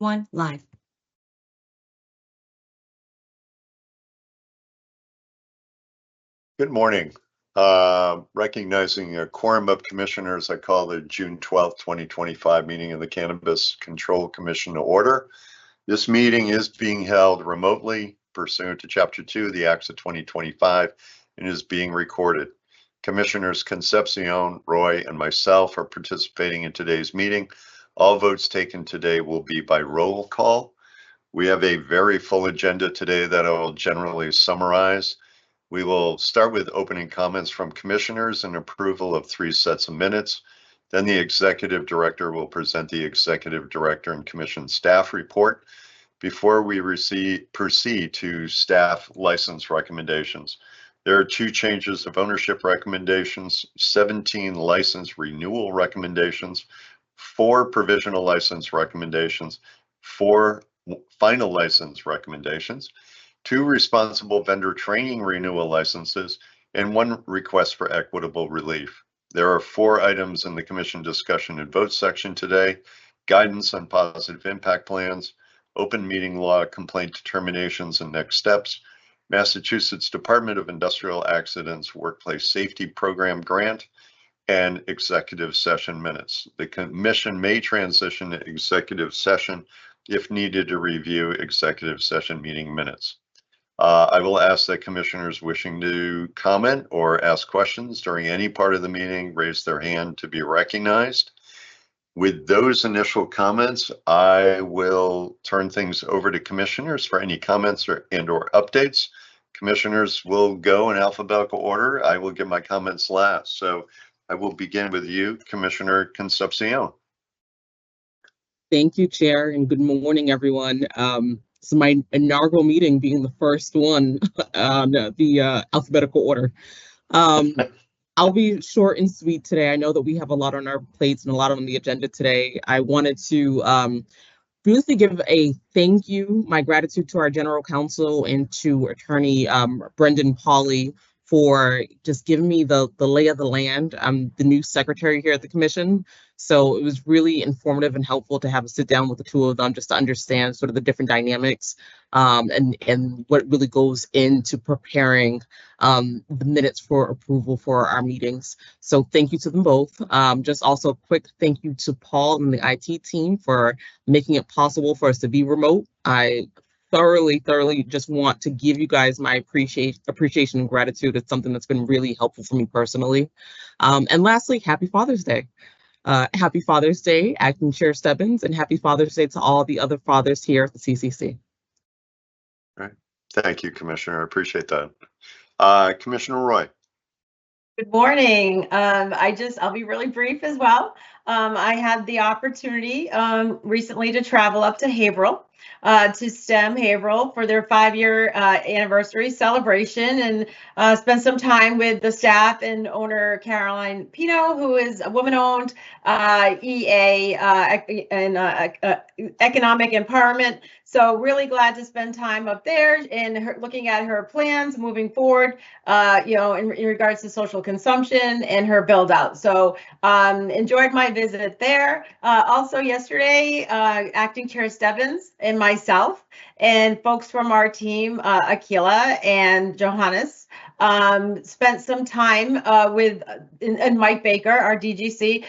1, live. Good morning. Recognizing a quorum of commissioners, I call the June 12th, 2025 meeting of the Cannabis Control Commission to order. This meeting is being held remotely pursuant to Chapter 2 of the Acts of 2025 and is being recorded. Commissioners Concepcion, Roy, and myself are participating in today's meeting. All votes taken today will be by roll call. We have a very full agenda today that I will generally summarize. We will start with opening comments from commissioners and approval of 3 sets of minutes. Then the executive director will present the executive director and commission staff report before we proceed to staff license recommendations. There are 2 changes of ownership recommendations, 17 license renewal recommendations, 4 provisional license recommendations, 4 final license recommendations, 2 responsible vendor training renewal licenses, and 1 request for equitable relief. There are 4 items in the commission discussion and vote section today: guidance on positive impact plans, open meeting law complaint determinations and next steps, Massachusetts Department of Industrial Accidents Workplace Safety Program grant, and executive session minutes. The commission may transition to executive session if needed to review executive session meeting minutes. I will ask that commissioners wishing to comment or ask questions during any part of the meeting raise their hand to be recognized. With those initial comments, I will turn things over to commissioners for any comments or updates. Commissioners will go in alphabetical order. I will give my comments last. So I will begin with you, Commissioner Concepcion. Thank you, Chair, and good morning, everyone. This is my inaugural meeting, being the first one on the alphabetical order. I'll be short and sweet today. I know that we have a lot on our plates and a lot on the agenda today. I wanted to briefly give a thank you, my gratitude to our general counsel and to Attorney Brendan Pauley for just giving me the lay of the land. I'm the new secretary here at the commission, so it was really informative and helpful to have a sit down with the 2 of them just to understand sort of the different dynamics and what really goes into preparing the minutes for approval for our meetings. So thank you to them both. Just also a quick thank you to Paul and the IT team for making it possible for us to be remote. I thoroughly just want to give you guys my appreciation and gratitude. It's something that's been really helpful for me personally. And lastly, happy Father's Day. Happy Father's Day, Acting Chair Stebbins, and happy Father's Day to all the other fathers here at the CCC. All right. Thank you, Commissioner. I appreciate that. Commissioner Roy. Good morning. I'll be really brief as well. I had the opportunity recently to travel up to Haverhill, to STEM Haverhill for their 5-year anniversary celebration, and spend some time with the staff and owner Caroline Pino, who is a woman-owned EA and economic empowerment. So really glad to spend time up there and looking at her plans moving forward, in regards to social consumption and her build out. So enjoyed my visit there. Also yesterday, Acting Chair Stebbins and myself and folks from our team, Akila and Johannes, spent some time with Mike Baker, our DGC,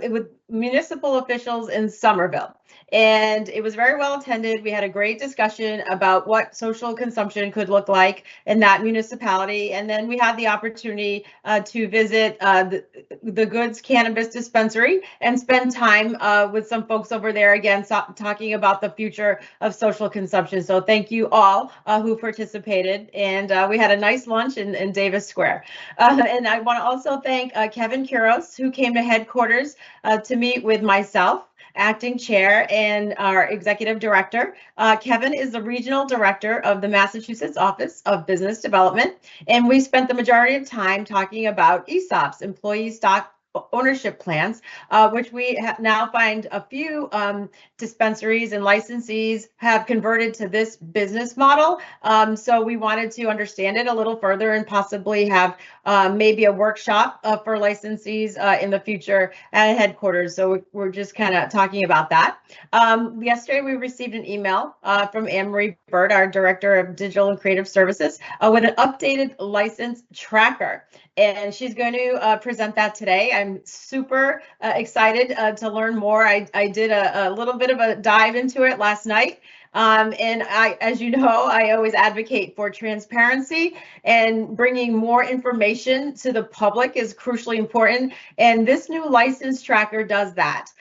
with municipal officials in Somerville. And it was very well attended. We had a great discussion about what social consumption could look like in that municipality. And then we had the opportunity to visit the Goods Cannabis Dispensary and spend time with some folks over there, again, talking about the future of social consumption. So thank you all who participated. And we had a nice lunch in Davis Square. And I want to also thank Kevin Kuros, who came to headquarters to meet with myself, Acting Chair, and our Executive Director. Kevin is the Regional Director of the Massachusetts Office of Business Development, and we spent the majority of time talking about ESOPs, employee stock ownership plans, which we now find a few dispensaries and licensees have converted to this business model. So we wanted to understand it a little further and possibly have maybe a workshop for licensees in the future at headquarters. So we're just kind of talking about that. Yesterday, we received an email from Anne-Marie Bird, our Director of Digital and Creative Services, with an updated license tracker. And she's going to present that today. I'm super excited to learn more. I did a little bit of a dive into it last night. And as you know, I always advocate for transparency, and bringing more information to the public is crucially important. And this new license tracker does that.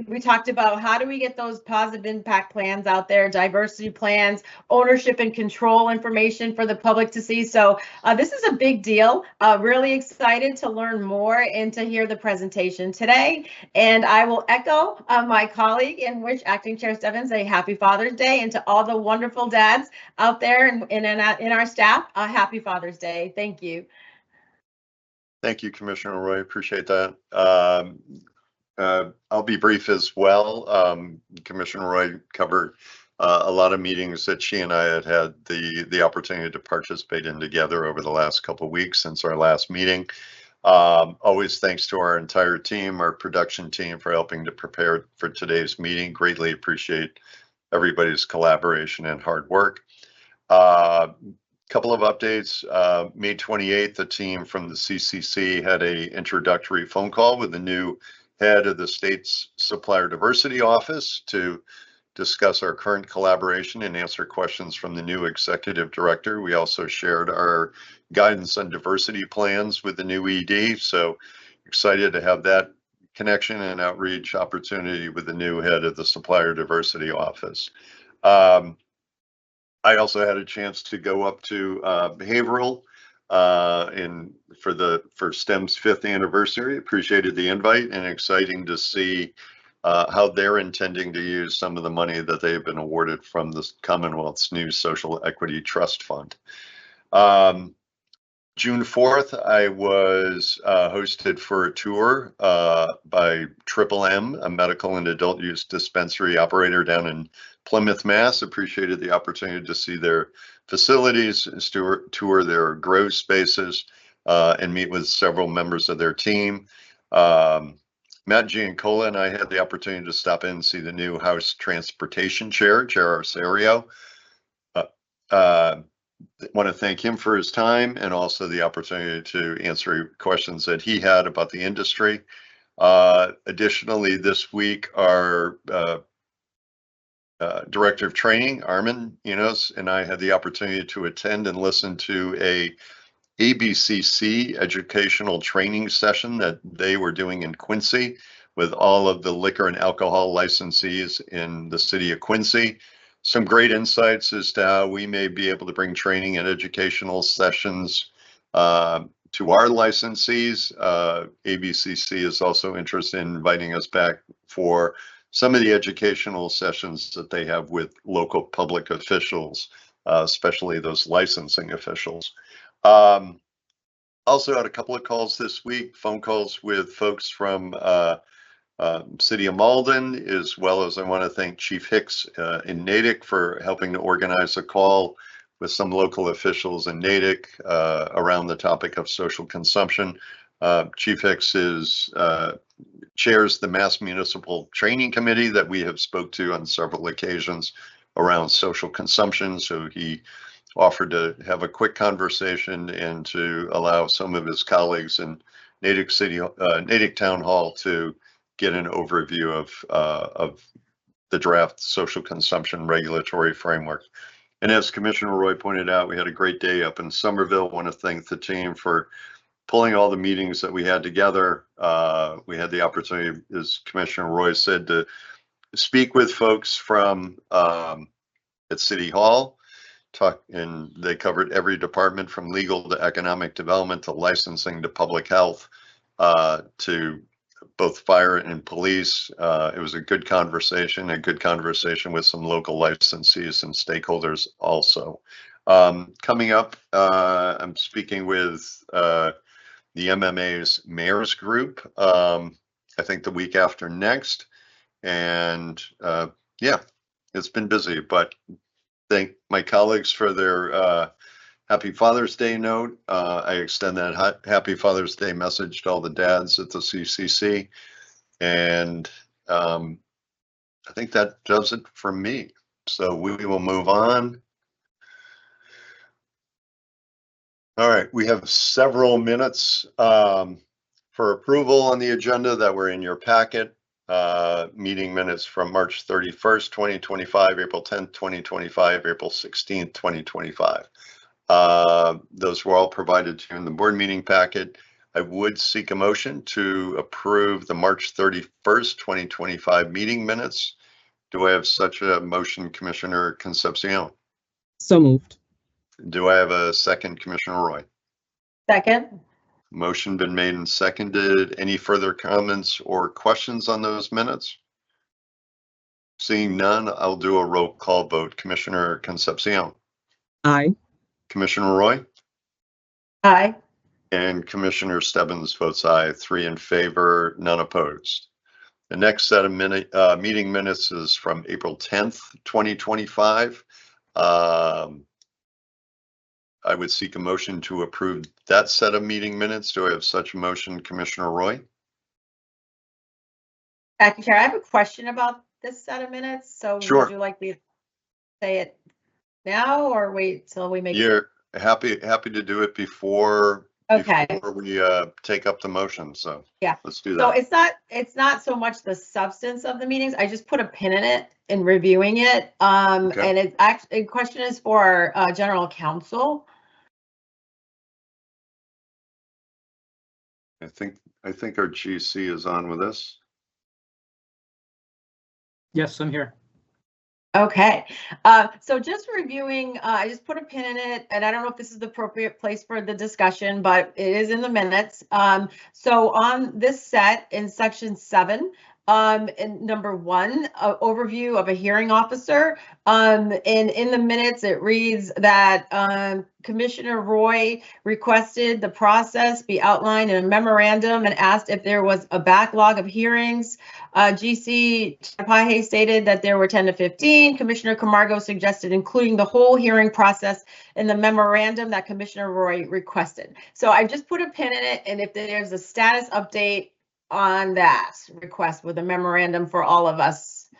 We talked about how do we get those positive impact plans out there, diversity plans, ownership and control information for the public to see. So this is a big deal. Really excited to learn more and to hear the presentation today. And I will echo my colleague and wish Acting Chair Stebbins a happy Father's Day, and to all the wonderful dads out there and in our staff, a happy Father's Day. Thank you. Thank you, Commissioner Roy. Appreciate that. I'll be brief as well. Commissioner Roy covered a lot of meetings that she and I had the opportunity to participate in together over the last couple of weeks since our last meeting. Always thanks to our entire team, our production team, for helping to prepare for today's meeting. Greatly appreciate everybody's collaboration and hard work. Couple of updates. May 28th, the team from the CCC had a introductory phone call with the new head of the state's Supplier Diversity Office to discuss our current collaboration and answer questions from the new executive director. We also shared our guidance on diversity plans with the new ED. So excited to have that connection and outreach opportunity with the new head of the Supplier Diversity Office. I also had a chance to go up to Behavioral for STEM's 5th anniversary. Appreciated the invite, and exciting to see how they're intending to use some of the money that they've been awarded from the Commonwealth's new Social Equity Trust Fund. June 4th, I was hosted for a tour by Triple M, a medical and adult use dispensary operator down in Plymouth, Mass. Appreciated the opportunity to see their facilities, tour their grow spaces, and meet with several members of their team. Matt Giancola and I had the opportunity to stop in and see the new House Transportation Chair Arserio. Want to thank him for his time and also the opportunity to answer questions that he had about the industry. Additionally, this week, our Director of Training, Armin Enos, and I had the opportunity to attend and listen to a ABCC educational training session that they were doing in Quincy with all of the liquor and alcohol licensees in the city of Quincy. Some great insights as to how we may be able to bring training and educational sessions to our licensees. ABCC is also interested in inviting us back for some of the educational sessions that they have with local public officials, especially those licensing officials. Also had a couple of calls this week, phone calls with folks from City of Malden, as well as I want to thank Chief Hicks in Natick for helping to organize a call with some local officials in Natick around the topic of social consumption. Chief Hicks chairs the Mass Municipal Training Committee that we have spoke to on several occasions around social consumption. So he offered to have a quick conversation and to allow some of his colleagues in Natick Town Hall to get an overview of the draft social consumption regulatory framework. And as Commissioner Roy pointed out, we had a great day up in Somerville. I want to thank the team for pulling all the meetings that we had together. We had the opportunity, as Commissioner Roy said, to speak with folks from at City Hall, and they covered every department from legal to economic development to licensing to public health to both fire and police. It was a good conversation with some local licensees and stakeholders also. Coming up, I'm speaking with the MMA's Mayor's Group, I think the week after next. And yeah, it's been busy, but thank my colleagues for their Happy Father's Day note. I extend that Happy Father's Day message to all the dads at the CCC. And I think that does it for me. So we will move on. All right, we have several minutes for approval on the agenda that were in your packet. Meeting minutes from March 31st, 2025, April 10th, 2025, April 16th, 2025. Those were all provided to you in the board meeting packet. I would seek a motion to approve the March 31st, 2025 meeting minutes. Do I have such a motion, Commissioner Concepcion? So moved. Do I have a second, Commissioner Roy? Second. Motion been made and seconded. Any further comments or questions on those minutes? Seeing none, I'll do a roll call vote. Commissioner Concepcion? Aye. Commissioner Roy? Aye. And Commissioner Stebbins votes aye. 3 in favor, none opposed. The next set of meeting minutes is from April 10th, 2025. I would seek a motion to approve that set of meeting minutes. Do I have such a motion, Commissioner Roy? Acting Chair, I have a question about this set of minutes. So Sure. would you like me to say it now or wait till we make it? You're happy to do it before Okay. before we take up the motion. So Yeah. let's do So that. it's not so much the substance of the meetings. I just put a pin in it in reviewing it. Okay. And it's actually, the question is for General Counsel. I think our GC is on with us. Yes, I'm here. Okay, so just reviewing, I just put a pin in it, and I don't know if this is the appropriate place for the discussion, but it is in the minutes. So on this set in section 7, in number 1, overview of a hearing officer, and in the minutes it reads that Commissioner Roy requested the process be outlined in a memorandum and asked if there was a backlog of hearings. GC Pahe stated that there were 10 to 15. Commissioner Camargo suggested including the whole hearing process in the memorandum that Commissioner Roy requested. So I just put a pin in it, and if there's a status update on that request with a memorandum for all of us.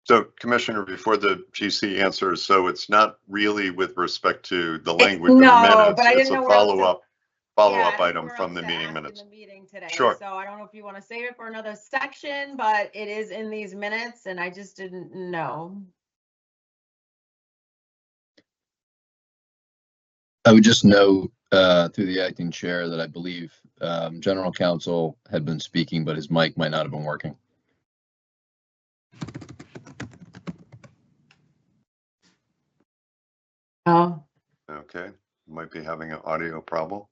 So, Commissioner, before the GC answers, so it's not really with respect to the language of the minutes. But I It's didn't a know follow-up Yeah, item we're from up the to meeting ask minutes. in the meeting today. Sure. So I don't know if you want to save it for another section, but it is in these minutes and I just didn't know. I would just note through the acting chair that I believe General Counsel had been speaking, but his mic might not have been working. Oh, Okay, might be having an audio problem.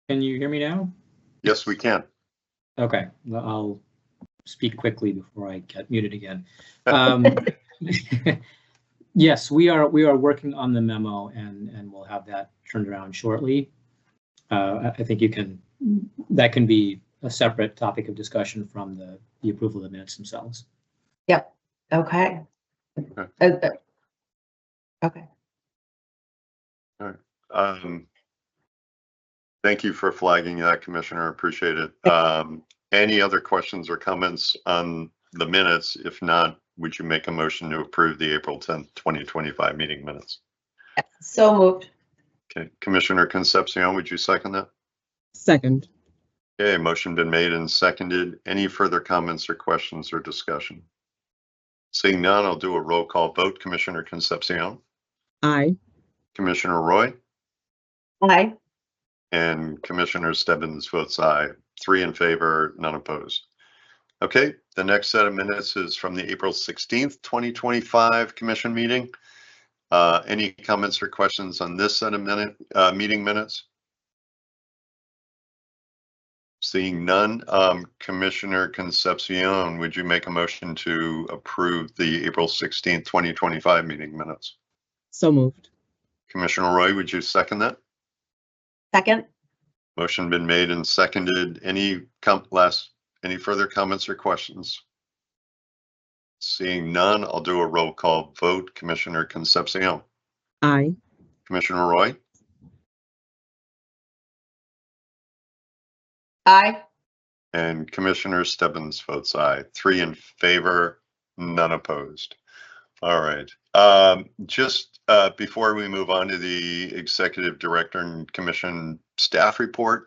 Can you hear me now? Yes, we can. Okay, well, I'll speak quickly before I get muted again. Yes, we are working on the memo and we'll have that turned around shortly. I think that can be a separate topic of discussion from the approval of the minutes themselves. yep. Okay. Okay. Okay. Thank you for flagging that, Commissioner. Appreciate it. Any other questions or comments on the minutes? If not, would you make a motion to approve the April 10th, 2025 meeting minutes? So moved. Okay, Commissioner Concepcion, would you second that? Second. Okay, motion been made and seconded. Any further comments or questions or discussion? Seeing none, I'll do a roll call vote. Commissioner Concepcion? Aye. Commissioner Roy? Aye. And Commissioner Stebbins votes aye. 3 in favor, none opposed. Okay, the next set of minutes is from the April 16th, 2025 commission meeting. Any comments or questions on this set of meeting minutes? Seeing none, Commissioner Concepcion, would you make a motion to approve the April 16th, 2025 meeting minutes? So moved. Commissioner Roy, would you second that? Second. Motion been made and seconded. Any further comments or questions? Seeing none, I'll do a roll call vote. Commissioner Concepcion. Aye. Commissioner Roy. Aye. And Commissioner Stebbins votes aye. 3 in favor, none opposed. All right. Just before we move on to the Executive Director and Commission staff report,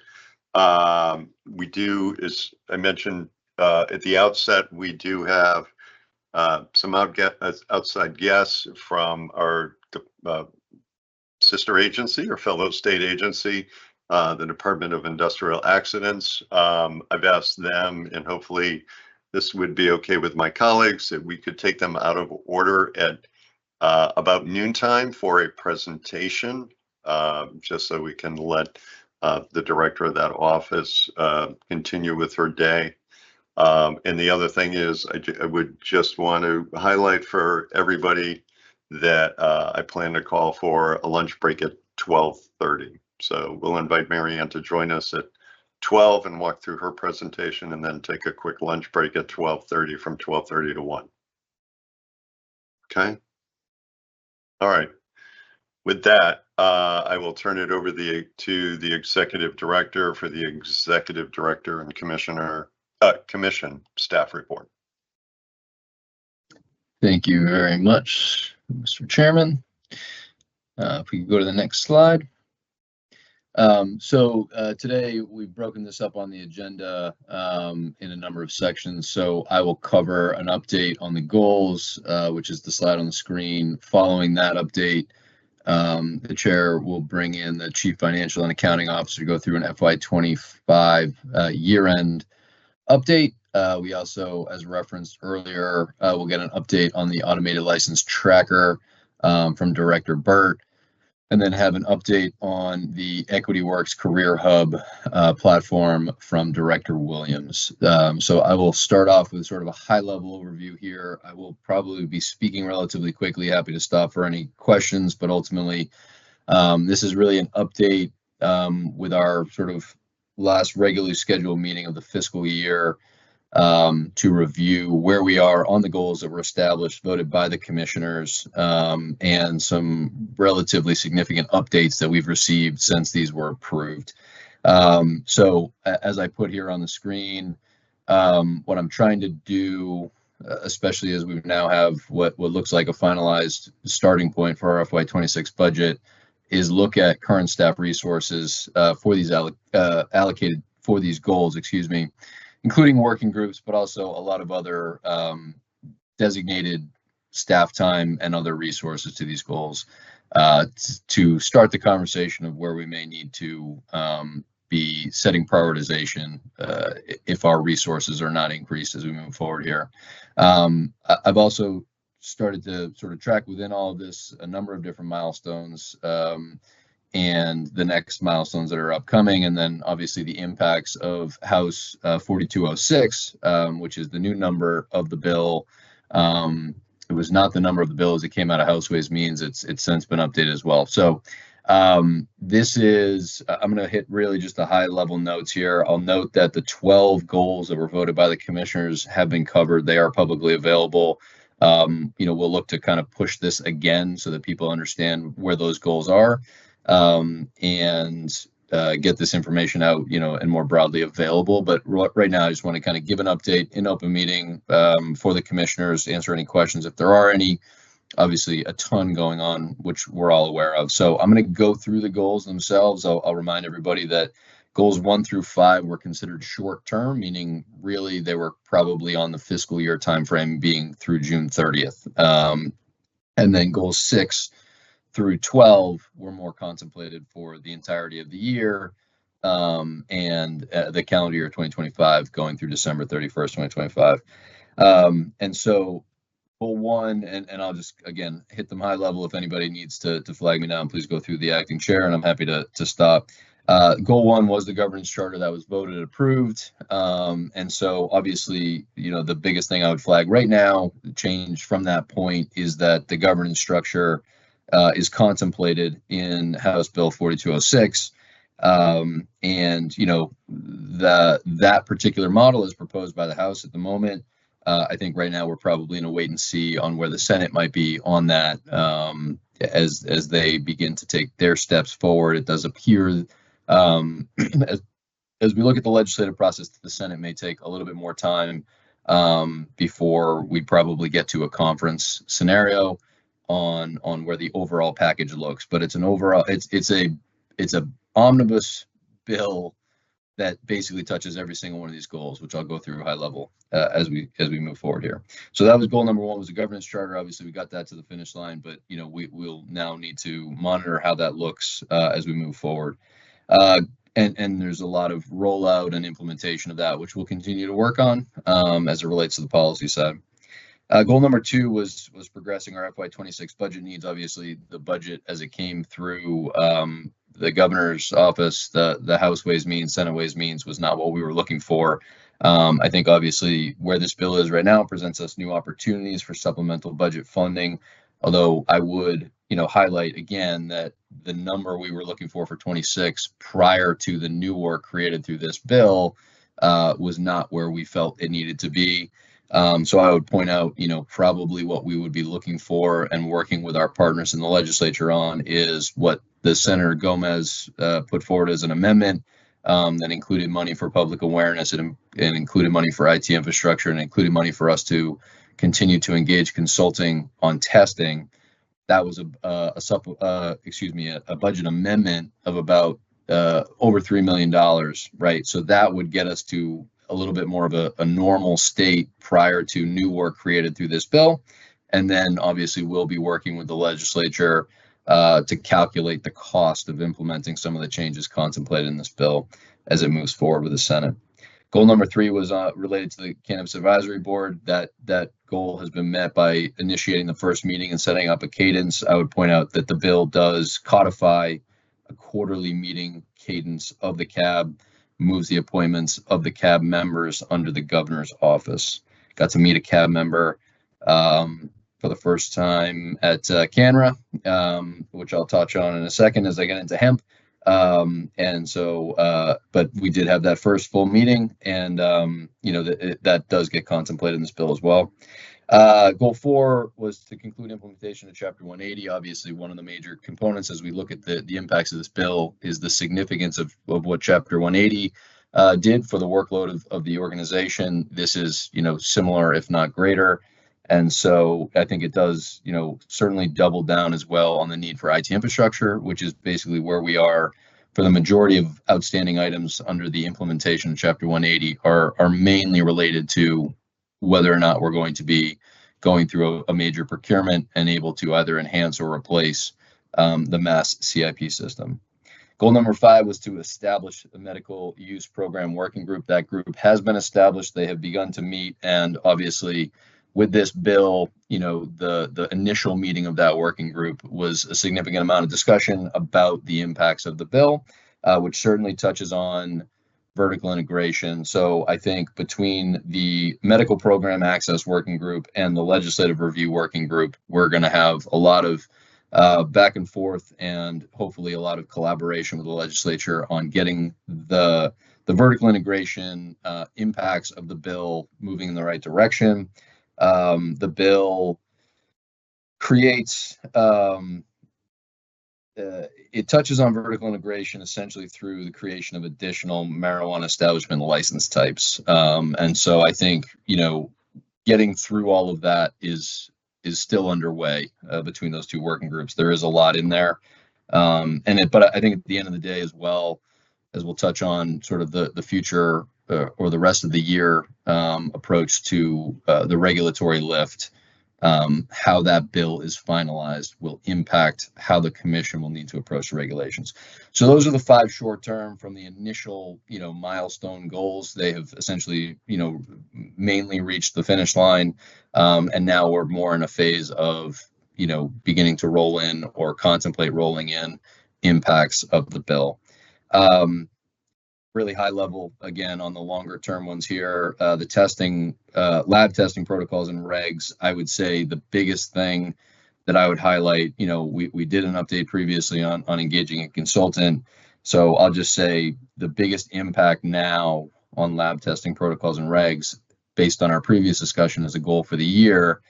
we do, as I mentioned at the outset, we do have some outside guests from our sister agency or fellow state agency, the Department of Industrial Accidents. I've asked them, and hopefully this would be okay with my colleagues, that we could take them out of order at about noontime for a presentation, just so we can let the director of that office continue with her day. And the other thing is, I would just want to highlight for everybody that I plan to call for a lunch break at 12:30. So we'll invite Marianne to join us at 12 and walk through her presentation, and then take a quick lunch break at 12:30 from 12:30 to 1. Okay. All right. With that, I will turn it over to the Executive Director for the Executive Director and Commission staff report. Thank you very much, Mr. Chairman. If we could go to the next slide. Today we've broken this up on the agenda in a number of sections. So I will cover an update on the goals, which is the slide on the screen. Following that update, the chair will bring in the Chief Financial and Accounting Officer to go through an FY25 year-end update. We also, as referenced earlier, will get an update on the automated license tracker from Director Burt, and then have an update on the Equity Works Career Hub platform from Director Williams. So I will start off with sort of a high-level overview here. I will probably be speaking relatively quickly, happy to stop for any questions, but ultimately this is really an update with our sort of last regularly scheduled meeting of the fiscal year to review where we are on the goals that were established, voted by the commissioners, and some relatively significant updates that we've received since these were approved. So as I put here on the screen, what I'm trying to do, especially as we now have what looks like a finalized starting point for our FY26 budget, is look at current staff resources for these allocated for these goals, including working groups, but also a lot of other designated staff time and other resources to these goals to start the conversation of where we may need to be setting prioritization if our resources are not increased as we move forward here. I've also started to sort of track within all of this a number of different milestones and the next milestones that are upcoming, and then obviously the impacts of House 4206, which is the new number of the bill. It was not the number of the bill as it came out of House Ways Means. It's since been updated as well. So this is, I'm going to hit really just the high level notes here. I'll note that the 12 goals that were voted by the commissioners have been covered. They are publicly available. We'll look to kind of push this again so that people understand where those goals are. And get this information out, and more broadly available. But right now, I just want to kind of give an update in open meeting for the commissioners, answer any questions if there are any. Obviously, a ton going on, which we're all aware of. So I'm going to go through the goals themselves. I'll remind everybody that goals 1 through 5 were considered short term, meaning really they were probably on the fiscal year timeframe being through June 30th. And then goals 6 through 12 were more contemplated for the entirety of the year and the calendar year 2025 going through December 31st, 2025. And so goal 1, and I'll just, again, hit them high level. If anybody needs to flag me down, please go through the acting chair, and I'm happy to stop. Goal 1 was the governance charter that was voted and approved. And so obviously, the biggest thing I would flag right now, the change from that point, is that the governance structure is contemplated in House Bill 4206. And that particular model is proposed by the House at the moment. I think right now we're probably in a wait and see on where the Senate might be on that as they begin to take their steps forward. It does appear as we look at the legislative process, the Senate may take a little bit more time before we probably get to a conference scenario on where the overall package looks. But it's a omnibus bill that basically touches every single one of these goals, which I'll go through high level as we move forward here. So that was goal number 1, was the governance charter. Obviously, we got that to the finish line, but we'll now need to monitor how that looks as we move forward. And there's a lot of rollout and implementation of that, which we'll continue to work on as it relates to the policy side. Goal number 2 was progressing our FY26 budget needs. Obviously, the budget as it came through the governor's office, the House Ways Means, Senate Ways Means was not what we were looking for. I think obviously where this bill is right now presents us new opportunities for supplemental budget funding. Although I would, highlight again that the number we were looking for 26 prior to the new work created through this bill was not where we felt it needed to be. So I would point out, probably what we would be looking for and working with our partners in the legislature on is what the Senator Gomez put forward as an amendment that included money for public awareness and included money for IT infrastructure and included money for us to continue to engage consulting on testing. That was a budget amendment of about over $3 million, right? So that would get us to a little bit more of a normal state prior to new work created through this bill. And then obviously we'll be working with the legislature to calculate the cost of implementing some of the changes contemplated in this bill as it moves forward with the Senate. Goal number 3 was related to the Cannabis Advisory Board. That goal has been met by initiating the first meeting and setting up a cadence. I would point out that the bill does codify a quarterly meeting cadence of the CAB, moves the appointments of the CAB members under the governor's office. Got to meet a CAB member for the first time at CANRA, which I'll touch on in a second as I get into hemp. But we did have that first full meeting, and that does get contemplated in this bill as well. Goal 4 was to conclude implementation of Chapter 180. Obviously, one of the major components as we look at the impacts of this bill is the significance of what Chapter 180 did for the workload of the organization. This is, similar, if not greater. And so I think it does, certainly double down as well on the need for IT infrastructure, which is basically where we are for the majority of outstanding items under the implementation of Chapter 180 are mainly related to whether or not we're going to be going through a major procurement and able to either enhance or replace the mass CIP system. Goal number 5 was to establish a medical use program working group. That group has been established. They have begun to meet, and obviously with this bill, the initial meeting of that working group was a significant amount of discussion about the impacts of the bill, which certainly touches on vertical integration. So I think between the medical program access working group and the legislative review working group, we're going to have a lot of back and forth and hopefully a lot of collaboration with the legislature on getting the vertical integration impacts of the bill moving in the right direction. The bill creates, it touches on vertical integration essentially through the creation of additional marijuana establishment license types. And so I think, getting through all of that is still underway between those two working groups. There is a lot in there. But I think at the end of the day, as well as we'll touch on sort of the future or the rest of the year approach to the regulatory lift, how that bill is finalized will impact how the commission will need to approach the regulations. So those are the 5 short-term from the initial, milestone goals. They have essentially, mainly reached the finish line, and now we're more in a phase of, beginning to roll in or contemplate rolling in impacts of the bill. Really high level again on the longer term ones here. The testing, lab testing protocols and regs. I would say the biggest thing that I would highlight, we did an update previously on engaging a consultant. So I'll just say the biggest impact now on lab testing protocols and regs, based on our previous discussion as a goal for the year,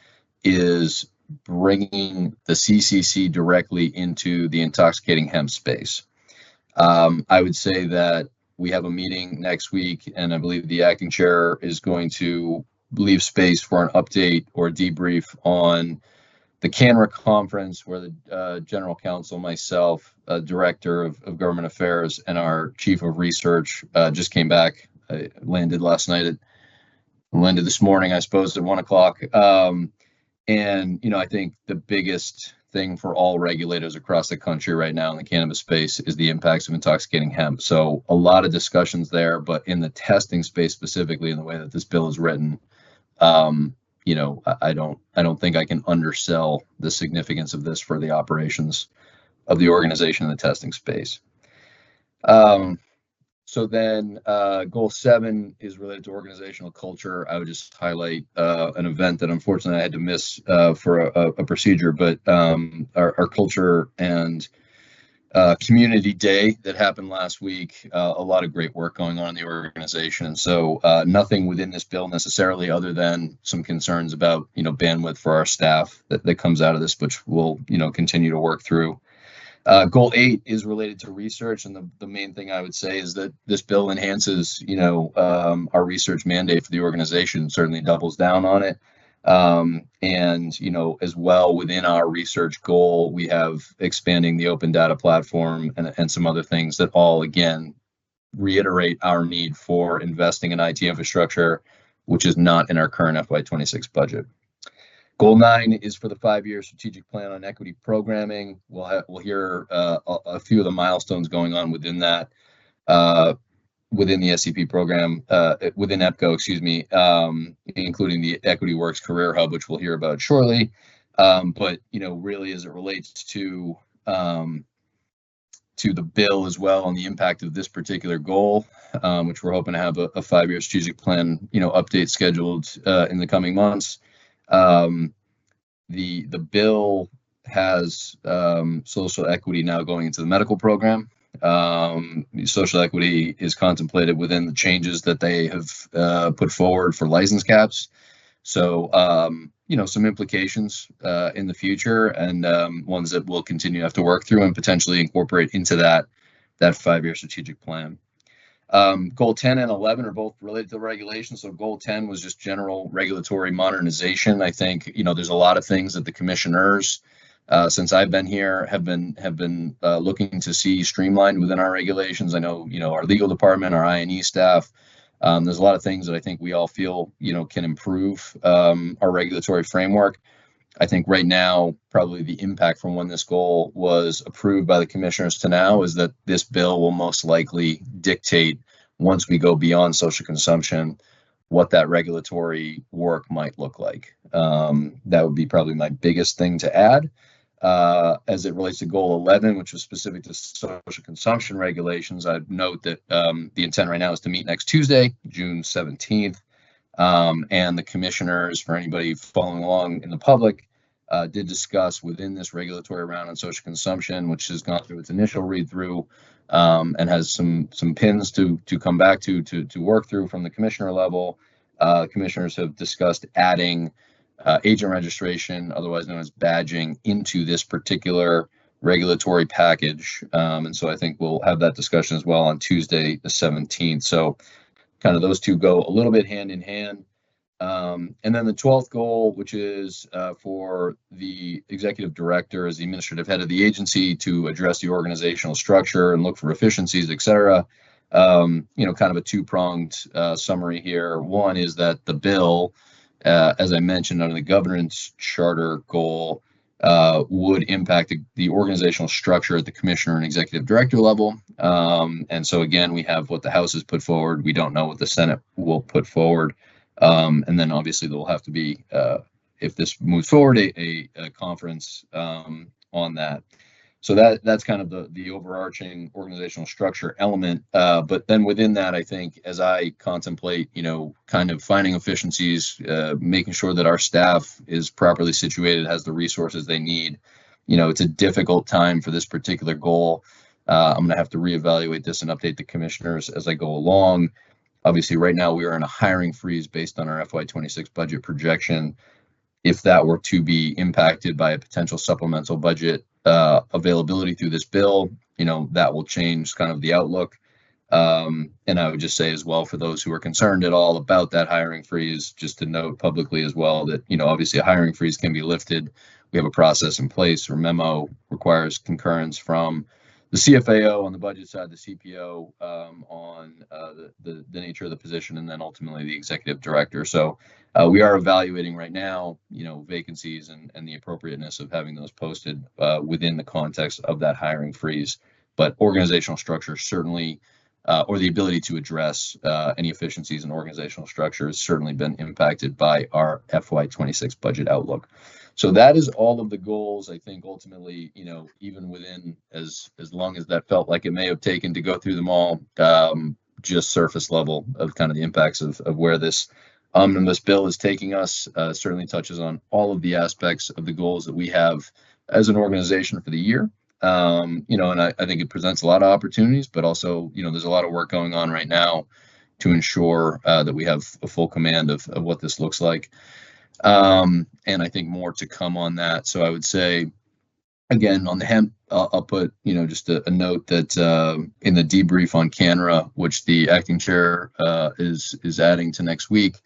is bringing the CCC directly into the intoxicating hemp space. I would say that we have a meeting next week, and I believe the acting chair is going to leave space for an update or a debrief on the CANRA conference, where the general counsel, myself, director of government affairs, and our chief of research just came back. I landed last night landed this morning, I suppose, at 1 o'clock. And, I think the biggest thing for all regulators across the country right now in the cannabis space is the impacts of intoxicating hemp. So a lot of discussions there, but in the testing space specifically, in the way that this bill is written, I don't think I can undersell the significance of this for the operations of the organization in the testing space. So then goal 7 is related to organizational culture. I would just highlight an event that unfortunately I had to miss for a procedure, but our culture and community day that happened last week. A lot of great work going on in the organization. So nothing within this bill necessarily, other than some concerns about bandwidth for our staff that comes out of this, which we'll continue to work through. Goal 8 is related to research, and the main thing I would say is that this bill enhances, our research mandate for the organization, certainly doubles down on it. And, as well, within our research goal, we have expanding the open data platform and some other things that all, again, reiterate our need for investing in IT infrastructure, which is not in our current FY26 budget. Goal 9 is for the 5-year strategic plan on equity programming. We'll hear a few of the milestones going on within that, within the SCP program, within EPCO, including the Equity Works Career Hub, which we'll hear about shortly. But really, as it relates to the bill as well, on the impact of this particular goal, which we're hoping to have a 5-year strategic plan, update scheduled in the coming months. The bill has social equity now going into the medical program. Social equity is contemplated within the changes that they have put forward for license caps. So, some implications in the future, and ones that we'll continue to have to work through and potentially incorporate into that 5-year strategic plan. Goal 10 and 11 are both related to regulations. So goal 10 was just general regulatory modernization. I think, there's a lot of things that the commissioners, since I've been here, have been looking to see streamlined within our regulations. I know, our legal department, our I&E staff, there's a lot of things that I think we all feel, can improve our regulatory framework. I think right now, probably the impact from when this goal was approved by the commissioners to now is that this bill will most likely dictate, once we go beyond social consumption, what that regulatory work might look like. That would be probably my biggest thing to add. As it relates to goal 11, which was specific to social consumption regulations, I'd note that the intent right now is to meet next Tuesday, June 17th. And the commissioners, for anybody following along in the public, did discuss within this regulatory round on social consumption, which has gone through its initial read through and has some pins to come back to work through from the commissioner level. Commissioners have discussed adding agent registration, otherwise known as badging, into this particular regulatory package. And so I think we'll have that discussion as well on Tuesday, the 17th. So kind of those two go a little bit hand in hand. And then the 12th goal, which is for the executive director as the administrative head of the agency to address the organizational structure and look for efficiencies, et cetera. Kind of a two-pronged summary here. One is that the bill, as I mentioned under the governance charter goal, would impact the organizational structure at the commissioner and executive director level. And so again, we have what the House has put forward. We don't know what the Senate will put forward. And then obviously there will have to be, if this moves forward, a conference on that. So that's kind of the overarching organizational structure element. But then within that, I think as I contemplate, kind of finding efficiencies, making sure that our staff is properly situated, has the resources they need. It's a difficult time for this particular goal. I'm going to have to reevaluate this and update the commissioners as I go along. Obviously, right now we are in a hiring freeze based on our FY26 budget projection. If that were to be impacted by a potential supplemental budget availability through this bill, that will change kind of the outlook. And I would just say as well, for those who are concerned at all about that hiring freeze, just to note publicly as well that, obviously a hiring freeze can be lifted. We have a process in place. Our memo requires concurrence from the CFAO on the budget side, the CPO on the nature of the position, and then ultimately the executive director. So we are evaluating right now, vacancies and the appropriateness of having those posted within the context of that hiring freeze. But organizational structure certainly, or the ability to address any efficiencies in organizational structure has certainly been impacted by our FY26 budget outlook. So that is all of the goals. I think ultimately, even within as long as that felt like it may have taken to go through them all, just surface level of kind of the impacts of where this omnibus bill is taking us, certainly touches on all of the aspects of the goals that we have as an organization for the year. And I think it presents a lot of opportunities, but also, there's a lot of work going on right now to ensure that we have a full command of what this looks like. And I think more to come on that. So I would say, again, on the hemp, I'll put, just a note that in the debrief on CANRA, which the acting chair is adding to next week,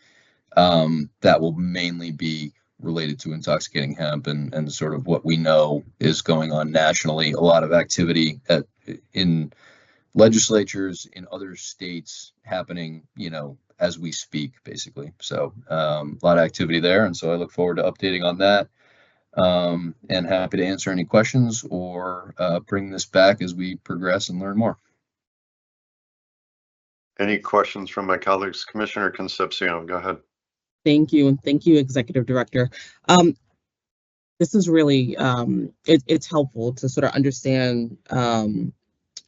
that will mainly be related to intoxicating hemp and sort of what we know is going on nationally. A lot of activity in legislatures in other states happening, as we speak, basically. So a lot of activity there. And so I look forward to updating on that and happy to answer any questions or bring this back as we progress and learn more. Any questions from my colleagues? Commissioner Concepcion, go ahead. Thank you. And thank you, Executive Director. This is really, it's helpful to sort of understand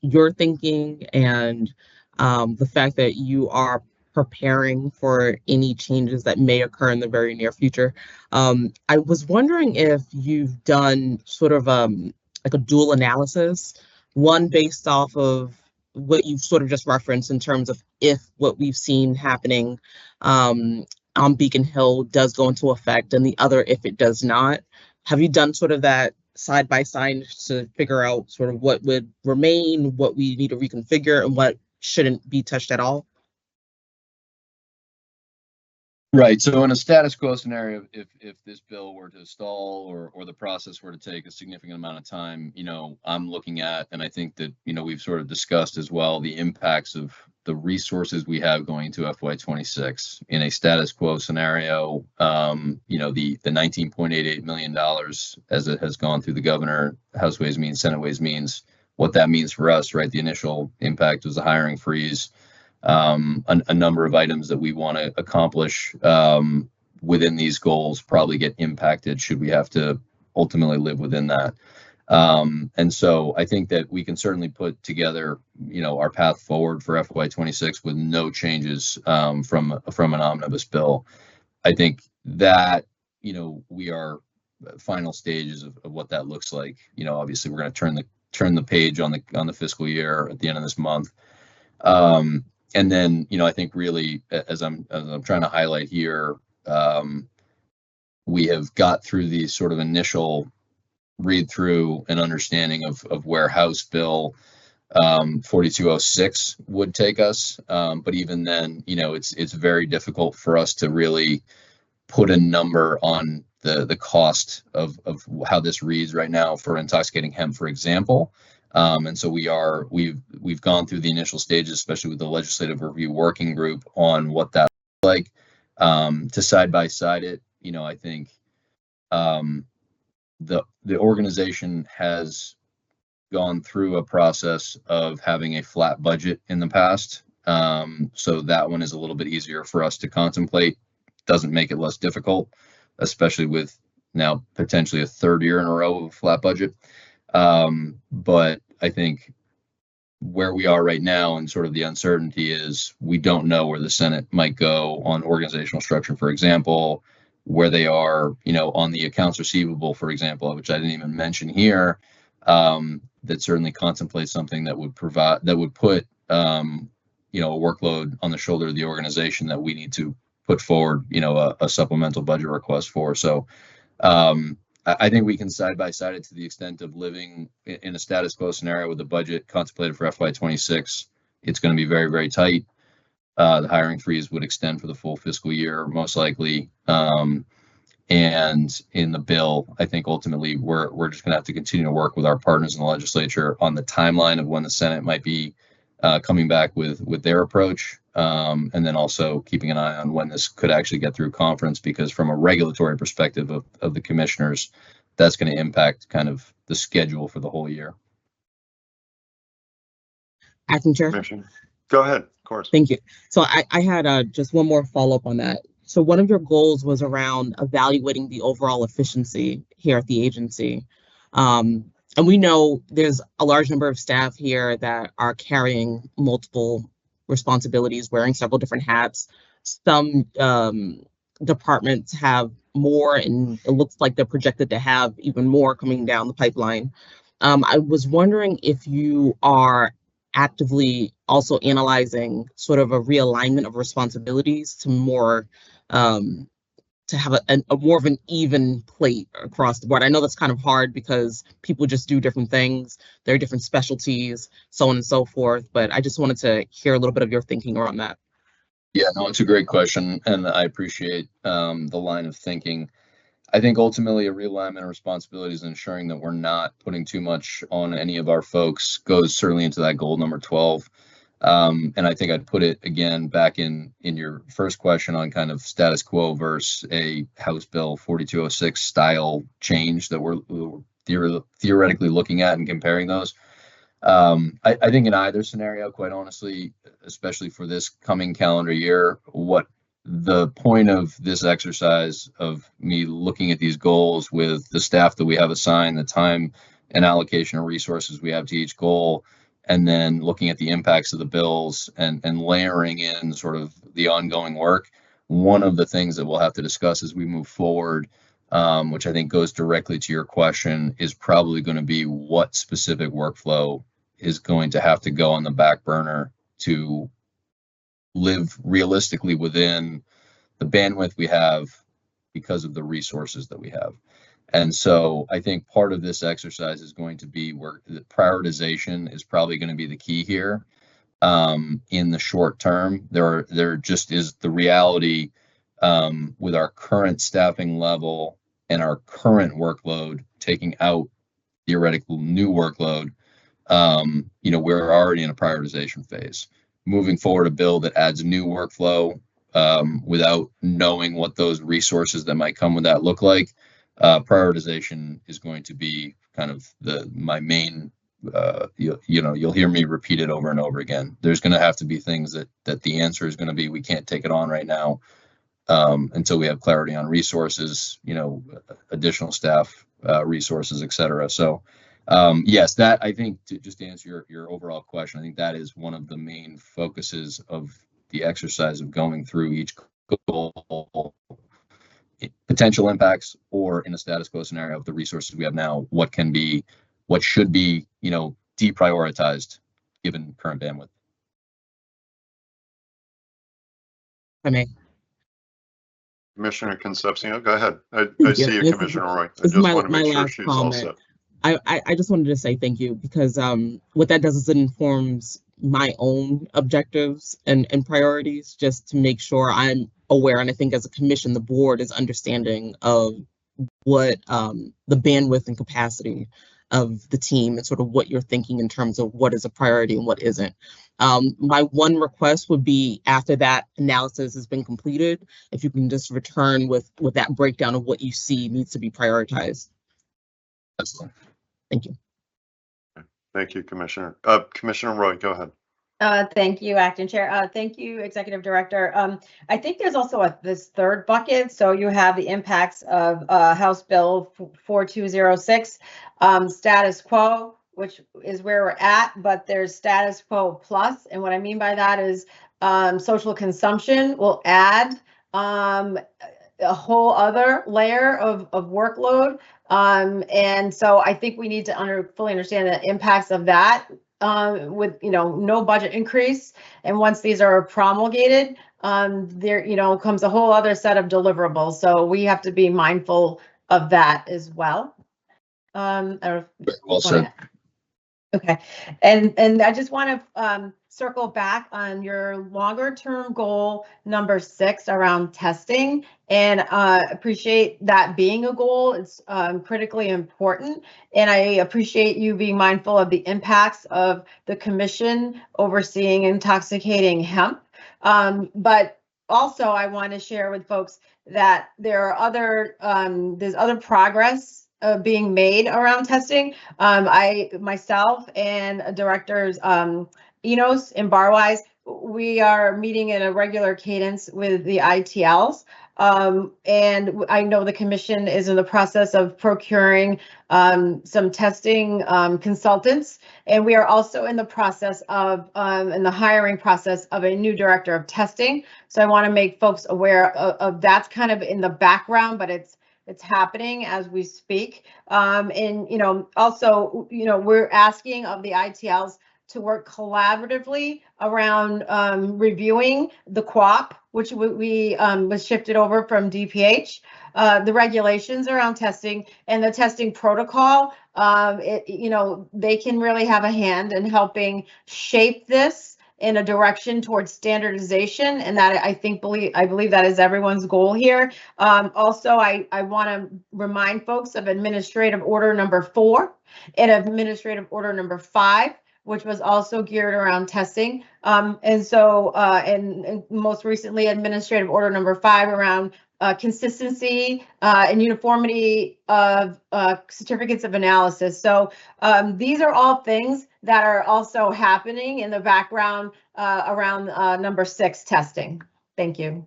your thinking and the fact that you are preparing for any changes that may occur in the very near future. I was wondering if you've done sort of like a dual analysis, one based off of what you've sort of just referenced in terms of if what we've seen happening on Beacon Hill does go into effect, and the other if it does not. Have you done sort of that side by side to figure out sort of what would remain, what we need to reconfigure, and what shouldn't be touched at all? Right. So in a status quo scenario, if this bill were to stall or the process were to take a significant amount of time, I'm looking at, and I think that, we've sort of discussed as well, the impacts of the resources we have going to FY26 in a status quo scenario. The $19.88 million as it has gone through the governor, House Ways Means, Senate Ways Means, what that means for us, right? The initial impact was the hiring freeze. A number of items that we want to accomplish within these goals probably get impacted should we have to ultimately live within that. And so I think that we can certainly put together, our path forward for FY26 with no changes from an omnibus bill. I think that, we are final stages of what that looks like. Obviously we're going to turn the page on the fiscal year at the end of this month. And then, I think really, as I'm trying to highlight here, we have got through these sort of initial read through and understanding of where House Bill 4206 would take us. But even then, it's very difficult for us to really put a number on the cost of how this reads right now for intoxicating hemp, for example. And so we've gone through the initial stages, especially with the Legislative Review Working Group, on what that looks like. To side by side it, I think the organization has gone through a process of having a flat budget in the past. So that one is a little bit easier for us to contemplate. Doesn't make it less difficult, especially with now potentially a third year in a row of a flat budget. But I think where we are right now and sort of the uncertainty is we don't know where the Senate might go on organizational structure, for example, where they are, on the accounts receivable, for example, which I didn't even mention here, that certainly contemplates something that would put, a workload on the shoulder of the organization that we need to put forward, a supplemental budget request for. So, I think we can side by side it to the extent of living in a status quo scenario with the budget contemplated for FY26. It's going to be very, very tight. The hiring freeze would extend for the full fiscal year, most likely. And in the bill, I think ultimately we're just going to have to continue to work with our partners in the legislature on the timeline of when the Senate might be coming back with their approach. And then also keeping an eye on when this could actually get through conference, because from a regulatory perspective of the commissioners, that's going to impact kind of the schedule for the whole year. Acting Chair. Go ahead, of course. Thank you. So I had just one more follow-up on that. So one of your goals was around evaluating the overall efficiency here at the agency. And we know there's a large number of staff here that are carrying multiple responsibilities, wearing several different hats. Some departments have more, and it looks like they're projected to have even more coming down the pipeline. I was wondering if you are actively also analyzing sort of a realignment of responsibilities to more to have a more of an even plate across the board. I know that's kind of hard because people just do different things. There are different specialties, so on and so forth. But I just wanted to hear a little bit of your thinking around that. Yeah, no, it's a great question, and I appreciate the line of thinking. I think ultimately a realignment of responsibilities and ensuring that we're not putting too much on any of our folks goes certainly into that goal number 12. And I think I'd put it again back in your first question on kind of status quo versus a House Bill 4206 style change that we're theoretically looking at and comparing those. I think in either scenario, quite honestly, especially for this coming calendar year, what the point of this exercise of me looking at these goals with the staff that we have assigned, the time and allocation of resources we have to each goal, and then looking at the impacts of the bills and layering in sort of the ongoing work. One of the things that we'll have to discuss as we move forward, which I think goes directly to your question, is probably going to be what specific workflow is going to have to go on the back burner to live realistically within the bandwidth we have because of the resources that we have. And so I think part of this exercise is going to be where the prioritization is probably going to be the key here. In the short term, there just is the reality with our current staffing level and our current workload, taking out theoretical new workload, we're already in a prioritization phase. Moving forward a bill that adds new workflow without knowing what those resources that might come with that look like, prioritization is going to be kind of my main, you'll hear me repeat it over and over again. There's going to have to be things that the answer is going to be, we can't take it on right now until we have clarity on resources, additional staff resources, et cetera. So yes, that I think just to answer your overall question, I think that is one of the main focuses of the exercise of going through each goal, potential impacts, or in a status quo scenario of the resources we have now, what should be, deprioritized given current bandwidth. I may. Commissioner Concepcion, go ahead. I see you, Commissioner Roy. I just want to make sure she's all set. I just wanted to say thank you, because what that does is it informs my own objectives and priorities, just to make sure I'm aware. And I think as a commission, the board is understanding of what the bandwidth and capacity of the team and sort of what you're thinking in terms of what is a priority and what isn't. My one request would be, after that analysis has been completed, if you can just return with that breakdown of what you see needs to be prioritized. Excellent. Thank you. Thank you, Commissioner. Commissioner Roy, go ahead. Thank you, Acting Chair. Thank you, Executive Director. I think there's also this third bucket. So you have the impacts of House Bill 4206, status quo, which is where we're at, but there's status quo plus. And what I mean by that is social consumption will add a whole other layer of workload. And so I think we need to fully understand the impacts of that. With no budget increase, and once these are promulgated, there comes a whole other set of deliverables. So we have to be mindful of that as well. I don't know Well said. Okay, and I just want to circle back on your longer term goal number 6 around testing, and appreciate that being a goal. It's critically important, and I appreciate you being mindful of the impacts of the commission overseeing intoxicating hemp. But also I want to share with folks that there are there's other progress being made around testing. I myself and directors Enos and Barwise, we are meeting in a regular cadence with the ITLs. And I know the commission is in the process of procuring some testing consultants, and we are also in the process of in the hiring process of a new director of testing. So I want to make folks aware of that's kind of in the background, but it's happening as we speak. And also we're asking of the ITLs to work collaboratively around reviewing the QOP, which we was shifted over from DPH, the regulations around testing and the testing protocol. They can really have a hand in helping shape this in a direction towards standardization, and that I believe that is everyone's goal here. Also, I want to remind folks of Administrative Order number 4 and Administrative Order number 5, which was also geared around testing. And most recently, Administrative Order number 5 around consistency and uniformity of certificates of analysis. So these are all things that are also happening in the background around number 6 testing. Thank you.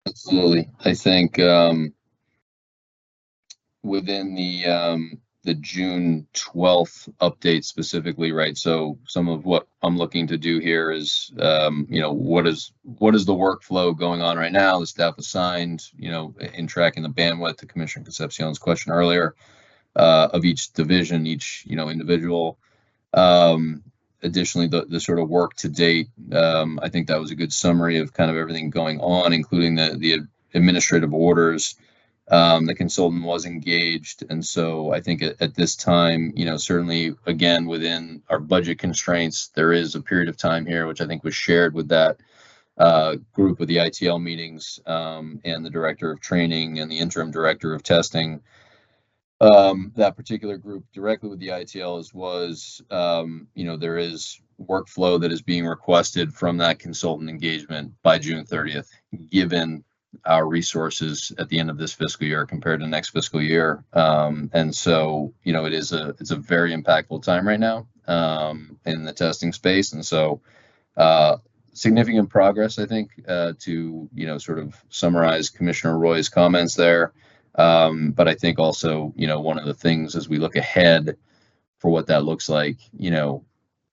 Absolutely. I think within the June 12th update specifically, right? So some of what I'm looking to do here is, what is the workflow going on right now? The staff assigned, in tracking the bandwidth to Commissioner Concepcion's question earlier, of each division, each, individual. Additionally, the sort of work to date, I think that was a good summary of kind of everything going on, including the administrative orders. The consultant was engaged, and so I think at this time, certainly again within our budget constraints, there is a period of time here which I think was shared with that group of the ITL meetings and the director of training and the interim director of testing. That particular group directly with the ITLs was, there is workflow that is being requested from that consultant engagement by June 30th, given our resources at the end of this fiscal year compared to next fiscal year. And so, it's a very impactful time right now in the testing space. And so significant progress, I think, to, sort of summarize Commissioner Roy's comments there. But I think also, one of the things as we look ahead for what that looks like,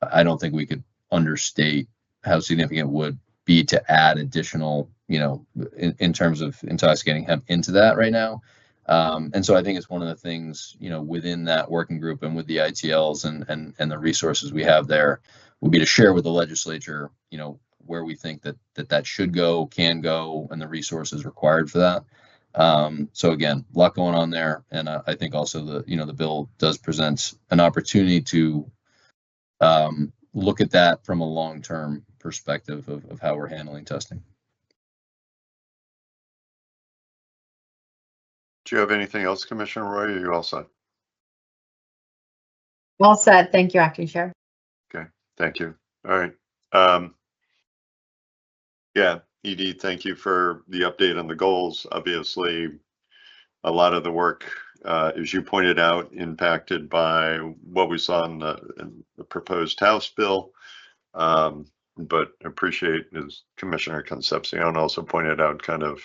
I don't think we could understate how significant it would be to add additional, in terms of intoxicating hemp into that right now. And so I think it's one of the things, within that working group and with the ITLs and the resources we have there would be to share with the legislature, where we think that should go, can go, and the resources required for that. So again, a lot going on there. And I think also the bill does present an opportunity to look at that from a long-term perspective of how we're handling testing. Do you have anything else, Commissioner Roy, or are you all set? Well said. Thank you, Acting Chair. Okay, thank you. All right. Yeah, Edie, thank you for the update on the goals. Obviously, a lot of the work as you pointed out, impacted by what we saw in the proposed House bill. But appreciate, as Commissioner Concepcion also pointed out, kind of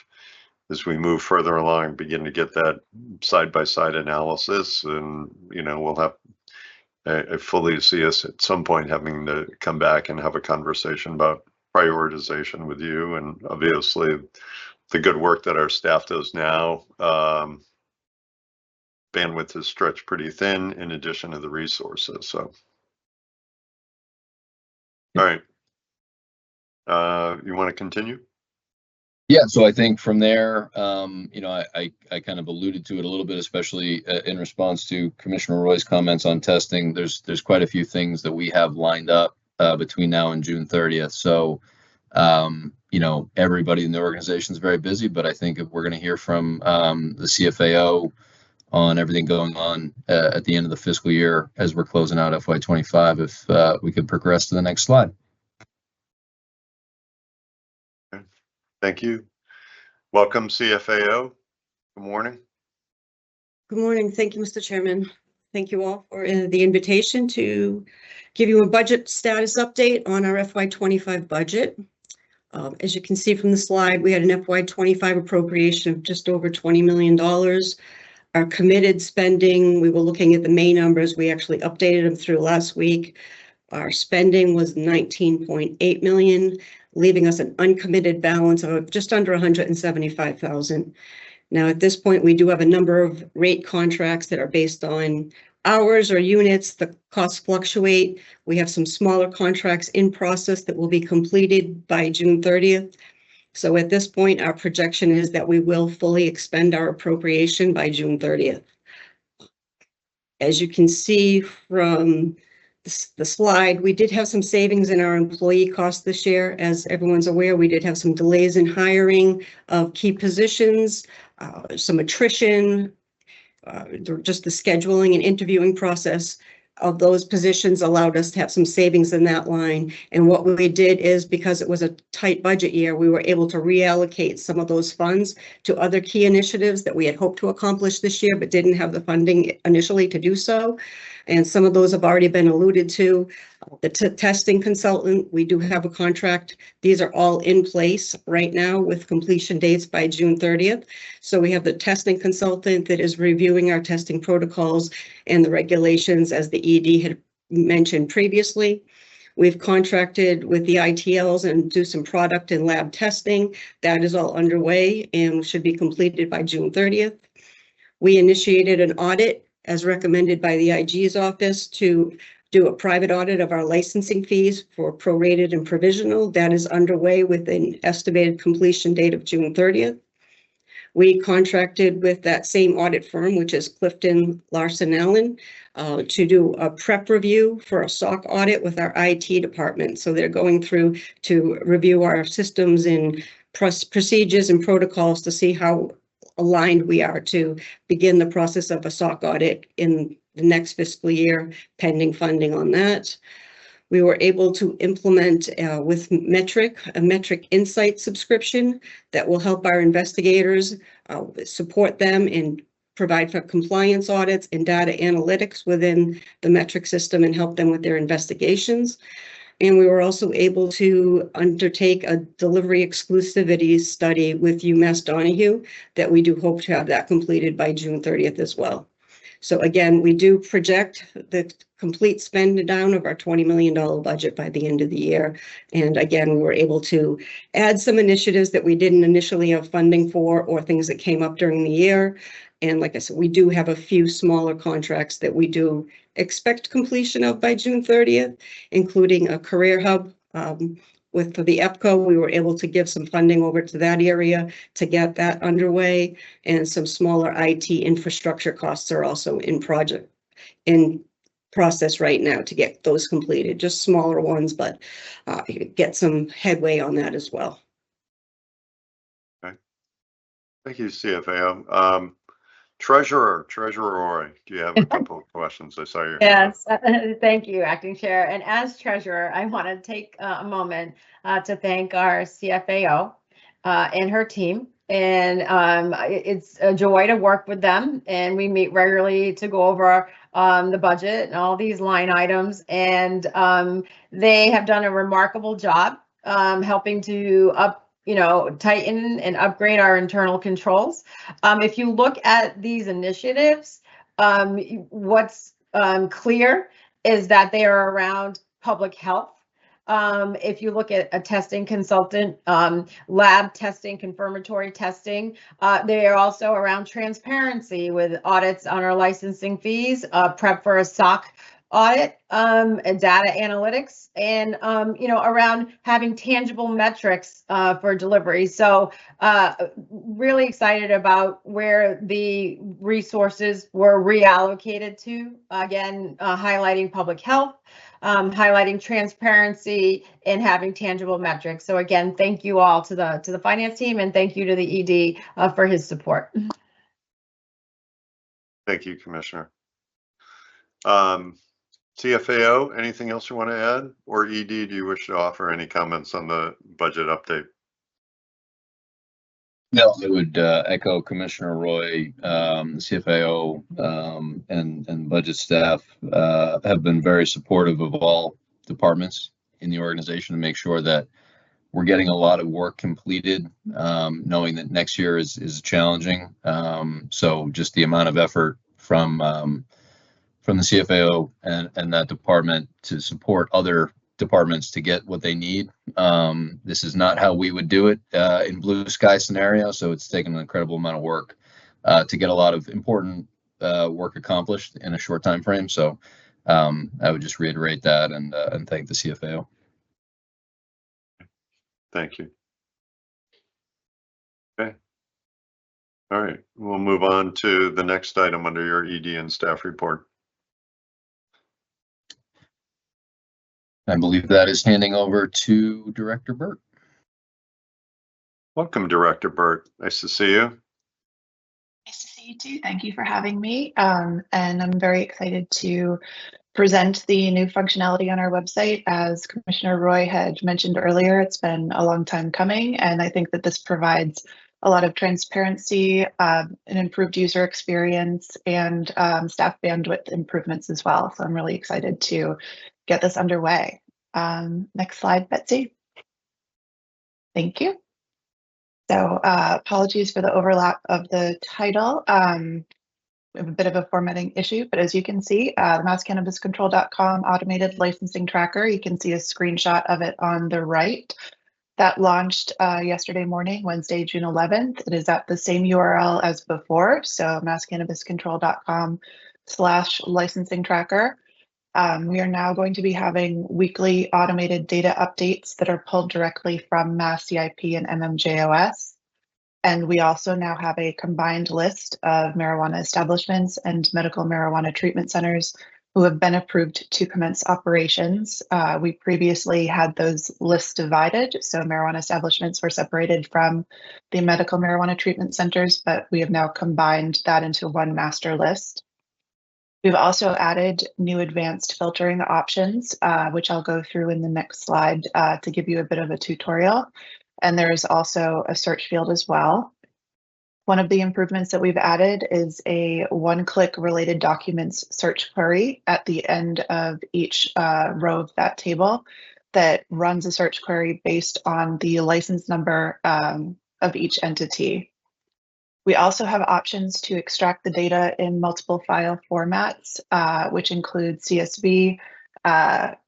as we move further along, begin to get that side-by-side analysis, and we'll have. I fully see us at some point having to come back and have a conversation about prioritization with you, and obviously the good work that our staff does now. Bandwidth is stretched pretty thin in addition to the resources. So, all right. You want to continue? Yeah, so I think from there, I kind of alluded to it a little bit, especially in response to Commissioner Roy's comments on testing. There's quite a few things that we have lined up between now and June 30th. So, everybody in the organization is very busy, but I think if we're going to hear from the CFAO on everything going on at the end of the fiscal year as we're closing out FY25, if we could progress to the next slide. Thank you. Welcome, CFAO. Good morning. Good morning. Thank you, Mr. Chairman. Thank you all for the invitation to give you a budget status update on our FY25 budget. As you can see from the slide, we had an FY25 appropriation of just over $20 million. Our committed spending, we were looking at the May numbers. We actually updated them through last week. Our spending was $19.8 million, leaving us an uncommitted balance of just under $175,000. Now, at this point, we do have a number of rate contracts that are based on hours or units. The costs fluctuate. We have some smaller contracts in process that will be completed by June 30th. So at this point, our projection is that we will fully expend our appropriation by June 30th. As you can see from the slide, we did have some savings in our employee costs this year. As everyone's aware, we did have some delays in hiring of key positions, some attrition, just the scheduling and interviewing process of those positions allowed us to have some savings in that line. And what we did is, because it was a tight budget year, we were able to reallocate some of those funds to other key initiatives that we had hoped to accomplish this year, but didn't have the funding initially to do so. And some of those have already been alluded to. The testing consultant, we do have a contract. These are all in place right now with completion dates by June 30th. So we have the testing consultant that is reviewing our testing protocols and the regulations, as the ED had mentioned previously. We've contracted with the ITLs and do some product and lab testing. That is all underway and should be completed by June 30th. We initiated an audit as recommended by the IG's office to do a private audit of our licensing fees for prorated and provisional. That is underway with an estimated completion date of June 30th. We contracted with that same audit firm, which is Clifton Larson Allen, to do a prep review for a SOC audit with our IT department. So they're going through to review our systems and procedures and protocols to see how aligned we are to begin the process of a SOC audit in the next fiscal year, pending funding on that. We were able to implement with Metric, a Metric Insight subscription that will help our investigators, support them and provide for compliance audits and data analytics within the Metric system and help them with their investigations. And we were also able to undertake a delivery exclusivity study with UMass Donahue that we do hope to have that completed by June 30th as well. So again, we do project the complete spend down of our $20 million budget by the end of the year. And again, we were able to add some initiatives that we didn't initially have funding for or things that came up during the year. And like I said, we do have a few smaller contracts that we do expect completion of by June 30th, including a career hub with the EPCO. We were able to give some funding over to that area to get that underway, and some smaller IT infrastructure costs are also in process right now to get those completed, just smaller ones, but get some headway on that as well. Okay. Thank you, CFAO. Treasurer Roy, do you have a couple of questions? I saw your hand. Yes, thank you, Acting Chair. And as Treasurer, I want to take a moment to thank our CFAO and her team and it's a joy to work with them. And we meet regularly to go over the budget and all these line items. And they have done a remarkable job helping to tighten and upgrade our internal controls. If you look at these initiatives, what's clear is that they are around public health. If you look at a testing consultant, lab testing, confirmatory testing, they are also around transparency with audits on our licensing fees, prep for a SOC audit, and data analytics, and around having tangible metrics for delivery. So really excited about where the resources were reallocated to, again, highlighting public health, highlighting transparency, and having tangible metrics. So again, thank you all to the finance team, and thank you to the ED for his support. Thank you, Commissioner. CFAO, anything else you want to add? Or ED, do you wish to offer any comments on the budget update? No, I would echo Commissioner Roy. The CFAO and budget staff have been very supportive of all departments in the organization to make sure that we're getting a lot of work completed, knowing that next year is challenging. So just the amount of effort from the CFAO and that department to support other departments to get what they need. This is not how we would do it in blue sky scenario. So it's taken an incredible amount of work to get a lot of important work accomplished in a short time frame. So I would just reiterate that and thank the CFAO. Thank you. Okay. All right, we'll move on to the next item under your ED and staff report. I believe that is handing over to Director Burt. Welcome, Director Burt. Nice to see you. Nice to see you too. Thank you for having me. And I'm very excited to present the new functionality on our website. As Commissioner Roy had mentioned earlier, it's been a long time coming, and I think that this provides a lot of transparency, an improved user experience, and staff bandwidth improvements as well. So I'm really excited to get this underway. Next slide, Betsy. Thank you. So apologies for the overlap of the title. We have a bit of a formatting issue, but as you can see, masscannabiscontrol.com automated licensing tracker, you can see a screenshot of it on the right. That launched yesterday morning, Wednesday, June 11th. It is at the same URL as before, so masscannabiscontrol.com/licensing tracker. We are now going to be having weekly automated data updates that are pulled directly from Mass CIP and MMJOS. And we also now have a combined list of marijuana establishments and medical marijuana treatment centers who have been approved to commence operations. We previously had those lists divided, so marijuana establishments were separated from the medical marijuana treatment centers, but we have now combined that into one master list. We've also added new advanced filtering options, which I'll go through in the next slide to give you a bit of a tutorial. And there is also a search field as well. One of the improvements that we've added is a one-click related documents search query at the end of each row of that table that runs a search query based on the license number of each entity. We also have options to extract the data in multiple file formats, which include CSV,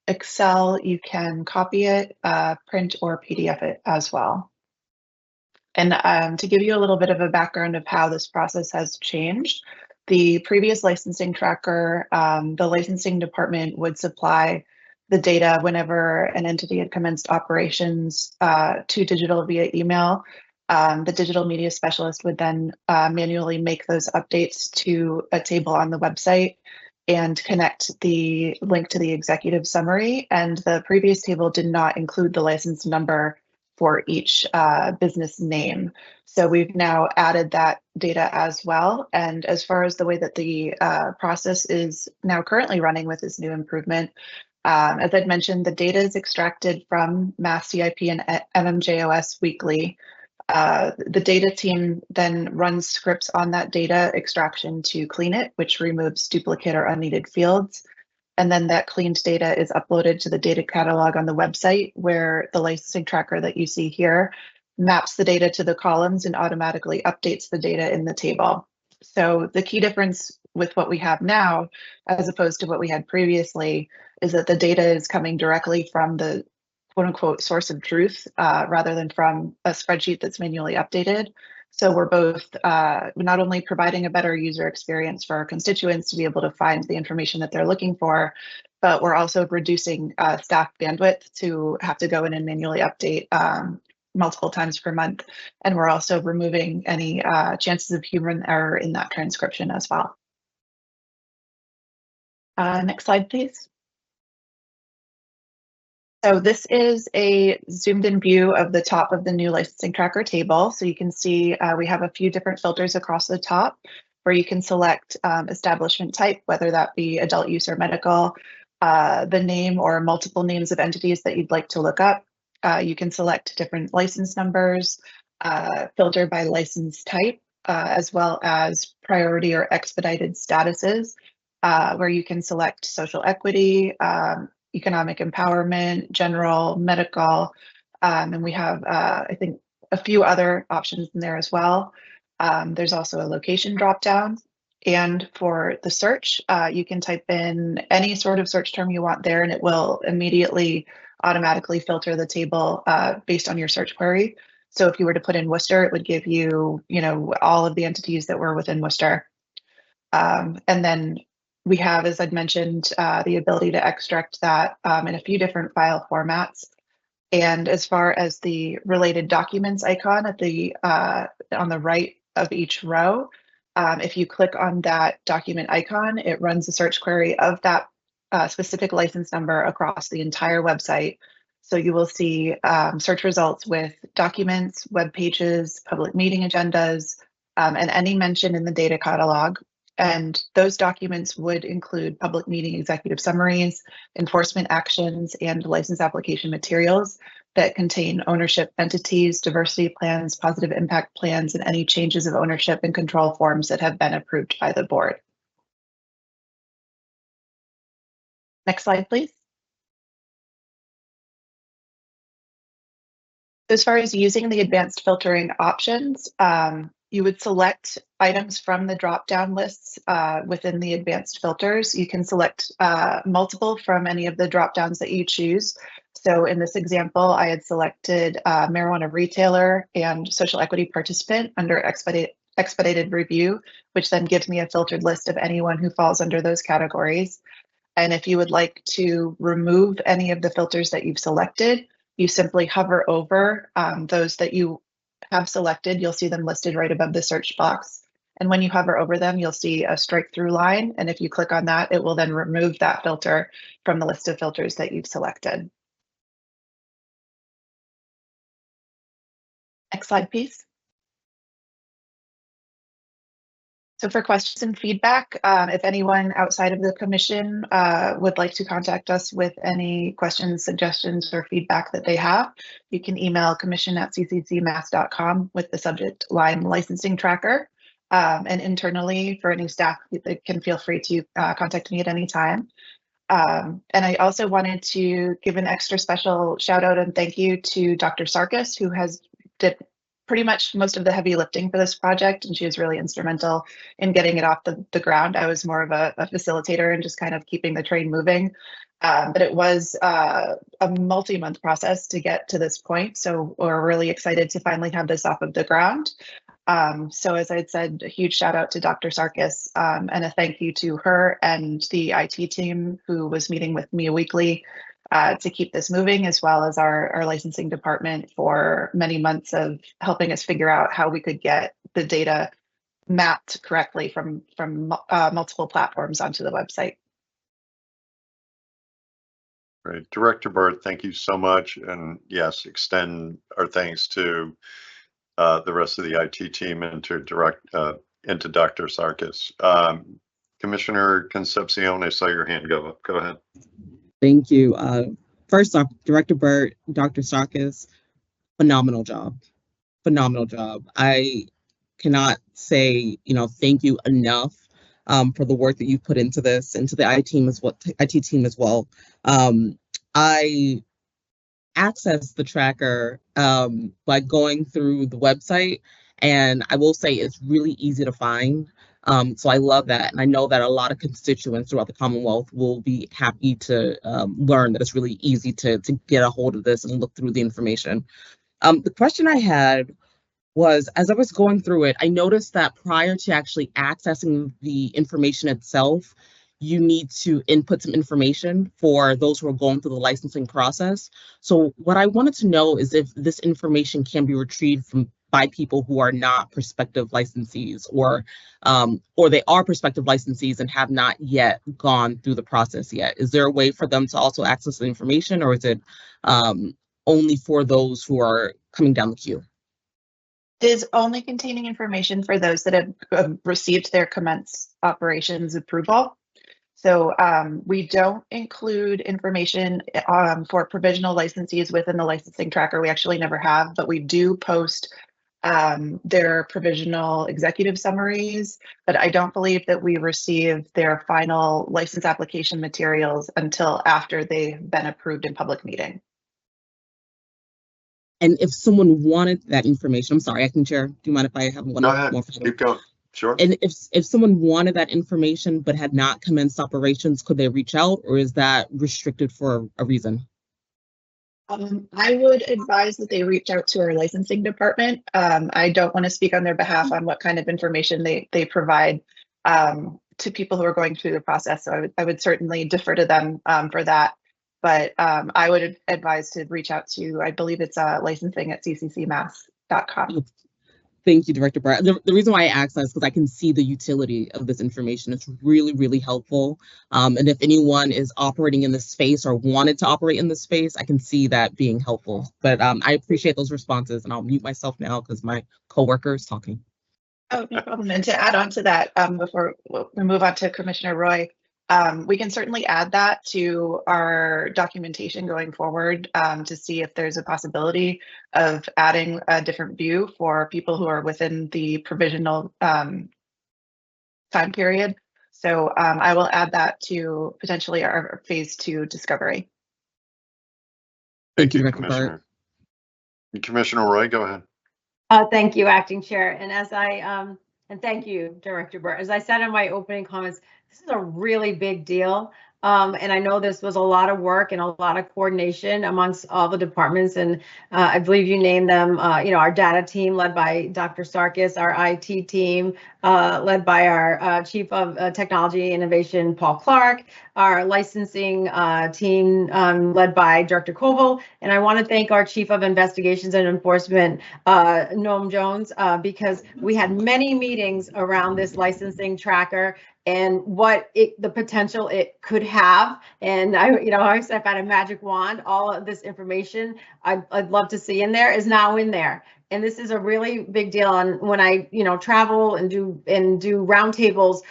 Excel. You can copy it, print or PDF it as well. And to give you a little bit of a background of how this process has changed, the previous licensing tracker, the licensing department would supply the data whenever an entity had commenced operations to digital via email. The digital media specialist would then manually make those updates to a table on the website and connect the link to the executive summary. And the previous table did not include the license number for each business name. So we've now added that data as well. And as far as the way that the process is now currently running with this new improvement, as I'd mentioned, the data is extracted from Mass CIP and MMJOS weekly. The data team then runs scripts on that data extraction to clean it, which removes duplicate or unneeded fields. And then that cleaned data is uploaded to the data catalog on the website, where the licensing tracker that you see here maps the data to the columns and automatically updates the data in the table. So the key difference with what we have now, as opposed to what we had previously, is that the data is coming directly from the quote unquote source of truth rather than from a spreadsheet that's manually updated. So we're both not only providing a better user experience for our constituents to be able to find the information that they're looking for, but we're also reducing staff bandwidth to have to go in and manually update multiple times per month. And we're also removing any chances of human error in that transcription as well. Next slide, please. So this is a zoomed in view of the top of the new licensing tracker table. So you can see we have a few different filters across the top where you can select establishment type, whether that be adult use or medical, the name or multiple names of entities that you'd like to look up. You can select different license numbers, filter by license type, as well as priority or expedited statuses, where you can select social equity, economic empowerment, general, medical, and we have, I think, a few other options in there as well. There's also a location dropdown. And for the search, you can type in any sort of search term you want there, and it will immediately automatically filter the table based on your search query. So if you were to put in Worcester, it would give you, all of the entities that were within Worcester. And then we have, as I'd mentioned, the ability to extract that in a few different file formats. And as far as the related documents icon at the on the right of each row, if you click on that document icon, it runs a search query of that specific license number across the entire website. So you will see search results with documents, web pages, public meeting agendas, and any mention in the data catalog. And those documents would include public meeting executive summaries, enforcement actions, and license application materials that contain ownership entities, diversity plans, positive impact plans, and any changes of ownership and control forms that have been approved by the board. Next slide, please. As far as using the advanced filtering options, you would select items from the drop-down lists within the advanced filters. You can select multiple from any of the drop-downs that you choose. So in this example, I had selected marijuana retailer and social equity participant under expedited review, which then gives me a filtered list of anyone who falls under those categories. And if you would like to remove any of the filters that you've selected, you simply hover over those that you have selected. You'll see them listed right above the search box. And when you hover over them, you'll see a strike through line. And if you click on that, it will then remove that filter from the list of filters that you've selected. Next slide, please. So for questions and feedback, if anyone outside of the commission would like to contact us with any questions, suggestions, or feedback that they have, you can email commission@cccmass.com with the subject line licensing tracker. And internally, for any staff, they can feel free to contact me at any time. And I also wanted to give an extra special shout out and thank you to Dr. Sarkis, who has did pretty much most of the heavy lifting for this project, and she was really instrumental in getting it off the ground. I was more of a facilitator and just kind of keeping the train moving. But it was a multi-month process to get to this point. So we're really excited to finally have this off of the ground. So as I had said, a huge shout out to Dr. Sarkis and a thank you to her and the IT team who was meeting with me weekly to keep this moving, as well as our licensing department for many months of helping us figure out how we could get the data mapped correctly from multiple platforms onto the website. Great. Director Burt, thank you so much. And yes, extend our thanks to the rest of the IT team and to Dr. Sarkis. Commissioner Concepcion, I saw your hand go up. Go ahead. Thank you. First off, Director Burt, Dr. Sarkis, phenomenal job. phenomenal job. I cannot say, thank you enough for the work that you've put into this, into the IT team as well. I access the tracker by going through the website, and I will say it's really easy to find. So I love that, and I know that a lot of constituents throughout the Commonwealth will be happy to learn that it's really easy to get a hold of this and look through the information. The question I had was, as I was going through it, I noticed that prior to actually accessing the information itself, you need to input some information for those who are going through the licensing process. So what I wanted to know is if this information can be retrieved by people who are not prospective licensees, or they are prospective licensees and have not yet gone through the process yet. Is there a way for them to also access the information, or is it only for those who are coming down the queue? It is only containing information for those that have received their commence operations approval. So we don't include information for provisional licensees within the licensing tracker. We actually never have, but we do post their provisional executive summaries, but I don't believe that we receive their final license application materials until after they've been approved in public meeting. And if someone wanted that information, I'm sorry, Acting Chair, do you mind if I have one? Go ahead, more? keep going. Sure. And if someone wanted that information but had not commenced operations, could they reach out, or is that restricted for a reason? I would advise that they reach out to our licensing department. I don't want to speak on their behalf on what kind of information they provide to people who are going through the process. So I would certainly defer to them for that. But I would advise to reach out to, I believe it's licensing@cccmass.com. Thank you, Director Barrett. The reason why I asked that is because I can see the utility of this information. It's really, really helpful. And if anyone is operating in this space or wanted to operate in this space, I can see that being helpful. But I appreciate those responses, and I'll mute myself now because my coworker is talking. Oh, no problem. And to add on to that, before we move on to Commissioner Roy, we can certainly add that to our documentation going forward to see if there's a possibility of adding a different view for people who are within the provisional time period. So I will add that to potentially our phase 2 discovery. Thank you, Director Commissioner. Commissioner Roy, go ahead. Thank you, Acting Chair. And and thank you, Director Burr. As I said in my opening comments, this is a really big deal. And I know this was a lot of work and a lot of coordination amongst all the departments. And I believe you named them, our data team led by Dr. Sarkis, our IT team led by our Chief of Technology Innovation, Paul Clark, our licensing team led by Director Koval. And I want to thank our Chief of Investigations and Enforcement, Noam Jones, because we had many meetings around this licensing tracker and what the potential it could have. And I said, if I had a magic wand, all of this information I'd love to see in there is now in there. And this is a really big deal. And when I, travel and do roundtables,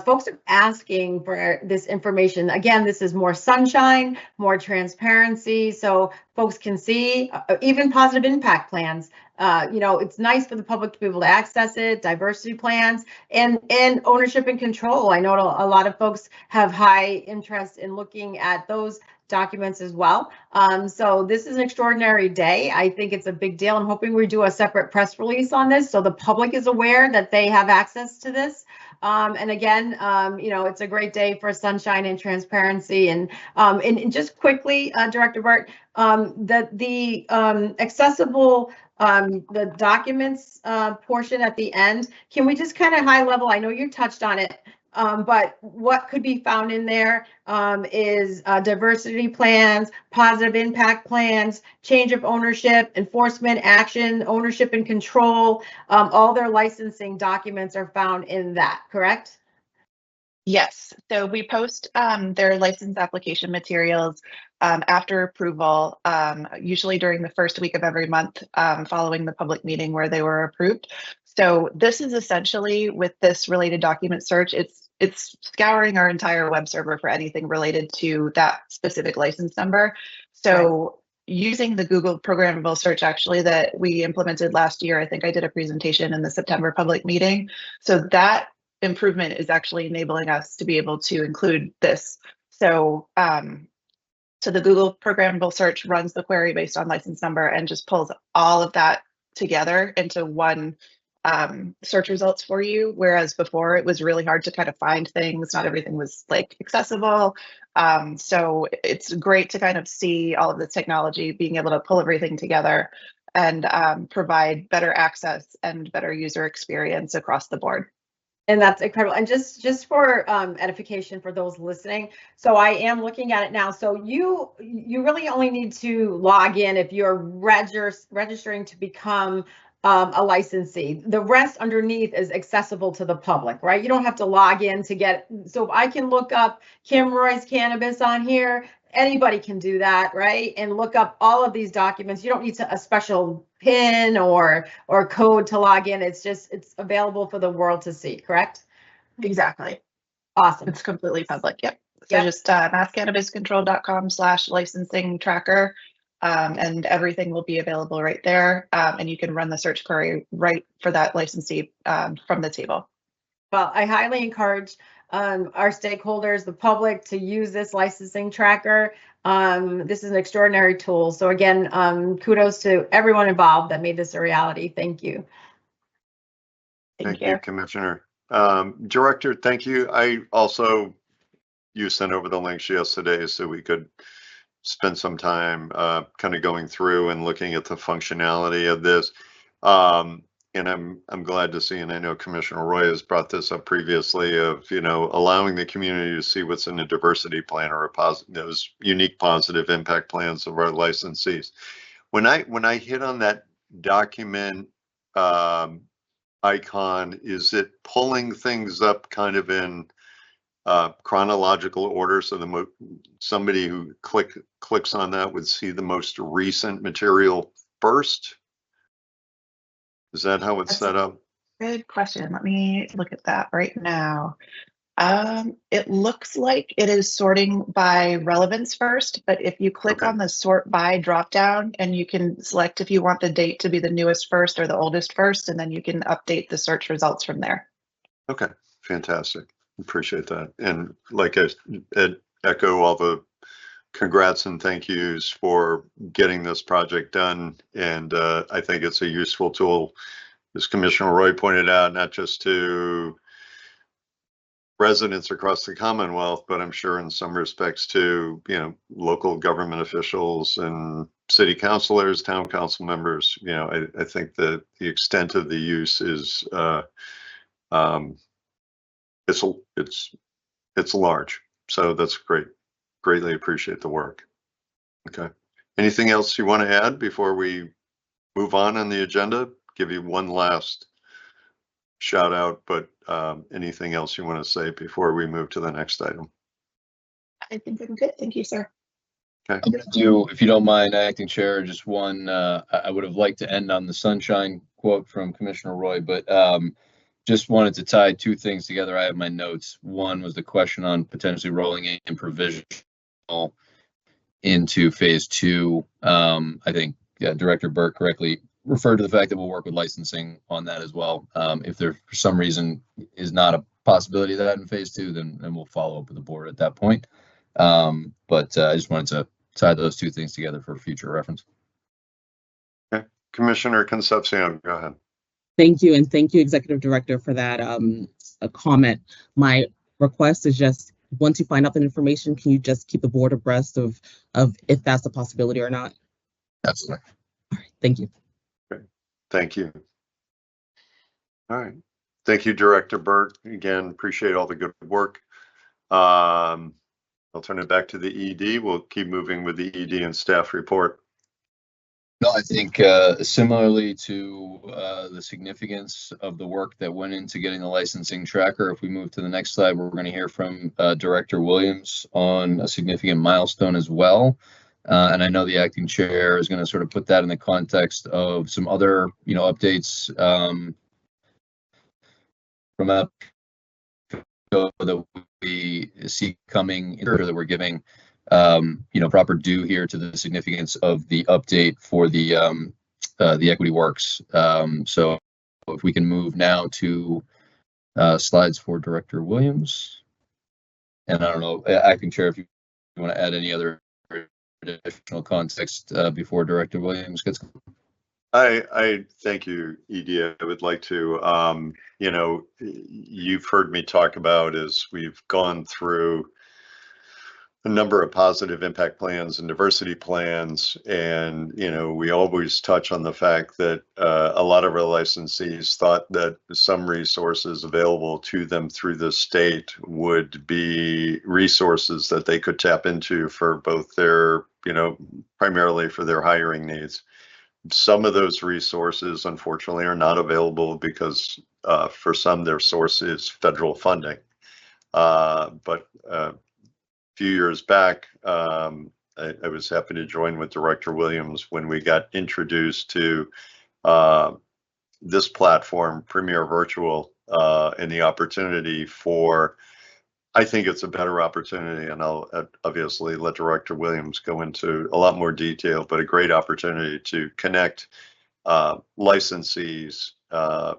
folks are asking for this information. Again, this is more sunshine, more transparency, so folks can see even positive impact plans. It's nice for the public to be able to access it, diversity plans, and ownership and control. I know a lot of folks have high interest in looking at those documents as well. So this is an extraordinary day. I think it's a big deal. I'm hoping we do a separate press release on this so the public is aware that they have access to this. And again, it's a great day for sunshine and transparency. And just quickly, Director Burt, the accessible the documents portion at the end, can we just kind of high level, I know you touched on it, but what could be found in there is diversity plans, positive impact plans, change of ownership, enforcement action, ownership and control. All their licensing documents are found in that, correct? Yes, so we post their license application materials after approval, usually during the first week of every month following the public meeting where they were approved. So this is essentially, with this related document search, it's scouring our entire web server for anything related to that specific license number. So using the Google programmable search actually that we implemented last year. I think I did a presentation in the September public meeting. So that improvement is actually enabling us to be able to include this. So, so the Google programmable search runs the query based on license number and just pulls all of that together into one search results for you. Whereas before it was really hard to kind of find things. Not everything was like accessible. So it's great to kind of see all of the technology being able to pull everything together and provide better access and better user experience across the board. And that's incredible. And just for edification for those listening, so I am looking at it now. So you really only need to log in if you're registering to become a licensee. The rest underneath is accessible to the public, right? You don't have to log in to get. So if I can look up Kim Roy's Cannabis on here, anybody can do that, right? And look up all of these documents. You don't need a special PIN or code to log in. It's available for the world to see, correct? Exactly. Awesome. It's completely public. Yep. So Yep. just masscannabiscontrol.com/licensing tracker, and everything will be available right there. And you can run the search query right for that licensee from the table. Well, I highly encourage our stakeholders, the public, to use this licensing tracker. This is an extraordinary tool. So again, kudos to everyone involved that made this a reality. Thank you. Thank you, Commissioner. Director, thank you. You sent over the links yesterday so we could spend some time kind of going through and looking at the functionality of this. And I'm glad to see, and I know Commissioner Roy has brought this up previously, of allowing the community to see what's in a diversity plan or those unique positive impact plans of our licensees. When I hit on that document icon, is it pulling things up kind of in chronological order, so somebody who clicks on that would see the most recent material first? Is that how it's set up? Good question. Let me look at that right now. It looks like it is sorting by relevance first, but if you click on the sort by dropdown, and you can select if you want the date to be the newest first or the oldest first, and then you can update the search results from there. Okay, fantastic. Appreciate that. And like I echo all the congrats and thank yous for getting this project done. And I think it's a useful tool, as Commissioner Roy pointed out, not just to residents across the Commonwealth, but I'm sure in some respects to local government officials and city councilors, town council members. I think that the extent of the use is it's large. So that's great. Greatly appreciate the work. Okay. Anything else you want to add before we move on the agenda? Give you one last shout out, but anything else you want to say before we move to the next item? I think I'm good. Thank you, sir. Okay. I'm going to do, if you don't mind, Acting Chair, just one. I would have liked to end on the sunshine quote from Commissioner Roy, but just wanted to tie two things together. I have my notes. One was the question on potentially rolling in Provisional into phase 2. I think Director Burke correctly referred to the fact that we'll work with licensing on that as well. If there for some reason is not a possibility of that in phase 2, then we'll follow up with the board at that point. But I just wanted to tie those two things together for future reference. Okay. Commissioner Concepcion, go ahead. Thank you, and thank you, Executive Director, for that comment. My request is just, once you find out that information, can you just keep the board abreast of if that's a possibility or not? Absolutely. All right, thank you. Okay. Thank you. All right. Thank you, Director Burt. Again, appreciate all the good work. I'll turn it back to the ED. We'll keep moving with the ED and staff report. No, I think similarly to the significance of the work that went into getting the licensing tracker, if we move to the next slide, we're going to hear from Director Williams on a significant milestone as well. And I know the acting chair is going to sort of put that in the context of some other, updates from that we see coming, that we're giving. proper due here to the significance of the update for the Equity Works. So if we can move now to slides for Director Williams. And I don't know, Acting Chair, if you want to add any other additional context before Director Williams gets. I thank you, Edie. I would like to, you've heard me talk about as we've gone through a number of positive impact plans and diversity plans. And, we always touch on the fact that a lot of our licensees thought that some resources available to them through the state would be resources that they could tap into for both their, primarily for their hiring needs. Some of those resources, unfortunately, are not available because for some, their source is federal funding. But a few years back, I was happy to join with Director Williams when we got introduced to this platform, Premier Virtual, and the opportunity for, I think it's a better opportunity, and I'll obviously let Director Williams go into a lot more detail, but a great opportunity to connect licensees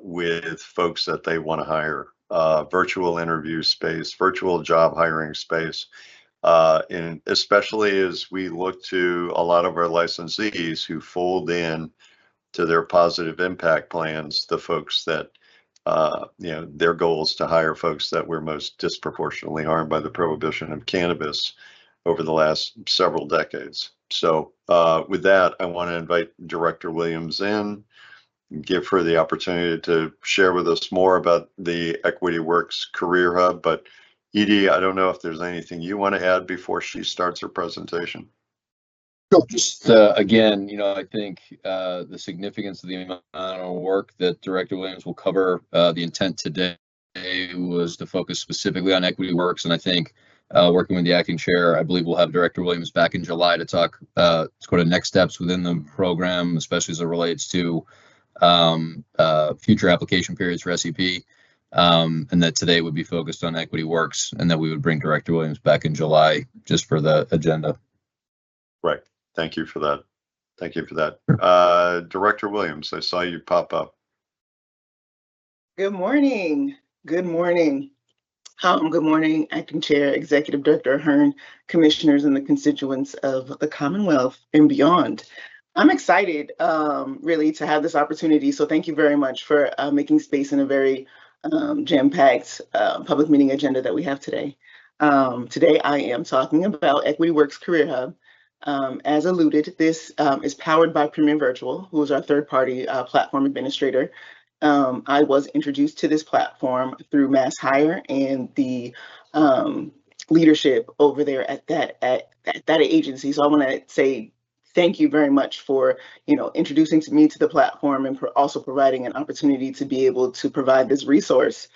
with folks that they want to hire, virtual interview space, virtual job hiring space, and especially as we look to a lot of our licensees who fold in to their positive impact plans, the folks that their goal is to hire folks that were most disproportionately harmed by the prohibition of cannabis over the last several decades. So with that, I want to invite Director Williams in, give her the opportunity to share with us more about the Equity Works Career Hub. But Edie, I don't know if there's anything you want to add before she starts her presentation. Just again, I think the significance of the amount of work that Director Williams will cover, the intent today was to focus specifically on Equity Works. And I think working with the Acting Chair, I believe we'll have Director Williams back in July to talk sort of next steps within the program, especially as it relates to future application periods for SEP. And that today would be focused on Equity Works, and that we would bring Director Williams back in July just for the agenda. Right. Thank you for that. Thank you for that. Director Williams, I saw you pop up. Good morning. Good morning. Good morning, Acting Chair, Executive Director Ahern, Commissioners, and the constituents of the Commonwealth and beyond. I'm excited really to have this opportunity. So thank you very much for making space in a very jam-packed public meeting agenda that we have today. Today I am talking about Equity Works Career Hub. As alluded, this is powered by Premier Virtual, who is our third-party platform administrator. I was introduced to this platform through Mass Hire and the leadership over there at that agency. So I want to say thank you very much for introducing me to the platform and also providing an opportunity to be able to provide this resource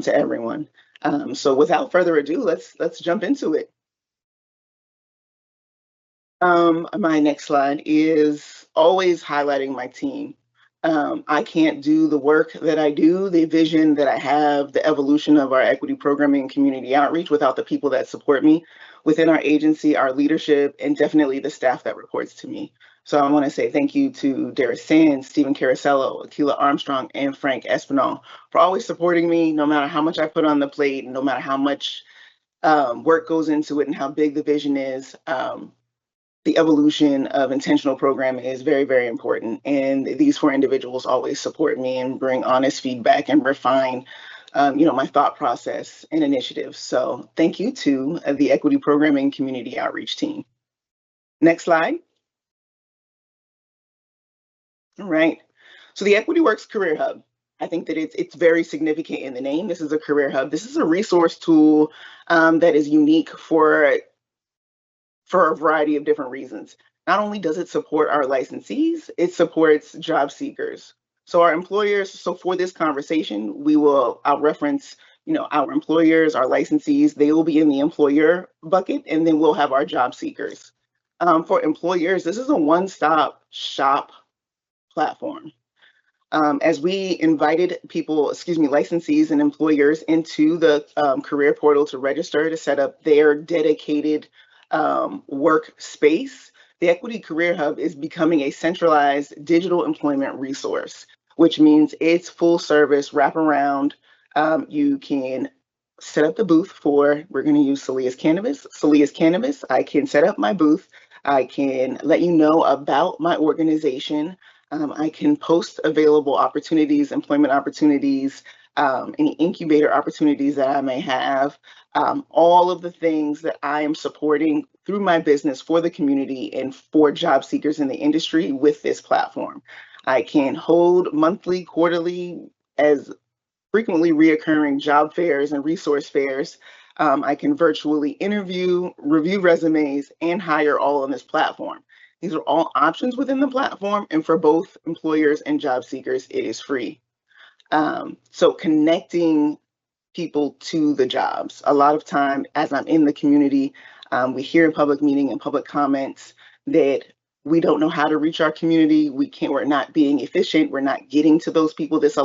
to everyone. So without further ado, let's jump into it. My next slide is always highlighting my team. I can't do the work that I do, the vision that I have, the evolution of our equity programming and community outreach without the people that support me within our agency, our leadership, and definitely the staff that reports to me. So I want to say thank you to Dara Sands, Stephen Caracello, Akila Armstrong, and Frank Espinal for always supporting me, no matter how much I put on the plate, and no matter how much work goes into it and how big the vision is. The evolution of intentional programming is very, very important. And these four individuals always support me and bring honest feedback and refine, my thought process and initiatives. So thank you to the Equity Programming Community Outreach team. Next slide. All right. So the Equity Works Career Hub. I think that it's very significant in the name. This is a career hub. This is a resource tool that is unique for a variety of different reasons. Not only does it support our licensees, it supports job seekers. So our employers, so for this conversation, I'll reference, our employers, our licensees, they will be in the employer bucket, and then we'll have our job seekers. For employers, this is a one-stop shop platform. As we invited licensees and employers into the career portal to register, to set up their dedicated workspace, the Equity Career Hub is becoming a centralized digital employment resource, which means it's full service, wraparound. You can set up the booth for, we're going to use Celia's Cannabis. I can set up my booth. I can let you know about my organization. I can post available opportunities, employment opportunities, any incubator opportunities that I may have, all of the things that I am supporting through my business for the community and for job seekers in the industry with this platform. I can hold monthly, quarterly, as frequently reoccurring job fairs and resource fairs. I can virtually interview, review resumes, and hire all on this platform. These are all options within the platform, and for both employers and job seekers, it is free. So connecting people to the jobs. A lot of time, as I'm in the community, we hear in public meeting and public comments that we don't know how to reach our community. We're not being efficient. We're not getting to those people. This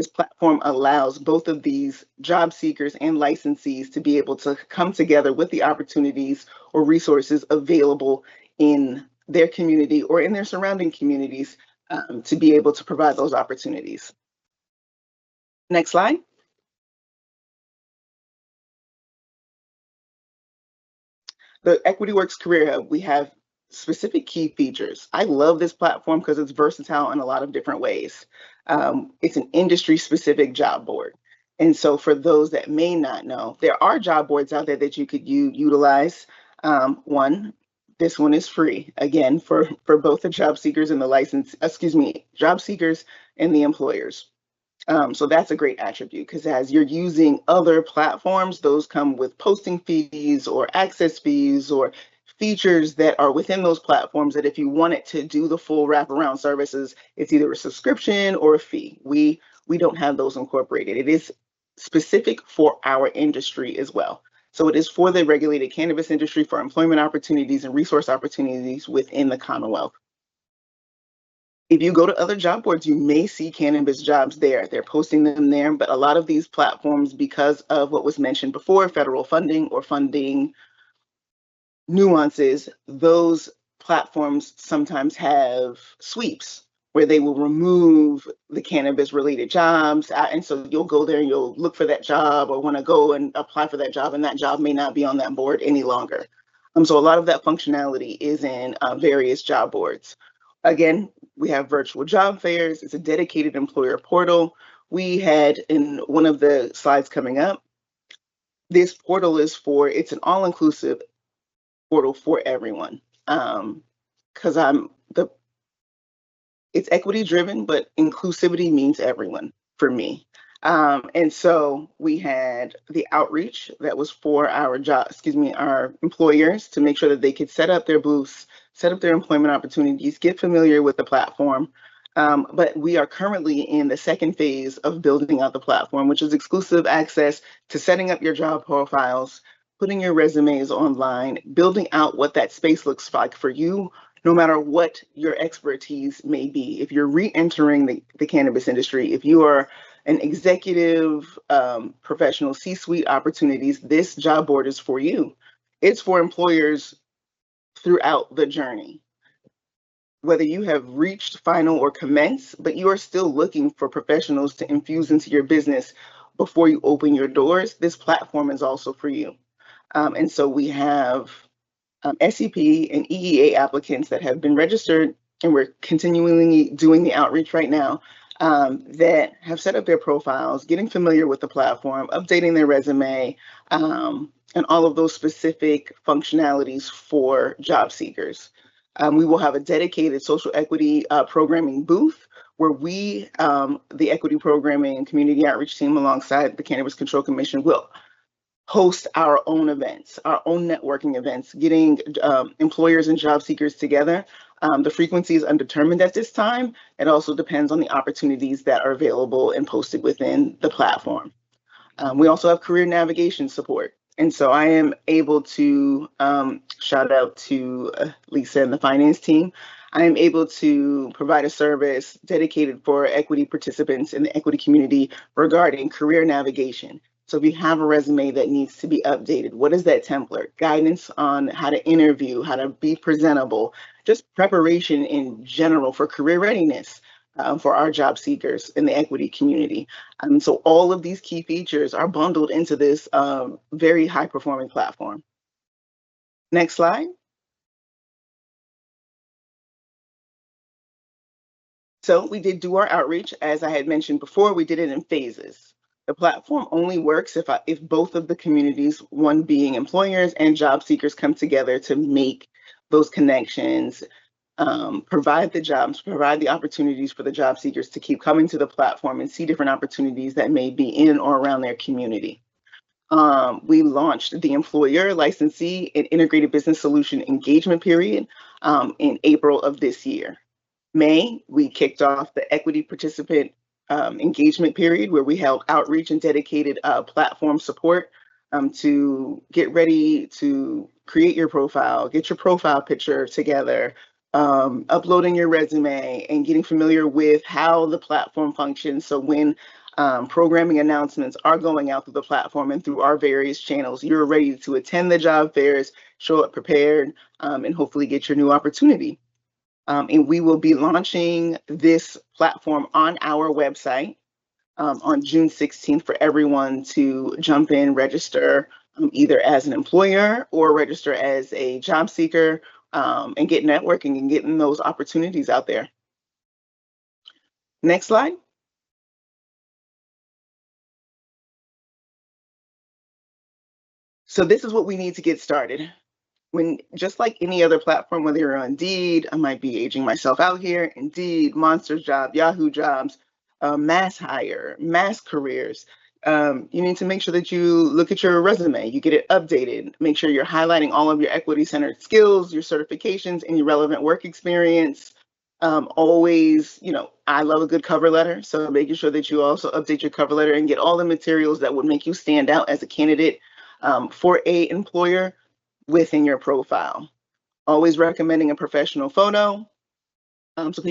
platform allows both of these job seekers and licensees to be able to come together with the opportunities or resources available in their community or in their surrounding communities to be able to provide those opportunities. Next slide. The Equity Works Career Hub, we have specific key features. I love this platform because it's versatile in a lot of different ways. It's an industry-specific job board. And so for those that may not know, there are job boards out there that you could utilize. This one is free, again, for both the job seekers and job seekers and the employers. So that's a great attribute because as you're using other platforms, those come with posting fees or access fees or features that are within those platforms that if you wanted to do the full wraparound services, it's either a subscription or a fee. We don't have those incorporated. It is specific for our industry as well. So it is for the regulated cannabis industry for employment opportunities and resource opportunities within the Commonwealth. If you go to other job boards, you may see cannabis jobs there. They're posting them there, but a lot of these platforms, because of what was mentioned before, federal funding or funding nuances, those platforms sometimes have sweeps where they will remove the cannabis related jobs. And so you'll go there and you'll look for that job or want to go and apply for that job, and that job may not be on that board any longer. So a lot of that functionality is in various job boards. Again, we have virtual job fairs. It's a dedicated employer portal. We had in one of the slides coming up, this portal it's an all-inclusive portal for everyone. Because it's equity driven, but inclusivity means everyone for me. And so we had the outreach that was for our employers to make sure that they could set up their booths, set up their employment opportunities, get familiar with the platform. But we are currently in the second phase of building out the platform, which is exclusive access to setting up your job profiles, putting your resumes online, building out what that space looks like for you, no matter what your expertise may be. If you're re-entering the cannabis industry, if you are an executive, professional, C-suite opportunities, this job board is for you. It's for employers throughout the journey. Whether you have reached final or commence, but you are still looking for professionals to infuse into your business before you open your doors, this platform is also for you. And so we have SEP and EEA applicants that have been registered, and we're continually doing the outreach right now, that have set up their profiles, getting familiar with the platform, updating their resume, and all of those specific functionalities for job seekers. We will have a dedicated social equity programming booth where we, the equity programming and community outreach team alongside the Cannabis Control Commission, will host our own events, our own networking events, getting employers and job seekers together. The frequency is undetermined at this time. It also depends on the opportunities that are available and posted within the platform. We also have career navigation support. And so I am able to shout out to Lisa and the finance team. I am able to provide a service dedicated for equity participants in the equity community regarding career navigation. So if you have a resume that needs to be updated, what is that template? Guidance on how to interview, how to be presentable, just preparation in general for career readiness for our job seekers in the equity community. So all of these key features are bundled into this very high performing platform. Next slide. So we did do our outreach. As I had mentioned before, we did it in phases. The platform only works if both of the communities, one being employers and job seekers, come together to make those connections, provide the jobs, provide the opportunities for the job seekers to keep coming to the platform and see different opportunities that may be in or around their community. We launched the employer licensee and integrated business solution engagement period in April of this year. May, we kicked off the equity participant engagement period where we held outreach and dedicated platform support to get ready to create your profile, get your profile picture together, uploading your resume and getting familiar with how the platform functions. So when programming announcements are going out through the platform and through our various channels, you're ready to attend the job fairs, show up prepared, and hopefully get your new opportunity. And we will be launching this platform on our website on June 16th for everyone to jump in, register either as an employer or register as a job seeker and get networking and getting those opportunities out there. Next slide. So this is what we need to get started. When just like any other platform, whether you're on Indeed, I might be aging myself out here, Indeed, Monsters Job, Yahoo Jobs, Mass Hire, Mass Careers, you need to make sure that you look at your resume, you get it updated, make sure you're highlighting all of your equity-centered skills, your certifications, and your relevant work experience. Always, I love a good cover letter, so making sure that you also update your cover letter and get all the materials that would make you stand out as a candidate for an employer within your profile. Always recommending a professional photo so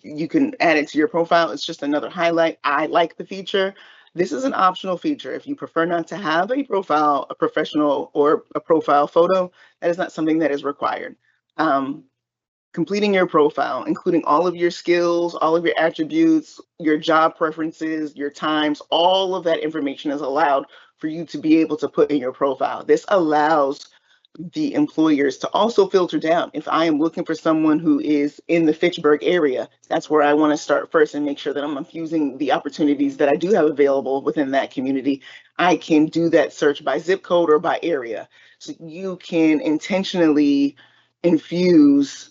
you can add it to your profile. It's just another highlight. I like the feature. This is an optional feature. If you prefer not to have a profile, a professional or a profile photo, that is not something that is required. Completing your profile, including all of your skills, all of your attributes, your job preferences, your times, all of that information is allowed for you to be able to put in your profile. This allows the employers to also filter down. If I am looking for someone who is in the Fitchburg area, that's where I want to start first and make sure that I'm infusing the opportunities that I do have available within that community. I can do that search by zip code or by area. So you can intentionally infuse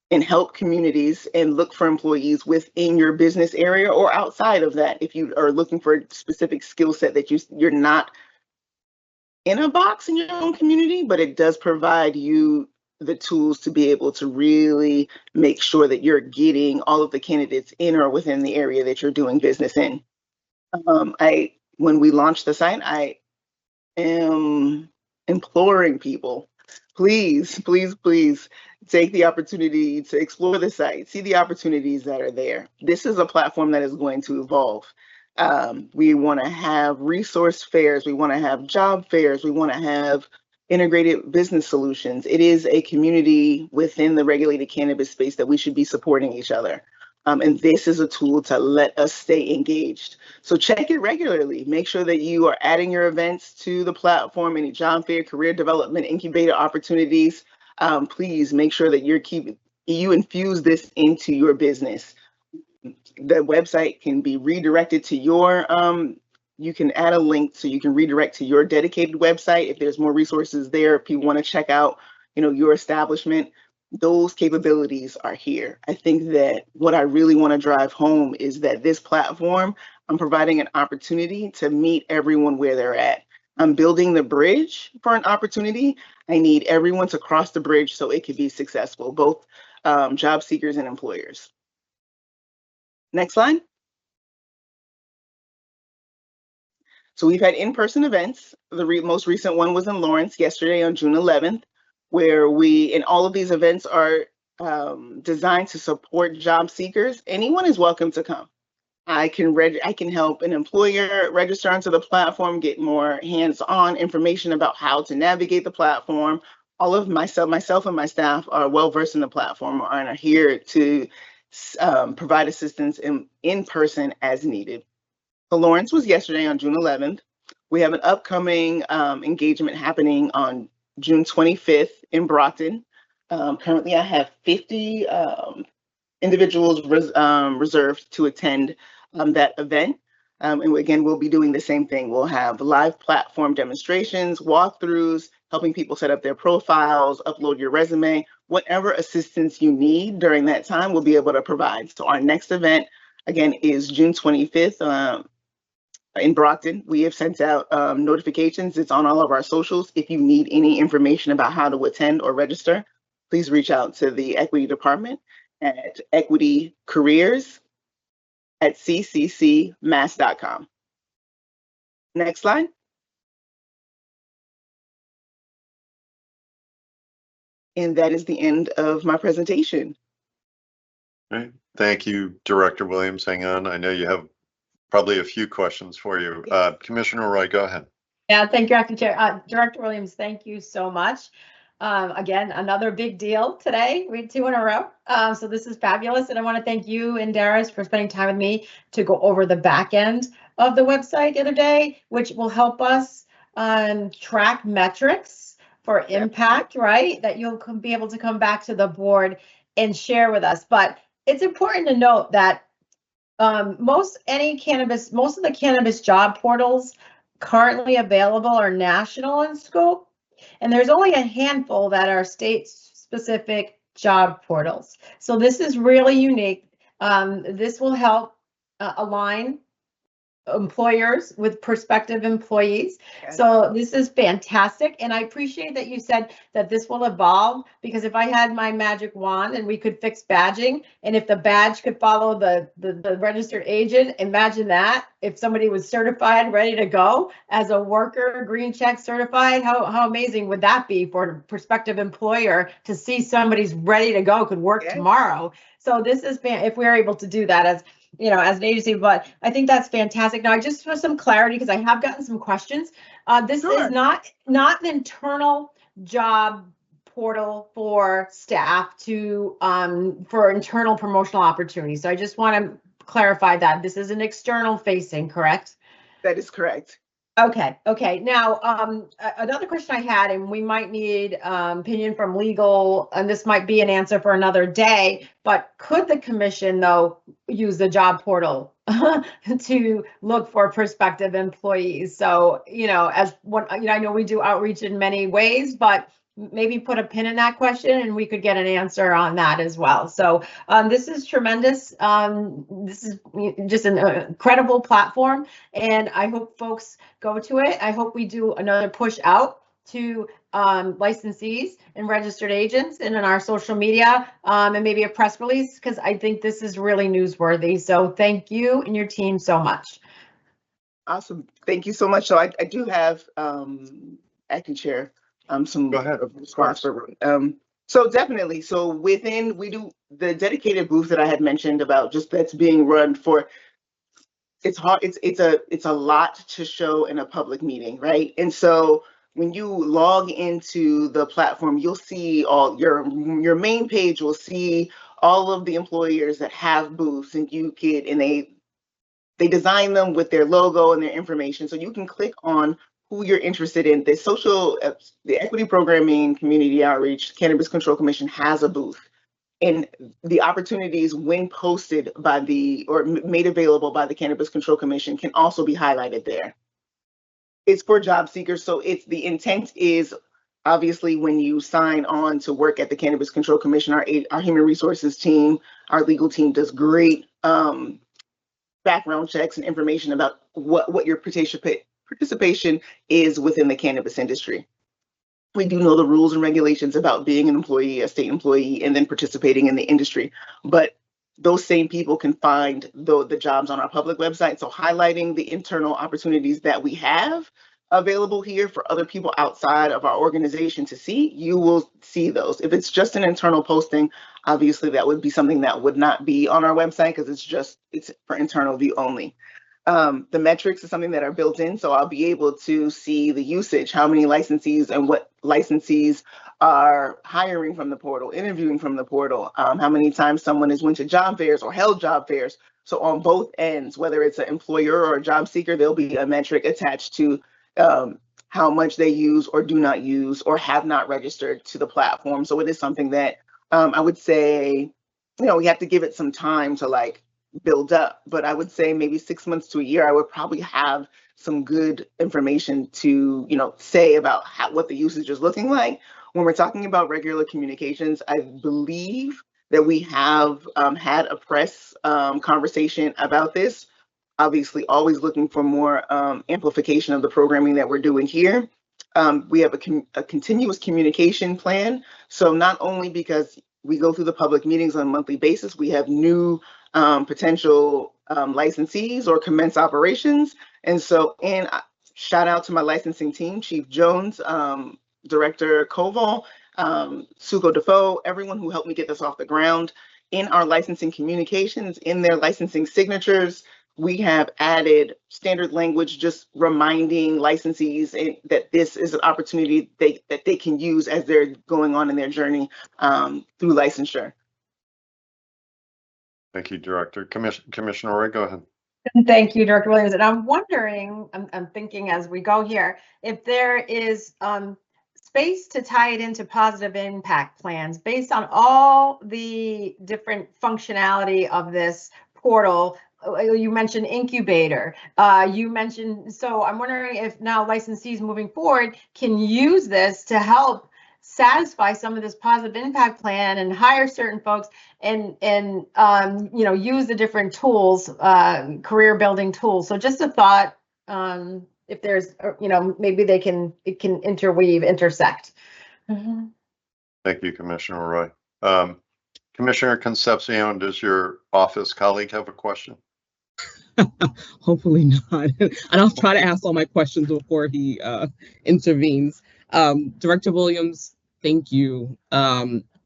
and help communities and look for employees within your business area or outside of that. If you are looking for a specific skill set that you're not in a box in your own community, but it does provide you the tools to be able to really make sure that you're getting all of the candidates in or within the area that you're doing business in. When we launched the site, I am imploring people, please, please, please take the opportunity to explore the site, see the opportunities that are there. This is a platform that is going to evolve. We want to have resource fairs. We want to have job fairs. We want to have integrated business solutions. It is a community within the regulated cannabis space that we should be supporting each other. And this is a tool to let us stay engaged. So check it regularly. Make sure that you are adding your events to the platform, any job fair, career development, incubator opportunities. Please make sure that you infuse this into your business. The website can be redirected to your, you can add a link so you can redirect to your dedicated website if there's more resources there. If you want to check out, your establishment, those capabilities are here. I think that what I really want to drive home is that this platform, I'm providing an opportunity to meet everyone where they're at. I'm building the bridge for an opportunity. I need everyone to cross the bridge so it can be successful, both job seekers and employers. Next slide. So we've had in-person events. The most recent one was in Lawrence yesterday on June 11th, where and all of these events are designed to support job seekers. Anyone is welcome to come. I can help an employer register onto the platform, get more hands-on information about how to navigate the platform. All of myself and my staff are well versed in the platform and are here to provide assistance in person as needed. So Lawrence was yesterday on June 11th. We have an upcoming engagement happening on June 25th in Brockton. Currently, I have 50 individuals reserved to attend that event. And again, we'll be doing the same thing. We'll have live platform demonstrations, walkthroughs, helping people set up their profiles, upload your resume, whatever assistance you need during that time, we'll be able to provide. So our next event, again, is June 25th in Brockton. We have sent out notifications. It's on all of our socials. If you need any information about how to attend or register, please reach out to the Equity Department at equitycareers@cccmass.com. Next slide. And that is the end of my presentation. Right. Thank you, Director Williams. Hang on. I know you have probably a few questions for you. Commissioner Roy, go ahead. Yeah, thank you, Acting Chair. Director Williams, thank you so much. Again, another big deal today. We had 2 in a row. So this is fabulous. And I want to thank you and Darius for spending time with me to go over the back end of the website the other day, which will help us track metrics for impact, right? That you'll be able to come back to the board and share with us. But it's important to note that most of the cannabis job portals currently available are national in scope. And there's only a handful that are state-specific job portals. So this is really unique. This will help align employers with prospective employees. Okay. So this is fantastic. And I appreciate that you said that this will evolve, because if I had my magic wand and we could fix badging, and if the badge could follow the registered agent, imagine that. If somebody was certified, ready to go as a worker, green check certified, how amazing would that be for a prospective employer to see somebody's ready to go, could work tomorrow. So this is, if we're able to do that as an agency, but I think that's fantastic. Now, just for some clarity, because I have gotten some questions, this is not an internal job portal for staff to for internal promotional opportunities. So I just want to clarify that this is an external facing, correct? That is correct. Okay. Now, another question I had, and we might need opinion from legal, and this might be an answer for another day, but could the commission, though, use the job portal to look for prospective employees? So, I know we do outreach in many ways, but maybe put a pin in that question and we could get an answer on that as well. So this is tremendous. This is just an incredible platform, and I hope folks go to it. I hope we do another push out to licensees and registered agents and in our social media and maybe a press release, because I think this is really newsworthy. So thank you and your team so much. Awesome. Thank you so much. So I do have Acting Chair. Go ahead. So definitely. So we do the dedicated booth that I had mentioned about, just that's being run for. It's hard. It's a lot to show in a public meeting, right? And so when you log into the platform, you'll see all your main page will see all of the employers that have booths, and they design them with their logo and their information, so you can click on who you're interested in. The Equity Programming Community Outreach Cannabis Control Commission has a booth, and the opportunities when posted or made available by the Cannabis Control Commission can also be highlighted there. It's for job seekers, so the intent is obviously when you sign on to work at the Cannabis Control Commission, our human resources team, our legal team does great background checks and information about what your participation is within the cannabis industry. We do know the rules and regulations about being an employee, a state employee, and then participating in the industry. But those same people can find the jobs on our public website. So highlighting the internal opportunities that we have available here for other people outside of our organization to see, you will see those. If it's just an internal posting, obviously that would be something that would not be on our website because it's for internal view only. The metrics is something that are built in, so I'll be able to see the usage, how many licensees and what licensees are hiring from the portal, interviewing from the portal, how many times someone has went to job fairs or held job fairs. So on both ends, whether it's an employer or a job seeker, there'll be a metric attached to how much they use or do not use or have not registered to the platform. So it is something that I would say, we have to give it some time to like build up, but I would say maybe 6 months to a year, I would probably have some good information to, say about what the usage is looking like. When we're talking about regular communications, I believe that we have had a press conversation about this. Obviously, always looking for more amplification of the programming that we're doing here. We have a continuous communication plan. So not only because we go through the public meetings on a monthly basis, we have new potential licensees or commence operations. And so, shout out to my licensing team, Chief Jones, Director Koval, Suko Defoe, everyone who helped me get this off the ground. In our licensing communications, in their licensing signatures, we have added standard language, just reminding licensees that this is an opportunity that they can use as they're going on in their journey through licensure. Thank you, Director. Commissioner Roy, go ahead. Thank you, Director Williams. And I'm wondering, I'm thinking as we go here, if there is space to tie it into positive impact plans based on all the different functionality of this portal. You mentioned incubator, you mentioned, so I'm wondering if now licensees moving forward can use this to help satisfy some of this positive impact plan and hire certain folks and use the different tools, career building tools. So just a thought, if there's, maybe it can intersect. Mm-hmm. Thank you, Commissioner Roy. Commissioner Concepcion, does your office colleague have a question? Hopefully not. And I'll try to ask all my questions before he intervenes. Director Williams, thank you.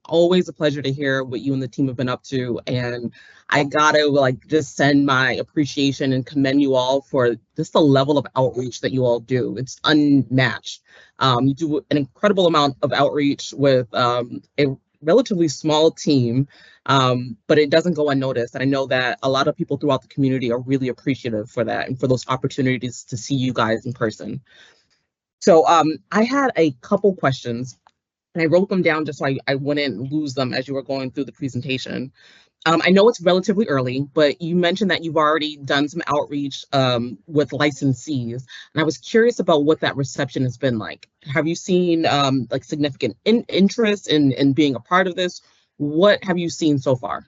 Always a pleasure to hear what you and the team have been up to. And I gotta just send my appreciation and commend you all for just the level of outreach that you all do. It's unmatched. You do an incredible amount of outreach with a relatively small team, but it doesn't go unnoticed. And I know that a lot of people throughout the community are really appreciative for that and for those opportunities to see you guys in person. So I had a couple questions and I wrote them down just so I wouldn't lose them as you were going through the presentation. I know it's relatively early, but you mentioned that you've already done some outreach with licensees, and I was curious about what that reception has been like. Have you seen significant interest in being a part of this? What have you seen so far?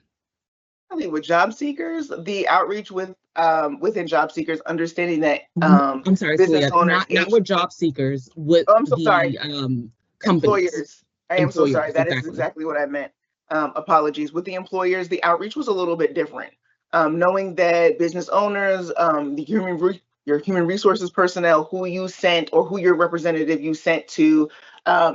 I think with job seekers, the outreach with within job seekers, understanding that I'm sorry, business owners, not with job seekers, with I'm so sorry. Companies. Employers. I am so sorry. That exactly. is exactly what I meant. Apologies. With the employers, the outreach was a little bit different. Knowing that business owners, your human resources personnel, who you sent or who your representative you sent to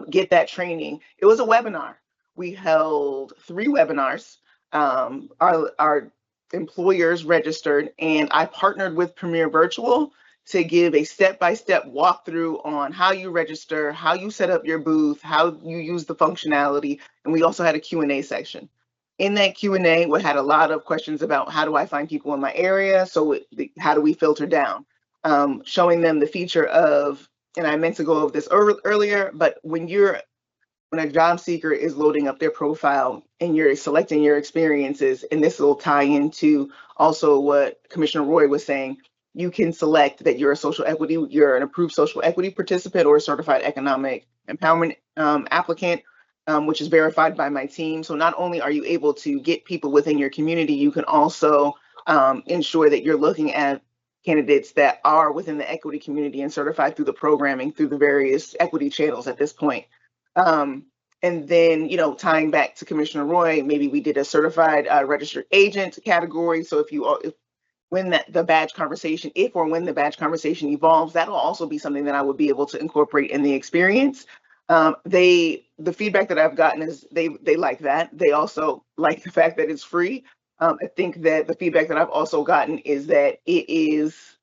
get that training, it was a webinar. We held 3 webinars. Our employers registered, and I partnered with Premier Virtual to give a step-by-step walkthrough on how you register, how you set up your booth, how you use the functionality, and we also had a Q&A section. In that Q&A, we had a lot of questions about how do I find people in my area, so how do we filter down? Showing them the feature of, and I meant to go over this earlier, but when a job seeker is loading up their profile and you're selecting your experiences, and this will tie into also what Commissioner Roy was saying, you can select that you're an approved social equity participant or a certified economic empowerment applicant, which is verified by my team. So not only are you able to get people within your community, you can also ensure that you're looking at candidates that are within the equity community and certified through the programming, through the various equity channels at this point. And then, tying back to Commissioner Roy, maybe we did a certified registered agent category. So when the badge conversation, if or when the badge conversation evolves, that'll also be something that I would be able to incorporate in the experience. The feedback that I've gotten is they like that. They also like the fact that it's free. I think that the feedback that I've also gotten is that it is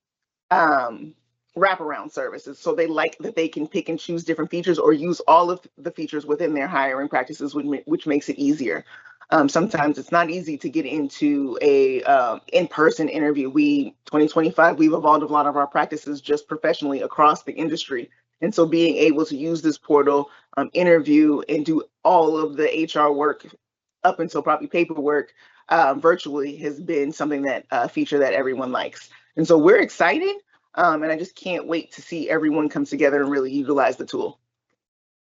wraparound services. So they like that they can pick and choose different features or use all of the features within their hiring practices, which makes it easier. Sometimes it's not easy to get into a in-person interview. 2025, we've evolved a lot of our practices just professionally across the industry. And so being able to use this portal, interview and do all of the HR work up until probably paperwork virtually has been something that feature that everyone likes. And so we're excited. And I just can't wait to see everyone come together and really utilize the tool.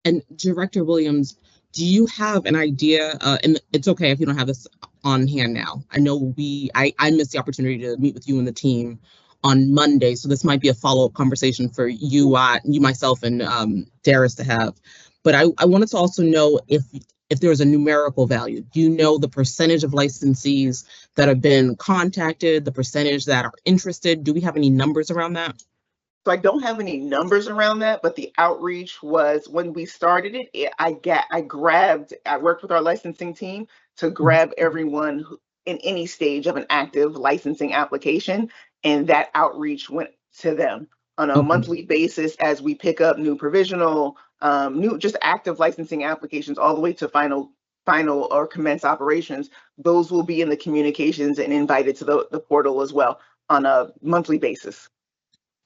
And Director Williams, do you have an idea, and it's okay if you don't have this on hand now. I know I missed the opportunity to meet with you and the team on Monday, so this might be a follow-up conversation for you, myself, and Darius to have. But I wanted to also know if there's a numerical value. Do you know the percentage of licensees that have been contacted, the percentage that are interested? Do we have any numbers around that? So I don't have any numbers around that, but the outreach was when we started it, I worked with our licensing team to grab everyone in any stage of an active licensing application, and that outreach went to them on a monthly basis as we pick up new provisional, new just active licensing applications all the way to final or commence operations. Those will be in the communications and invited to the portal as well on a monthly basis.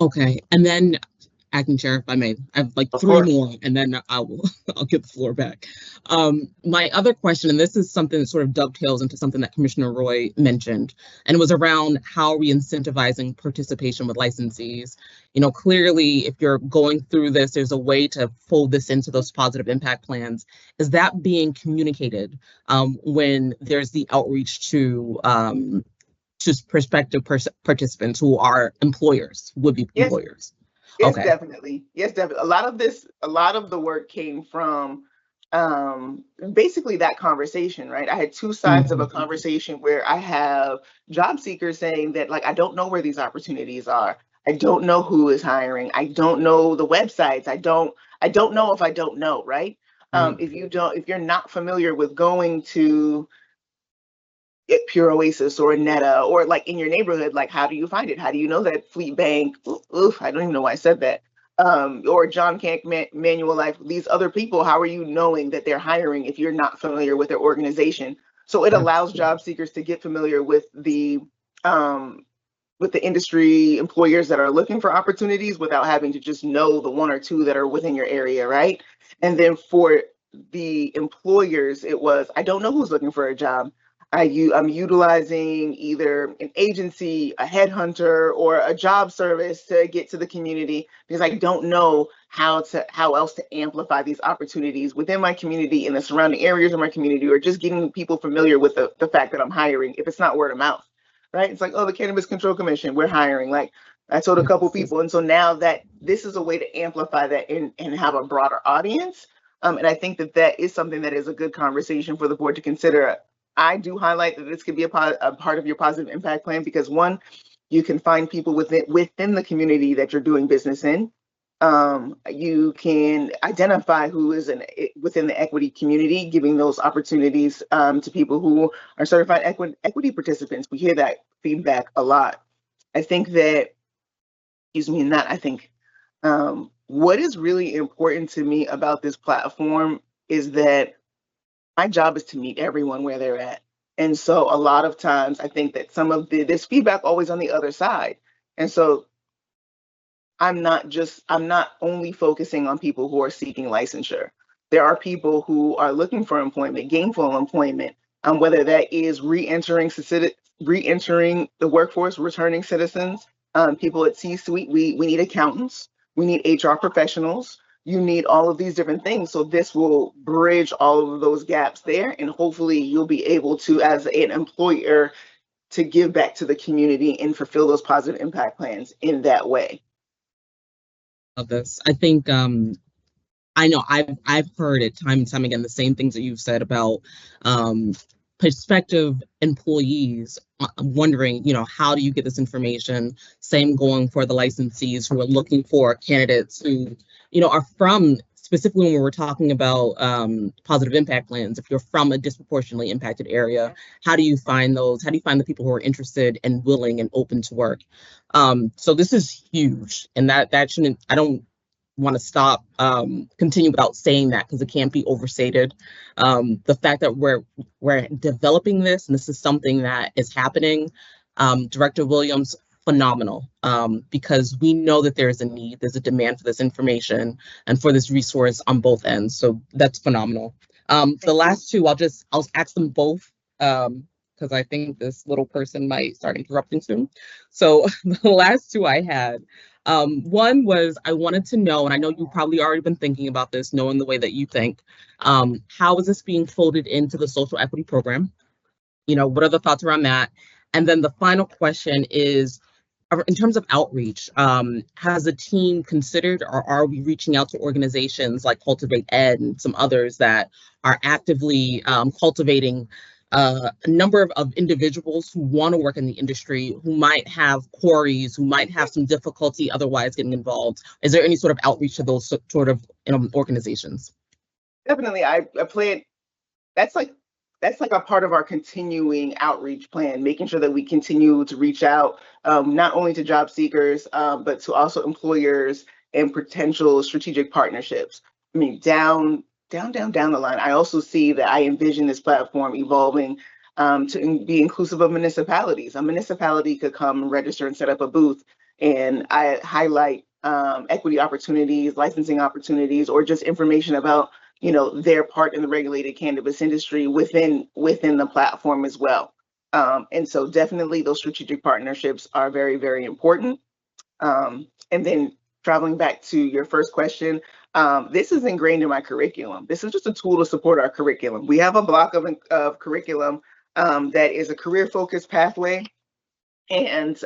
Okay, and then Acting Chair, if I may, I have like three more, and then I'll give the floor back. My other question, and this is something that sort of dovetails into something that Commissioner Roy mentioned, and it was around how are we incentivizing participation with licensees. You know, clearly, if you're going through this, there's a way to fold this into those positive impact plans. Is that being communicated when there's the outreach to prospective participants who are employers, would-be employers? Yes, Okay. definitely. Yes, definitely. A lot of the work came from basically that conversation, right? I had two sides of a conversation where I have job seekers saying that, like, I don't know where these opportunities are. I don't know who is hiring. I don't know the websites. I don't know if I don't know, right? If you're not familiar with going to Pure Oasis or Netta or like in your neighborhood, like how do you find it? How do you know that Fleet Bank? I don't even know why I said that. Or John Cank, Manual Life, these other people, how are you knowing that they're hiring if you're not familiar with their organization? So it allows job seekers to get familiar with the industry employers that are looking for opportunities without having to just know the one or two that are within your area, right? And then for the employers, it was, I don't know who's looking for a job. I'm utilizing either an agency, a headhunter, or a job service to get to the community because I don't know how else to amplify these opportunities within my community, in the surrounding areas of my community, or just getting people familiar with the fact that I'm hiring if it's not word of mouth, right? It's like, oh, the Cannabis Control Commission, we're hiring. Like I told a couple people. And so now that this is a way to amplify that and have a broader audience. And I think that is something that is a good conversation for the board to consider. I do highlight that this could be a part of your positive impact plan because one, you can find people within the community that you're doing business in. You can identify who is within the equity community, giving those opportunities to people who are certified equity participants. We hear that feedback a lot. I think that, what is really important to me about this platform is that my job is to meet everyone where they're at. And so a lot of times I think that there's feedback always on the other side. And so I'm not only focusing on people who are seeking licensure. There are people who are looking for employment, gainful employment, whether that is re-entering the workforce, returning citizens, people at C-suite. We need accountants, we need HR professionals. You need all of these different things. So this will bridge all of those gaps there. And hopefully you'll be able to, as an employer, to give back to the community and fulfill those positive impact plans in that way. Of this, I think, I know I've heard it time and time again, the same things that you've said about prospective employees wondering, how do you get this information? Same going for the licensees who are looking for candidates who, are from, specifically when we're talking about positive impact plans, if you're from a disproportionately impacted area, how do you find those? How do you find the people who are interested and willing and open to work? So this is huge, and that shouldn't, I don't want to stop, continue without saying that, because it can't be overstated. The fact that we're developing this, and this is something that is happening, Director Williams, phenomenal, because we know that there is a need, there's a demand for this information and for this resource on both ends. So that's phenomenal. The last two, I'll ask them both, because I think this little person might start interrupting soon. So the last two I had, one was, I wanted to know, and I know you've probably already been thinking about this, knowing the way that you think, how is this being folded into the social equity program? What are the thoughts around that? And then the final question is, in terms of outreach, has the team considered, or are we reaching out to organizations like Cultivate Ed and some others that are actively cultivating a number of individuals who want to work in the industry, who might have queries, who might have some difficulty otherwise getting involved? Is there any sort of outreach to those sort of organizations? Definitely, I plan. That's like a part of our continuing outreach plan, making sure that we continue to reach out, not only to job seekers, but to also employers and potential strategic partnerships. I mean, down the line, I also see that I envision this platform evolving to be inclusive of municipalities. A municipality could come register and set up a booth, and I highlight equity opportunities, licensing opportunities, or just information about their part in the regulated cannabis industry within the platform as well. And so definitely those strategic partnerships are very, very important. And then traveling back to your first question, this is ingrained in my curriculum. This is just a tool to support our curriculum. We have a block of curriculum that is a career-focused pathway and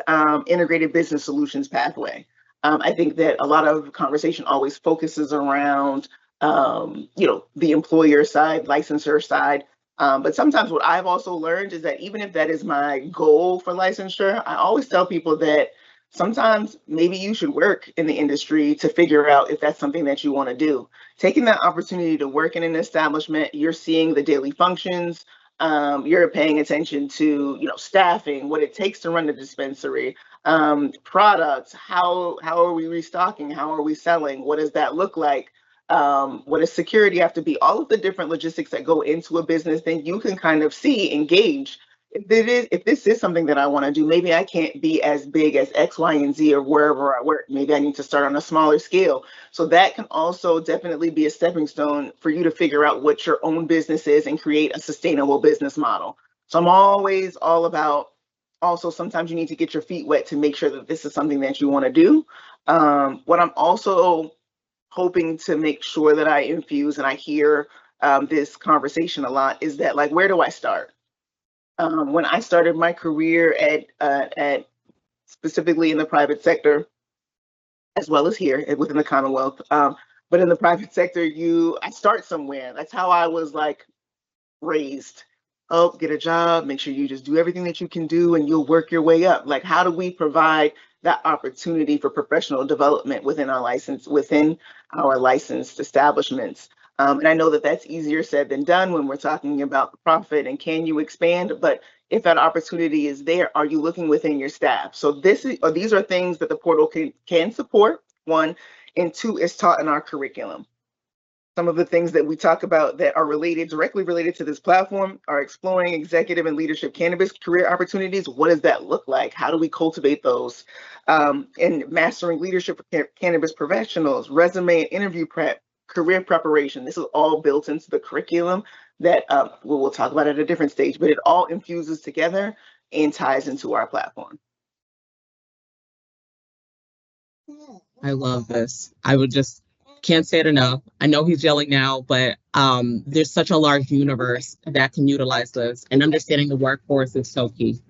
integrated business solutions pathway. I think that a lot of conversation always focuses around the employer side, licensor side. But sometimes what I've also learned is that even if that is my goal for licensure, I always tell people that sometimes maybe you should work in the industry to figure out if that's something that you want to do. Taking that opportunity to work in an establishment, you're seeing the daily functions, you're paying attention to, staffing, what it takes to run the dispensary, products, how are we restocking, how are we selling, what does that look like? What does security have to be? All of the different logistics that go into a business, then you can kind of see, engage. If this is something that I want to do, maybe I can't be as big as X, Y, and Z or wherever I work. Maybe I need to start on a smaller scale. So that can also definitely be a stepping stone for you to figure out what your own business is and create a sustainable business model. So I'm always all about, also sometimes you need to get your feet wet to make sure that this is something that you want to do. What I'm also hoping to make sure that I infuse, and I hear this conversation a lot, is that, like, where do I start? When I started my career at specifically in the private sector, as well as here within the Commonwealth, but in the private sector, I start somewhere. That's how I was raised. Oh, get a job, make sure you just do everything that you can do and you'll work your way up. Like, how do we provide that opportunity for professional development within our licensed establishments? And I know that that's easier said than done when we're talking about the profit and can you expand, but if that opportunity is there, are you looking within your staff? So these are things that the portal can support, one, and two, is taught in our curriculum. Some of the things that we talk about that are directly related to this platform are exploring executive and leadership cannabis career opportunities. What does that look like? How do we cultivate those? And mastering leadership for cannabis professionals, resume and interview prep, career preparation. This is all built into the curriculum that we'll talk about at a different stage, but it all infuses together and ties into our platform. I love this. Can't say it enough. I know he's yelling now, but there's such a large universe that can utilize this, and understanding the workforce is so key.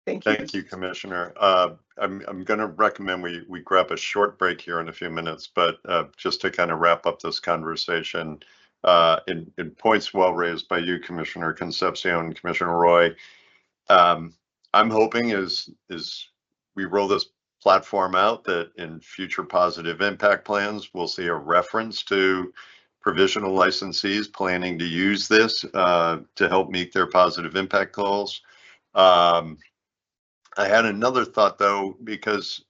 Thank you, Commissioner. I'm going to recommend we grab a short break here in a few minutes, but just to kind of wrap up this conversation, in points well raised by you, Commissioner Concepcion and Commissioner Roy. I'm hoping as we roll this platform out that in future positive impact plans, we'll see a reference to provisional licensees planning to use this to help meet their positive impact goals. I had another thought though, because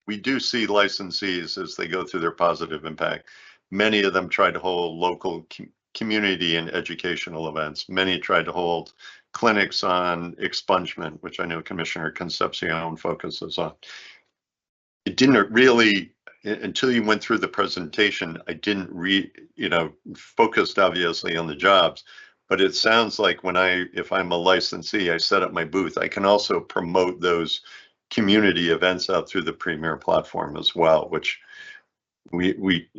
we do see licensees as they go through their positive impact. Many of them try to hold local community and educational events. Many try to hold clinics on expungement, which I know Commissioner Concepcion focuses on. It didn't really, until you went through the presentation, I didn't focused obviously on the jobs, but it sounds like if I'm a licensee, I set up my booth, I can also promote those community events out through the Premier platform as well, which we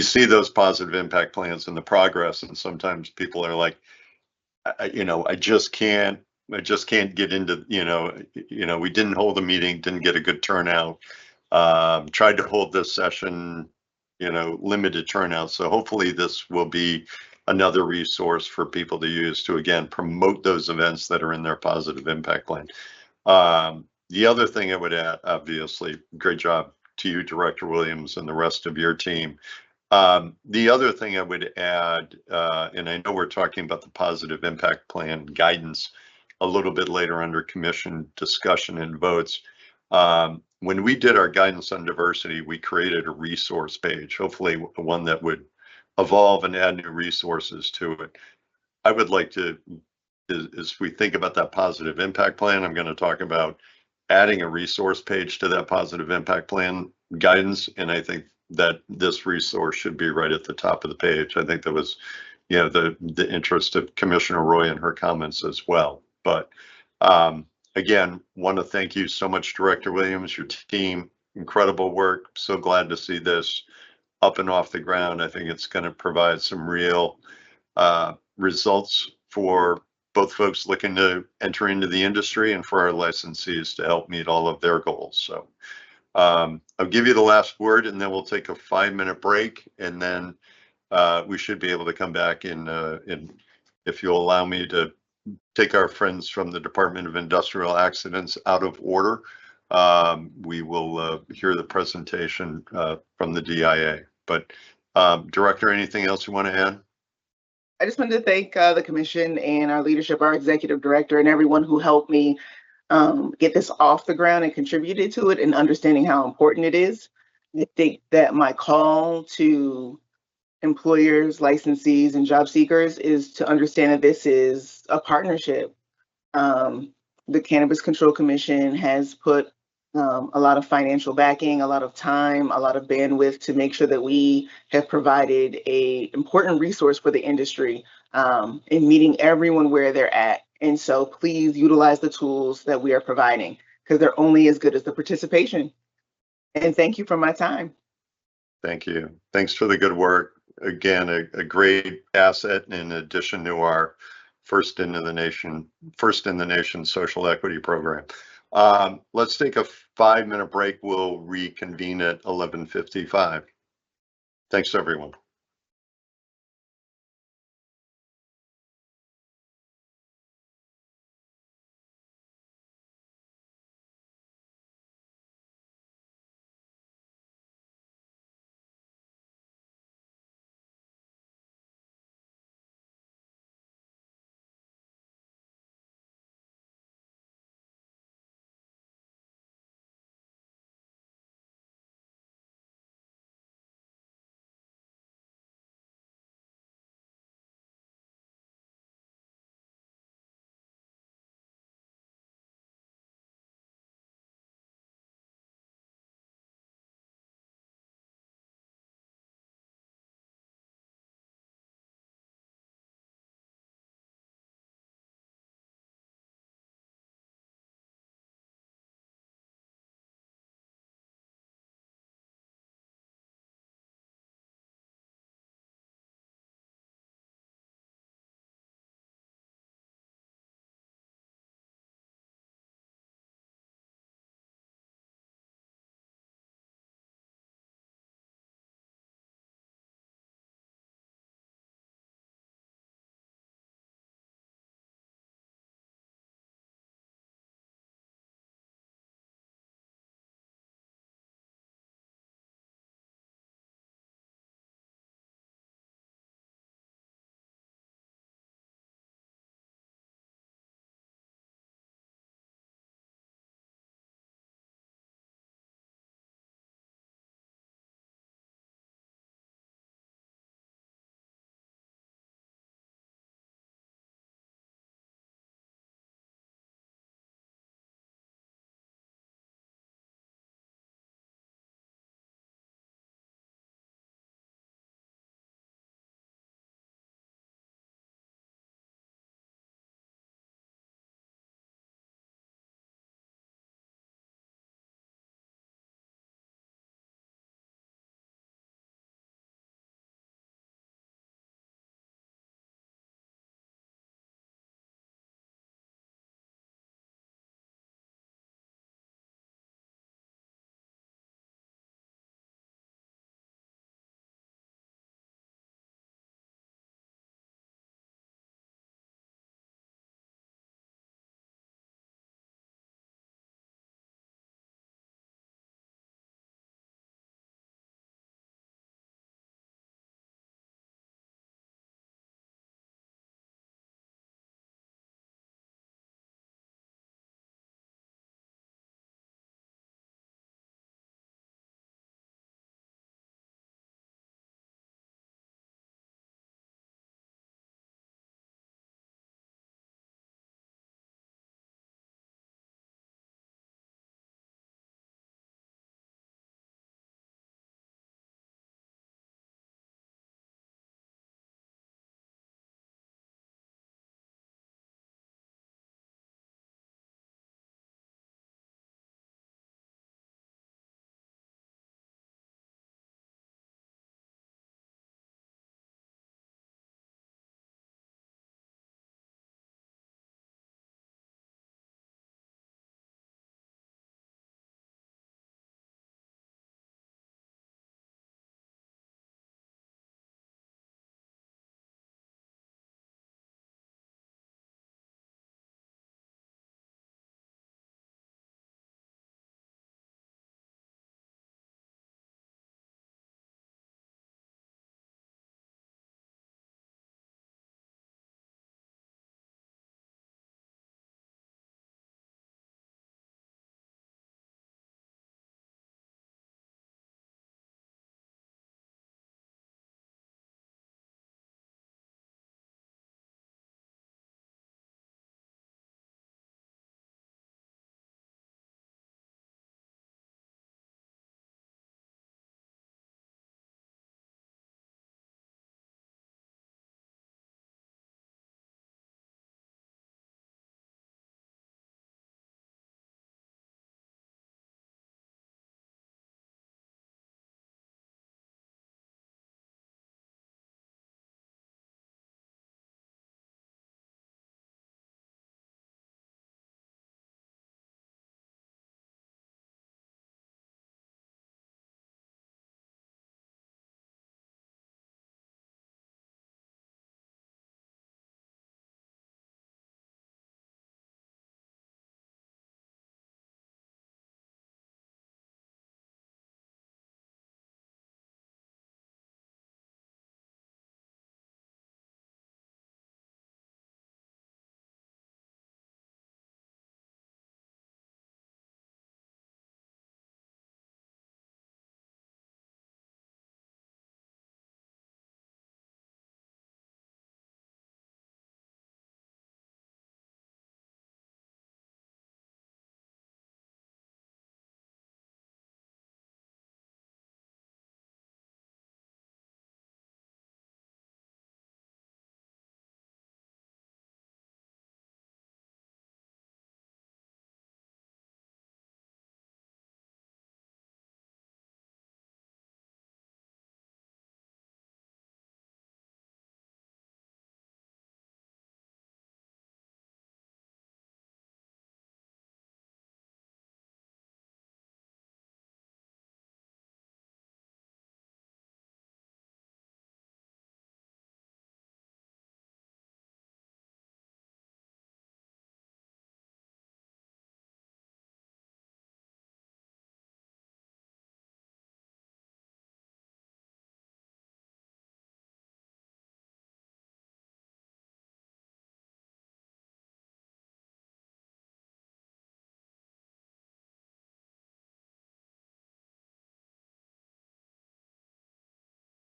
see those positive impact plans and the progress, and sometimes people are like, I just can't get into, we didn't hold a meeting, didn't get a good turnout, tried to hold this session, limited turnout. So hopefully this will be another resource for people to use to, again, promote those events that are in their positive impact plan. The other thing I would add, obviously, great job to you, Director Williams, and the rest of your team. The other thing I would add, and I know we're talking about the positive impact plan guidance a little bit later under commission discussion and votes. When we did our guidance on diversity, we created a resource page, hopefully one that would evolve and add new resources to it. I would like to, as we think about that positive impact plan, I'm going to talk about adding a resource page to that positive impact plan guidance. And I think that this resource should be right at the top of the page. I think that was, the interest of Commissioner Roy and her comments as well. But again, want to thank you so much, Director Williams, your team, incredible work. So glad to see this up and off the ground. I think it's going to provide some real results for both folks looking to enter into the industry and for our licensees to help meet all of their goals. So I'll give you the last word, and then we'll take a 5-minute break, and then we should be able to come back in if you'll allow me to take our friends from the Department of Industrial Accidents out of order. We will hear the presentation from the DIA. But Director, anything else you want to add? I just wanted to thank the commission and our leadership, our executive director, and everyone who helped me get this off the ground and contributed to it, and understanding how important it is. I think that my call to employers, licensees, and job seekers is to understand that this is a partnership. The Cannabis Control Commission has put a lot of financial backing, a lot of time, a lot of bandwidth to make sure that we have provided an important resource for the industry in meeting everyone where they're at. And so please utilize the tools that we are providing, because they're only as good as the participation. And thank you for my time. Thank you. Thanks for the good work. Again, a great asset in addition to our first in the nation social equity program. Let's take a 5-minute break. We'll reconvene at 11:55. Thanks, everyone.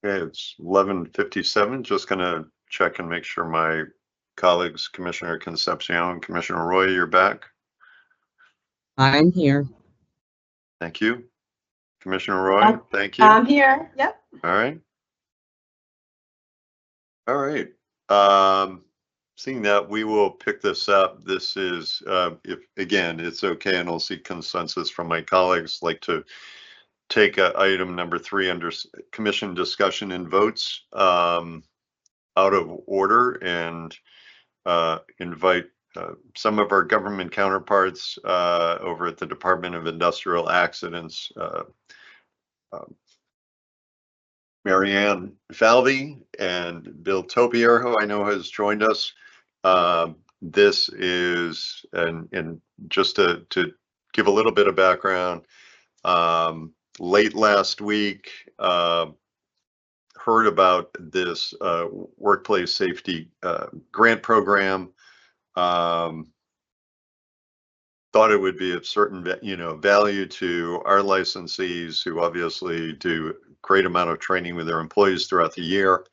Okay, it's 11:57. Just gonna check and make sure my colleagues, Commissioner Concepcion and Commissioner Roy, you're back. I'm here. Thank you. Commissioner Roy, thank you. I'm here. Yep. All right. All right. Seeing that, we will pick this up. This is, if again, it's okay, and I'll seek consensus from my colleagues, like to take item number 3 under commission discussion and votes out of order and invite some of our government counterparts over at the Department of Industrial Accidents, Marianne Falvey and Bill Topier, who I know has joined us. This is, and just to give a little bit of background, late last week, heard about this workplace safety grant program. Thought it would be of certain, value to our licensees, who obviously do a great amount of training with their employees throughout the year.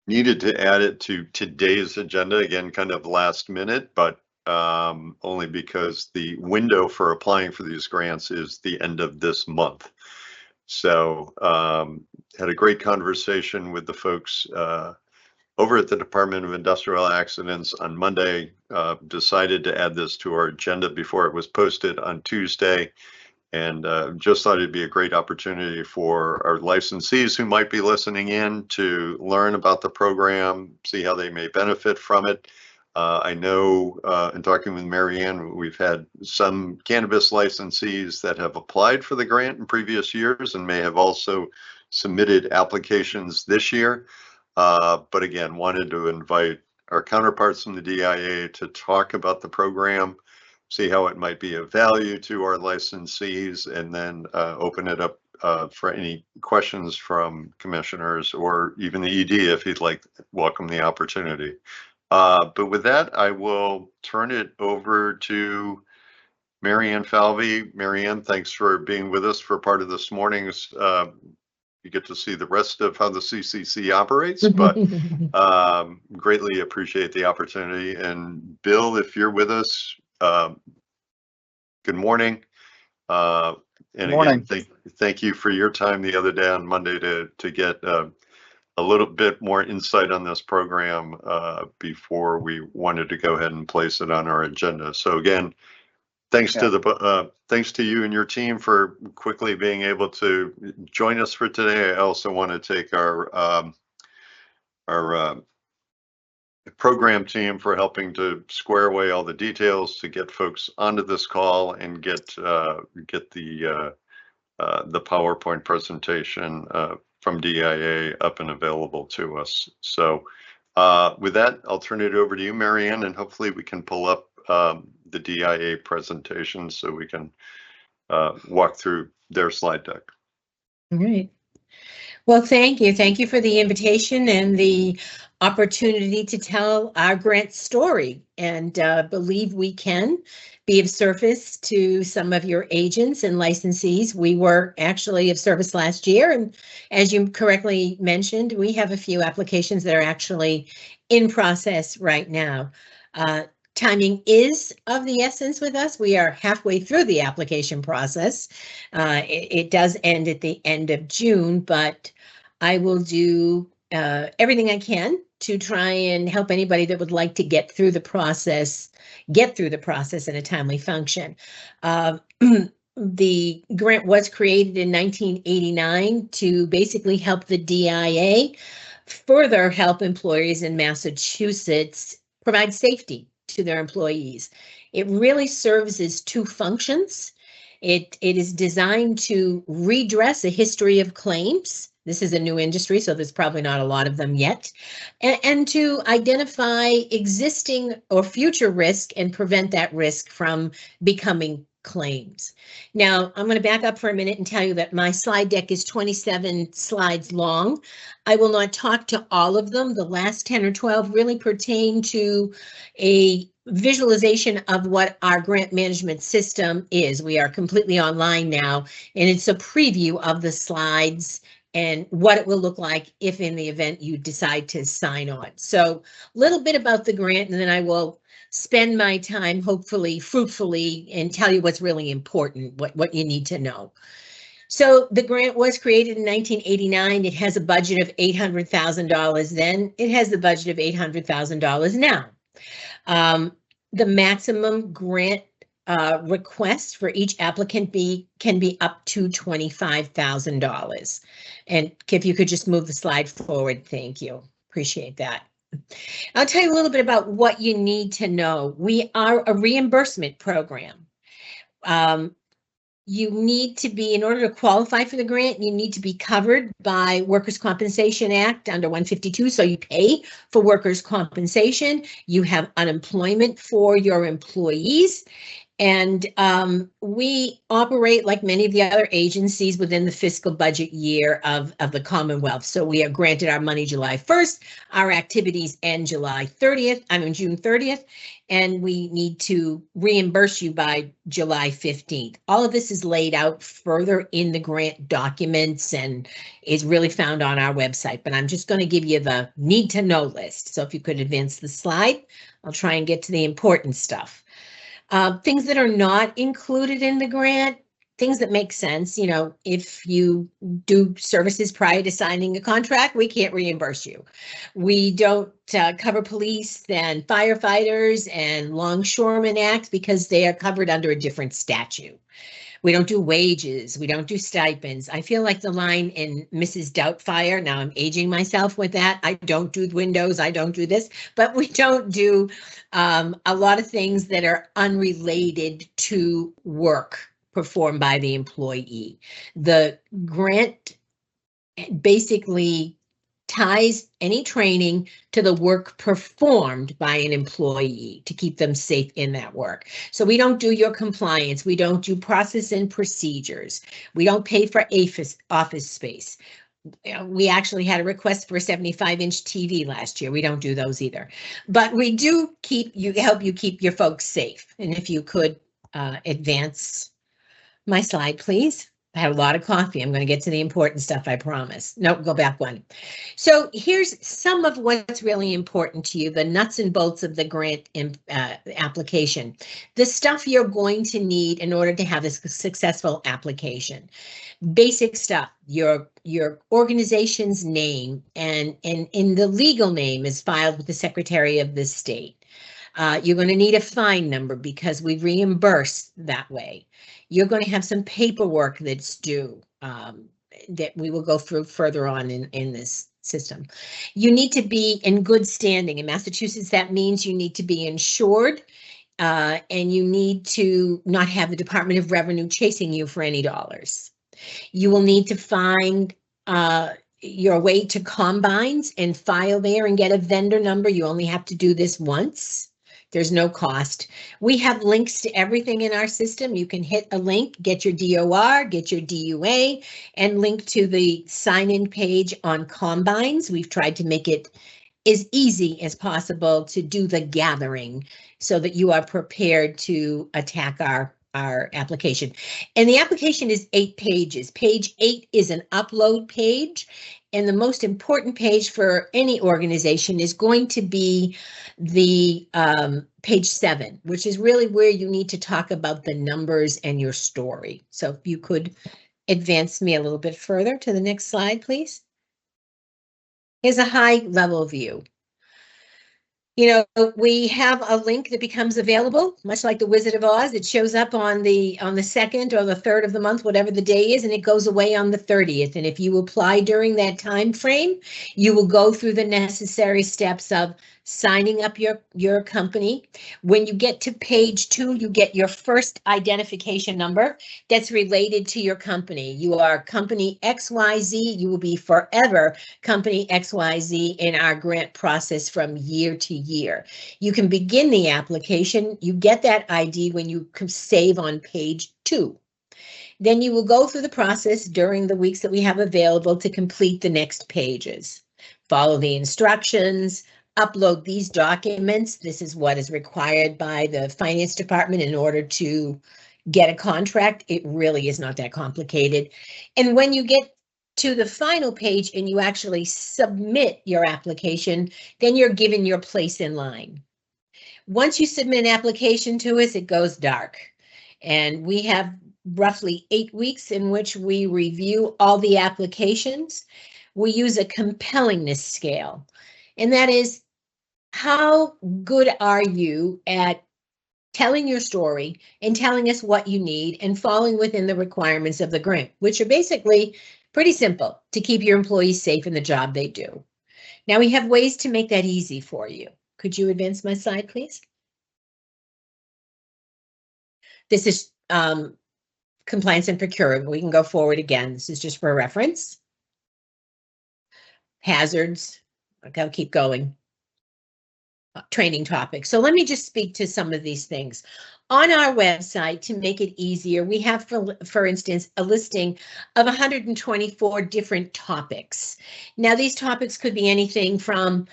Needed to add it to today's agenda, again, kind of last minute, but only because the window for applying for these grants is the end of this month. So had a great conversation with the folks over at the Department of Industrial Accidents on Monday. Decided to add this to our agenda before it was posted on Tuesday, and just thought it'd be a great opportunity for our licensees who might be listening in to learn about the program, see how they may benefit from it. I know in talking with Marianne, we've had some cannabis licensees that have applied for the grant in previous years and may have also submitted applications this year. But again, wanted to invite our counterparts in the DIA to talk about the program, see how it might be of value to our licensees, and then open it up for any questions from commissioners or even the ED if you'd like, welcome the opportunity. But with that, I will turn it over to Marianne Falvey. Marianne, thanks for being with us for part of this morning's. You get to see the rest of how the CCC operates, but greatly appreciate the opportunity. And Bill, if you're with us, good morning. And morning. Again, thank you for your time the other day on Monday to get a little bit more insight on this program before we wanted to go ahead and place it on our agenda. So again, thanks to you and your team for quickly being able to join us for today. I also want to take our program team for helping to square away all the details to get folks onto this call and get the PowerPoint presentation from DIA up and available to us. So with that, I'll turn it over to you, Marianne, and hopefully we can pull up the DIA presentation so we can walk through their slide deck. All right. Well, thank you. Thank you for the invitation and the opportunity to tell our grant story, and believe we can be of service to some of your agents and licensees. We were actually of service last year, and as you correctly mentioned, we have a few applications that are actually in process right now. Timing is of the essence with us. We are halfway through the application process. It does end at the end of June, but I will do everything I can to try and help anybody that would like to get through the process in a timely function. The grant was created in 1989 to basically help the DIA further help employers in Massachusetts provide safety to their employees. It really serves as two functions. It is designed to redress a history of claims. This is a new industry, so there's probably not a lot of them yet, and to identify existing or future risk and prevent that risk from becoming claims. Now, I'm going to back up for a minute and tell you that my slide deck is 27 slides long. I will not talk to all of them. The last 10 or 12 really pertain to a visualization of what our grant management system is. We are completely online now, and it's a preview of the slides and what it will look like if in the event you decide to sign on. So a little bit about the grant, and then I will spend my time, hopefully fruitfully, and tell you what's really important, what you need to know. So the grant was created in 1989. It has a budget of $800,000 then. It has the budget of $800,000 now. The maximum grant request for each applicant can be up to $25,000. And if you could just move the slide forward, thank you. Appreciate that. I'll tell you a little bit about what you need to know. We are a reimbursement program. You need to be, in order to qualify for the grant, you need to be covered by Workers' Compensation Act under 152. So you pay for workers' compensation. You have unemployment for your employees. And we operate like many of the other agencies within the fiscal budget year of the Commonwealth. So we are granted our money July 1st. Our activities end June 30th, and we need to reimburse you by July 15th. All of this is laid out further in the grant documents and is really found on our website. But I'm just going to give you the need to know list. So if you could advance the slide, I'll try and get to the important stuff. Things that are not included in the grant, things that make sense. You know, if you do services prior to signing a contract, we can't reimburse you. We don't cover police and firefighters and longshoremen acts because they are covered under a different statute. We don't do wages. We don't do stipends. I feel like the line in Mrs. Doubtfire, now I'm aging myself with that. I don't do windows. I don't do this, but we don't do a lot of things that are unrelated to work performed by the employee. The grant basically ties any training to the work performed by an employee to keep them safe in that work. So we don't do your compliance. We don't do process and procedures. We don't pay for office space. We actually had a request for a 75-inch TV last year. We don't do those either. But we do help you keep your folks safe. And if you could advance my slide, please. I had a lot of coffee. I'm going to get to the important stuff, I promise. No, go back one. So here's some of what's really important to you, the nuts and bolts of the grant application. The stuff you're going to need in order to have a successful application. Basic stuff, your organization's name and in the legal name is filed with the Secretary of the State. You're going to need a fine number because we reimburse that way. You're going to have some paperwork that's due that we will go through further on in this system. You need to be in good standing. In Massachusetts, that means you need to be insured and you need to not have the Department of Revenue chasing you for any dollars. You will need to find your way to Combines and file there and get a vendor number. You only have to do this once. There's no cost. We have links to everything in our system. You can hit a link, get your DOR, get your DUA, and link to the sign-in page on Combines. We've tried to make it as easy as possible to do the gathering so that you are prepared to attack our application. And the application is 8 pages. Page 8 is an upload page. And the most important page for any organization is going to be the page 7, which is really where you need to talk about the numbers and your story. So if you could advance me a little bit further to the next slide, please. Here's a high level view. You know, we have a link that becomes available, much like the Wizard of Oz. It shows up on the 2nd or the 3rd of the month, whatever the day is, and it goes away on the 30th. And if you apply during that time frame, you will go through the necessary steps of signing up your company. When you get to page 2, you get your first identification number that's related to your company. You are company XYZ. You will be forever company XYZ in our grant process from year to year. You can begin the application. You get that ID when you save on page 2. Then you will go through the process during the weeks that we have available to complete the next pages. Follow the instructions. upload these documents. This is what is required by the finance department in order to get a contract. It really is not that complicated. And when you get to the final page and you actually submit your application, then you're given your place in line. Once you submit an application to us, it goes dark. And we have roughly 8 weeks in which we review all the applications. We use a compellingness scale, and that is, how good are you at telling your story and telling us what you need and falling within the requirements of the grant, which are basically pretty simple: to keep your employees safe in the job they do. Now we have ways to make that easy for you. Could you advance my slide, please? This is compliance and procurement. We can go forward again. This is just for reference. Hazards. Okay, I'll keep going. Training topics. So let me just speak to some of these things. On our website, to make it easier, we have, for instance, a listing of 124 different topics. Now, these topics could be anything from,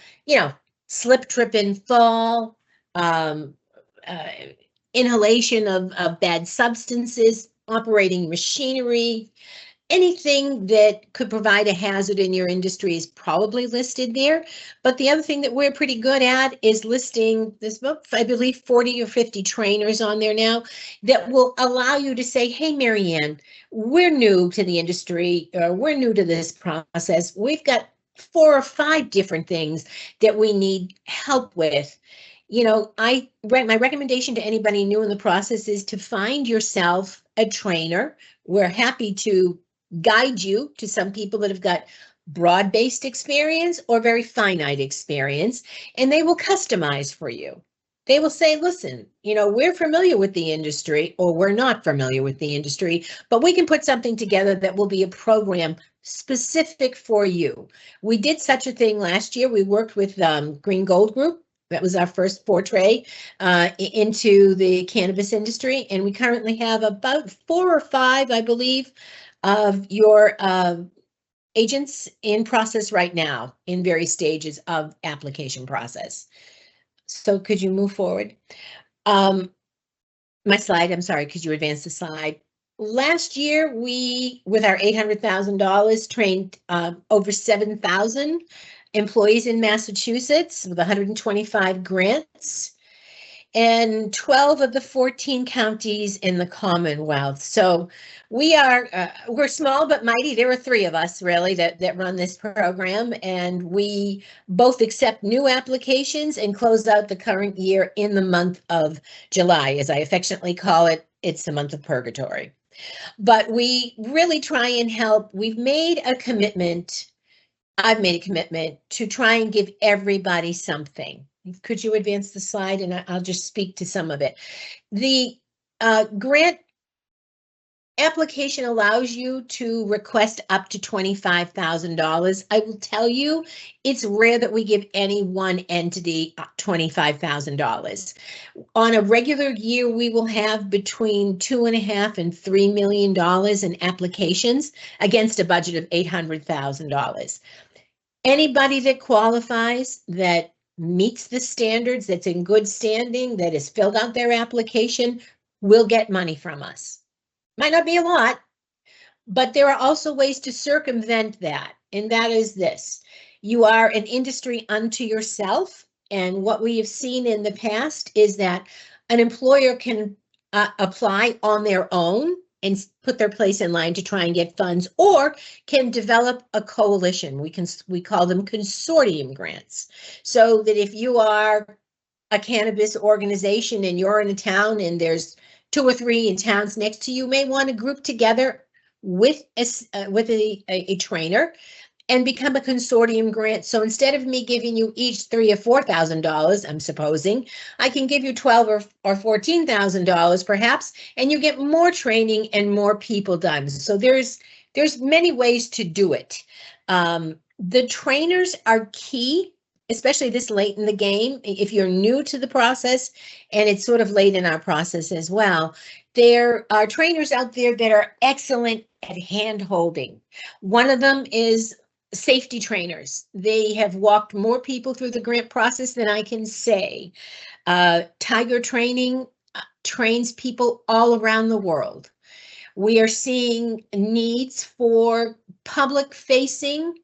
slip, trip, and fall, inhalation of bad substances, operating machinery. Anything that could provide a hazard in your industry is probably listed there. But the other thing that we're pretty good at is listing, there's about, I believe, 40 or 50 trainers on there now that will allow you to say, hey, Marianne, we're new to the industry, or we're new to this process. We've got 4 or 5 different things that we need help with. My recommendation to anybody new in the process is to find yourself a trainer. We're happy to guide you to some people that have got broad-based experience or very finite experience, and they will customize for you. They will say, listen, we're familiar with the industry, or we're not familiar with the industry, but we can put something together that will be a program specific for you. We did such a thing last year. We worked with Green Gold Group. That was our first foray into the cannabis industry. And we currently have about 4 or 5, I believe, of your agents in process right now in various stages of application process. So could you move forward? My slide, I'm sorry, could you advance the slide? Last year, we, with our $800,000, trained over 7,000 employees in Massachusetts with 125 grants and 12 of the 14 counties in the Commonwealth. So we're small but mighty. There are 3 of us really that run this program, and we both accept new applications and close out the current year in the month of July. As I affectionately call it, it's the month of purgatory. But we really try and help. We've made a commitment. I've made a commitment to try and give everybody something. Could you advance the slide, and I'll just speak to some of it. The grant application allows you to request up to $25,000. I will tell you, it's rare that we give any one entity $25,000. On a regular year, we will have between $2.5 and $3 million in applications against a budget of $800,000. Anybody that qualifies, that meets the standards, that's in good standing, that has filled out their application, will get money from us. Might not be a lot, but there are also ways to circumvent that, and that is this. You are an industry unto yourself, and what we have seen in the past is that an employer can apply on their own and put their place in line to try and get funds, or can develop a coalition. We call them consortium grants. So that if you are a cannabis organization and you're in a town and there's 2 or 3 in towns next to you, may want to group together with a trainer and become a consortium grant. So instead of me giving you each $3,000 or $4,000, I'm supposing, I can give you $12,000 or $14,000 perhaps, and you get more training and more people done. So there's many ways to do it. The trainers are key, especially this late in the game. If you're new to the process, and it's sort of late in our process as well, there are trainers out there that are excellent at hand holding. One of them is safety trainers. They have walked more people through the grant process than I can say. Tiger Training trains people all around the world. We are seeing needs for public facing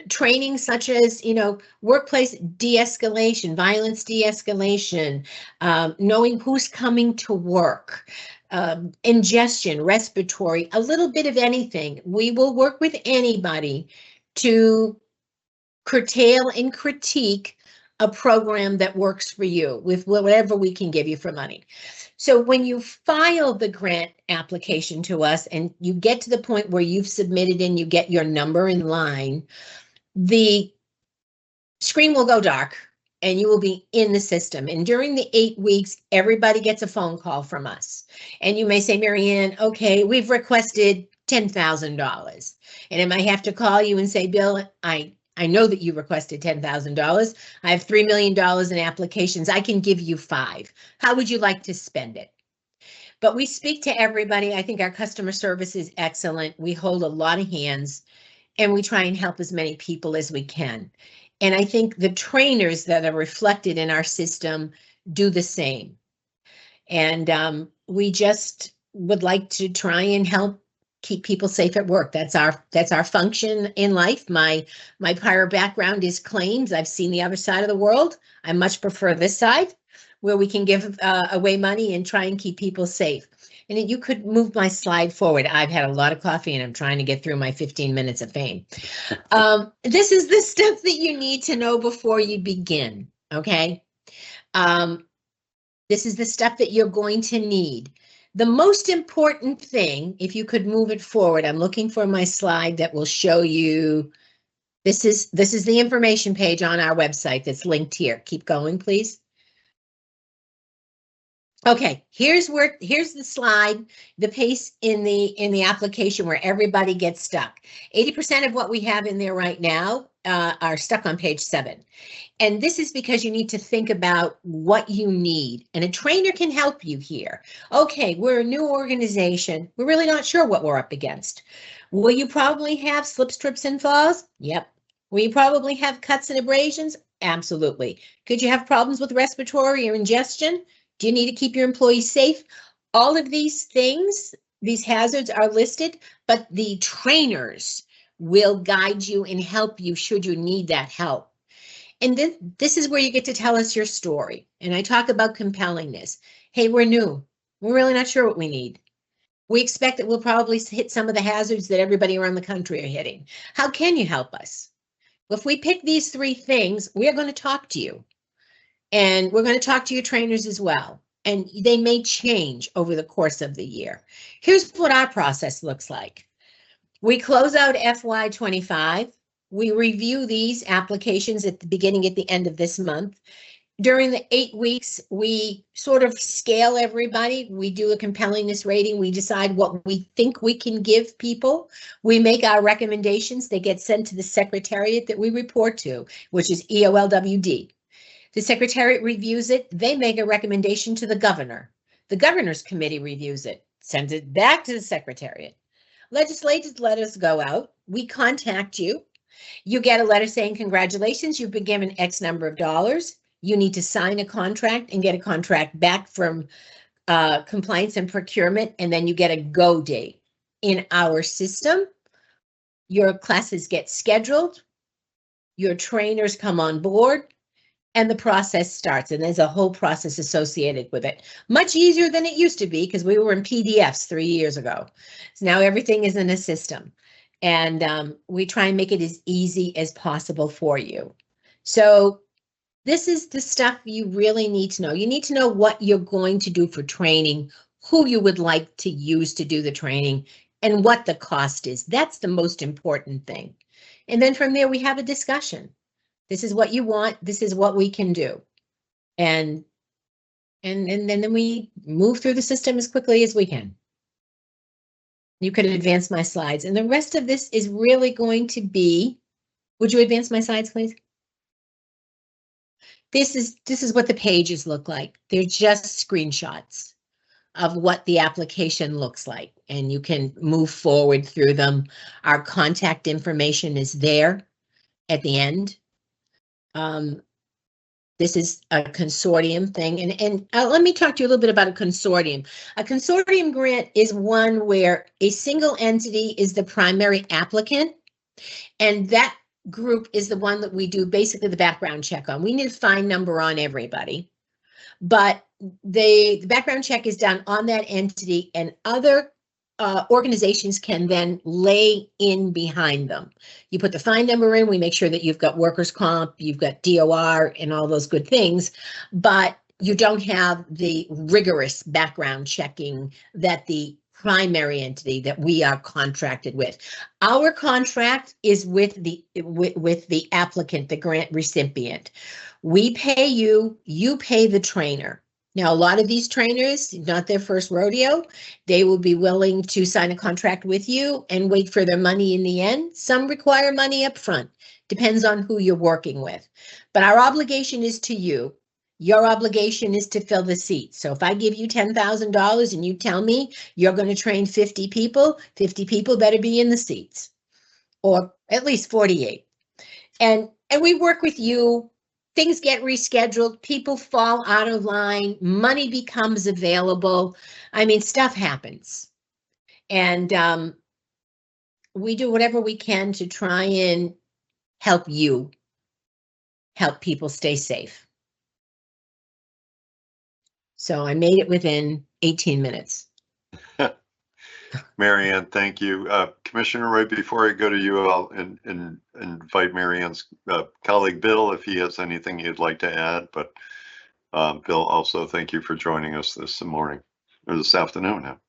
training, such as, workplace de-escalation, violence de-escalation, knowing who's coming to work, ingestion, respiratory, a little bit of anything. We will work with anybody to curtail and critique a program that works for you with whatever we can give you for money. So when you file the grant application to us and you get to the point where you've submitted and you get your number in line, the screen will go dark and you will be in the system. And during the 8 weeks, everybody gets a phone call from us. And you may say, Marianne, okay, we've requested $10,000. And I might have to call you and say, Bill, I know that you requested $10,000. I have $3 million in applications. I can give you 5. How would you like to spend it? But we speak to everybody. I think our customer service is excellent. We hold a lot of hands and we try and help as many people as we can. And I think the trainers that are reflected in our system do the same. And we just would like to try and help keep people safe at work. That's our function in life. My prior background is claims. I've seen the other side of the world. I much prefer this side, where we can give away money and try and keep people safe. And you could move my slide forward. I've had a lot of coffee and I'm trying to get through my 15 minutes of fame. This is the stuff that you need to know before you begin, okay? This is the stuff that you're going to need. The most important thing, if you could move it forward, I'm looking for my slide that will show you, this is the information page on our website that's linked here. Keep going, please. Okay, here's the slide, the pace in the application where everybody gets stuck. 80% of what we have in there right now are stuck on page 7. And this is because you need to think about what you need. And a trainer can help you here. Okay, we're a new organization. We're really not sure what we're up against. Will you probably have slips, trips, and falls? Yep. Will you probably have cuts and abrasions? Absolutely. Could you have problems with respiratory or ingestion? Do you need to keep your employees safe? All of these things, these hazards are listed, but the trainers will guide you and help you should you need that help. And then this is where you get to tell us your story. And I talk about compellingness. Hey, we're new. We're really not sure what we need. We expect that we'll probably hit some of the hazards that everybody around the country are hitting. How can you help us? Well, if we pick these 3 things, we are going to talk to you. And we're going to talk to your trainers as well. And they may change over the course of the year. Here's what our process looks like. We close out FY25. We review these applications at the beginning, at the end of this month. During the 8 weeks, we sort of scale everybody. We do a compellingness rating. We decide what we think we can give people. We make our recommendations. They get sent to the secretariat that we report to, which is EOLWD. The secretariat reviews it. They make a recommendation to the governor. The governor's committee reviews it, sends it back to the secretariat. Legislative letters go out. We contact you. You get a letter saying, congratulations, you've been given X number of dollars. You need to sign a contract and get a contract back from compliance and procurement, and then you get a go date. In our system, your classes get scheduled, your trainers come on board, and the process starts. And there's a whole process associated with it. Much easier than it used to be because we were in PDFs 3 years ago. So now everything is in a system. And we try and make it as easy as possible for you. So this is the stuff you really need to know. You need to know what you're going to do for training, who you would like to use to do the training, and what the cost is. That's the most important thing. And then from there, we have a discussion. This is what you want. This is what we can do. And then we move through the system as quickly as we can. You could advance my slides. And the rest of this is really going to be, would you advance my slides, please? This is what the pages look like. They're just screenshots of what the application looks like. and you can move forward through them. Our contact information is there at the end. This is a consortium thing, and let me talk to you a little bit about a consortium. A consortium grant is one where a single entity is the primary applicant, and that group is the one that we do basically the background check on. We need a fine number on everybody, but the background check is done on that entity, and other organizations can then lay in behind them. You put the fine number in, we make sure that you've got workers' comp, you've got DOR and all those good things, but you don't have the rigorous background checking that the primary entity that we are contracted with. Our contract is with the applicant, the grant recipient. We pay you, you pay the trainer. Now, a lot of these trainers, not their first rodeo, they will be willing to sign a contract with you and wait for their money in the end. Some require money up front, depends on who you're working with. But our obligation is to you. Your obligation is to fill the seat. So if I give you $10,000 and you tell me you're going to train 50 people better be in the seats, or at least 48. And we work with you. Things get rescheduled, people fall out of line, money becomes available. I mean, stuff happens. And we do whatever we can to try and help people stay safe. So I made it within 18 minutes. Mary Ann, thank you. Commissioner Roy, before I go to you, I'll invite Mary Ann's colleague Bill if he has anything he'd like to add. But Bill, also thank you for joining us this morning or this afternoon now.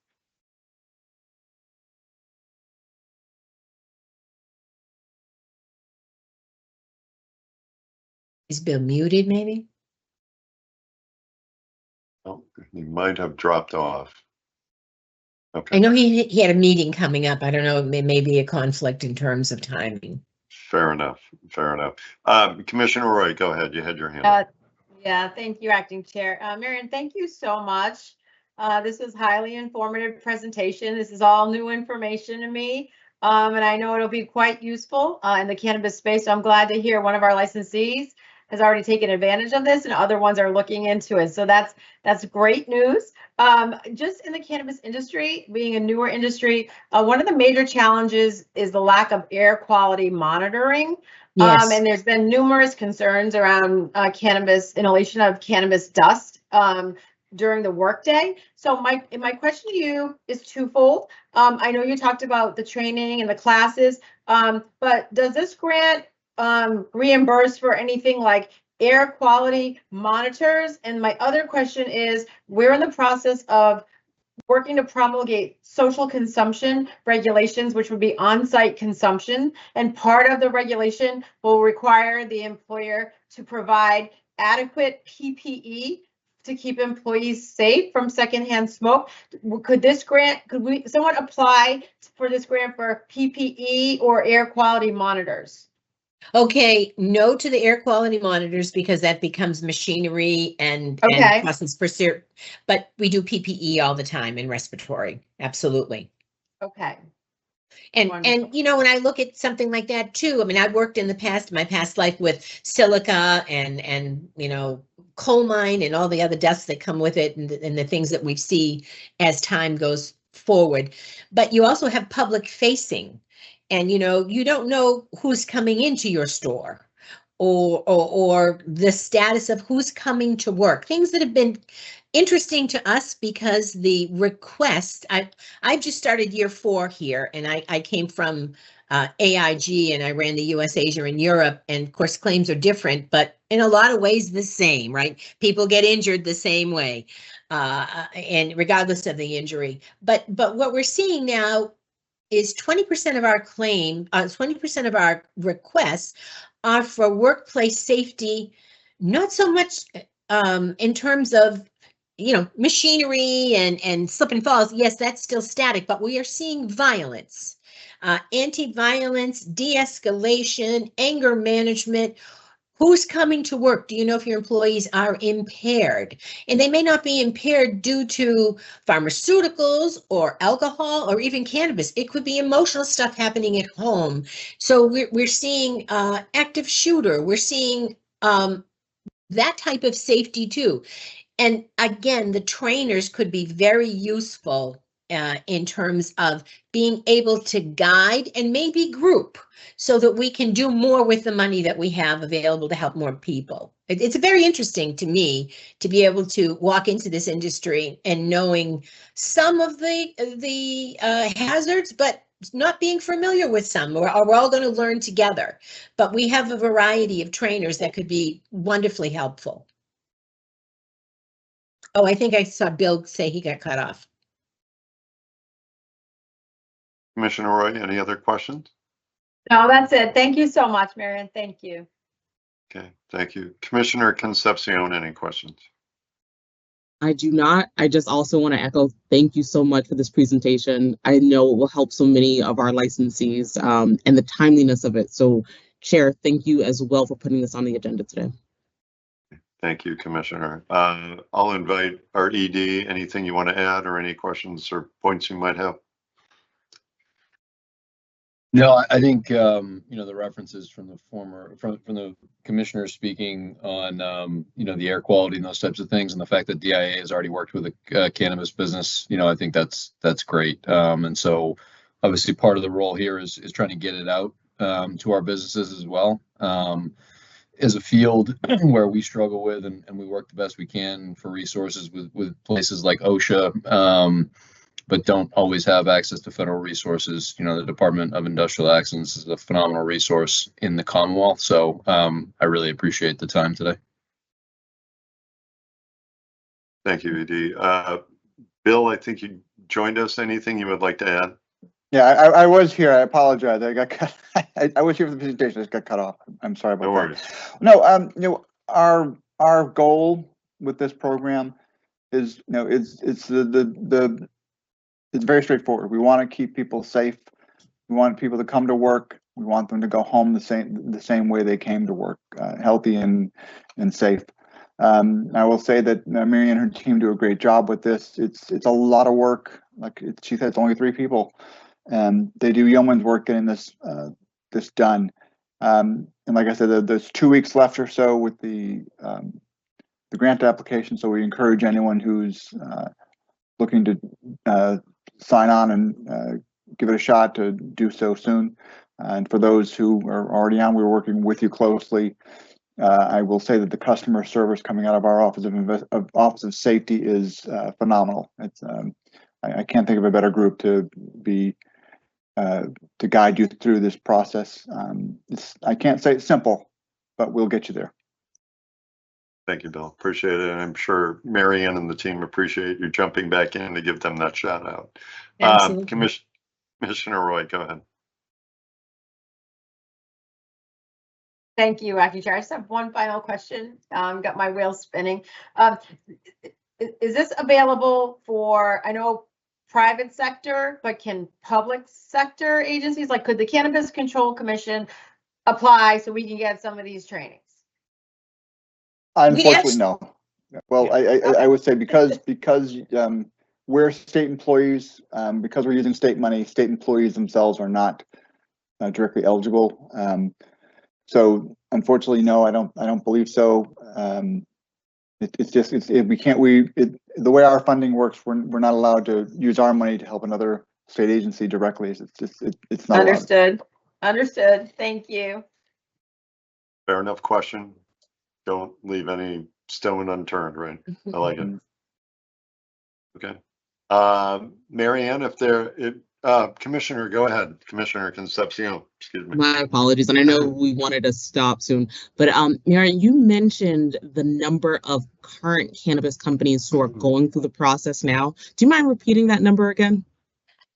Is Bill muted maybe? Oh, he might have dropped off. Okay. I know he had a meeting coming up. I don't know, it may be a conflict in terms of timing. Fair enough. Fair enough. Commissioner Roy, go ahead. You had your hand up. Yeah, thank you, Acting Chair. Marion, thank you so much. This was highly informative presentation. This is all new information to me, and I know it'll be quite useful in the cannabis space. So I'm glad to hear one of our licensees has already taken advantage of this and other ones are looking into it. So that's great news. Just in the cannabis industry, being a newer industry, one of the major challenges is the lack of air quality monitoring. Yes. And there's been numerous concerns around cannabis, inhalation of cannabis dust during the workday. So my question to you is twofold. I know you talked about the training and the classes, but does this grant reimburse for anything like air quality monitors? And my other question is, we're in the process of working to promulgate social consumption regulations, which would be on-site consumption. And part of the regulation will require the employer to provide adequate PPE to keep employees safe from secondhand smoke. Could someone apply for this grant for PPE or air quality monitors? Okay, no to the air quality monitors because that becomes machinery and process for certain, but we do PPE all the time and respiratory, absolutely. Okay. And you know, when I look at something like that too, I mean, I've worked in my past life with silica and you know, coal mine and all the other dusts that come with it and the things that we see as time goes forward. But you also have public facing. And, you know, you don't know who's coming into your store or the status of who's coming to work. Things that have been interesting to us because the request, I've just started year 4 here, and I came from AIG and I ran the US, Asia, and Europe. And of course, claims are different, but in a lot of ways the same, right? People get injured the same way, and regardless of the injury. But what we're seeing now is 20% of our 20% of our requests are for workplace safety, not so much in terms of, you know, machinery and slip and falls. Yes, that's still static, but we are seeing violence, anti-violence, de-escalation, anger management. Who's coming to work? Do you know if your employees are impaired? And they may not be impaired due to pharmaceuticals or alcohol or even cannabis. It could be emotional stuff happening at home. So we're seeing active shooter. We're seeing that type of safety too. And again, the trainers could be very useful in terms of being able to guide and maybe group so that we can do more with the money that we have available to help more people. It's very interesting to me to be able to walk into this industry and knowing some of the hazards, but not being familiar with some. We're all going to learn together, but we have a variety of trainers that could be wonderfully helpful. Oh, I think I saw Bill say he got cut off. Commissioner Roy, any other questions? No, that's it. Thank you so much, Marion. Thank you. Okay, thank you. Commissioner Concepcion, any questions? I do not. I just also want to echo, thank you so much for this presentation. I know it will help so many of our licensees and the timeliness of it. So, Chair, thank you as well for putting this on the agenda today. Thank you, Commissioner. I'll invite our ED. Anything you want to add or any questions or points you might have? No, I think the references from the commissioner speaking on the air quality and those types of things, and the fact that DIA has already worked with the cannabis business, I think that's great. And so obviously part of the role here is trying to get it out to our businesses as well. As a field where we struggle with and we work the best we can for resources with places like OSHA, but don't always have access to federal resources. The Department of Industrial Accidents is a phenomenal resource in the Commonwealth. So I really appreciate the time today. Thank you, ED. Bill, I think you joined us. Anything you would like to add? Yeah, I was here. I apologize. I got cut. I was here for the presentation. I just got cut off. I'm sorry about that. No, our goal with this program is, it's very straightforward. We want to keep people safe. We want people to come to work. We want them to go home the same way they came to work, healthy and safe. I will say that Mary and her team do a great job with this. It's a lot of work. Like she said, it's only 3 people. They do yeoman's work getting this done. And like I said, there's 2 weeks left or so with the grant application. So we encourage anyone who's looking to sign on and give it a shot to do so soon. And for those who are already on, we're working with you closely. I will say that the customer service coming out of our Office of Safety is phenomenal. It's I can't think of a better group to guide you through this process. I can't say it's simple, but we'll get you there. Thank you, Bill. Appreciate it. And I'm sure Mary Ann and the team appreciate you jumping back in to give them that shout out. Commissioner Roy, go ahead. Thank you, Acting Chair. I just have one final question. Got my wheels spinning. Is this available for, I know, private sector, but can public sector agencies, like could the Cannabis Control Commission apply so we can get some of these trainings? Unfortunately, no. Well, I would say because we're state employees, because we're using state money, state employees themselves are not directly eligible. So unfortunately, no, I don't believe so. The way our funding works, we're not allowed to use our money to help another state agency directly. It's not understood. Understood. Thank you. Fair enough question. Don't leave any stone unturned, right? I like it. Okay. Mary Ann, Commissioner, go ahead. Commissioner Concepcion, excuse me. My apologies. And I know we wanted to stop soon, but Marion, you mentioned the number of current cannabis companies who are going through the process now. Do you mind repeating that number again?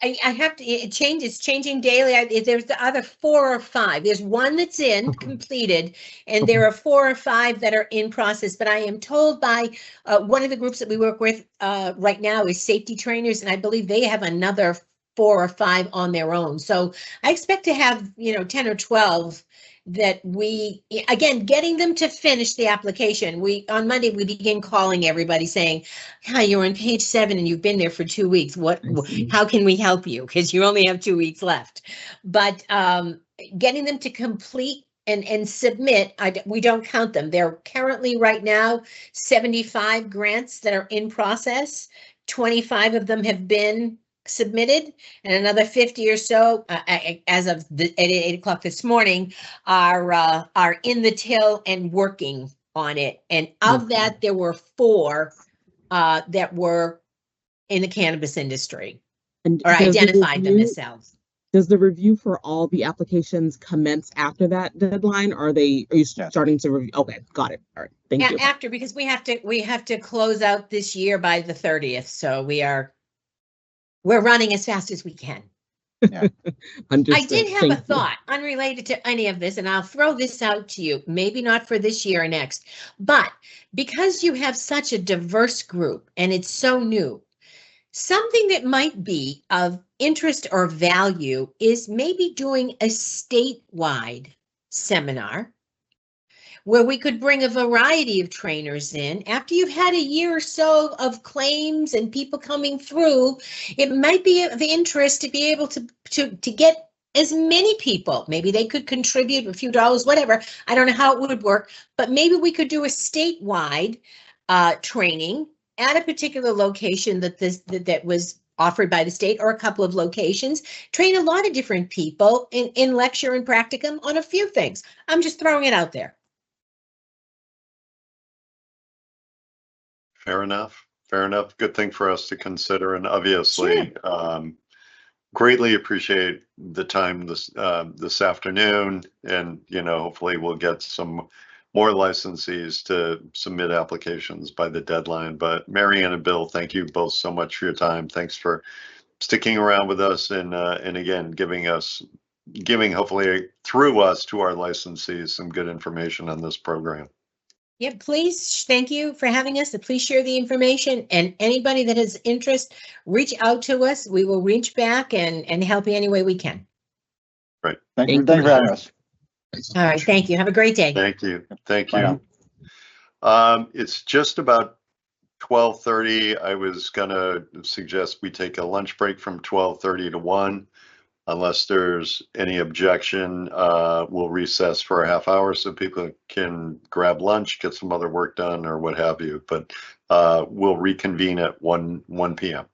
I have to, it's changing daily. There's the other 4 or 5. There's one that's completed, and there are 4 or 5 that are in process. But I am told by one of the groups that we work with right now is Safety Trainers, and I believe they have another 4 or 5 on their own. So I expect to have, 10 or 12 that we, again, getting them to finish the application. On Monday, we begin calling everybody saying, hi, you're on page 7 and you've been there for 2 weeks. How can we help you? Because you only have 2 weeks left. But getting them to complete and submit, we don't count them. There are currently right now 75 grants that are in process. 25 of them have been submitted, and another 50 or so, as of at 8 o'clock this morning, are in the till and working on it. And of that, there were 4 that were in the cannabis industry And or does the identified them review- as sales. Does the review for all the applications commence after that deadline? Are you starting to review? Okay, got it. All right, thank you. After, because we have to close out this year by the 30th, so we're running as fast as we can. Yeah. I did have a Thank you. thought unrelated to any of this, and I'll throw this out to you, maybe not for this year or next, but because you have such a diverse group and it's so new, something that might be of interest or value is maybe doing a statewide seminar where we could bring a variety of trainers in. After you've had a year or so of claims and people coming through, it might be of interest to be able to get as many people. Maybe they could contribute a few dollars, whatever. I don't know how it would work, but maybe we could do a statewide training at a particular location that was offered by the state, or a couple of locations, train a lot of different people in lecture and practicum on a few things. I'm just throwing it out there. Fair enough. Fair enough. Good thing for us to consider, and obviously, greatly appreciate the time this afternoon, and hopefully we'll get some more licensees to submit applications by the deadline. But Mary Ann and Bill, thank you both so much for your time. Thanks for sticking around with us, and again giving hopefully through us to our licensees some good information on this program. Yeah, please, thank you for having us. Please share the information, and anybody that has interest, reach out to us. We will reach back and help you any way we can. Right. Thank you for having us. All right, thank you. Have a great day. Thank you. Thank Bye you. It's just about 12:30. I was gonna suggest we take a lunch break from 12:30 to 1. Unless there's any objection, we'll recess for a half hour so people can grab lunch, get some other work done, or what have you. But we'll reconvene at 1 p.m.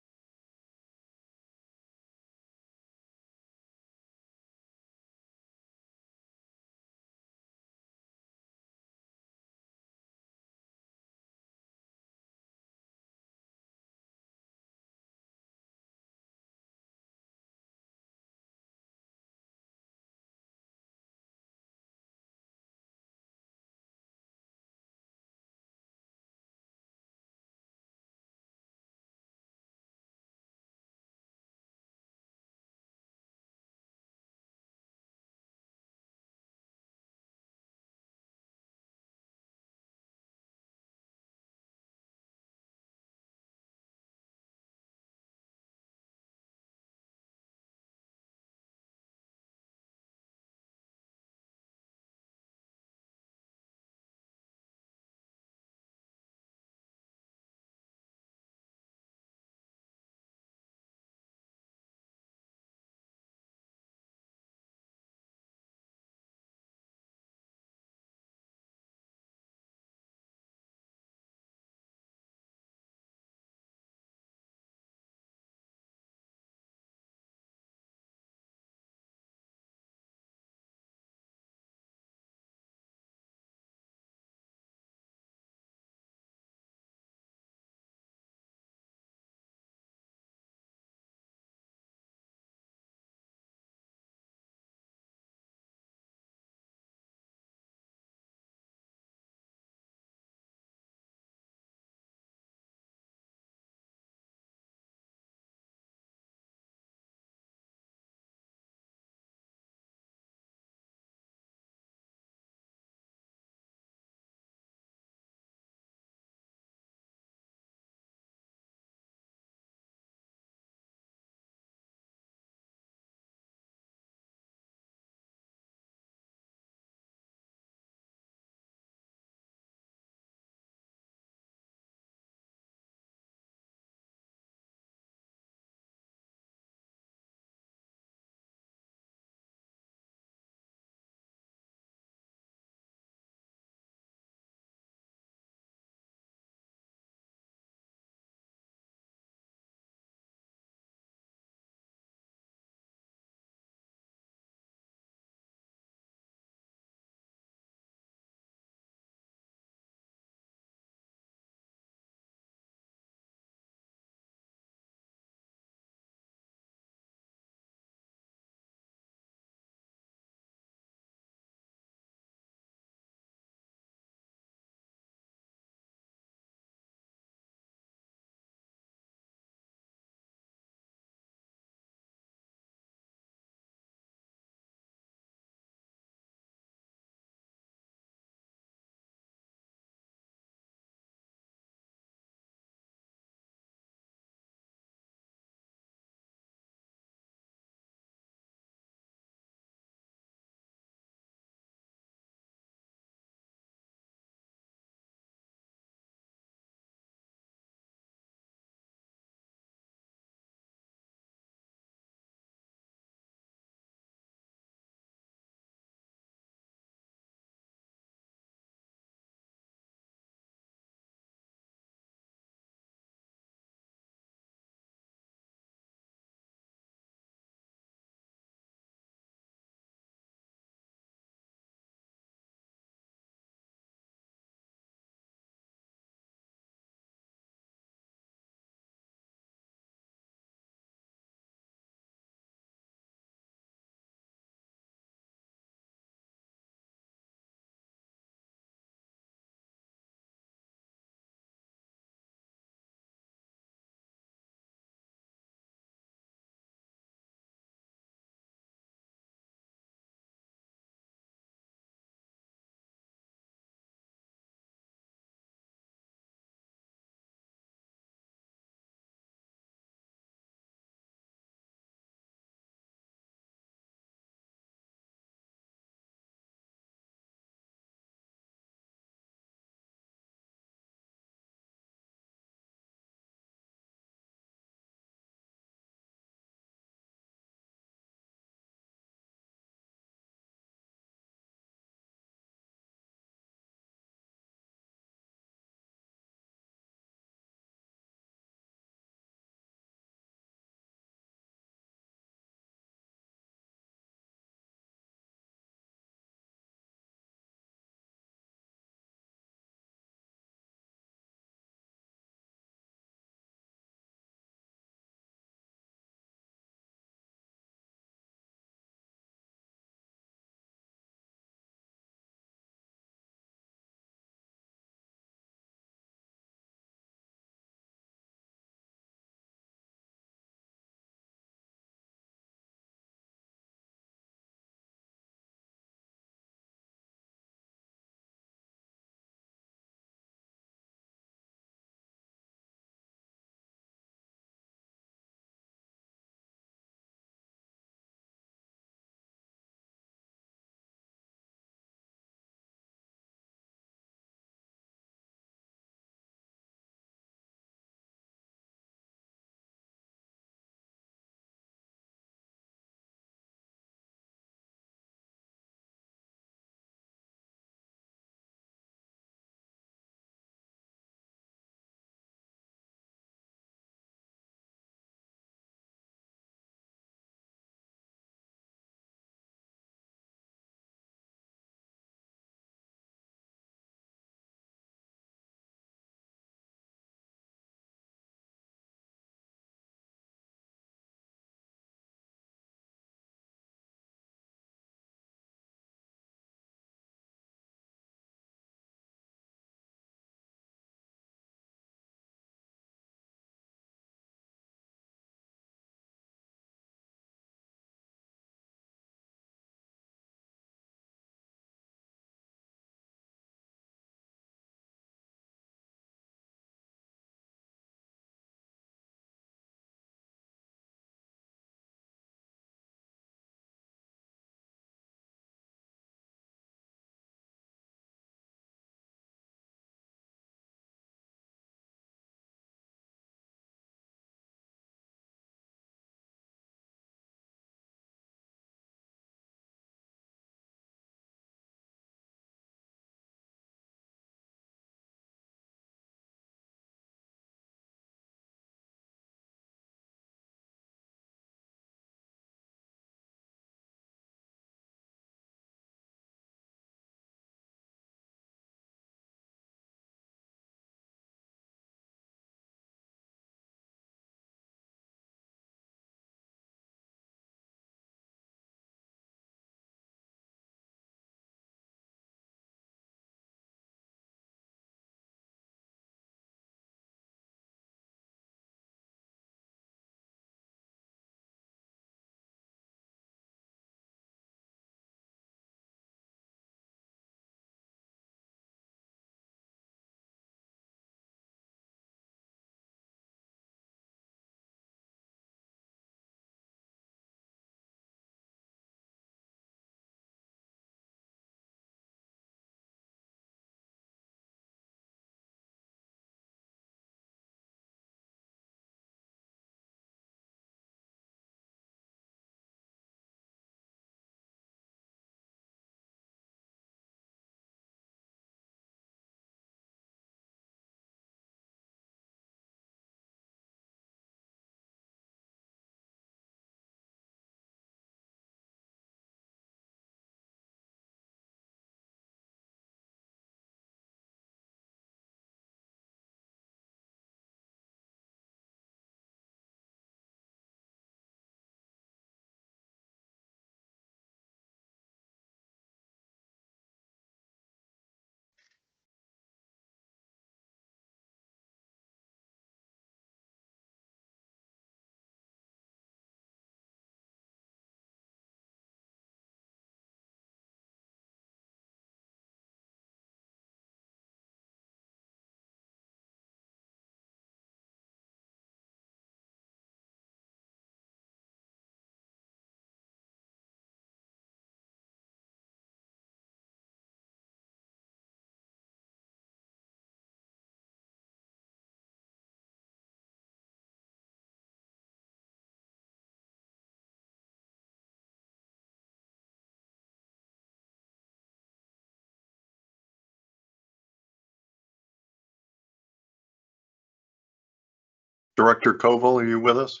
Director Koval, are you with us?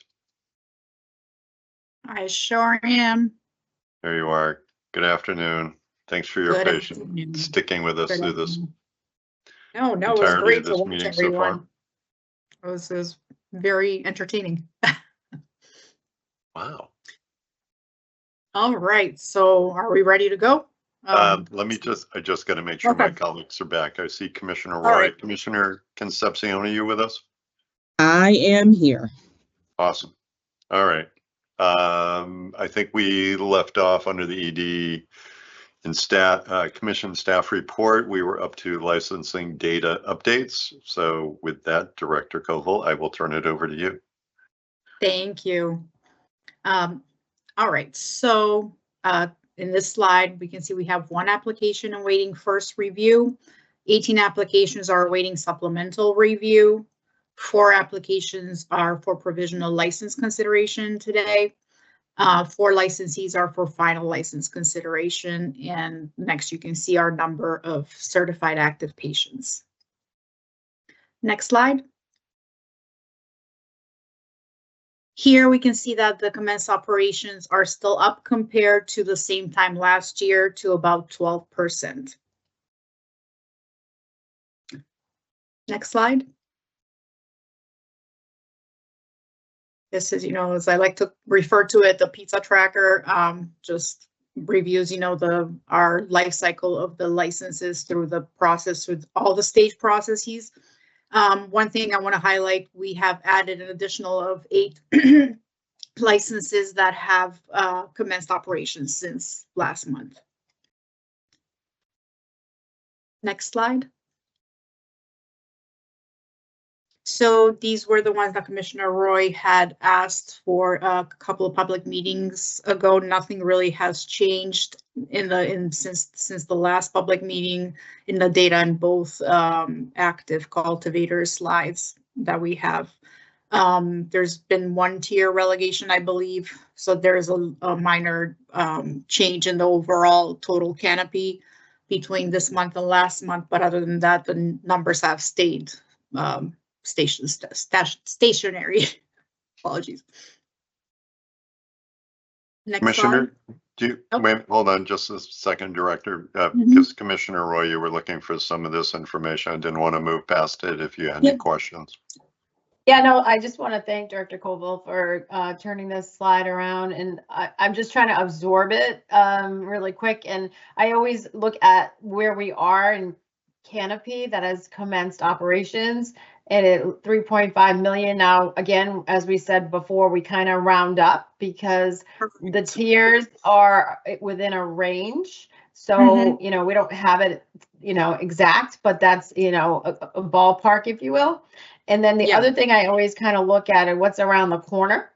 I sure am. There you are. Good afternoon. Thanks for your Good patience afternoon. sticking with us Good through this afternoon. No, it was entirety great of to this watch meeting so far. everyone. It was very entertaining. Wow. All right, so are we ready to go? I just got to make sure my Okay. colleagues are back. I see Commissioner All Roy. right. Commissioner Concepcion, are you with us? I am here. Awesome. All right. I think we left off under the ED and commission staff report. We were up to licensing data updates. So with that, Director Koval, I will turn it over to you. Thank you. All right, so in this slide, we can see we have 1 application awaiting first review. 18 applications are awaiting supplemental review. 4 applications are for provisional license consideration today. 4 licensees are for final license consideration. And next you can see our number of certified active patients. Next slide. Here we can see that the commenced operations are still up compared to the same time last year to about 12%. Next slide. This is, as I like to refer to it, the pizza tracker, just reviews, our life cycle of the licenses through the process with all the stage processes. One thing I want to highlight, we have added an additional of 8 licenses that have commenced operations since last month. Next slide. So these were the ones that Commissioner Roy had asked for a couple of public meetings ago. Nothing really has changed since the last public meeting in the data in both active cultivators slides that we have. There's been 1 tier relegation, I believe. So there's a minor change in the overall total canopy between this month and last month. But other than that, the numbers have stayed stationary. Apologies. Next Commissioner, slide. wait, hold on just a second, Director, because Commissioner Roy, you were looking for some of this information. I didn't want to move past it if you had any questions. Yeah, no, I just want to thank Director Koval for turning this slide around, and I'm just trying to absorb it really quick. And I always look at where we are in canopy that has commenced operations, and at 3.5 million. Now, again, as we said before, we kind of round up because the tiers are within a range. So, we don't have it, exact, but that's, a ballpark, if you will. And then the other thing I always kind of look at is what's around the corner.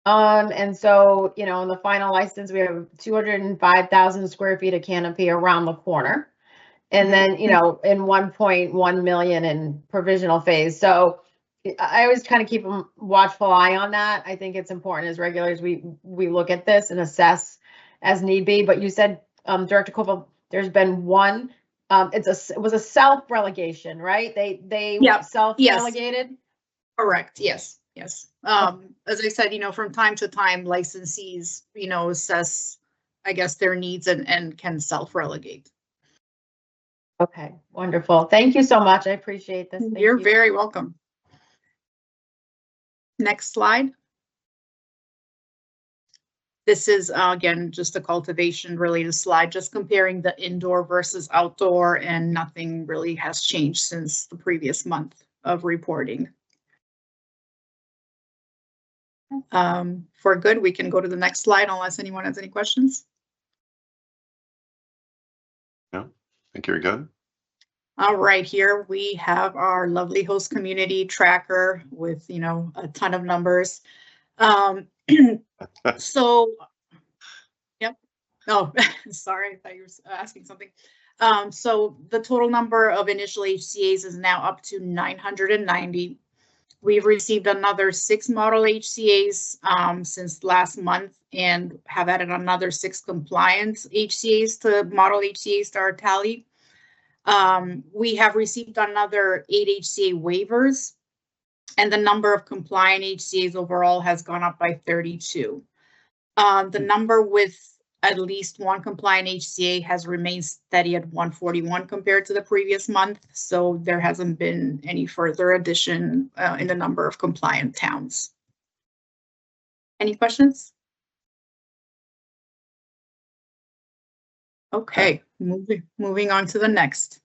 And so, in the final license, we have 205,000 square feet of canopy around the corner. And then, in 1.1 million in provisional phase. So I always kind of keep a watchful eye on that. I think it's important as regulators, we look at this and assess as need be. But you said, Director Koval, there's been 1. It was a self-relegation, right? They self-relegated? Yes. Correct. Yes. Yes. As I said, from time to time, licensees, assess, I guess, their needs and can self-relegate. Okay, wonderful. Thank you so much. I appreciate this. You're very welcome. Next slide. This is, again, just a cultivation related slide, just comparing the indoor versus outdoor, and nothing really has changed since the previous month of reporting. For good, we can go to the next slide unless anyone has any questions. No, I think you're good. All right, here we have our lovely host community tracker with, a ton of numbers. So, yep. Oh, sorry, I thought you were asking something. So the total number of initial HCAs is now up to 990. We've received another 6 model HCAs since last month, and have added another 6 compliant HCAs to model HCAs to our tally. We have received another 8 HCA waivers And the number of compliant HCAs overall has gone up by 32. The number with at least one compliant HCA has remained steady at 141 compared to the previous month. So there hasn't been any further addition in the number of compliant towns. Any questions? Okay, moving on to the next.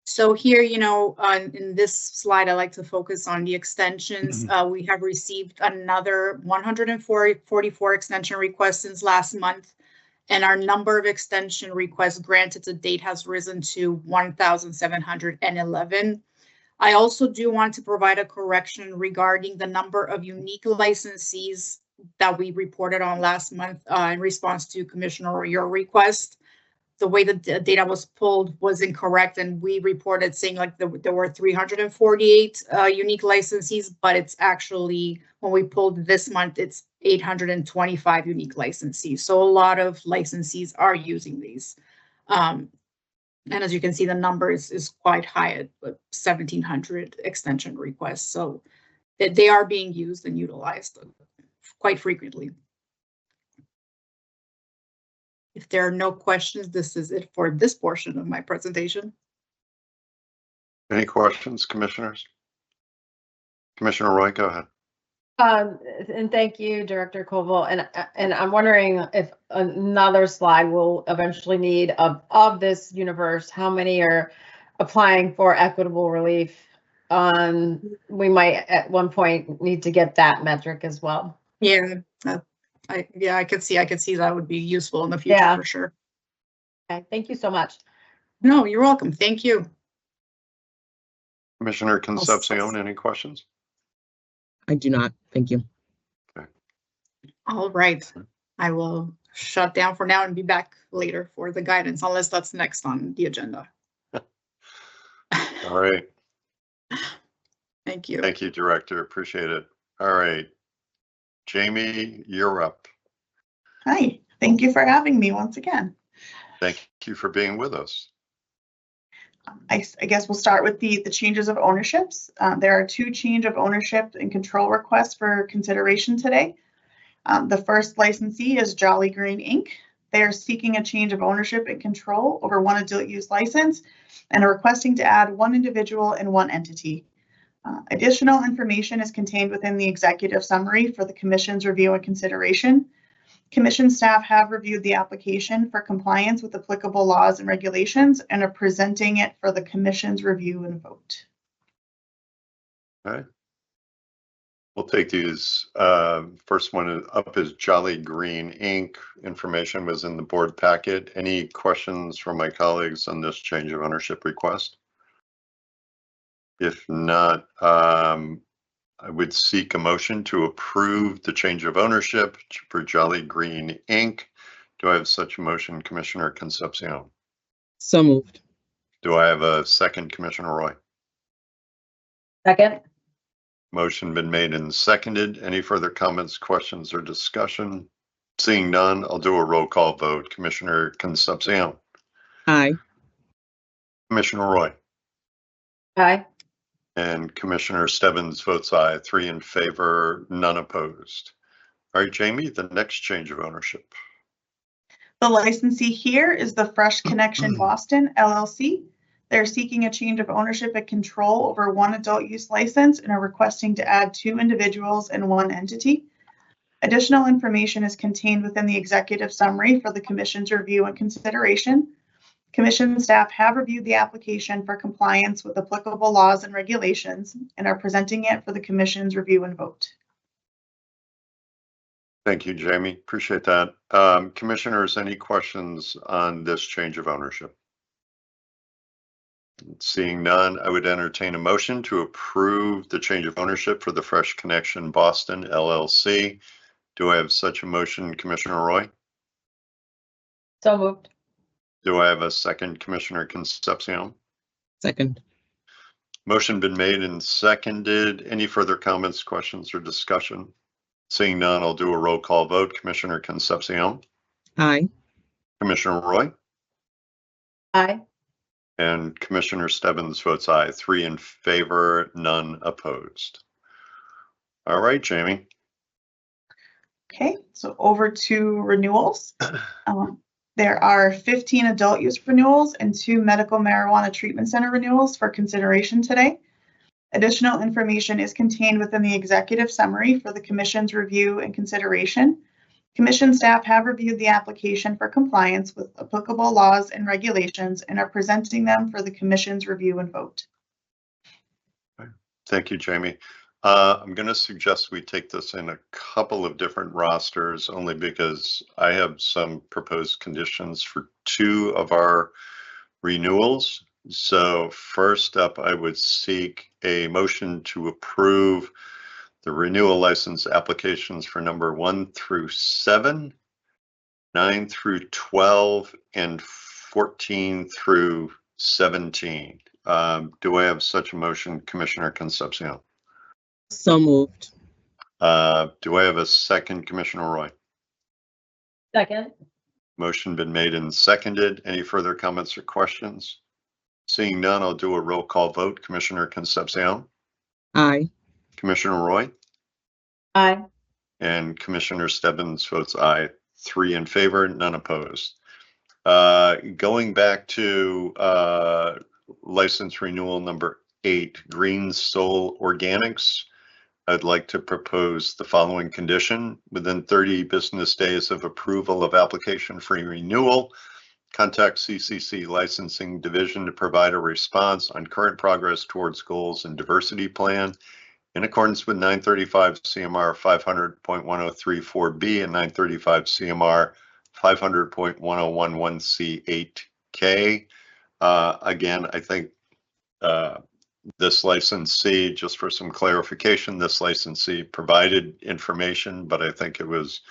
So here, in this slide, I like to focus on the extensions. We have received another 144 extension requests since last month, and our number of extension requests granted to date has risen to 1,711. I also do want to provide a correction regarding the number of unique licensees that we reported on last month in response to Commissioner, your request. The way the data was pulled was incorrect, and we reported saying like there were 348 unique licensees, but it's actually, when we pulled this month, it's 825 unique licensees. So a lot of licensees are using these. And as you can see, the number is quite high at 1,700 extension requests. So they are being used and utilized quite frequently. If there are no questions, this is it for this portion of my presentation. Any questions, commissioners? Commissioner Roy, go ahead. And thank you, Director Koval. And I'm wondering if another slide will eventually need of this universe, how many are applying for equitable relief? We might at one point need to get that metric as well. Yeah. I could see that would be useful in the future for sure. Okay, thank you so much. No, you're welcome. Thank you. Commissioner Concepcion, any questions? I do not. Thank you. Okay. All right. I will shut down for now and be back later for the guidance, unless that's next on the agenda. All right. Thank you. Thank you, Director. Appreciate it. All right. Jamie, you're up. Hi, thank you for having me once again. Thank you for being with us. I guess we'll start with the changes of ownerships. There are 2 change of ownership and control requests for consideration today. The first licensee is Jolly Green Inc. They are seeking a change of ownership and control over one adult use license and are requesting to add 1 individual and 1 entity. Additional information is contained within the executive summary for the Commission's review and consideration. Commission staff have reviewed the application for compliance with applicable laws and regulations and are presenting it for the Commission's review and vote. Okay. We'll take these. First one up is Jolly Green Inc. Information was in the board packet. Any questions from my colleagues on this change of ownership request? If not, I would seek a motion to approve the change of ownership for Jolly Green Inc. Do I have such a motion, Commissioner Concepcion? So moved. Do I have a second, Commissioner Roy? Second. Motion been made and seconded. Any further comments, questions, or discussion? Seeing none, I'll do a roll call vote. Commissioner Concepcion. Aye. Commissioner Roy. Aye. And Commissioner Stebbins votes aye. 3 in favor, none opposed. All right, Jamie, the next change of ownership. The licensee here is the Fresh Connection Boston LLC. They're seeking a change of ownership and control over 1 adult use license and are requesting to add 2 individuals and 1 entity. Additional information is contained within the executive summary for the Commission's review and consideration. Commission staff have reviewed the application for compliance with applicable laws and regulations and are presenting it for the Commission's review and vote. Thank you, Jamie. Appreciate that. Commissioners, any questions on this change of ownership? Seeing none, I would entertain a motion to approve the change of ownership for the Fresh Connection Boston LLC. Do I have such a motion, Commissioner Roy? So moved. Do I have a second, Commissioner Concepcion? Second. Motion been made and seconded. Any further comments, questions, or discussion? Seeing none, I'll do a roll call vote. Commissioner Concepcion. Aye. Commissioner Roy. Aye. And Commissioner Stebbins votes aye. 3 in favor, none opposed. All right, Jamie. Okay, so over to renewals. There are 15 adult use renewals and 2 medical marijuana treatment center renewals for consideration today. Additional information is contained within the executive summary for the Commission's review and consideration. Commission staff have reviewed the application for compliance with applicable laws and regulations and are presenting them for the Commission's review and vote. Thank you, Jamie. I'm going to suggest we take this in a couple of different rosters, only because I have some proposed conditions for 2 of our renewals. So first up, I would seek a motion to approve the renewal license applications for number 1 through 7, 9 through 12, and 14 through 17. Do I have such a motion, Commissioner Concepcion? So moved. Do I have a second, Commissioner Roy? Second. Motion been made and seconded. Any further comments or questions? Seeing none, I'll do a roll call vote. Commissioner Concepcion? Aye. Commissioner Roy? Aye. And Commissioner Stebbins votes aye. 3 in favor, none opposed. Going back to license renewal number 8, Green Soul Organics, I'd like to propose the following condition. Within 30 business days of approval of application for renewal, contact CCC Licensing Division to provide a response on current progress towards goals and diversity plan in accordance with 935 CMR 500.1034B and 935 CMR 500.1011C8K. Again, I think this licensee, just for some clarification, this licensee provided information, but I think it was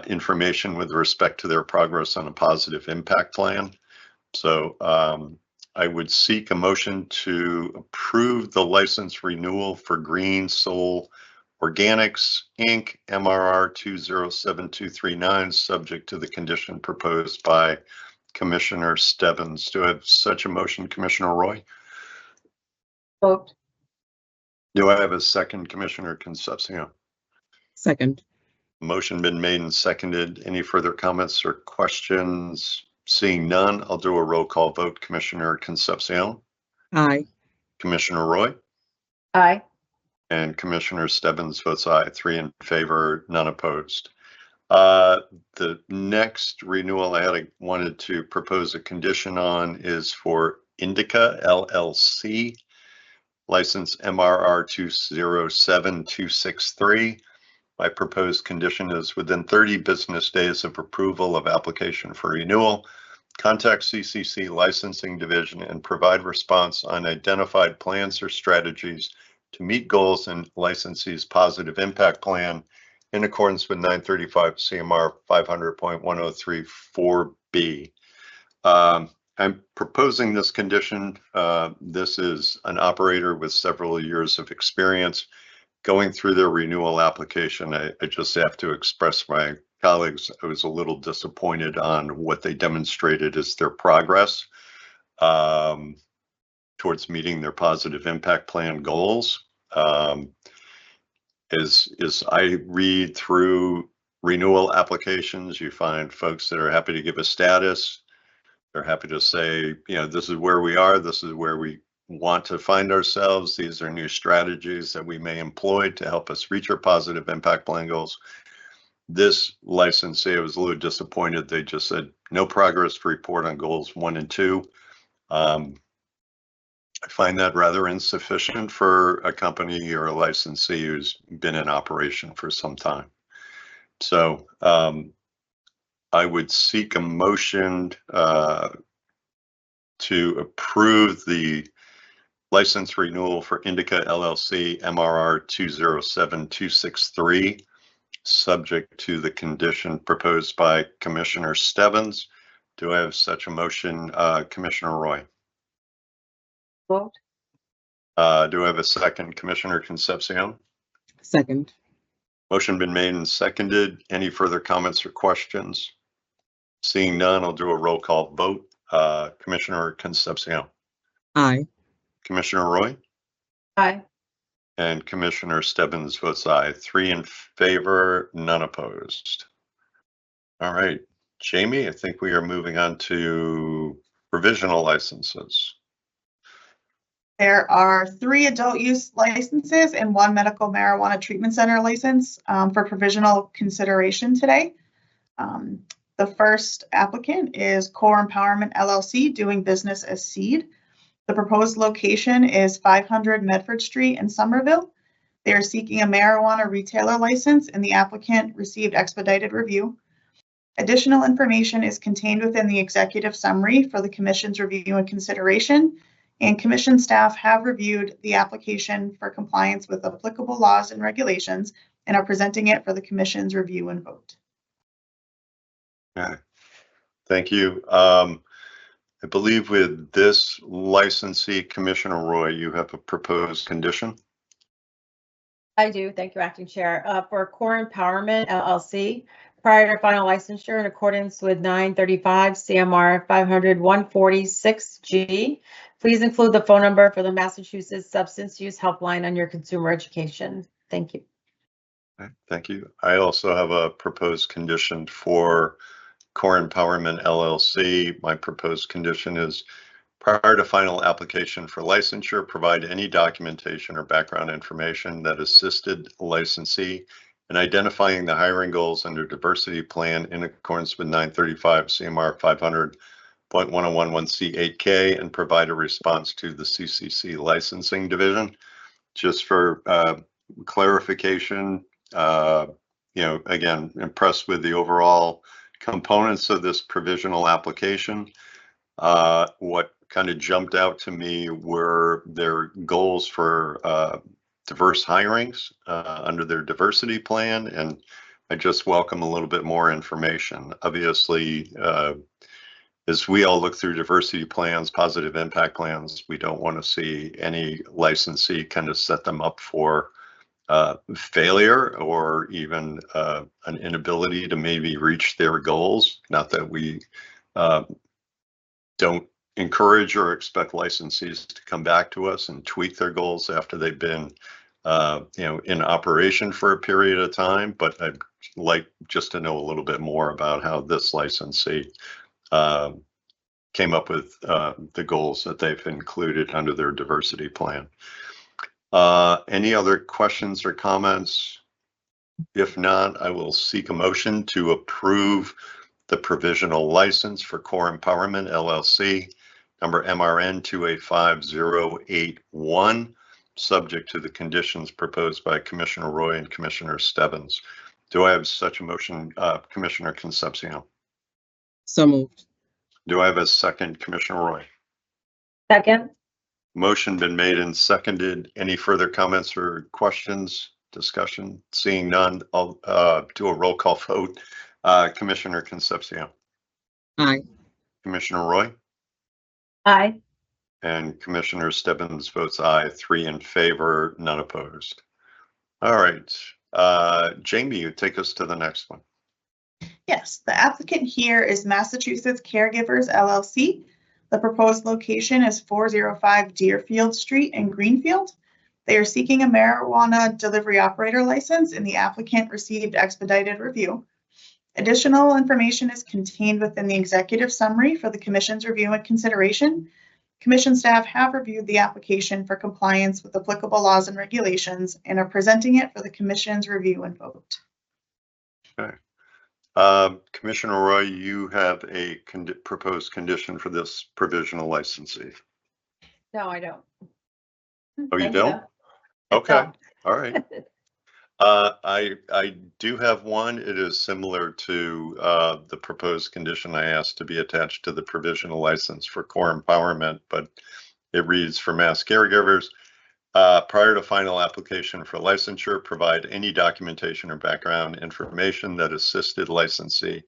information with respect to their progress on a positive impact plan. So I would seek a motion to approve the license renewal for Green Soul Organics, Inc., MRR 207239, subject to the condition proposed by Commissioner Stebbins. Do I have such a motion, Commissioner Roy? Vote. Do I have a second, Commissioner Concepcion? Second. Motion been made and seconded. Any further comments or questions? Seeing none, I'll do a roll call vote. Commissioner Concepcion? Aye. Commissioner Roy? Aye. And Commissioner Stebbins votes aye. 3 in favor, none opposed. The next renewal I wanted to propose a condition on is for Indica LLC, license MRR 207263. My proposed condition is within 30 business days of approval of application for renewal, contact CCC Licensing Division and provide response on identified plans or strategies to meet goals in licensee's positive impact plan in accordance with 935 CMR 500.1034B. I'm proposing this condition. This is an operator with several years of experience. Going through their renewal application, I just have to express my colleagues, I was a little disappointed on what they demonstrated as their progress towards meeting their positive impact plan goals. As I read through renewal applications, you find folks that are happy to give a status. They're happy to say, you know, this is where we are, this is where we want to find ourselves. These are new strategies that we may employ to help us reach our positive impact plan goals. This licensee, I was a little disappointed. They just said no progress to report on goals 1 and 2. I find that rather insufficient for a company or a licensee who's been in operation for some time. So I would seek a motion to approve the license renewal for Indica LLC MRR 207263, subject to the condition proposed by Commissioner Stebbins. Do I have such a motion, Commissioner Roy? Vote. Do I have a second, Commissioner Concepcion? Second. Motion been made and seconded. Any further comments or questions? Seeing none, I'll do a roll call vote. Commissioner Concepcion, Aye. Commissioner Roy, Aye. and Commissioner Stebbins votes aye. 3 in favor, none opposed. All right, Jamie, I think we are moving on to provisional licenses. There are 3 adult use licenses and 1 medical marijuana treatment center license for provisional consideration today. The first applicant is Core Empowerment LLC, doing business as Seed. The proposed location is 500 Medford Street in Somerville. They are seeking a marijuana retailer license, and the applicant received expedited review. Additional information is contained within the executive summary for the Commission's review and consideration, and Commission staff have reviewed the application for compliance with applicable laws and regulations and are presenting it for the Commission's review and vote. Okay, thank you. I believe with this licensee, Commissioner Roy, you have a proposed condition. I do. Thank you, Acting Chair. For Core Empowerment LLC, prior to final licensure in accordance with 935 CMR 500-146G, please include the phone number for the Massachusetts Substance Use Helpline on your consumer education. Thank you. Okay, thank you. I also have a proposed condition for Core Empowerment LLC. My proposed condition is prior to final application for licensure, provide any documentation or background information that assisted licensee in identifying the hiring goals under diversity plan in accordance with 935 CMR 500.1011C8K and provide a response to the CCC licensing division. Just for clarification, again, impressed with the overall components of this provisional application. What kind of jumped out to me were their goals for diverse hirings under their diversity plan, and I just welcome a little bit more information. Obviously, as we all look through diversity plans, positive impact plans, we don't want to see any licensee kind of set them up for failure or even an inability to maybe reach their goals. Not that we don't encourage or expect licensees to come back to us and tweak their goals after they've been in operation for a period of time, but I'd like just to know a little bit more about how this licensee came up with the goals that they've included under their diversity plan. Any other questions or comments? If not, I will seek a motion to approve the provisional license for Core Empowerment LLC, number MRN 285081, subject to the conditions proposed by Commissioner Roy and Commissioner Stebbins. Do I have such a motion, Commissioner Concepcion? So moved. Do I have a second, Commissioner Roy? Second. Motion been made and seconded. Any further comments or questions, discussion? Seeing none, I'll do a roll call vote. Commissioner Concepcion. Aye. Commissioner Roy. Aye. And Commissioner Stebbins votes aye. 3 in favor, none opposed. All right, Jamie, you take us to the next one. Yes, the applicant here is Massachusetts Caregivers LLC. The proposed location is 405 Deerfield Street in Greenfield. They are seeking a marijuana delivery operator license, and the applicant received expedited review. Additional information is contained within the executive summary for the Commission's review and consideration. Commission staff have reviewed the application for compliance with applicable laws and regulations and are presenting it for the Commission's review and vote. Okay. Commissioner Roy, you have a proposed condition for this provisional licensee. No, I don't. Oh, you Thank don't? Okay, No. all right. I do have one. It is similar to the proposed condition I asked to be attached to the provisional license for Core Empowerment, but it reads for Mass Caregivers. Prior to final application for licensure, provide any documentation or background information that assisted licensee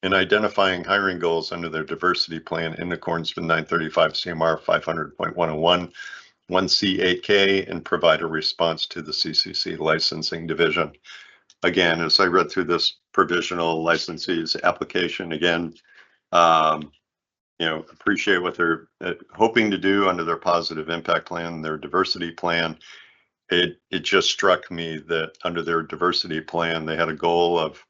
in identifying hiring goals under their diversity plan in accordance with 935 CMR 500.101 1C8K and provide a response to the CCC licensing division. Again, as I read through this provisional licensee's application, again, appreciate what they're hoping to do under their positive impact plan, their diversity plan. It just struck me that under their diversity plan, they had a goal of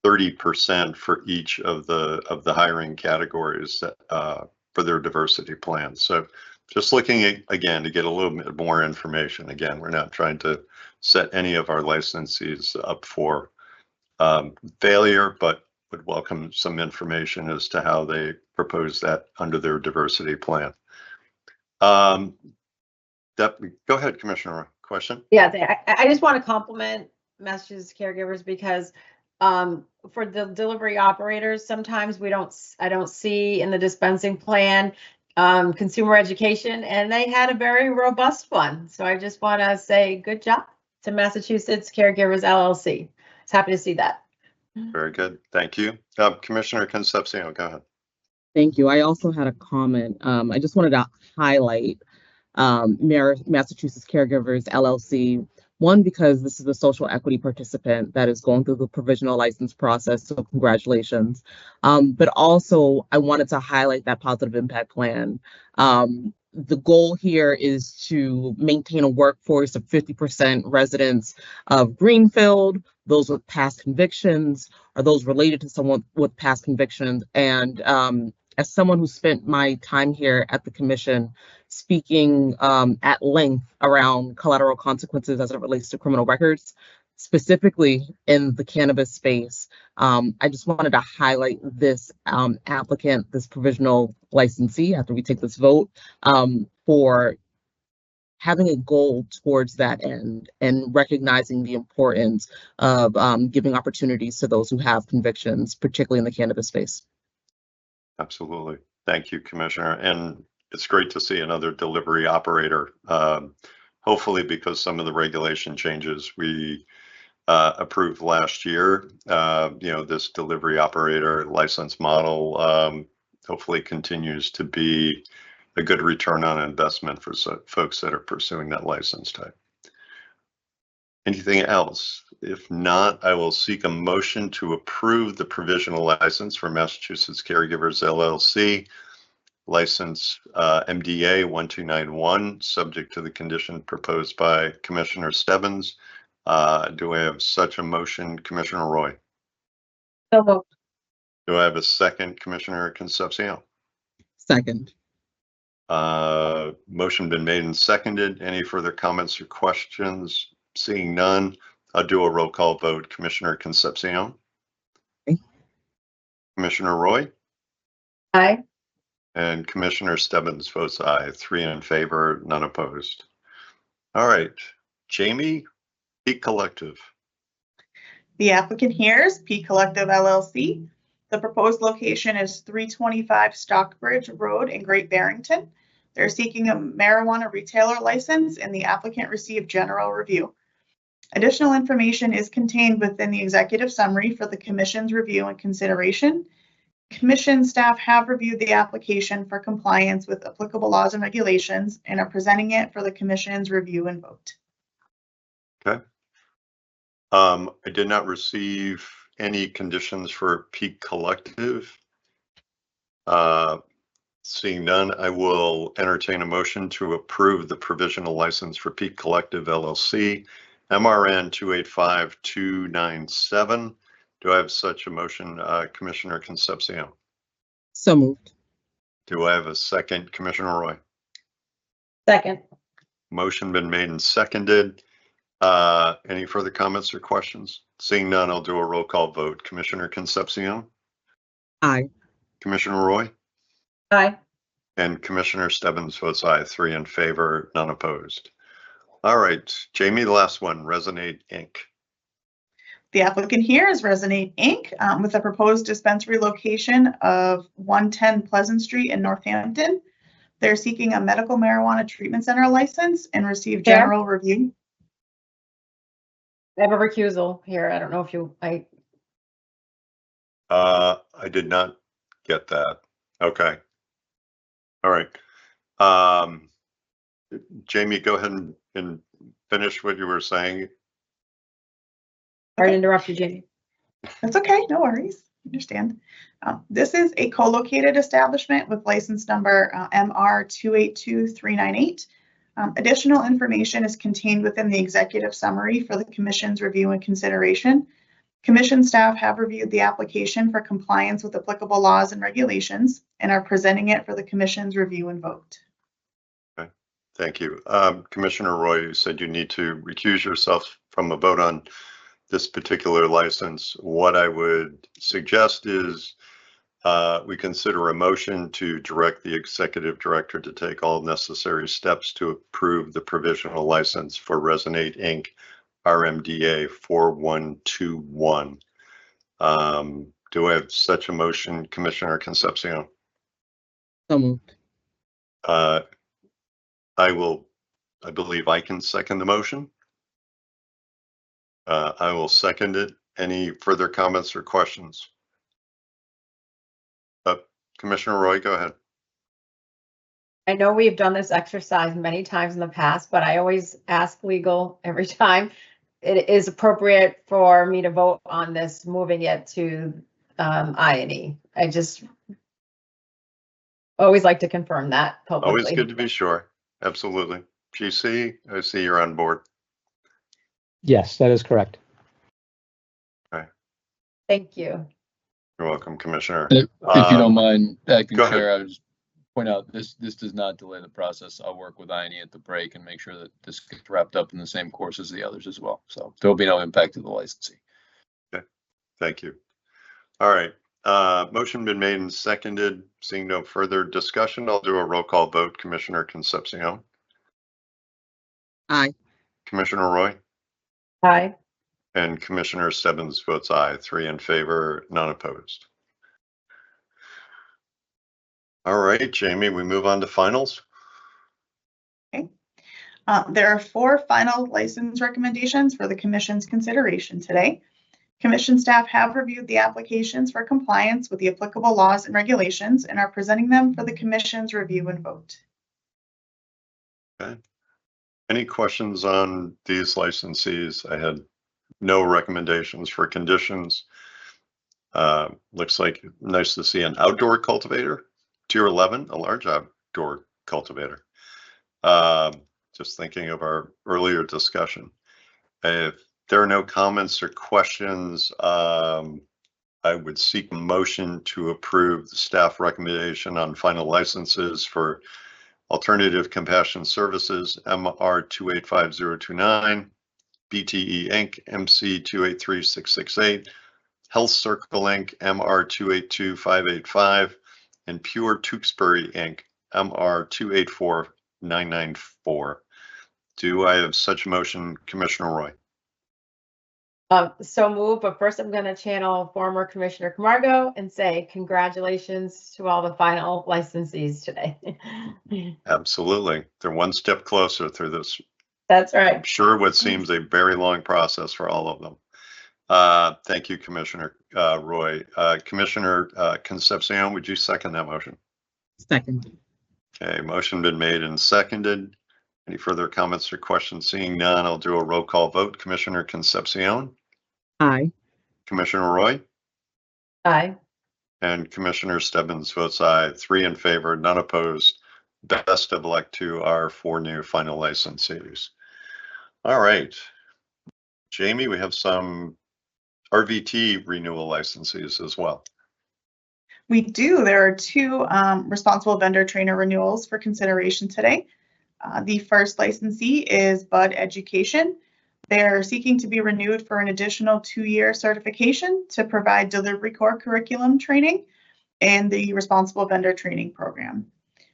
30% for each of the hiring categories for their diversity plan. So just looking at, again, to get a little bit more information. Again, we're not trying to set any of our licensees up for failure, but would welcome some information as to how they propose that under their diversity plan. Go ahead, Commissioner. Question? Yeah, I just want to compliment Massachusetts caregivers because for the delivery operators, sometimes I don't see in the dispensing plan consumer education, and they had a very robust one. So I just want to say good job to Massachusetts Caregivers LLC. I was happy to see that. Very good. Thank you. Commissioner Concepcion, go ahead. Thank you. I also had a comment. I just wanted to highlight Massachusetts Caregivers LLC. One, because this is a social equity participant that is going through the provisional license process, so congratulations. But also, I wanted to highlight that positive impact plan. The goal here is to maintain a workforce of 50% residents of Greenfield, those with past convictions, or those related to someone with past convictions. And as someone who spent my time here at the commission speaking at length around collateral consequences as it relates to criminal records, specifically in the cannabis space, I just wanted to highlight this applicant, this provisional licensee, after we take this vote, for having a goal towards that end and recognizing the importance of giving opportunities to those who have convictions, particularly in the cannabis space. Absolutely. Thank you, Commissioner. And it's great to see another delivery operator. Hopefully, because some of the regulation changes we approved last year, this delivery operator license model hopefully continues to be a good return on investment for folks that are pursuing that license type. Anything else? If not, I will seek a motion to approve the provisional license for Massachusetts Caregivers LLC, license MDA 1291, subject to the condition proposed by Commissioner Stebbins. Do I have such a motion, Commissioner Roy? So moved. Do I have a second, Commissioner Concepcion? Second. Motion been made and seconded. Any further comments or questions? Seeing none, I'll do a roll call vote. Commissioner Concepcion? Aye. Commissioner Roy? Aye. And Commissioner Stebbins votes aye. 3 in favor, none opposed. All right, Jamie, Peak Collective. The applicant here is Peak Collective LLC. The proposed location is 325 Stockbridge Road in Great Barrington. They're seeking a marijuana retailer license, and the applicant received general review. Additional information is contained within the executive summary for the commission's review and consideration. Commission staff have reviewed the application for compliance with applicable laws and regulations and are presenting it for the commission's review and vote. Okay. I did not receive any conditions for Peak Collective. Seeing none, I will entertain a motion to approve the provisional license for Peak Collective LLC, MRN 285297. Do I have such a motion, Commissioner Concepcion? So moved. Do I have a second, Commissioner Roy? Second. Motion been made and seconded. Any further comments or questions? Seeing none, I'll do a roll call vote. Commissioner Concepcion? Aye. Commissioner Roy? Aye. And Commissioner Stebbins votes aye. 3 in favor, none opposed. All right, Jamie, the last one, Resonate Inc. The applicant here is Resonate Inc. With a proposed dispensary location of 110 Pleasant Street in Northampton. They're seeking a medical marijuana treatment center license and receive general review. I have a recusal here. I don't know if I did not get that. Okay. All right. Jamie, go ahead and finish what you were saying. Sorry to interrupt you, Jamie. That's okay, no worries. understand. This is a co-located establishment with license number MR 282398. Additional information is contained within the executive summary for the Commission's review and consideration. Commission staff have reviewed the application for compliance with applicable laws and regulations and are presenting it for the Commission's review and vote. Okay, thank you. Commissioner Roy, you said you need to recuse yourself from a vote on this particular license. What I would suggest is we consider a motion to direct the executive director to take all necessary steps to approve the provisional license for Resonate Inc. RMDA 4121. Do I have such a motion, Commissioner Concepcion? So moved. I believe I can second the motion. I will second it. Any further comments or questions? Commissioner Roy, go ahead. I know we've done this exercise many times in the past, but I always ask legal every time it is appropriate for me to vote on this, moving it to I&E. I just always like to confirm that publicly. Always good to be sure. Absolutely. GC, I see you're on board. Yes, that is correct. Okay. Thank you. You're welcome, Commissioner. If you don't mind, Acting go ahead. Chair, I would just point out this does not delay the process. I'll work with I&E at the break and make sure that this gets wrapped up in the same course as the others as well. So there will be no impact to the licensee. Okay, thank you. All right, motion been made and seconded. Seeing no further discussion, I'll do a roll call vote. Commissioner Concepcion. Aye. Commissioner Roy. Aye. And Commissioner Stebbins votes aye. 3 in favor, none opposed. All right, Jamie, we move on to finals. Okay. There are 4 final license recommendations for the Commission's consideration today. Commission staff have reviewed the applications for compliance with the applicable laws and regulations and are presenting them for the Commission's review and vote. Okay. Any questions on these licensees? I had no recommendations for conditions. Looks like nice to see an outdoor cultivator. Tier 11, a large outdoor cultivator. Just thinking of our earlier discussion. If there are no comments or questions, I would seek a motion to approve the staff recommendation on final licenses for Alternative Compassion Services, MR 285029, BTE Inc., MC 283668, Health Circle Inc., MR 282585, and Pure Tewksbury Inc., MR 284994. Do I have such a motion, Commissioner Roy? So move, but first I'm going to channel former Commissioner Camargo and say congratulations to all the final licensees today. Absolutely. They're one step closer through this. That's right. I'm sure what seems a very long process for all of them. Thank you, Commissioner Roy. Commissioner Concepcion, would you second that motion? Second. Okay, motion been made and seconded. Any further comments or questions? Seeing none, I'll do a roll call vote. Commissioner Concepcion. Aye. Commissioner Roy. Aye. And Commissioner Stebbins votes aye. 3 in favor, none opposed. Best of luck to our 4 new final licensees. All right. Jamie, we have some RVT renewal licensees as well. We do. There are 2 responsible vendor trainer renewals for consideration today. The first licensee is Bud Education. They're seeking to be renewed for an additional 2-year certification to provide delivery core curriculum training and the responsible vendor training program.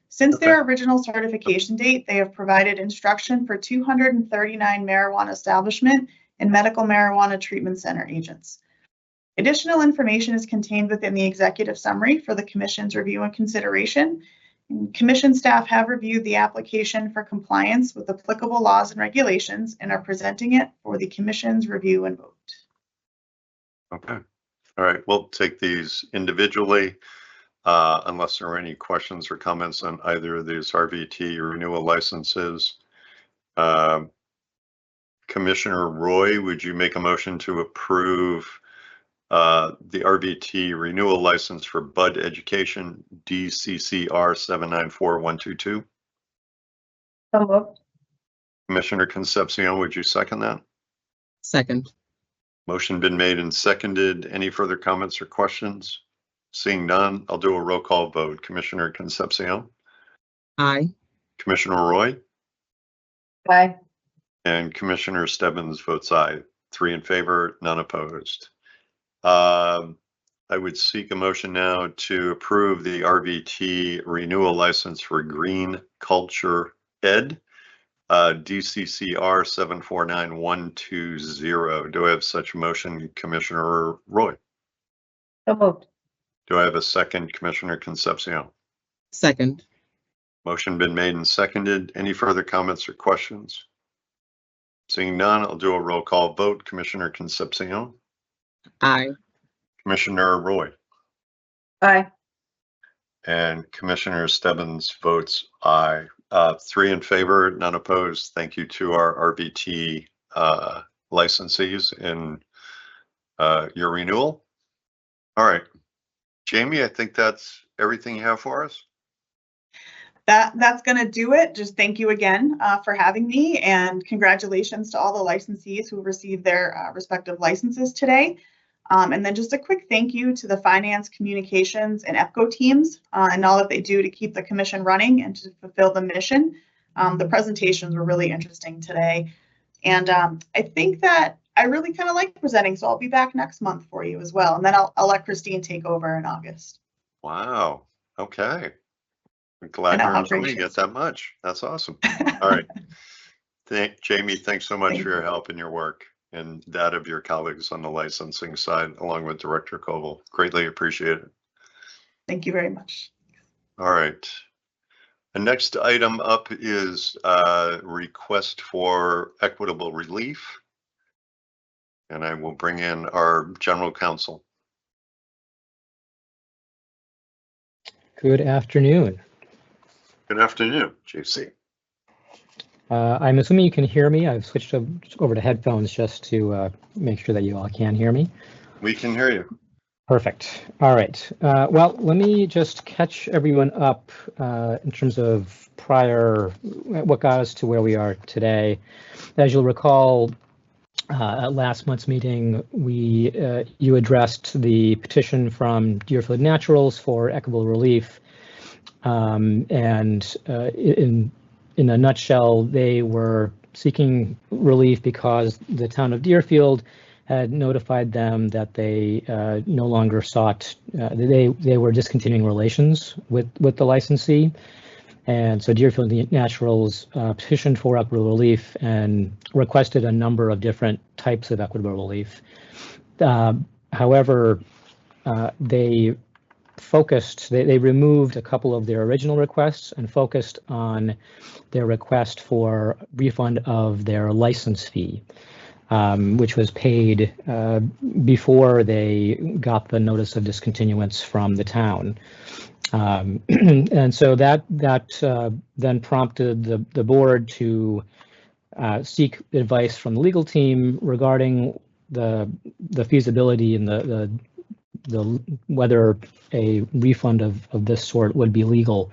Since their original certification date, they have provided instruction for 239 marijuana establishment and medical marijuana treatment center agents. Additional information is contained within the executive summary for the Commission's review and consideration. Commission staff have reviewed the application for compliance with applicable laws and regulations and are presenting it for the Commission's review and vote. Okay. All right. We'll take these individually unless there are any questions or comments on either of these RVT renewal licenses. Commissioner Roy, would you make a motion to approve the RVT renewal license for Bud Education, DCCR 794122. So moved. Commissioner Concepcion, would you second that? Second. Motion been made and seconded. Any further comments or questions? Seeing none, I'll do a roll call vote. Commissioner Concepcion, Aye. Commissioner Roy, Aye. and Commissioner Stebbins votes aye. 3 in favor, none opposed. I would seek a motion now to approve the RVT renewal license for Green Culture Ed, DCCR 749120. Do I have such a motion, Commissioner Roy? So moved. Do I have a second, Commissioner Concepcion? Second. Motion been made and seconded. Any further comments or questions? Seeing none, I'll do a roll call vote. Commissioner Concepcion, Aye. Commissioner Roy, Aye. and Commissioner Stebbins votes aye. 3 in favor, none opposed. Thank you to our RVT licensees in your renewal. All right, Jamie, I think that's everything you have for us. That's going to do it. Just thank you again for having me, and congratulations to all the licensees who received their respective licenses today. And then just a quick thank you to the finance, communications, and EPCO teams and all that they do to keep the commission running and to fulfill the mission. The presentations were really interesting today. And I think that I really kind of like presenting, so I'll be back next month for you as well. And then I'll let Christine take over in August. Wow. Okay. I'm glad you're enjoying it that much. That's awesome. All right. Jamie, thanks so much for your help and your work and that of your colleagues on the licensing side, along with Director Koval. Greatly appreciate it. Thank you very much. All right. The next item up is request for equitable relief. And I will bring in our general counsel. Good afternoon. Good afternoon, JC. I'm assuming you can hear me. I've switched over to headphones just to make sure that you all can hear me. We can hear you. Perfect. All right. Well, let me just catch everyone up in terms of what got us to where we are today. As you'll recall, at last month's meeting, you addressed the petition from Deerfield Naturals for equitable relief. In a nutshell, they were seeking relief because the town of Deerfield had notified them that they no longer sought, they were discontinuing relations with the licensee. And so Deerfield Naturals petitioned for equitable relief and requested a number of different types of equitable relief. However, they removed a couple of their original requests and focused on their request for refund of their license fee, which was paid before they got the notice of discontinuance from the town. And so that then prompted the board to seek advice from the legal team regarding the feasibility and whether a refund of this sort would be legal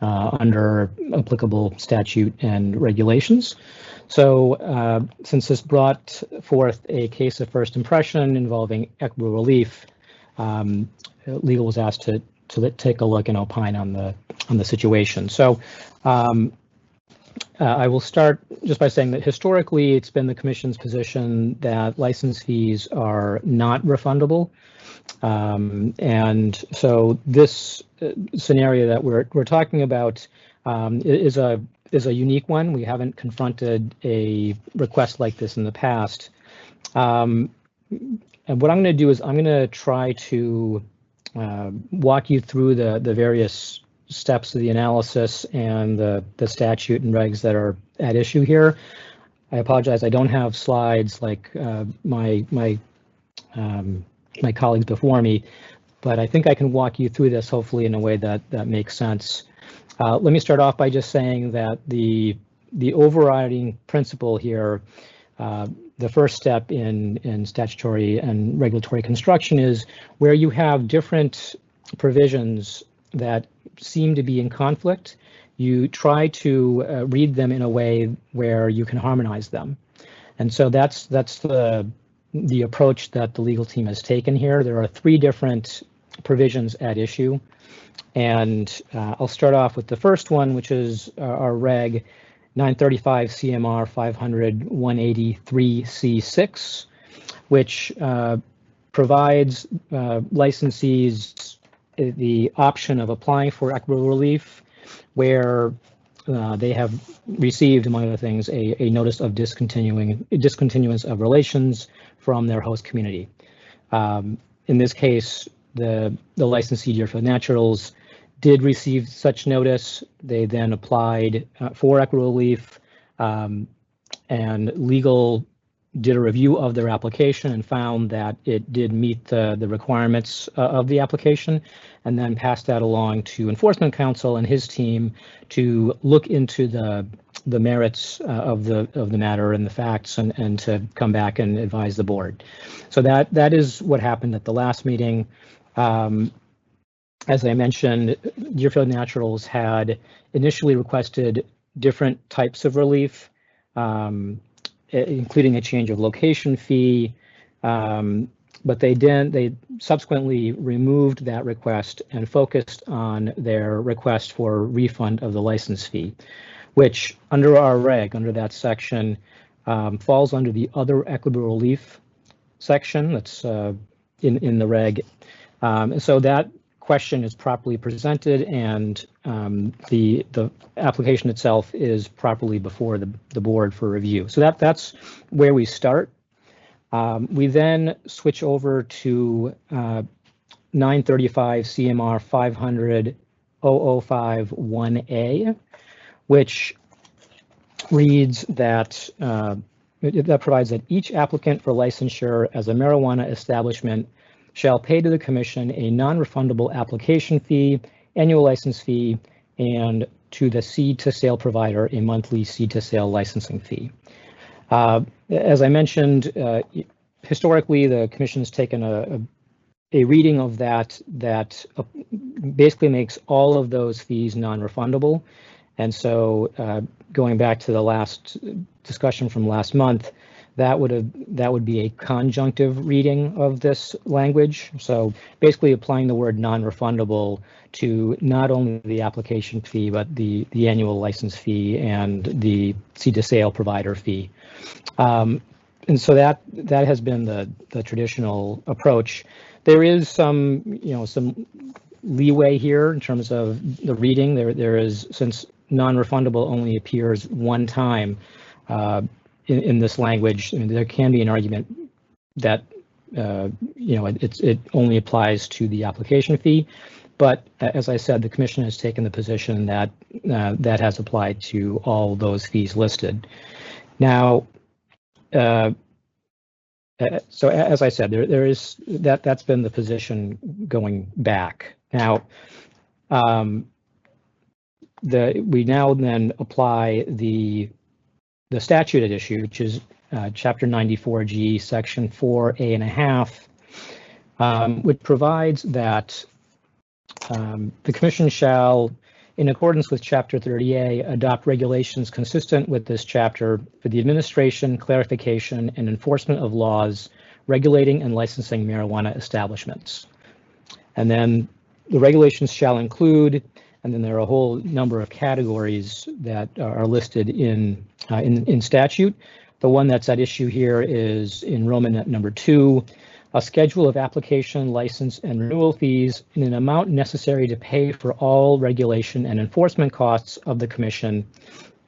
under applicable statute and regulations. So since this brought forth a case of first impression involving equitable relief, legal was asked to take a look and opine on the situation. So I will start just by saying that historically it's been the Commission's position that license fees are not refundable. And so this scenario that we're talking about is a unique one. We haven't confronted a request like this in the past. And what I'm going to do is I'm going to try to walk you through the various steps of the analysis and the statute and regs that are at issue here. I apologize, I don't have slides like my colleagues before me, but I think I can walk you through this hopefully in a way that makes sense. Let me start off by just saying that the overriding principle here the first step in statutory and regulatory construction is where you have different provisions that seem to be in conflict, you try to read them in a way where you can harmonize them. And so that's the approach that the legal team has taken here. There are 3 different provisions at issue. And I'll start off with the first one, which is our Reg 935 CMR 500 183C6, which provides licensees the option of applying for equitable relief where they have received, among other things, a notice of discontinuance of relations from their host community. In this case, the licensee Deerfield Naturals did receive such notice. They then applied for equitable relief, and legal did a review of their application and found that it did meet the requirements of the application, and then passed that along to Enforcement Counsel and his team to look into the merits of the matter and the facts, and to come back and advise the board. So that is what happened at the last meeting. As I mentioned, Deerfield Naturals had initially requested different types of relief, including a change of location fee, but they subsequently removed that request and focused on their request for refund of the license fee, which under our reg, under that section, falls under the other equitable relief section that's in the reg. And so that question is properly presented, and the application itself is properly before the board for review. So that's where we start. We then switch over to 935 CMR 500 005-1A, which reads that that provides that each applicant for licensure as a marijuana establishment shall pay to the commission a non-refundable application fee, annual license fee, and to the seed to sale provider a monthly seed to sale licensing fee. As I mentioned, historically, the commission has taken a reading of that basically makes all of those fees non-refundable. And so going back to the last discussion from last month, that would be a conjunctive reading of this language. So basically applying the word non-refundable to not only the application fee, but the annual license fee and the seed to sale provider fee. And so that has been the traditional approach. There is some leeway here in terms of the reading. There is, since non-refundable only appears one time in this language, there can be an argument that it only applies to the application fee. But as I said, the commission has taken the position that that has applied to all those fees listed. Now, so as I said, there is that's been the position going back. Now, we now then apply the statute at issue, which is Chapter 94G, Section 4A.5, which provides that the commission shall, in accordance with Chapter 30A, adopt regulations consistent with this chapter for the administration, clarification, and enforcement of laws regulating and licensing marijuana establishments. And then the regulations shall include, and then there are a whole number of categories that are listed in statute. The one that's at issue here is in Roman number 2, a schedule of application, license, and renewal fees in an amount necessary to pay for all regulation and enforcement costs of the commission.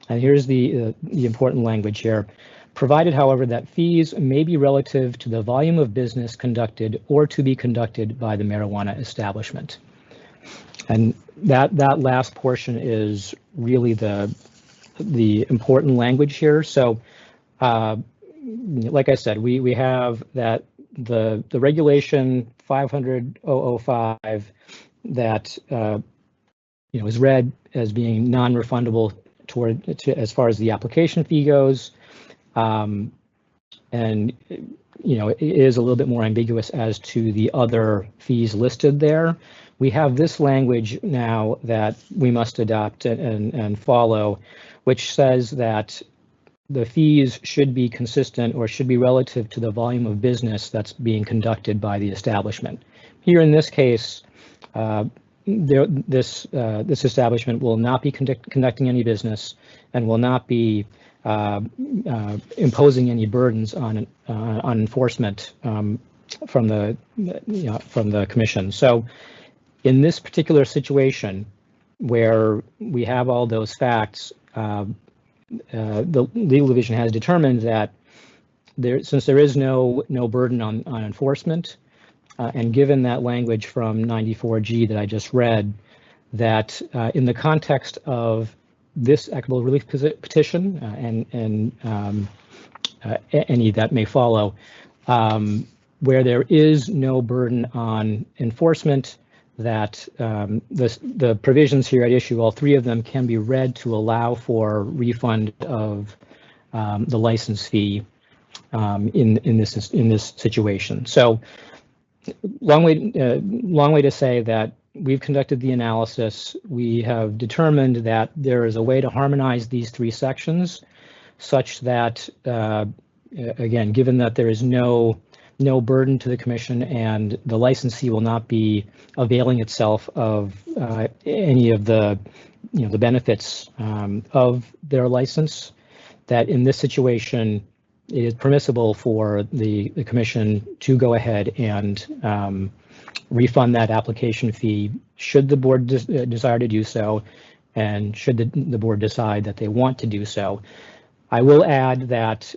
And here's the important language here. Provided, however, that fees may be relative to the volume of business conducted or to be conducted by the marijuana establishment. And that last portion is really the important language here. So, like I said, we have that the regulation 500-005 that is read as being non-refundable as far as the application fee goes. and it is a little bit more ambiguous as to the other fees listed there. We have this language now that we must adopt and follow, which says that the fees should be consistent or should be relative to the volume of business that's being conducted by the establishment. Here in this case, this establishment will not be conducting any business and will not be imposing any burdens on enforcement from the commission. So in this particular situation where we have all those facts, the legal division has determined that since there is no burden on enforcement, and given that language from 94G that I just read, that in the context of this equitable relief petition and any that may follow, where there is no burden on enforcement, that the provisions here at issue, all three of them, can be read to allow for refund of the license fee in this situation. So long way to say that we've conducted the analysis. We have determined that there is a way to harmonize these three sections such that, again, given that there is no burden to the commission and the licensee will not be availing itself of any of the the benefits of their license, that in this situation it is permissible for the commission to go ahead and refund that application fee should the board desire to do so, and should the board decide that they want to do so. I will add that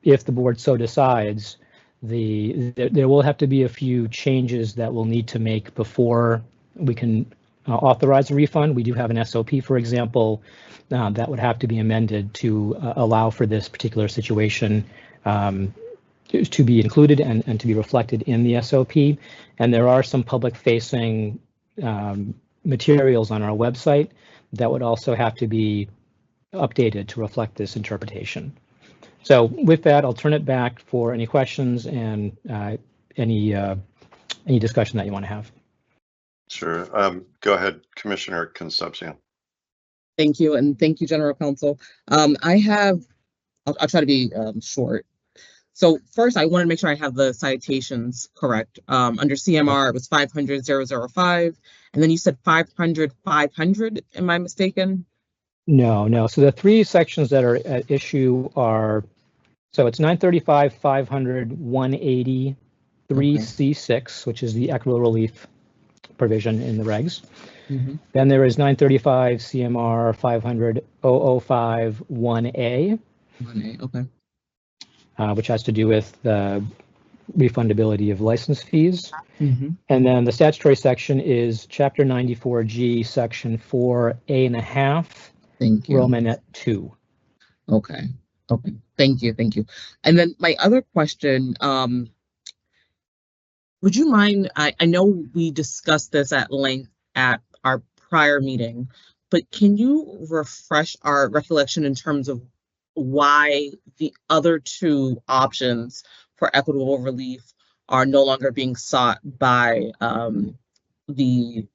if the board so decides, there will have to be a few changes that we'll need to make before we can authorize a refund. We do have an SOP, for example, that would have to be amended to allow for this particular situation to be included and to be reflected in the SOP. And there are some public-facing materials on our website that would also have to be updated to reflect this interpretation. So with that, I'll turn it back for any questions and any discussion that you want to have. Sure. Go ahead, Commissioner Concepcion. Thank you, and thank you, General Counsel. I'll try to be short. So first, I want to make sure I have the citations correct. Under CMR, it was 500-005, and then you said 500-500. Am I mistaken? No. So the three sections that are at issue are, so it's 935, 500, 180, 3C6, which is the equitable relief provision in the regs. Mm-hmm. Then there is 935 CMR 500 005 1A. 1A, okay. Which has to do with the refundability of license fees. Mm-hmm. And then the statutory section is Chapter 94G, Section 4A.5. Thank you. Romanet 2. Okay. Thank you. And then my other question, would you mind, I know we discussed this at length at our prior meeting, but can you refresh our recollection in terms of why the other two options for equitable relief are no longer being sought by the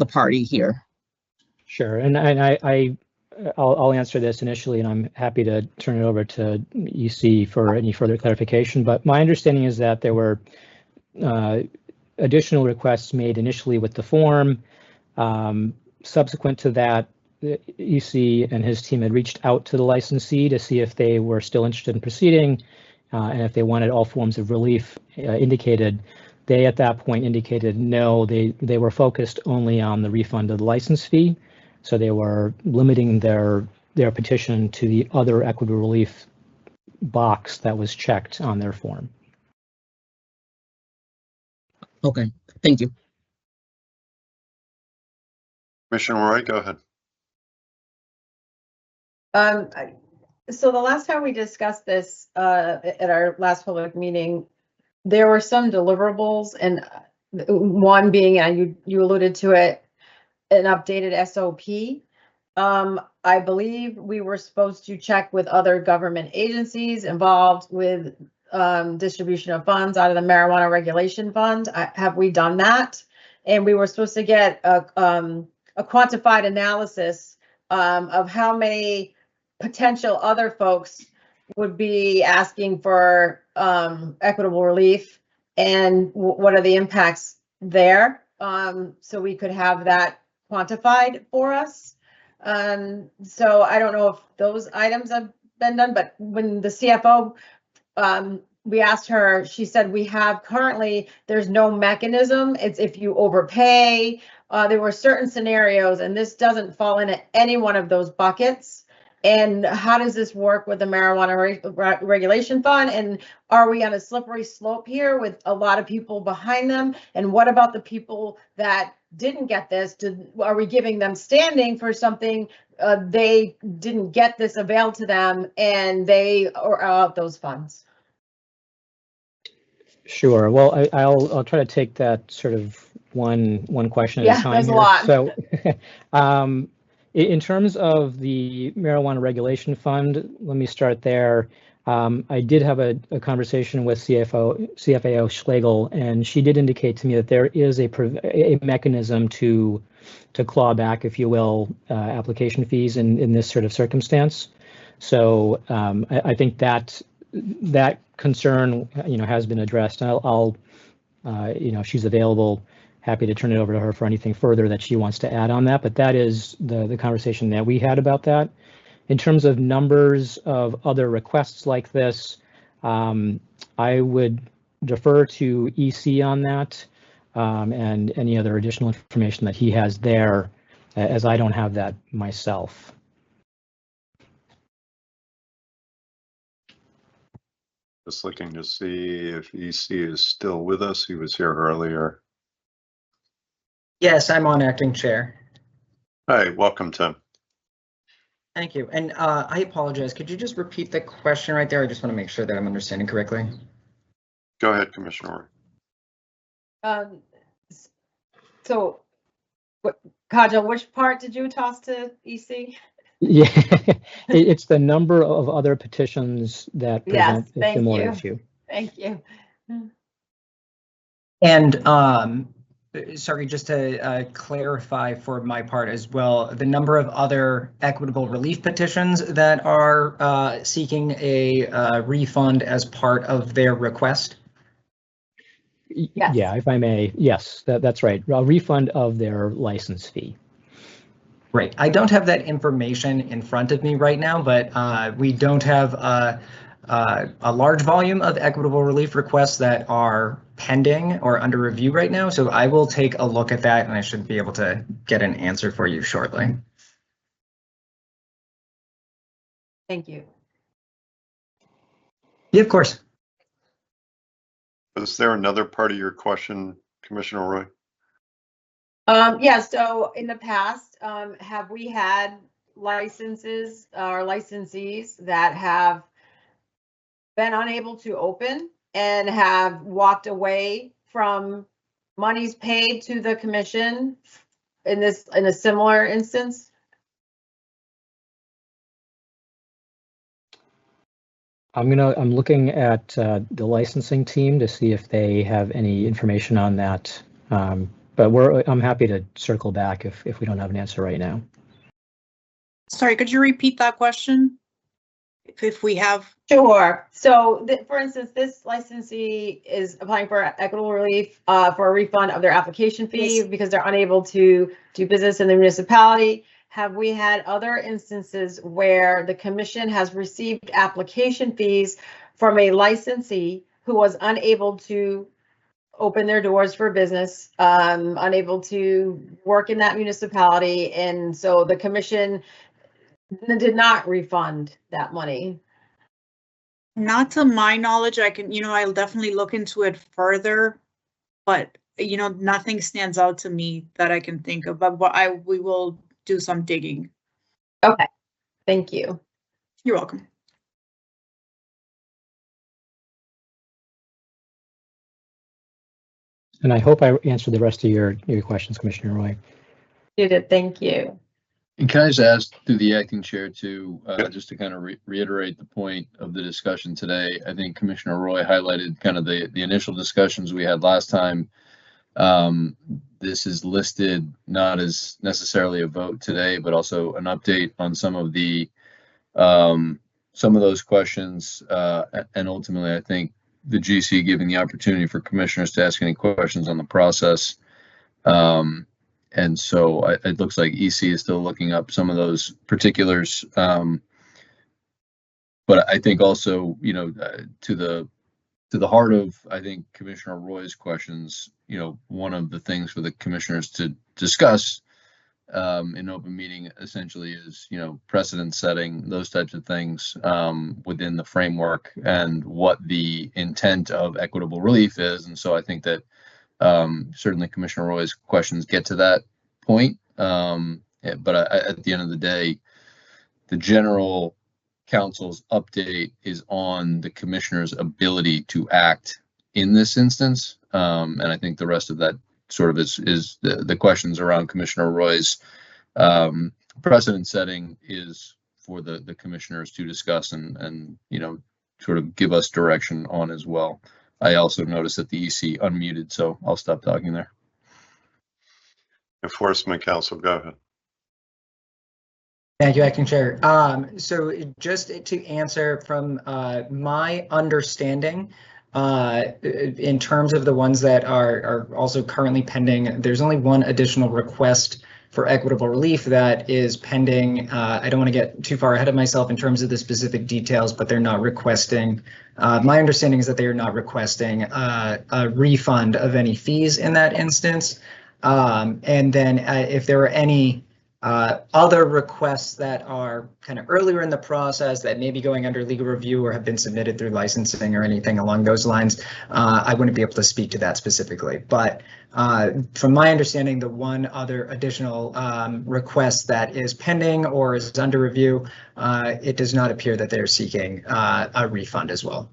party here? Sure, and I'll answer this initially, and I'm happy to turn it over to EC for any further clarification. But my understanding is that there were additional requests made initially with the form. Subsequent to that, the EC and his team had reached out to the licensee to see if they were still interested in proceeding, and if they wanted all forms of relief indicated. They at that point indicated no, they were focused only on the refund of the license fee. So they were limiting their petition to the other equitable relief box that was checked on their form. Okay, thank you. Commissioner Roy, go ahead. So the last time we discussed this at our last public meeting, there were some deliverables, and one being, you alluded to it, an updated SOP. I believe we were supposed to check with other government agencies involved with distribution of funds out of the marijuana regulation fund. Have we done that? And we were supposed to get a quantified analysis of how many potential other folks would be asking for equitable relief and what are the impacts there, so we could have that quantified for us. So I don't know if those items have been done, but when the CFO, we asked her, she said we have currently, there's no mechanism. It's if you overpay. There were certain scenarios, and this doesn't fall into any one of those buckets. And how does this work with the marijuana regulation fund? And are we on a slippery slope here with a lot of people behind them? And what about the people that didn't get this? Are we giving them standing for something they didn't get this availed to them and they are out those funds? Sure. Well, I'll try to take that sort of one question at a time. There's here. a lot. So, in terms of the marijuana regulation fund, let me start there. I did have a conversation with CFAO Schlegel, and she did indicate to me that there is a mechanism to claw back, if you will, application fees in this sort of circumstance. So I think that concern, has been addressed. And I'll if she's available, happy to turn it over to her for anything further that she wants to add on that. But that is the conversation that we had about that. In terms of numbers of other requests like this, I would defer to EC on that and any other additional information that he has there, as I don't have that myself. Just looking to see if EC is still with us. He was here earlier. Yes, I'm on acting chair. Hi, welcome, Tim. Thank you. And I apologize. Could you just repeat the question right there? I just want to make sure that I'm understanding correctly. Go ahead, Commissioner. So, Kajal, which part did you toss to EC? Yeah, it's the number of other petitions that present a similar issue. Thank you. And sorry, just to clarify for my part as well, the number of other equitable relief petitions that are seeking a refund as part of their request? Yes. Yeah, if I may, yes, that's right. A refund of their license fee. Right. I don't have that information in front of me right now, but we don't have a large volume of equitable relief requests that are pending or under review right now. So I will take a look at that, and I should be able to get an answer for you shortly. Thank you. Yeah, of course. Is there another part of your question, Commissioner Roy? Yeah, so in the past, have we had licenses or licensees that have been unable to open and have walked away from monies paid to the commission in a similar instance? I'm looking at the licensing team to see if they have any information on that. But I'm happy to circle back if we don't have an answer right now. Sorry, could you repeat that question? If we have. Sure. So for instance, this licensee is applying for equitable relief for a refund of their application fee because they're unable to do business in the municipality. Have we had other instances where the commission has received application fees from a licensee who was unable to open their doors for business, unable to work in that municipality, and so the commission did not refund that money? Not to my knowledge. I'll definitely look into it further, but nothing stands out to me that I can think of, but we will do some digging. Okay, thank you. You're welcome. And I hope I answered the rest of your questions, Commissioner Roy. You did, thank you. And can I just ask through the acting chair to, just to kind of reiterate the point of the discussion today? I think Commissioner Roy highlighted kind of the initial discussions we had last time. This is listed not as necessarily a vote today, but also an update on some of those questions. And ultimately, I think the GC giving the opportunity for commissioners to ask any questions on the process. And so it looks like EC is still looking up some of those particulars. But I think also, you know, to the heart of, I think, Commissioner Roy's questions, you know, one of the things for the commissioners to discuss in open meeting essentially is, you know, precedent setting, those types of things within the framework and what the intent of equitable relief is. And so I think that certainly Commissioner Roy's questions get to that point. But at the end of the day, the general counsel's update is on the commissioner's ability to act in this instance. And I think the rest of that sort of is the questions around Commissioner Roy's precedent setting is for the commissioners to discuss and, you know, sort of give us direction on as well. I also noticed that the EC unmuted, so I'll stop talking there. Enforcement Council, go ahead. Thank you, Acting Chair. So just to answer from my understanding, in terms of the ones that are also currently pending, there's only one additional request for equitable relief that is pending. I don't want to get too far ahead of myself in terms of the specific details, but they're not requesting. My understanding is that they are not requesting a refund of any fees in that instance. And then if there are any other requests that are kind of earlier in the process that may be going under legal review or have been submitted through licensing or anything along those lines, I wouldn't be able to speak to that specifically. But from my understanding, the one other additional request that is pending or is under review, it does not appear that they're seeking a refund as well.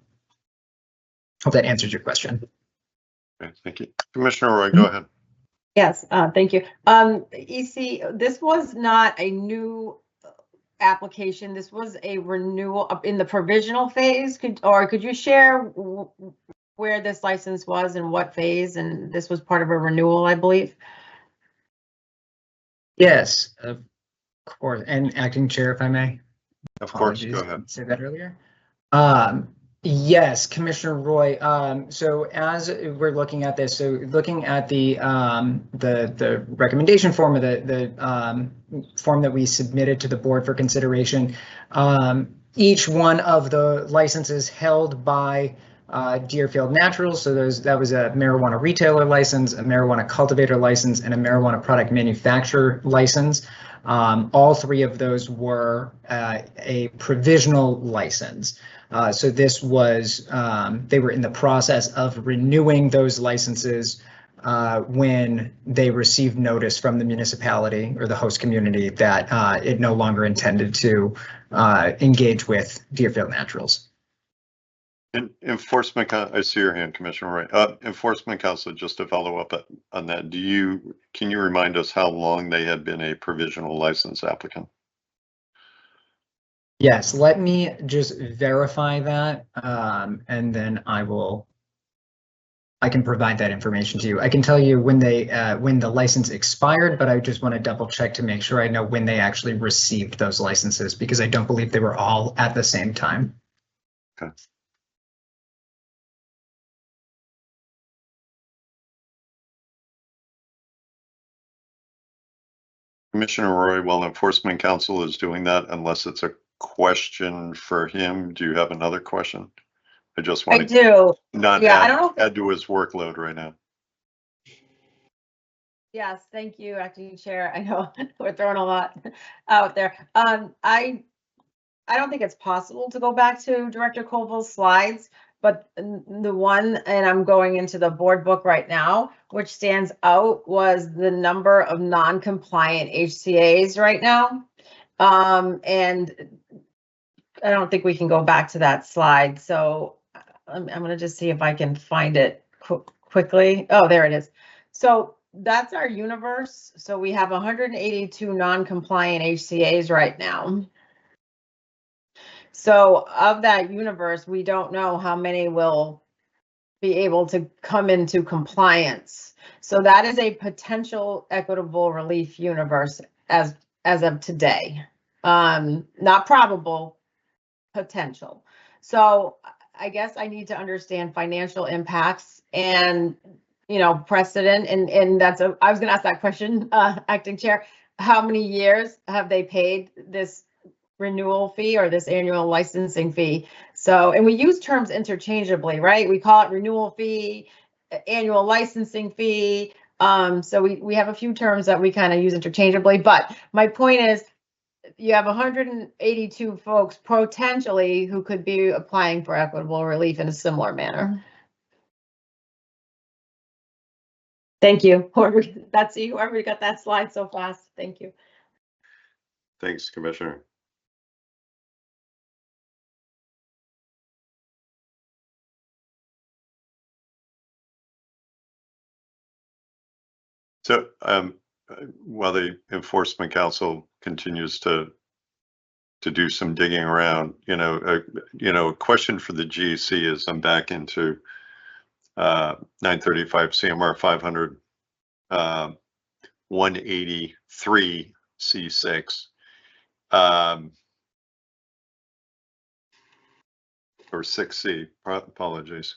Hope that answers your question. Okay, thank you. Commissioner Roy, go ahead. Yes, thank you. EC, this was not a new application. This was a renewal in the provisional phase. Could you share where this license was and what phase? And this was part of a renewal, I believe. Yes, of course. And Acting Chair, if I may. Of course, go ahead. Say that earlier. Yes, Commissioner Roy. So as we're looking at this, so looking at the recommendation form or the form that we submitted to the board for consideration, each one of the licenses held by Deerfield Naturals. So that was a marijuana retailer license, a marijuana cultivator license, and a marijuana product manufacturer license. All three of those were a provisional license. So this was, they were in the process of renewing those licenses when they received notice from the municipality or the host community that it no longer intended to engage with Deerfield Naturals. Enforcement, I see your hand, Commissioner Roy. Enforcement Council, just to follow up on that, can you remind us how long they had been a provisional license applicant? Yes, let me just verify that, and then I can provide that information to you. I can tell you when the license expired, but I just want to double check to make sure I know when they actually received those licenses, because I don't believe they were all at the same time. Okay. Commissioner Roy, while Enforcement Council is doing that, unless it's a question for him, do you have another question? I just want to not add to his workload right now. Yes, thank you, Acting Chair. I know we're throwing a lot out there. I don't think it's possible to go back to Director Colville's slides, but the one, and I'm going into the board book right now, which stands out was the number of non-compliant HCAs right now. And I don't think we can go back to that slide. So I'm going to just see if I can find it quickly. Oh, there it is. So that's our universe. So we have 182 non-compliant HCAs right now. So of that universe, we don't know how many will be able to come into compliance. So that is a potential equitable relief universe as of today. Not probable, potential. So I guess I need to understand financial impacts and, you know, precedent. And that's I was gonna ask that question, acting chair. How many years have they paid this renewal fee or this annual licensing fee? So, and we use terms interchangeably, right? We call it renewal fee, annual licensing fee. So we have a few terms that we kind of use interchangeably, but my point is you have 182 folks potentially who could be applying for equitable relief in a similar manner. Thank you. That's you. Whoever got that slide so fast. Thank you. Thanks, Commissioner. So while the Enforcement Council continues to do some digging around, a question for the GEC is I'm back into 935 CMR 500 183 C6 or 6C, apologies.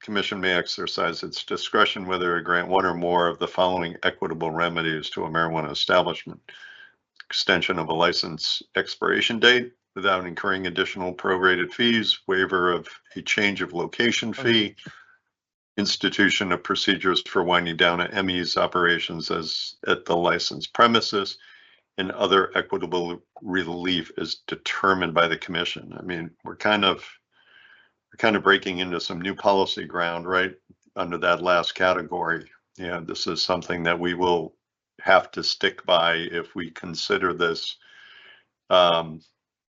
Commission may exercise its discretion whether to grant one or more of the following equitable remedies to a marijuana establishment. Extension of a license expiration date without incurring additional prorated fees, waiver of a change of location fee, institution of procedures for winding down an ME's operations as at the licensed premises, and other equitable relief is determined by the commission. I mean, we're kind of breaking into some new policy ground, right? Under that last category. Yeah, this is something that we will have to stick by if we consider this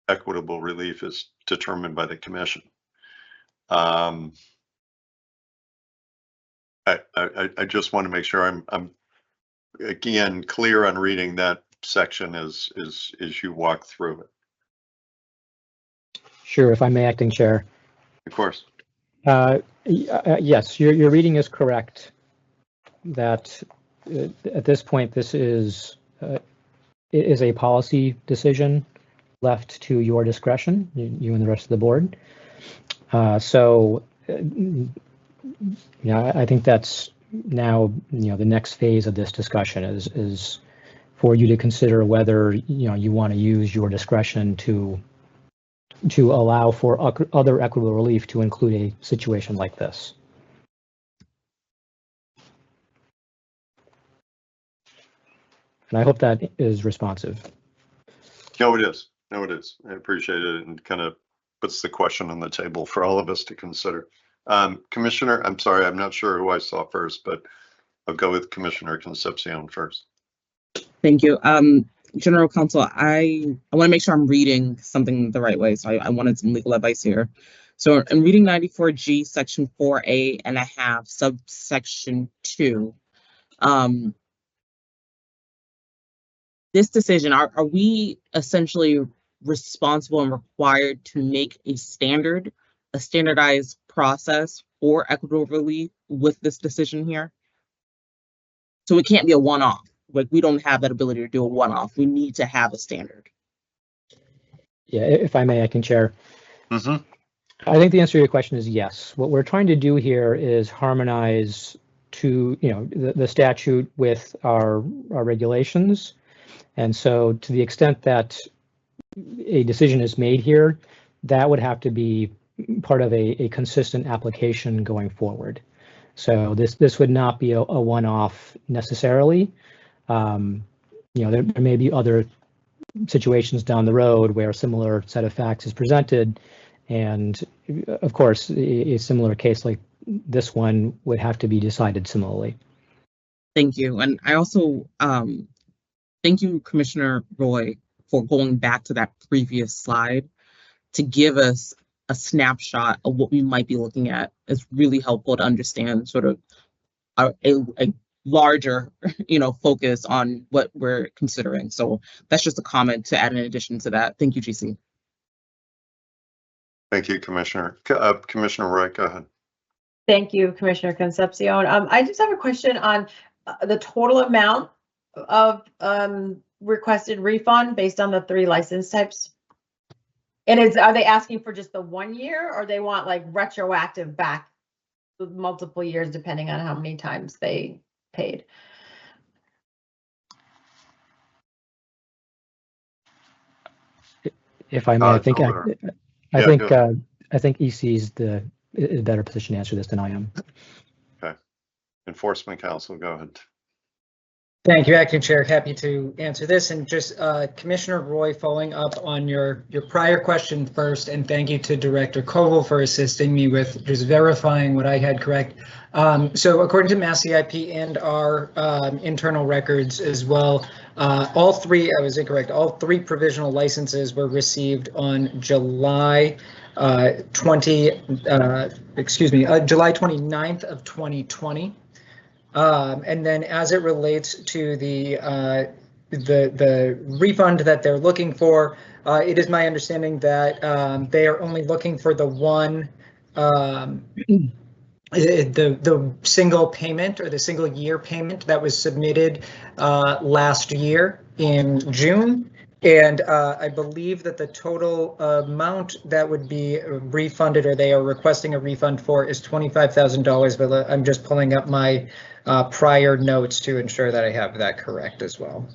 equitable relief is determined by the commission. I just want to make sure I'm again clear on reading that section as you walk through it. Sure, if I may, Acting Chair. Of course. Yes, your reading is correct. That at this point, this is a policy decision left to your discretion, you and the rest of the board. So, I think that's now the next phase of this discussion is for you to consider whether you want to use your discretion to allow for other equitable relief to include a situation like this. And I hope that is responsive. No, it is. No, it is. I appreciate it and kind of puts the question on the table for all of us to consider. Commissioner, I'm sorry, I'm not sure who I saw first, but I'll go with Commissioner Concepcion first. Thank you. General Counsel, I want to make sure I'm reading something the right way. So I wanted some legal advice here. So I'm reading 94G section 4A.5 subsection 2. This decision, are we essentially responsible and required to make a standardized process for equitable relief with this decision here? So it can't be a one-off. Like, we don't have that ability to do a one-off. We need to have a standard. Yeah, if I may, Acting Chair. Mm-hmm. I think the answer to your question is yes. What we're trying to do here is harmonize to the statute with our regulations. And so to the extent that a decision is made here, that would have to be part of a consistent application going forward. So this would not be a one-off necessarily. There may be other situations down the road where a similar set of facts is presented. And of course, a similar case like this one would have to be decided similarly. Thank you. And I also thank you, Commissioner Roy, for going back to that previous slide to give us a snapshot of what we might be looking at. It's really helpful to understand sort of a larger, focus on what we're considering. So that's just a comment to add in addition to that. Thank you, GC. Thank you, Commissioner. Commissioner Roy, go ahead. Thank you, Commissioner Concepcion. I just have a question on the total amount of requested refund based on the 3 license types. And are they asking for just the 1 year, or they want like retroactive back multiple years depending on how many times they paid? If I may, I think EC is the better position to answer this than I am. Okay. Enforcement Counsel, go ahead. Thank you, Acting Chair. Happy to answer this. And just Commissioner Roy, following up on your prior question first, and thank you to Director Koval for assisting me with just verifying what I had correct. So according to Mass CIP and our internal records as well, all 3, I was incorrect, all 3 provisional licenses were received on July 29th of 2020. And then as it relates to the refund that they're looking for, it is my understanding that they are only looking for the one, the single payment or the single year payment that was submitted last year in June. And I believe that the total amount that would be refunded, or they are requesting a refund for, is $25,000, but I'm just pulling up my prior notes to ensure that I have that correct as well.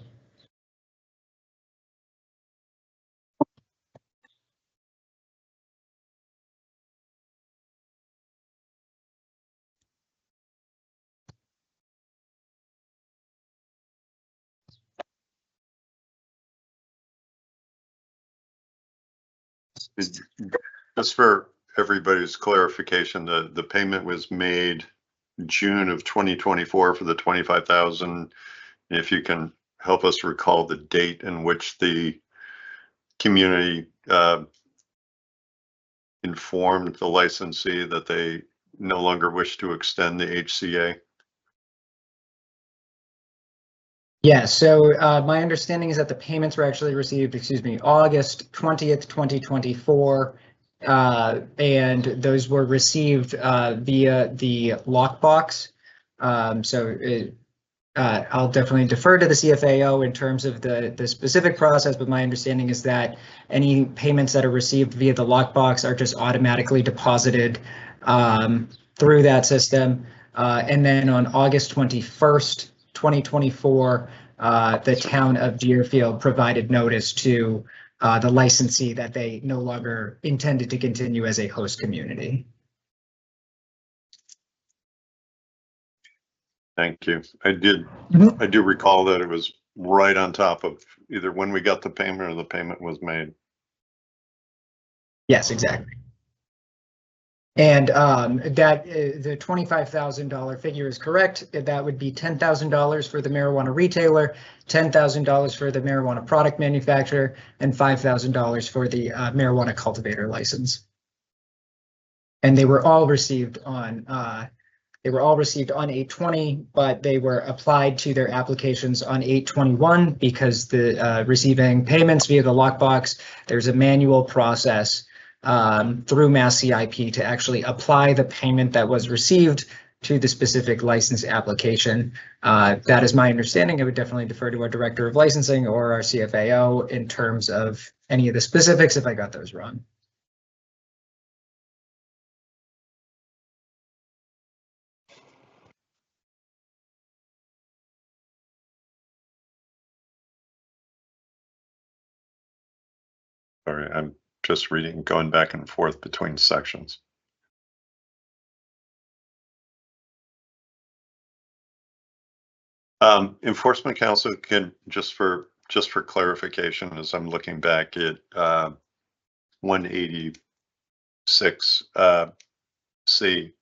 Just for everybody's clarification, the payment was made June of 2024 for the $25,000. If you can help us recall the date in which the community informed the licensee that they no longer wish to extend the HCA. Yeah, so my understanding is that the payments were actually received, August 20th, 2024, and those were received via the lockbox. I'll definitely defer to the CFAO in terms of the specific process, but my understanding is that any payments that are received via the lockbox are just automatically deposited through that system. And then on August 21st, 2024, the town of Deerfield provided notice to the licensee that they no longer intended to continue as a host community. Thank you. I do recall that it was right on top of either when we got the payment or the payment was made. Yes, exactly. And that the $25,000 figure is correct. That would be $10,000 for the marijuana retailer, $10,000 for the marijuana product manufacturer, and $5,000 for the marijuana cultivator license. And they were all received on 8/20, but they were applied to their applications on 8/21 because the receiving payments via the lockbox, there's a manual process through Mass CIP to actually apply the payment that was received to the specific license application. That is my understanding. I would definitely defer to our Director of Licensing or our CFAO in terms of any of the specifics if I got those wrong. Sorry, I'm just reading, going back and forth between sections. Enforcement Counsel, can just for clarification, as I'm looking back at 186 C.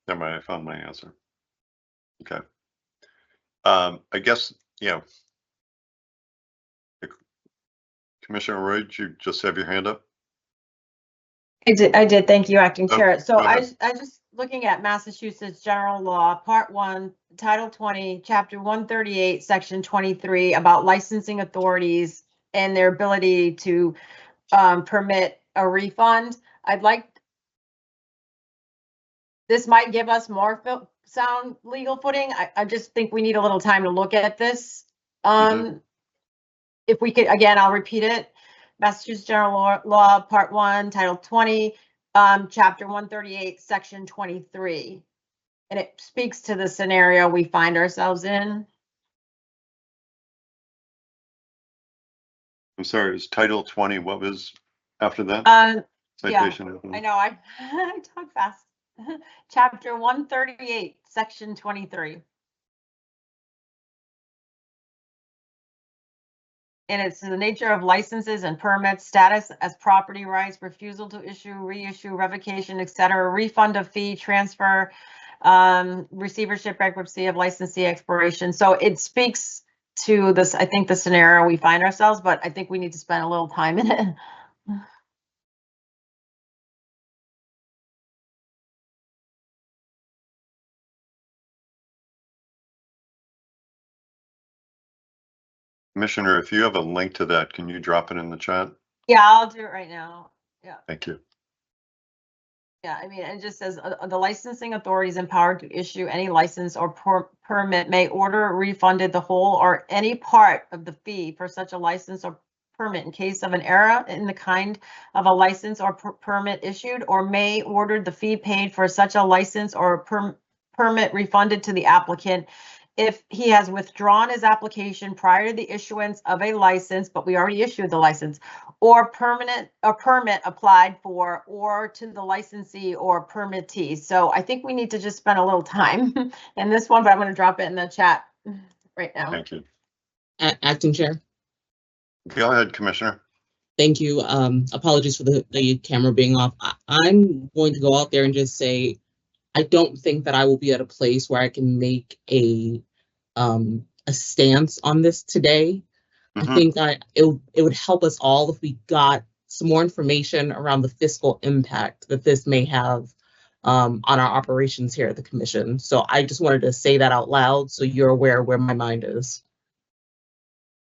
Never mind, I found my answer. Okay. I guess, Commissioner Roy, did you just have your hand up? I did. Thank you, Acting Oh, Chair. So go ahead. I just looking at Massachusetts General Law, Part 1, Title 20, Chapter 138, Section 23, about licensing authorities and their ability to permit a refund. This might give us more sound legal footing. I just think we need a little time to look at this. If we could, again, I'll repeat it. Massachusetts General Law, Part 1, Title 20, Chapter 138, Section 23. And it speaks to the scenario we find ourselves in. I'm sorry, it's Title 20. What was after that? Citation. I know, I talk fast. Chapter 138, Section 23. And it's the nature of licenses and permits, status as property rights, refusal to issue, reissue, revocation, etc., refund of fee, transfer, receivership, bankruptcy of licensee, expiration. So it speaks to this, I think, the scenario we find ourselves, but I think we need to spend a little time in it. Commissioner, if you have a link to that, can you drop it in the chat? Yeah, I'll do it right now. Yeah. Thank you. Yeah, I mean, it just says the licensing authority is empowered to issue any license or permit, may order refunded the whole or any part of the fee for such a license or permit in case of an error in the kind of a license or permit issued, or may order the fee paid for such a license or permit refunded to the applicant if he has withdrawn his application prior to the issuance of a license, but we already issued the license, or permit applied for, or to the licensee or permittee. So I think we need to just spend a little time in this one, but I'm going to drop it in the chat right now. Thank you. Acting Chair. Go ahead, Commissioner. Thank you. Apologies for the camera being off. I'm going to go out there and just say, I don't think that I will be at a place where I can make a stance on this today. I think it would help us all if we got some more information around the fiscal impact that this may have on our operations here at the Commission. So I just wanted to say that out loud so you're aware where my mind is.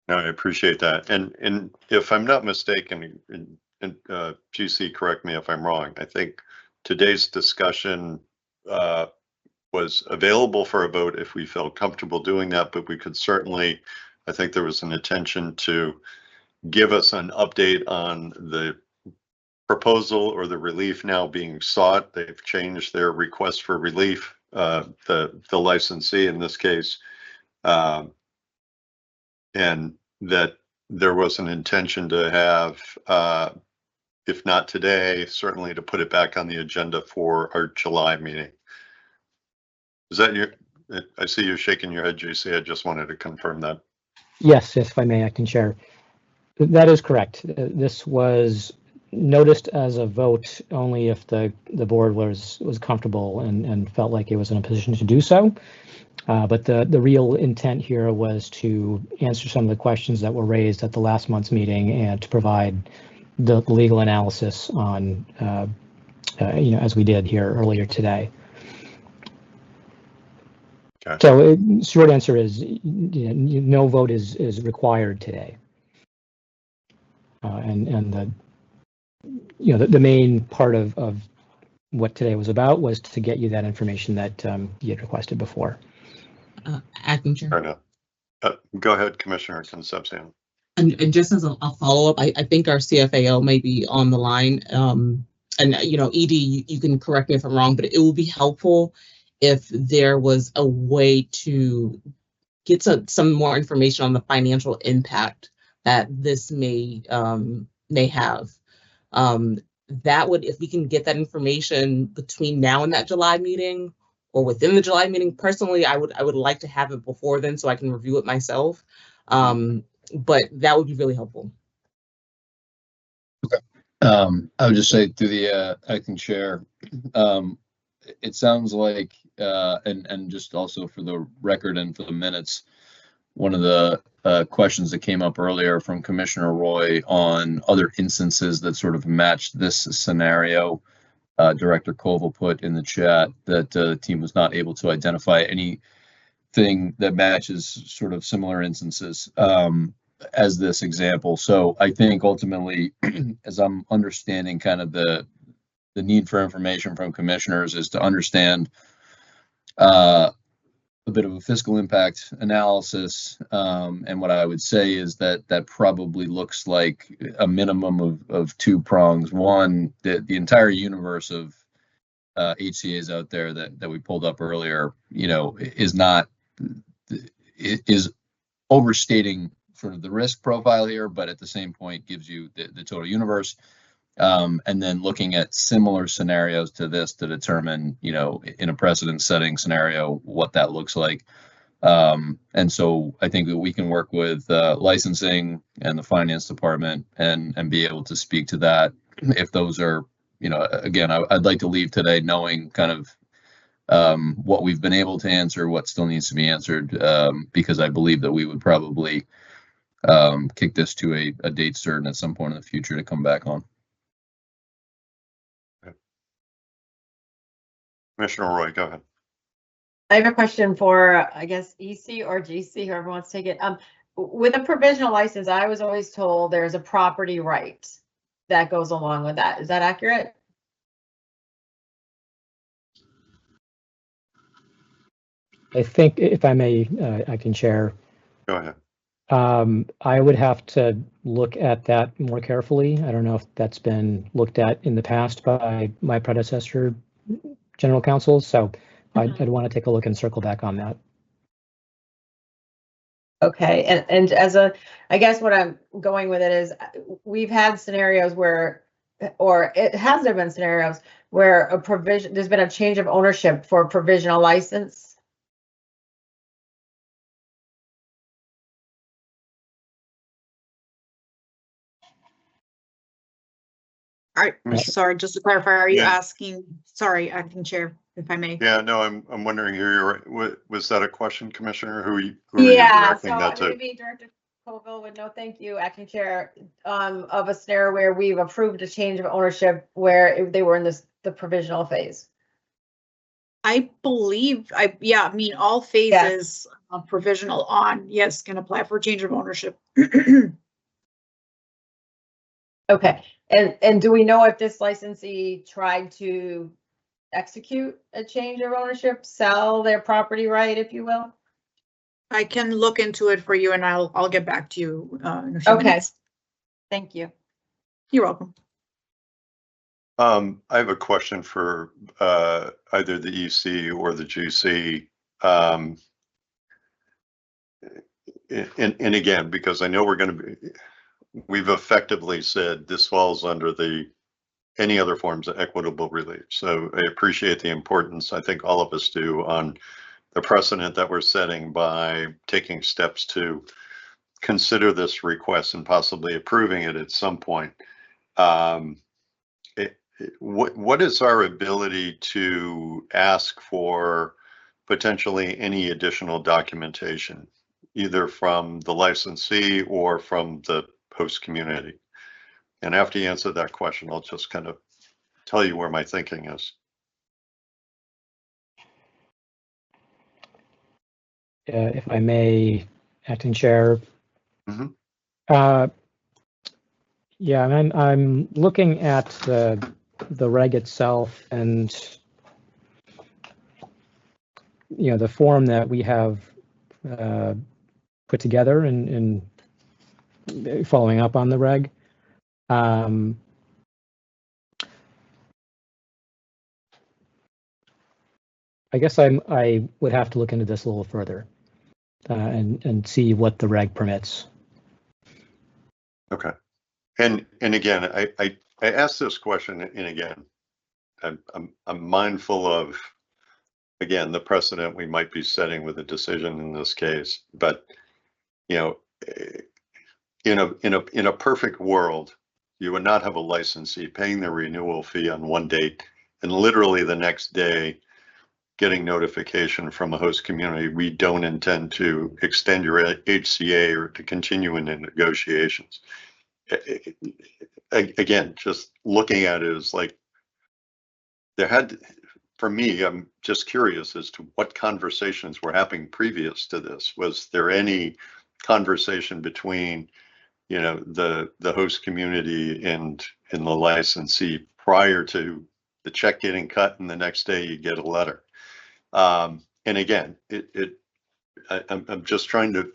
No, I appreciate that. And if I'm not mistaken, GC, correct me if I'm wrong, I think today's discussion was available for a vote if we felt comfortable doing that, but we could certainly, I think there was an intention to give us an update on the proposal or the relief now being sought. They've changed their request for relief, the licensee in this case, and that there was an intention to have, if not today, certainly to put it back on the agenda for our July meeting. Is that your, I see you shaking your head, JC. I just wanted to confirm that. Yes, if I may, Acting Chair. That is correct. This was noticed as a vote only if the board was comfortable and felt like it was in a position to do so. But the real intent here was to answer some of the questions that were raised at the last month's meeting and to provide the legal analysis on, as we did here earlier today. Okay. So short answer is no vote is required today. And the main part of what today was about was to get you that information that you had requested before. Acting Chair. Fair enough. Go ahead, Commissioner Concepcion. And just as a follow-up, I think our CFAO may be on the line. And ED, you can correct me if I'm wrong, but it will be helpful if there was a way to get some more information on the financial impact that this may have. That would, if we can get that information between now and that July meeting or within the July meeting, personally, I would like to have it before then so I can review it myself. But that would be really helpful. Okay. I would just say through the acting chair, it sounds like, and just also for the record and for the minutes, one of the questions that came up earlier from Commissioner Roy on other instances that sort of matched this scenario. Director Koval put in the chat that the team was not able to identify anything that matches sort of similar instances as this example. So I think ultimately, as I'm understanding kind of the need for information from commissioners, is to understand a bit of a fiscal impact analysis. And what I would say is that that probably looks like a minimum of two prongs. One, the entire universe of HCAs out there that we pulled up earlier, you know, is overstating sort of the risk profile here, but at the same point gives you the total universe. And then looking at similar scenarios to this to determine, you know, in a precedent setting scenario, what that looks like. And so I think that we can work with licensing and the finance department and be able to speak to that if those are, you know, again, I'd like to leave today knowing kind of what we've been able to answer, what still needs to be answered, because I believe that we would probably kick this to a date certain at some point in the future to come back on. Commissioner Roy, go ahead. I have a question for, I guess, EC or GC, whoever wants to take it. With a provisional license, I was always told there's a property right that goes along with that. Is that accurate? I think, if I may, Acting Chair. Go ahead. I would have to look at that more carefully. I don't know if that's been looked at in the past by my predecessor, General Counsel. So I'd want to take a look and circle back on that. Okay, and as I guess what I'm going with it is, we've had scenarios where, or has there been scenarios where there's been a change of ownership for a provisional license? Sorry, just to clarify, are you Yeah. asking, sorry, Acting Chair, if I may? Yeah, no, I'm wondering here, was that a question, Commissioner? Who are you Yeah, directing so that to? maybe Director Colville would know, thank you, Acting Chair, of a scenario where we've approved a change of ownership where they were in the provisional phase. I believe, yeah, I mean, all phases of provisional on, yes, can apply for change of ownership. Okay, and do we know if this licensee tried to execute a change of ownership, sell their property right, if you will? I can look into it for you and I'll get back to you in a few minutes. Thank you. You're welcome. I have a question for either the EC or the GC. And again, because I know we've effectively said this falls under any other forms of equitable relief. So I appreciate the importance, I think all of us do, on the precedent that we're setting by taking steps to consider this request and possibly approving it at some point. What is our ability to ask for potentially any additional documentation, either from the licensee or from the host community? And after you answer that question, I'll just kind of tell you where my thinking is. If I may, Acting Chair. Mm-hmm. Yeah, I'm looking at the reg itself, and you know, the form that we have put together in following up on the reg. I guess I would have to look into this a little further and see what the reg permits. Okay. And again, I asked this question, and again, I'm mindful of, again, the precedent we might be setting with a decision in this case. But you know, in a perfect world, you would not have a licensee paying the renewal fee on one date and literally the next day getting notification from a host community, we don't intend to extend your HCA or to continue in the negotiations. Again, just looking at it is like for me, I'm just curious as to what conversations were happening previous to this. Was there any conversation between, you know, the host community and the licensee prior to the check getting cut and the next day you get a letter? And again, I'm just trying to,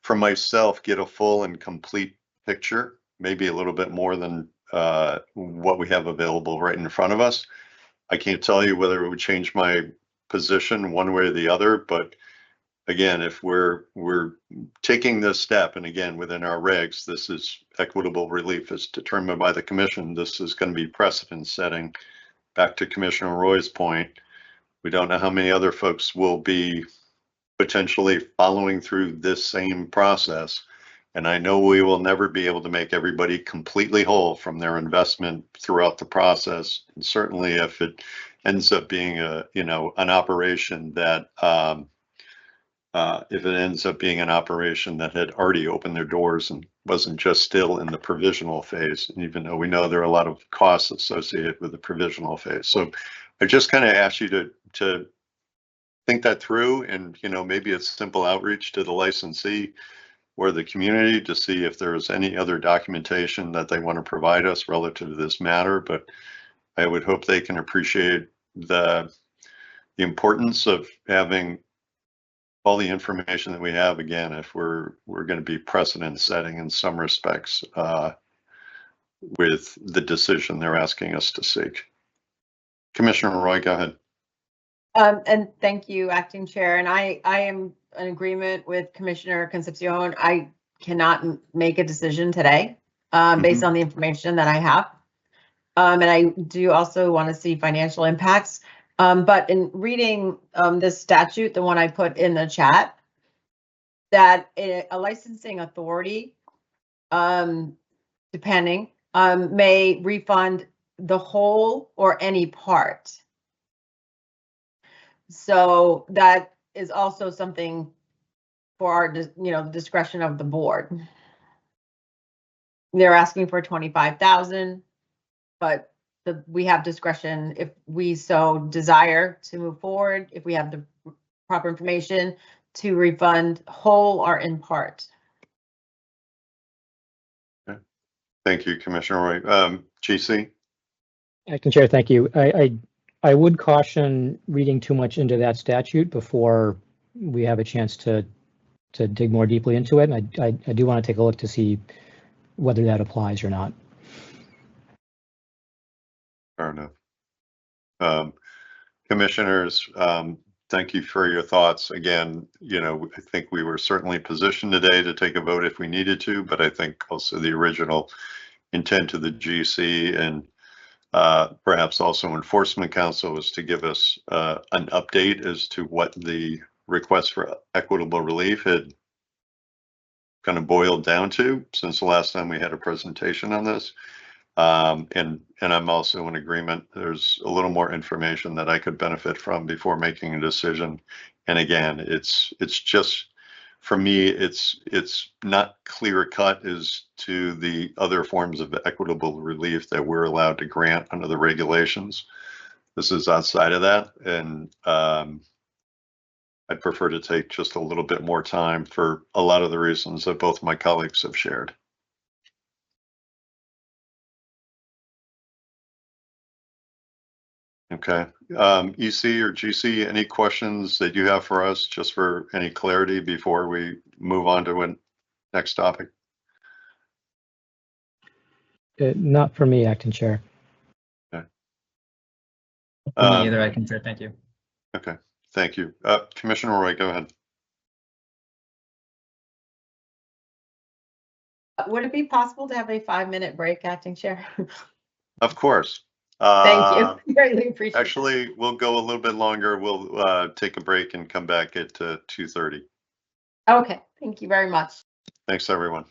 for myself, get a full and complete picture, maybe a little bit more than what we have available right in front of us. I can't tell you whether it would change my position one way or the other, but again, if we're taking this step, and again, within our regs, this is equitable relief is determined by the commission. This is going to be precedent setting. Back to Commissioner Roy's point, we don't know how many other folks will be potentially following through this same process. And I know we will never be able to make everybody completely whole from their investment throughout the process. And certainly if it ends up being an operation that if it ends up being an operation that had already opened their doors and wasn't just still in the provisional phase, and even though we know there are a lot of costs associated with the provisional phase. So I just kind of ask you to think that through, and maybe it's simple outreach to the licensee or the community to see if there's any other documentation that they want to provide us relative to this matter. But I would hope they can appreciate the importance of having all the information that we have, again, if we're going to be precedent setting in some respects with the decision they're asking us to seek. Commissioner Roy, go ahead. And thank you, Acting Chair. And I am in agreement with Commissioner Concepcion. I cannot make a decision today based on the information that I have. And I do also want to see financial impacts. But in reading this statute, the one I put in the chat, that a licensing authority, depending, may refund the whole or any part. So that is also something for our, the discretion of the board. They're asking for 25,000, but we have discretion if we so desire to move forward, if we have the proper information to refund whole or in part. Okay. Thank you, Commissioner Roy. GC? Acting Chair, thank you. I would caution reading too much into that statute before we have a chance to dig more deeply into it. And I do want to take a look to see whether that applies or not. Fair enough. Commissioners, thank you for your thoughts. Again, I think we were certainly positioned today to take a vote if we needed to, but I think also the original intent of the GC and perhaps also Enforcement Council was to give us an update as to what the request for equitable relief had kind of boiled down to since the last time we had a presentation on this. And I'm also in agreement. There's a little more information that I could benefit from before making a decision. And again, it's just, for me, it's not clear cut as to the other forms of equitable relief that we're allowed to grant under the regulations. This is outside of that. And I'd prefer to take just a little bit more time for a lot of the reasons that both my colleagues have shared. Okay. EC or GC, any questions that you have for us, just for any clarity before we move on to a next topic? Not for me, Acting Chair. Okay. Me either, Acting Chair. Thank you. Okay. Thank you. Commissioner Roy, go ahead. Would it be possible to have a 5-minute break, Acting Chair? Of course. Thank you. Greatly appreciate it. Actually, we'll go a little bit longer. We'll take a break and come back at 2:30. Okay. Thank you very much. Thanks, everyone.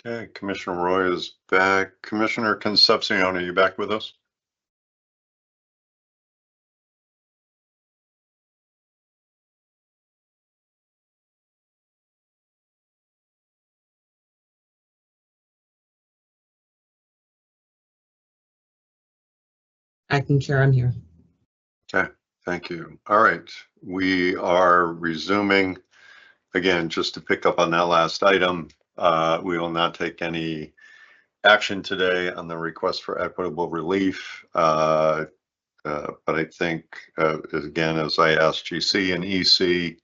Okay, Commissioner Roy is back. Commissioner Concepcion, are you back with us? Acting Chair, I'm here. Okay, thank you. All right, we are resuming. Again, just to pick up on that last item, we will not take any action today on the request for equitable relief. But I think, again, as I asked GC and EC,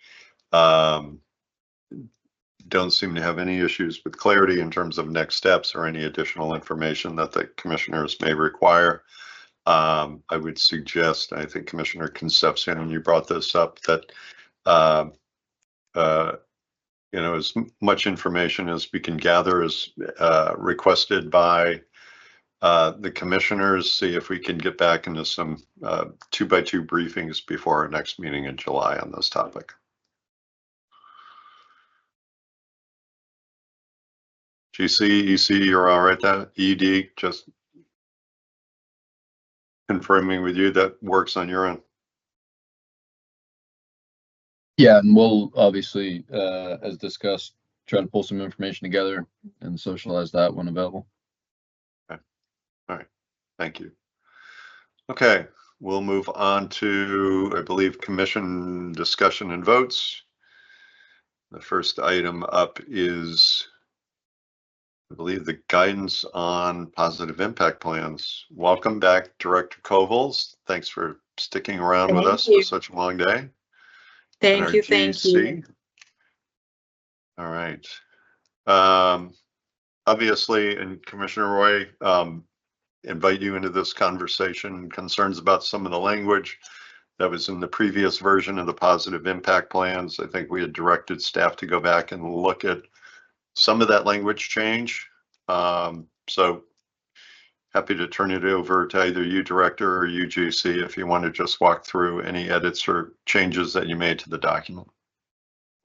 don't seem to have any issues with clarity in terms of next steps or any additional information that the commissioners may require. I would suggest, I think Commissioner Concepcion, when you brought this up, that as much information as we can gather is requested by the commissioners, see if we can get back into some 2x2 briefings before our next meeting in July on this topic. GC, EC, you're all right there? ED, just confirming with you that works on your end. Yeah, and we'll obviously, as discussed, try to pull some information together and socialize that when available. Okay. All right. Thank you. Okay, we'll move on to, I believe, commission discussion and votes. The first item up is, I believe, the guidance on positive impact plans. Welcome back, Director Kovals. Thanks for sticking around with us for such a long day. Thank you. Thank you. All right. Obviously, and Commissioner Roy, invite you into this conversation. Concerns about some of the language that was in the previous version of the positive impact plans. I think we had directed staff to go back and look at some of that language change. So happy to turn it over to either you, Director, or you, GC, if you want to just walk through any edits or changes that you made to the document.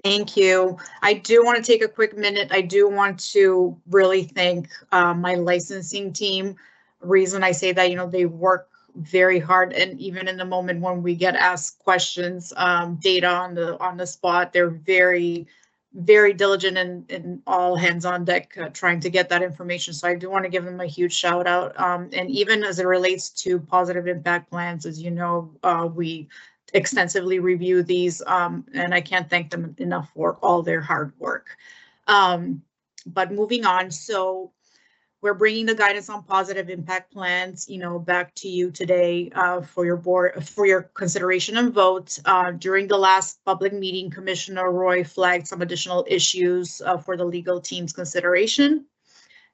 Thank you. I do want to take a quick minute. I do want to really thank my licensing team. Reason I say that, they work very hard, and even in the moment when we get asked questions, data on the spot, they're very, very diligent and all hands on deck trying to get that information. So I do want to give them a huge shout out. And even as it relates to positive impact plans, as you know, we extensively review these, and I can't thank them enough for all their hard work. But moving on, so we're bringing the guidance on positive impact plans, back to you today for your board, for your consideration and vote. During the last public meeting, Commissioner Roy flagged some additional issues for the legal team's consideration.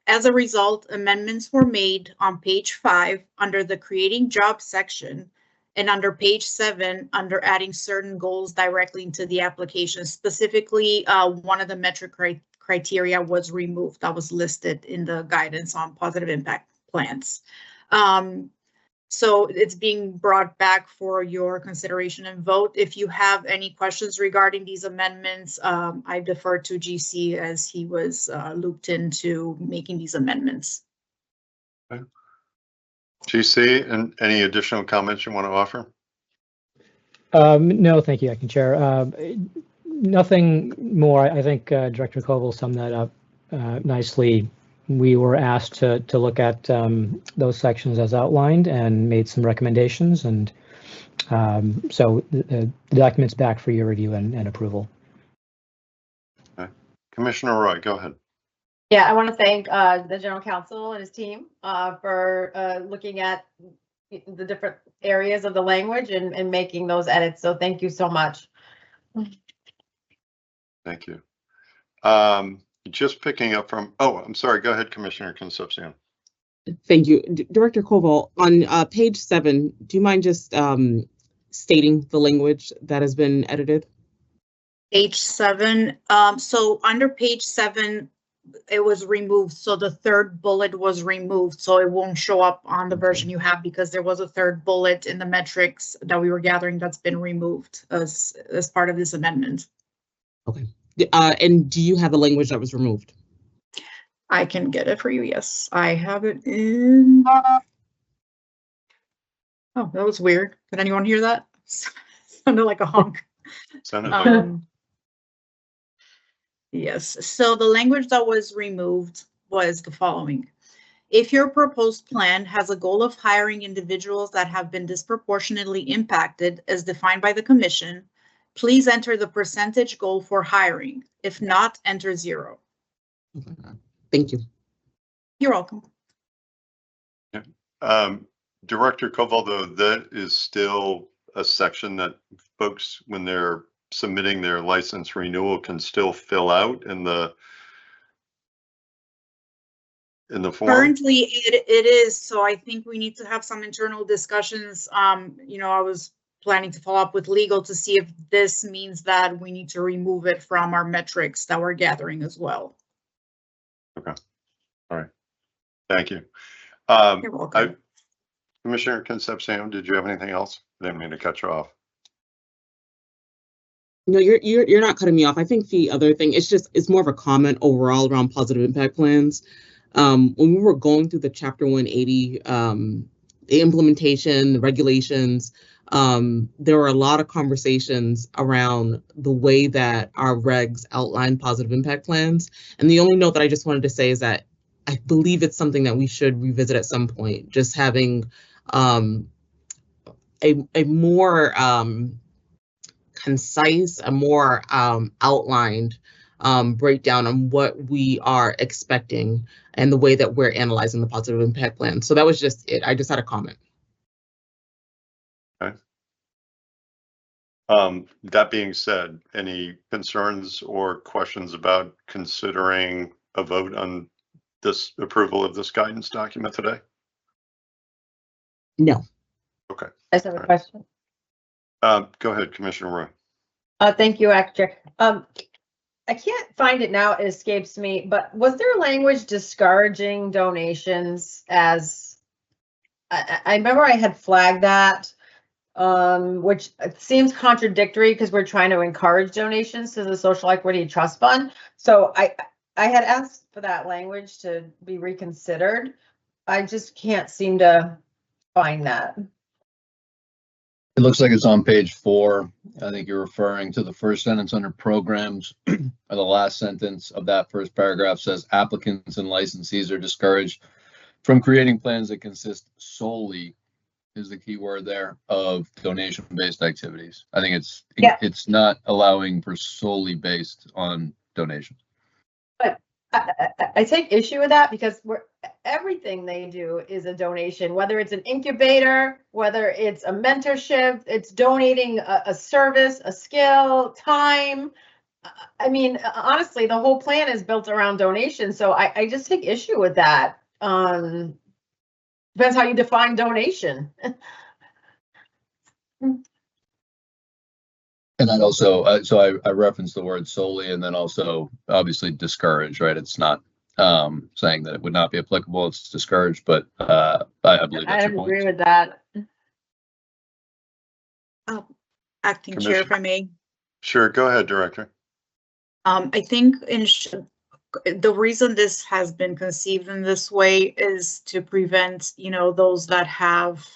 As a result, amendments were made on page 5 under the creating jobs section, and under page 7 under adding certain goals directly into the application. Specifically, one of the metric criteria was removed that was listed in the guidance on positive impact plans. So it's being brought back for your consideration and vote. If you have any questions regarding these amendments, I defer to GC as he was looped into making these amendments. Okay. GC, and any additional comments you want to offer? No, thank you, Acting Chair. Nothing more. I think Director Koval summed that up nicely. We were asked to look at those sections as outlined and made some recommendations, and so the document's back for your review and approval. Okay. Commissioner Roy, go ahead. Yeah, I want to thank the General Counsel and his team for looking at the different areas of the language and making those edits. So thank you so much. Thank you. Just picking up from, I'm sorry, go ahead, Commissioner Concepcion. Thank you. Director Koval, on page 7, do you mind just stating the language that has been edited? Page 7, so under page 7, it was removed. So the third bullet was removed. So it won't show up on the version you have because there was a third bullet in the metrics that we were gathering that's been removed as part of this amendment. Okay. And do you have the language that was removed? I can get it for you. Yes, I have it in. Oh, that was weird. Did anyone hear that? Sounded like a honk. Sounded like Yes. So the language that was removed was the following. If your proposed plan has a goal of hiring individuals that have been disproportionately impacted as defined by the commission, please enter the percentage goal for hiring. If not, enter 0. Thank you. You're welcome. Director Covaldo, that is still a section that folks, when they're submitting their license renewal, can still fill out in the form? Currently, it is. So I think we need to have some internal discussions. You know, I was planning to follow up with legal to see if this means that we need to remove it from our metrics that we're gathering as well. Okay. All right. Thank you. You're welcome. Commissioner Concepcion, did you have anything else? I didn't mean to cut you off. No, you're not cutting me off. I think the other thing, it's more of a comment overall around positive impact plans. When we were going through the Chapter 180, the implementation, the regulations, there were a lot of conversations around the way that our regs outline positive impact plans. And the only note that I just wanted to say is that I believe it's something that we should revisit at some point, just having a more concise, a more outlined breakdown on what we are expecting and the way that we're analyzing the positive impact plan. So that was just it. I just had a comment. Okay. That being said, any concerns or questions about considering a vote on this approval of this guidance document today? No. Okay. I just have a question. Go ahead, Commissioner Roy. Thank you, Actor. I can't find it now, it escapes me, but was there language discouraging donations as, I remember I had flagged that, which seems contradictory because we're trying to encourage donations to the Social Equity Trust Fund. So I had asked for that language to be reconsidered. I just can't seem to find that. It looks like it's on page 4. I think you're referring to the first sentence under programs, or the last sentence of that first paragraph says applicants and licensees are discouraged from creating plans that consist solely, is the key word there, of donation-based activities. I think it's not allowing for solely based on donations. But I take issue with that because everything they do is a donation, whether it's an incubator, whether it's a mentorship, it's donating a service, a skill, time. I mean, honestly, the whole plan is built around donation. So I just take issue with that. Depends how you define donation. And then also, so I referenced the word solely, and then also obviously discourage, right? It's not saying that it would not be applicable, it's discouraged, but I believe that's your point. I agree with that. Acting Chair, if I may. Sure, go ahead, Director. I think the reason this has been conceived in this way is to prevent, you know, those that have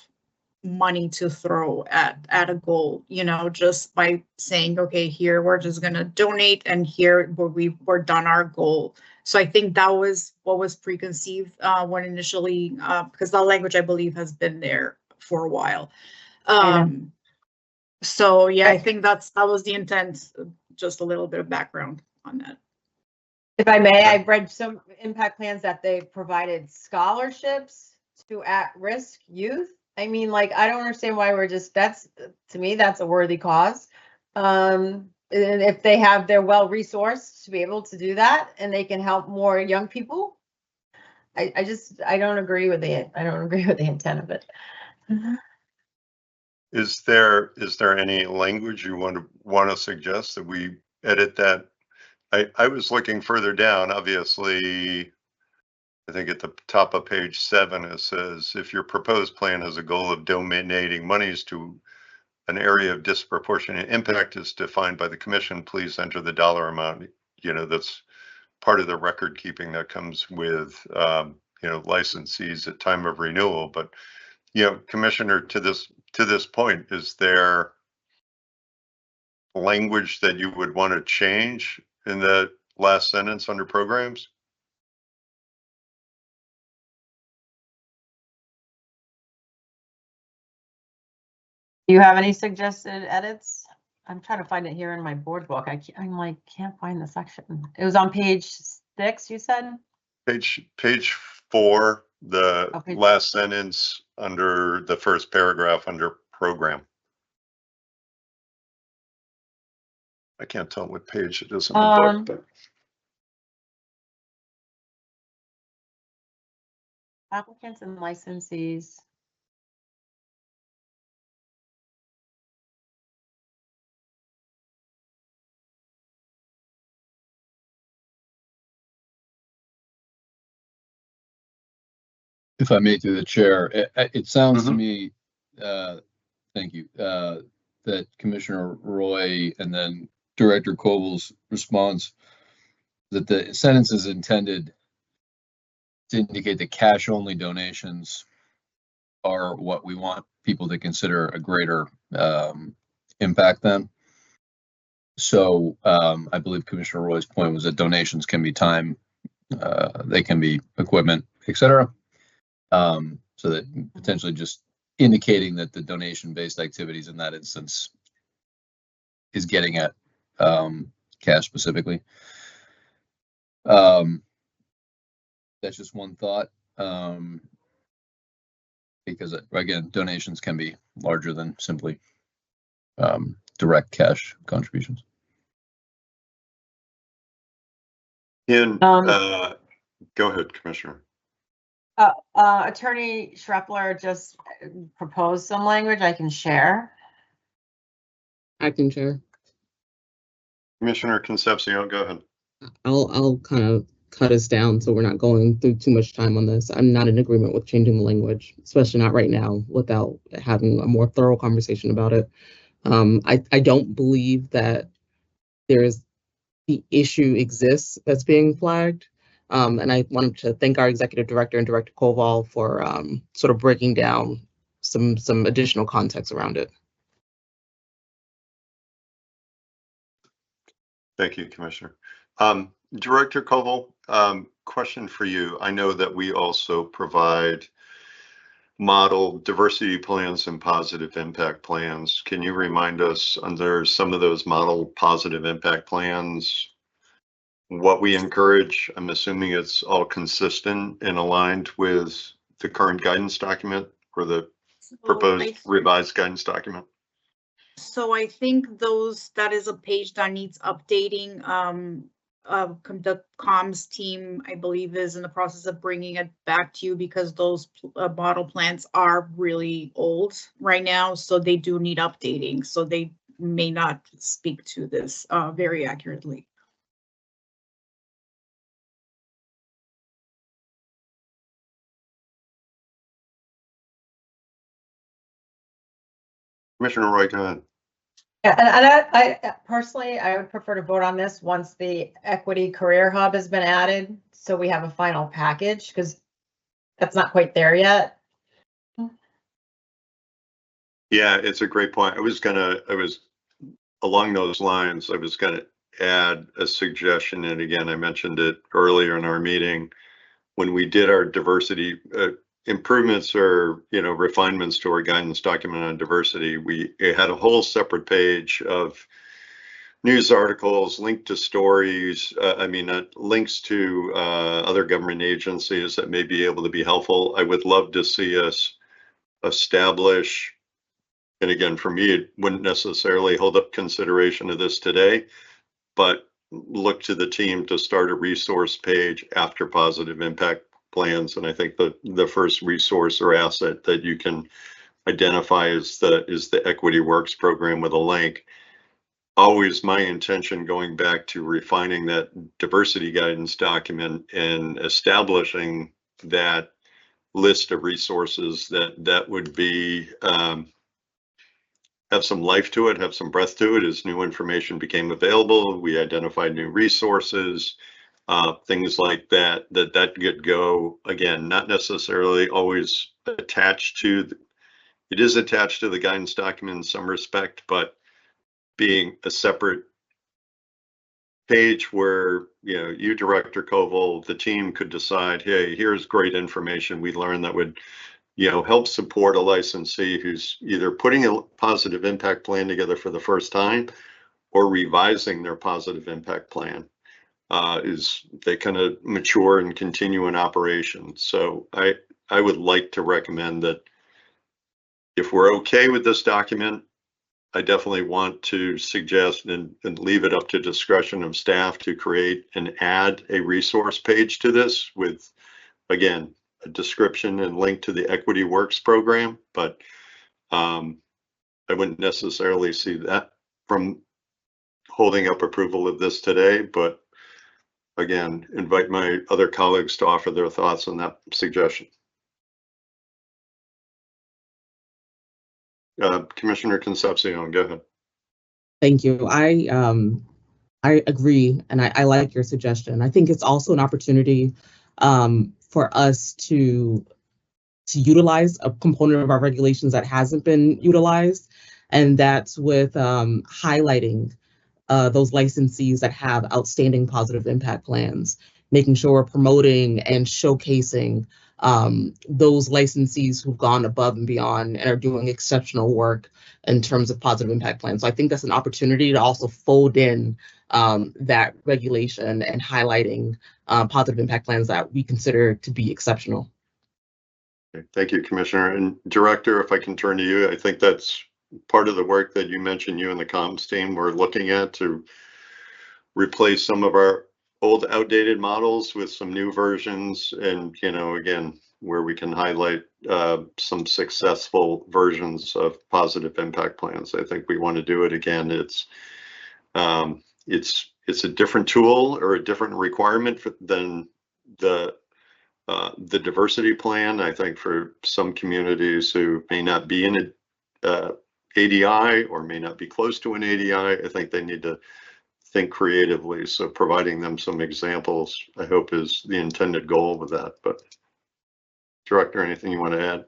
money to throw at a goal, you know, just by saying, okay, here we're just going to donate and here we're done our goal. So I think that was what was preconceived when initially, because that language I believe has been there for a while. So yeah, I think that was the intent. Just a little bit of background on that. If I may, I've read some impact plans that they provided scholarships to at-risk youth. I mean, like, I don't understand why to me, that's a worthy cause. And if they're well-resourced to be able to do that and they can help more young people, I don't agree with the intent of it. Is there any language you want to suggest that we edit that? I was looking further down, obviously. I think at the top of page 7, it says, if your proposed plan has a goal of donating monies to an area of disproportionate impact as defined by the commission, please enter the dollar amount. You know, that's part of the record keeping that comes with, licensees at time of renewal. But, Commissioner, to this point, is there language that you would want to change in the last sentence under programs? Do you have any suggested edits? I'm trying to find it here in my board book. Can't find the section. It was on page 6, you said? Page 4, the Okay. last sentence under the first paragraph under program. I can't tell what page it is in the book, but Applicants and licensees. If I may, through the chair, it sounds to Mhm. me, thank you, that Commissioner Roy and then Director Koval's response, that the sentence is intended to indicate that cash-only donations are what we want people to consider a greater impact than. So I believe Commissioner Roy's point was that donations can be time, they can be equipment, etc. So that potentially just indicating that the donation-based activities in that instance is getting at cash specifically. That's just one thought, because again, donations can be larger than simply direct cash contributions. go ahead, Commissioner. Attorney Schreppler just proposed some language I can share. I can share. Commissioner Concepcion, go ahead. I'll kind of cut us down so we're not going through too much time on this. I'm not in agreement with changing the language, especially not right now without having a more thorough conversation about it. I don't believe that the issue exists that's being flagged. And I wanted to thank our executive director and Director Koval for sort of breaking down some additional context around it. Thank you, Commissioner. Director Koval, question for you. I know that we also provide model diversity plans and positive impact plans. Can you remind us under some of those model positive impact plans what we encourage? I'm assuming it's all consistent and aligned with the current guidance document or the proposed revised guidance document. So I think that is a page that needs updating. The comms team, I believe, is in the process of bringing it back to you because those model plans are really old right now, so they do need updating. So they may not speak to this very accurately. Commissioner Roy, go ahead. Yeah, and I personally, I would prefer to vote on this once the Equity Career Hub has been added, so we have a final package, because that's not quite there yet. Yeah, it's a great point. I was along those lines, I was gonna add a suggestion, and again, I mentioned it earlier in our meeting, when we did our diversity improvements or refinements to our guidance document on diversity, it had a whole separate page of news articles linked to stories, links to other government agencies that may be able to be helpful. I would love to see us establish, and again, for me, it wouldn't necessarily hold up consideration of this today, but look to the team to start a resource page after positive impact plans. And I think the first resource or asset that you can identify is the Equity Works program with a link. Always my intention, going back to refining that diversity guidance document and establishing that list of resources that would be have some life to it, have some breath to it as new information became available. We identified new resources. things like that, that could go, again, not necessarily always attached to, it is attached to the guidance document in some respect, but being a separate page where, you know, you, Director Koval, the team could decide, hey, here's great information we learned that would, you know, help support a licensee who's either putting a positive impact plan together for the first time or revising their positive impact plan as they kind of mature and continue in operation. So I would like to recommend that if we're okay with this document, I definitely want to suggest and leave it up to discretion of staff to create and add a resource page to this with, again, a description and link to the Equity Works program. But I wouldn't necessarily see that from holding up approval of this today. But again, invite my other colleagues to offer their thoughts on that suggestion. Commissioner Concepcion, go ahead. Thank you. I agree, and I like your suggestion. I think it's also an opportunity for us to utilize a component of our regulations that hasn't been utilized, and that's with highlighting those licensees that have outstanding positive impact plans, making sure we're promoting and showcasing those licensees who've gone above and beyond and are doing exceptional work in terms of positive impact plans. So I think that's an opportunity to also fold in that regulation and highlighting positive impact plans that we consider to be exceptional. Okay, thank you, Commissioner. And Director, if I can turn to you, I think that's part of the work that you mentioned you and the comms team were looking at to replace some of our old outdated models with some new versions, and, you know, again, where we can highlight some successful versions of positive impact plans. I think we want to do it again. It's a different tool or a different requirement than the diversity plan. I think for some communities who may not be in a ADI or may not be close to an ADI, I think they need to think creatively. So providing them some examples, I hope, is the intended goal with that. But Director, anything you want to add?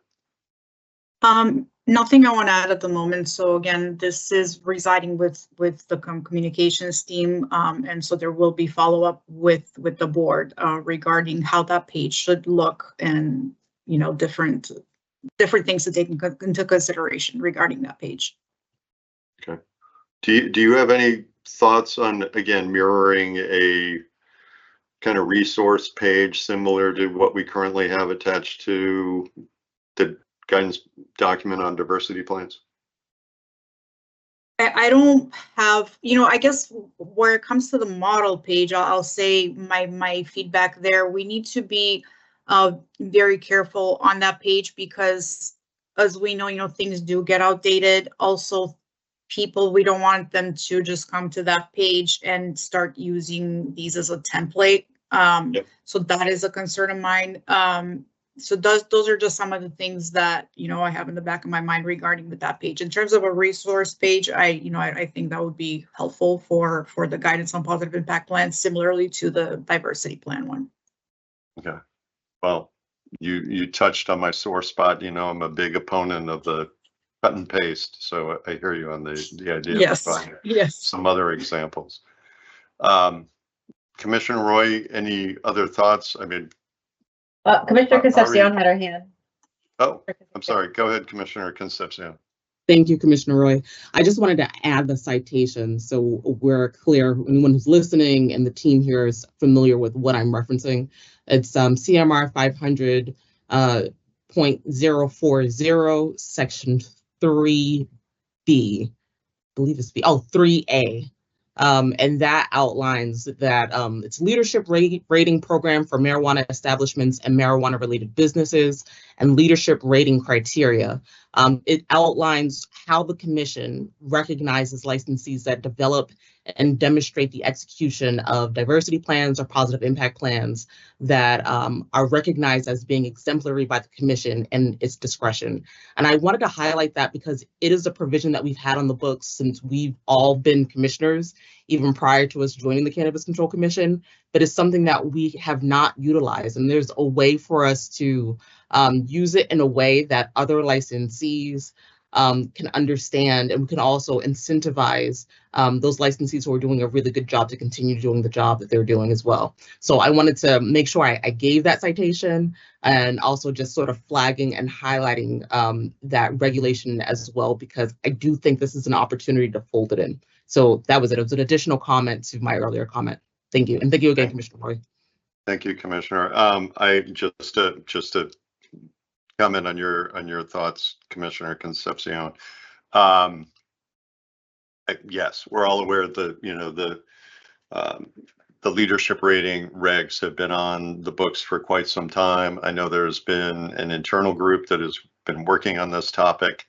Nothing I want to add at the moment. So again, this is residing with the communications team, and so there will be follow-up with the board regarding how that page should look, and, you know, different things to take into consideration regarding that page. Okay. Do you have any thoughts on, again, mirroring a kind of resource page similar to what we currently have attached to the guidance document on diversity plans? I don't have, you know, I guess where it comes to the model page, I'll say my feedback there, we need to be very careful on that page, because as we know, you know, things do get outdated. Also, people, we don't want them to just come to that page and start using these as a template. Yep. So that is a concern of mine. So those are just some of the things that, you know, I have in the back of my mind regarding with that page. In terms of a resource page, I think that would be helpful for the guidance on positive impact plans, similarly to the diversity plan one. Okay. Well, you touched on my sore spot. You know, I'm a big opponent of the cut and paste, so I hear you on the idea. Yes. Of yes. Some other examples. Commissioner Roy, any other thoughts? I mean, Commissioner Concepcion had her hand. Oh, I'm sorry. Go ahead, Commissioner Concepcion. Thank you, Commissioner Roy. I just wanted to add the citation so we're clear. Anyone who's listening and the team here is familiar with what I'm referencing. It's CMR 500.040, section 3B. I believe it's B. Oh, 3A. And that outlines that it's leadership rating program for marijuana establishments and marijuana related businesses. and leadership rating criteria. It outlines how the commission recognizes licensees that develop and demonstrate the execution of diversity plans or positive impact plans that are recognized as being exemplary by the commission and its discretion. And I wanted to highlight that because it is a provision that we've had on the books since we've all been commissioners, even prior to us joining the Cannabis Control Commission, but it's something that we have not utilized. And there's a way for us to use it in a way that other licensees can understand, and we can also incentivize those licensees who are doing a really good job to continue doing the job that they're doing as well. So I wanted to make sure I gave that citation, and also just sort of flagging and highlighting that regulation as well, because I do think this is an opportunity to fold it in. So that was it. It was an additional comment to my earlier comment. Thank you. And thank you again, Commissioner Roy. Thank you, Commissioner. I just to comment on your thoughts, Commissioner Concepcion. Yes, we're all aware of the leadership rating regs have been on the books for quite some time. I know there's been an internal group that has been working on this topic.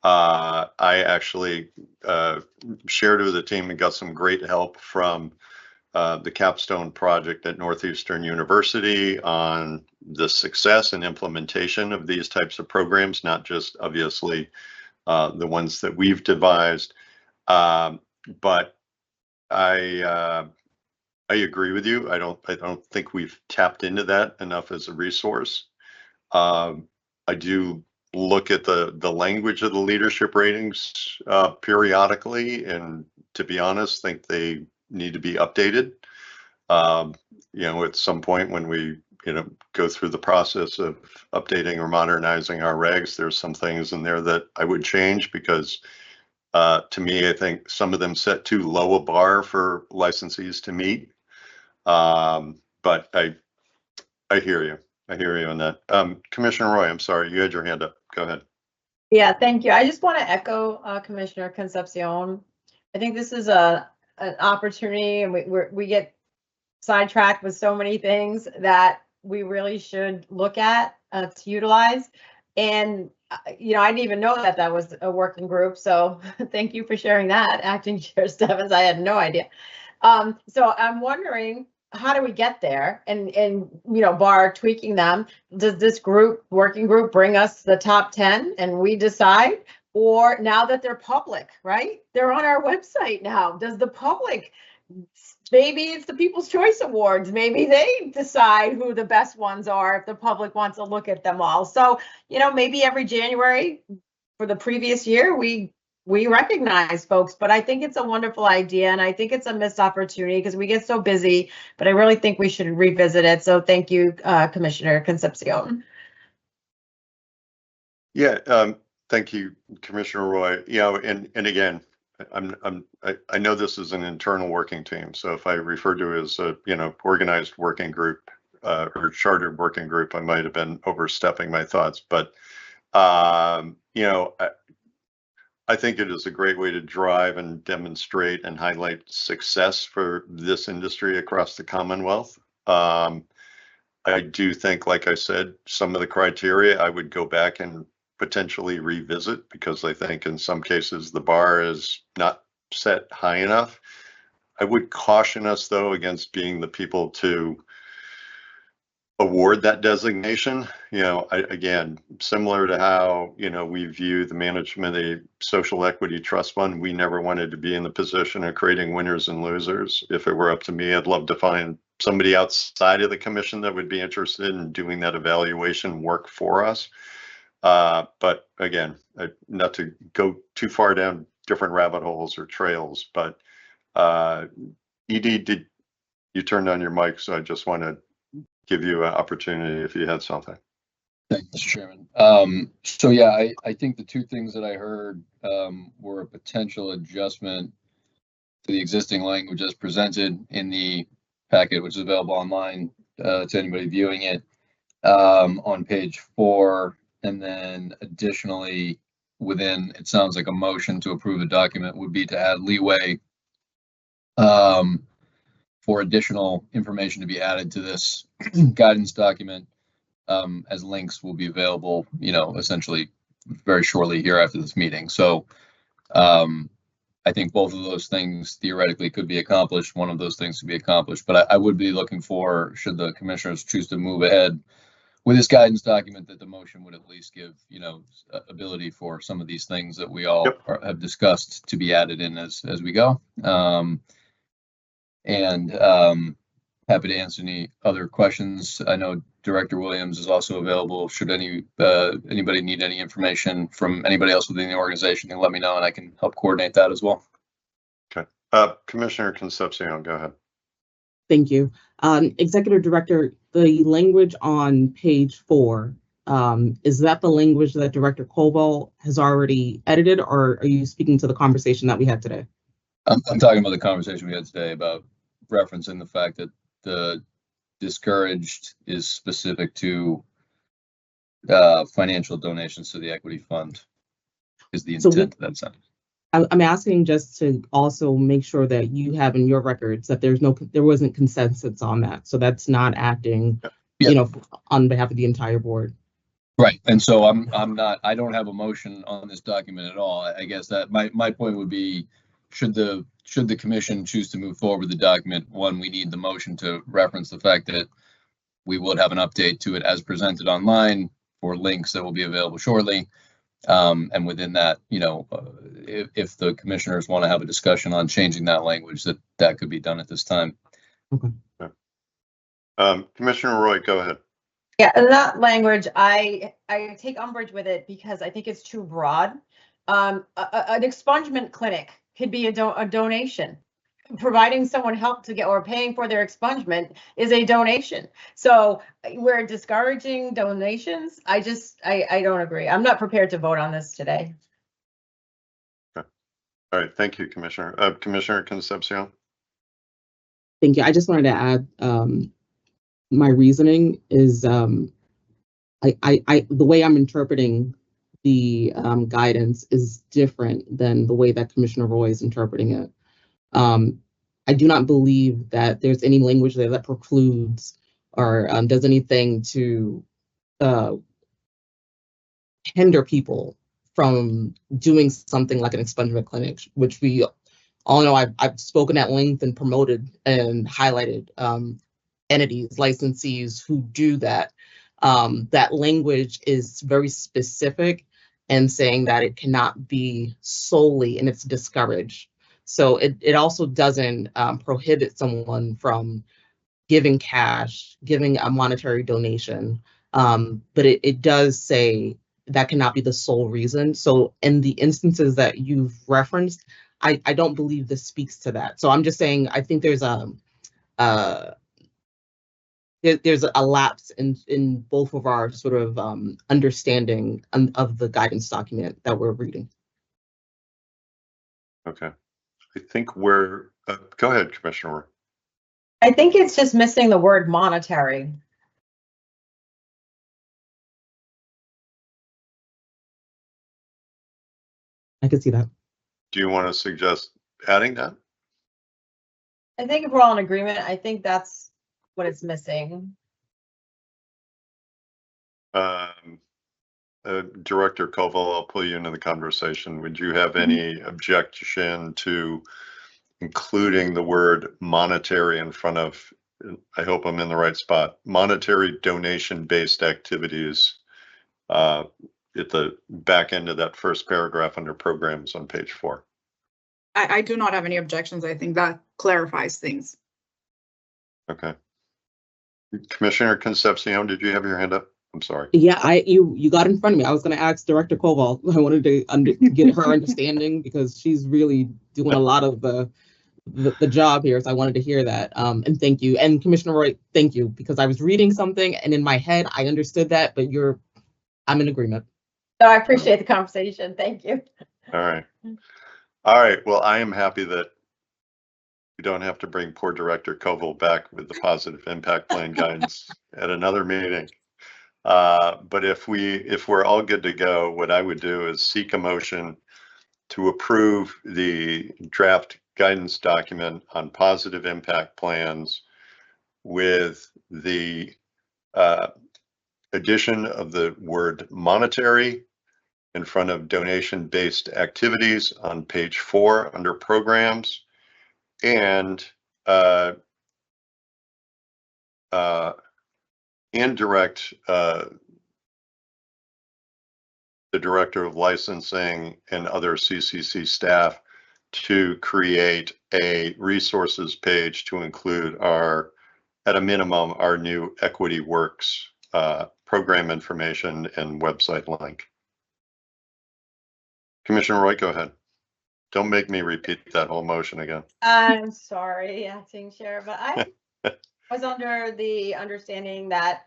I actually shared with the team and got some great help from the Capstone project at Northeastern University on the success and implementation of these types of programs, not just obviously the ones that we've devised. But I agree with you. I don't think we've tapped into that enough as a resource. I do look at the language of the leadership ratings periodically, and to be honest, think they need to be updated. At some point when we go through the process of updating or modernizing our regs, there's some things in there that I would change, because to me, I think some of them set too low a bar for licensees to meet. But I hear you. I hear you on that. Commissioner Roy, I'm sorry, you had your hand up. Go ahead. Yeah, thank you. I just want to echo Commissioner Concepcion. I think this is an opportunity, and we get sidetracked with so many things that we really should look at to utilize. And I didn't even know that was a working group. So thank you for sharing that, Acting Chair Stevens. I had no idea. So I'm wondering, how do we get there? And bar tweaking them, does this working group bring us the top 10 and we decide? Or now that they're public, right? They're on our website now. Does the public, maybe it's the People's Choice Awards, maybe they decide who the best ones are if the public wants to look at them all. So, maybe every January for the previous year, we recognize folks, but I think it's a wonderful idea, and I think it's a missed opportunity because we get so busy, but I really think we should revisit it. So thank you, Commissioner Concepcion. Yeah, thank you, Commissioner Roy. And again, I know this is an internal working team, so if I refer to it as a organized working group or chartered working group, I might have been overstepping my thoughts, but I think it is a great way to drive and demonstrate and highlight success for this industry across the Commonwealth. I do think, like I said, some of the criteria I would go back and potentially revisit, because I think in some cases the bar is not set high enough. I would caution us, though, against being the people to award that designation. Again, similar to how we view the management of the Social Equity Trust Fund, we never wanted to be in the position of creating winners and losers. If it were up to me, I'd love to find somebody outside of the commission that would be interested in doing that evaluation work for us. But again, not to go too far down different rabbit holes or trails, but Edie, you turned on your mic, so I just want to give you an opportunity if you had something. Thank you, Mr. Chairman. So yeah, I think the two things that I heard were a potential adjustment to the existing language as presented in the packet, which is available online to anybody viewing it, on page 4. And then additionally, within, it sounds like a motion to approve the document would be to add leeway for additional information to be added to this guidance document as links will be available, essentially very shortly here after this meeting. So I think both of those things theoretically could be accomplished. One of those things could be accomplished, but I would be looking for, should the commissioners choose to move ahead with this guidance document, that the motion would at least give, ability for some of these things that we all have discussed to be added in as we go. Happy to answer any other questions. I know Director Williams is also available. Should anybody need any information from anybody else within the organization, then let me know and I can help coordinate that as well. Okay. Commissioner Concepcion, go ahead. Thank you. Executive Director, the language on page 4, is that the language that Director Koval has already edited, or are you speaking to the conversation that we had today? I'm talking about the conversation we had today about referencing the fact that the discouraged is specific to financial donations to the equity fund is the intent of that sentence. I'm asking just to also make sure that you have in your records that there wasn't consensus on that. So that's not acting, on behalf of the entire board. Right. And so I don't have a motion on this document at all. I guess that my point would be, should the commission choose to move forward with the document, one, we need the motion to reference the fact that we would have an update to it as presented online for links that will be available shortly. And within that, if the commissioners want to have a discussion on changing that language, that could be done at this time. Okay. Commissioner Roy, go ahead. Yeah, and that language, I take umbrage with it because I think it's too broad. An expungement clinic could be a donation. Providing someone help to get, or paying for their expungement, is a donation. So we're discouraging donations. I don't agree. I'm not prepared to vote on this today. Okay. All right. Thank you, Commissioner. Commissioner Concepcion. Thank you. I just wanted to add, my reasoning is, the way I'm interpreting the guidance is different than the way that Commissioner Roy is interpreting it. I do not believe that there's any language there that precludes or does anything to hinder people from doing something like an expungement clinic, which we all know I've spoken at length and promoted and highlighted entities, licensees who do that. That language is very specific and saying that it cannot be solely, and it's discouraged. So it also doesn't prohibit someone from giving cash, giving a monetary donation, but it does say that cannot be the sole reason. So in the instances that you've referenced, I don't believe this speaks to that. So I'm just saying, I think there's a lapse in both of our sort of understanding of the guidance document that we're reading. Okay. I think we're, go ahead, Commissioner. I think it's just missing the word monetary. I can see that. Do you want to suggest adding that? I think if we're all in agreement, I think that's what it's missing. Director Koval, I'll pull you into the conversation. Would you have any objection to including the word monetary in front of, I hope I'm in the right spot, monetary donation-based activities at the back end of that first paragraph under programs on page 4? I do not have any objections. I think that clarifies things. Okay. Commissioner Concepcion, did you have your hand up? I'm sorry. Yeah, you got in front of me. I was going to ask Director Koval. I wanted to get her understanding because she's really doing a lot of the job here. So I wanted to hear that. And thank you. And Commissioner Roy, thank you, because I was reading something and in my head I understood that, but I'm in agreement. So I appreciate the conversation. Thank you. All right. All right. Well, I am happy that we don't have to bring poor Director Koval back with the positive impact plan guidance at another meeting. But if we're all good to go, what I would do is seek a motion to approve the draft guidance document on positive impact plans with the addition of the word monetary in front of donation-based activities on page 4 under programs, and direct the Director of Licensing and other CCC staff to create a resources page to include at a minimum, our new Equity Works program information and website link. Commissioner Roy, go ahead. Don't make me repeat that whole motion again. I'm sorry, Acting Chair, but I was under the understanding that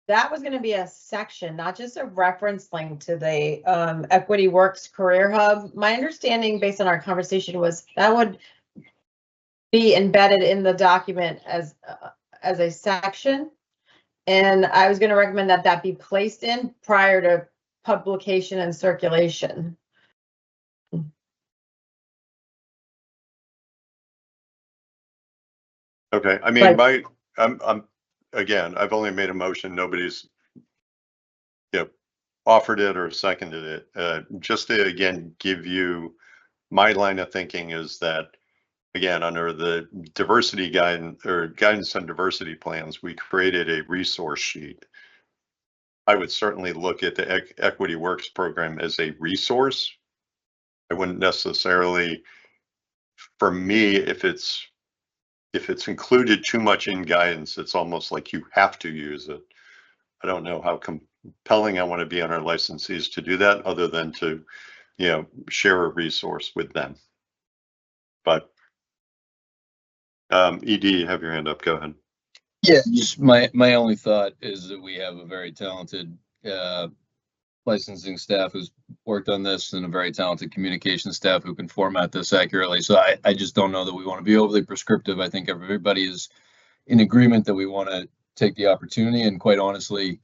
that was going to be a section, not just a reference link to the Equity Works Career Hub. My understanding based on our conversation was that would be embedded in the document as a section. And I was going to recommend that that be placed in prior to publication and circulation. Okay, I mean, again, I've only made a motion. Nobody's offered it or seconded it. Just to again give you my line of thinking is that, again, under the diversity guidance or guidance on diversity plans, we created a resource sheet. I would certainly look at the Equity Works program as a resource. I wouldn't necessarily, for me, if it's included too much in guidance, it's almost like you have to use it. I don't know how compelling I want to be on our licensees to do that, other than to, share a resource with them. But ED, you have your hand up. Go ahead. Yeah, just my only thought is that we have a very talented licensing staff who's worked on this, and a very talented communication staff who can format this accurately. So I just don't know that we want to be overly prescriptive. I think everybody is in agreement that we want to take the opportunity, and quite honestly,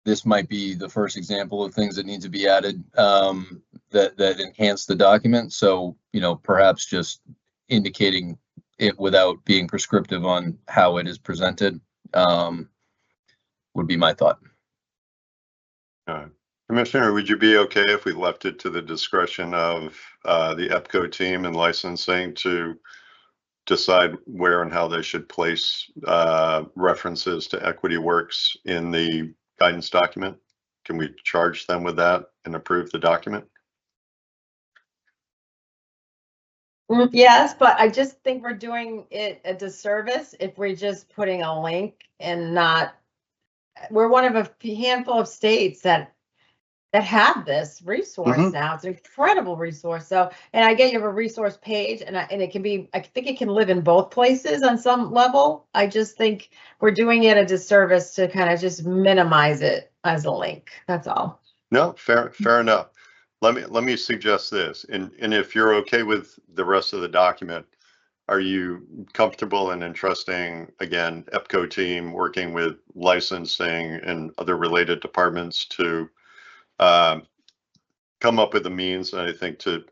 this might be the first example of things that need to be added that enhance the document. So, perhaps just indicating it without being prescriptive on how it is presented would be my thought. Commissioner, would you be okay if we left it to the discretion of the EPCO team and licensing to decide where and how they should place references to Equity Works in the guidance document? Can we charge them with that and approve the document? Yes, but I just think we're doing it a disservice if we're just putting a link and not. We're one of a handful of states that have this resource now. It's an incredible resource. So, and I get you have a resource page, and it can be. I think it can live in both places on some level. I just think we're doing it a disservice to kind of just minimize it as a link. That's all. No, fair enough. Let me suggest this, and if you're okay with the rest of the document, are you comfortable in entrusting, again, EPCO team working with licensing and other related departments to come up with a means, and I think to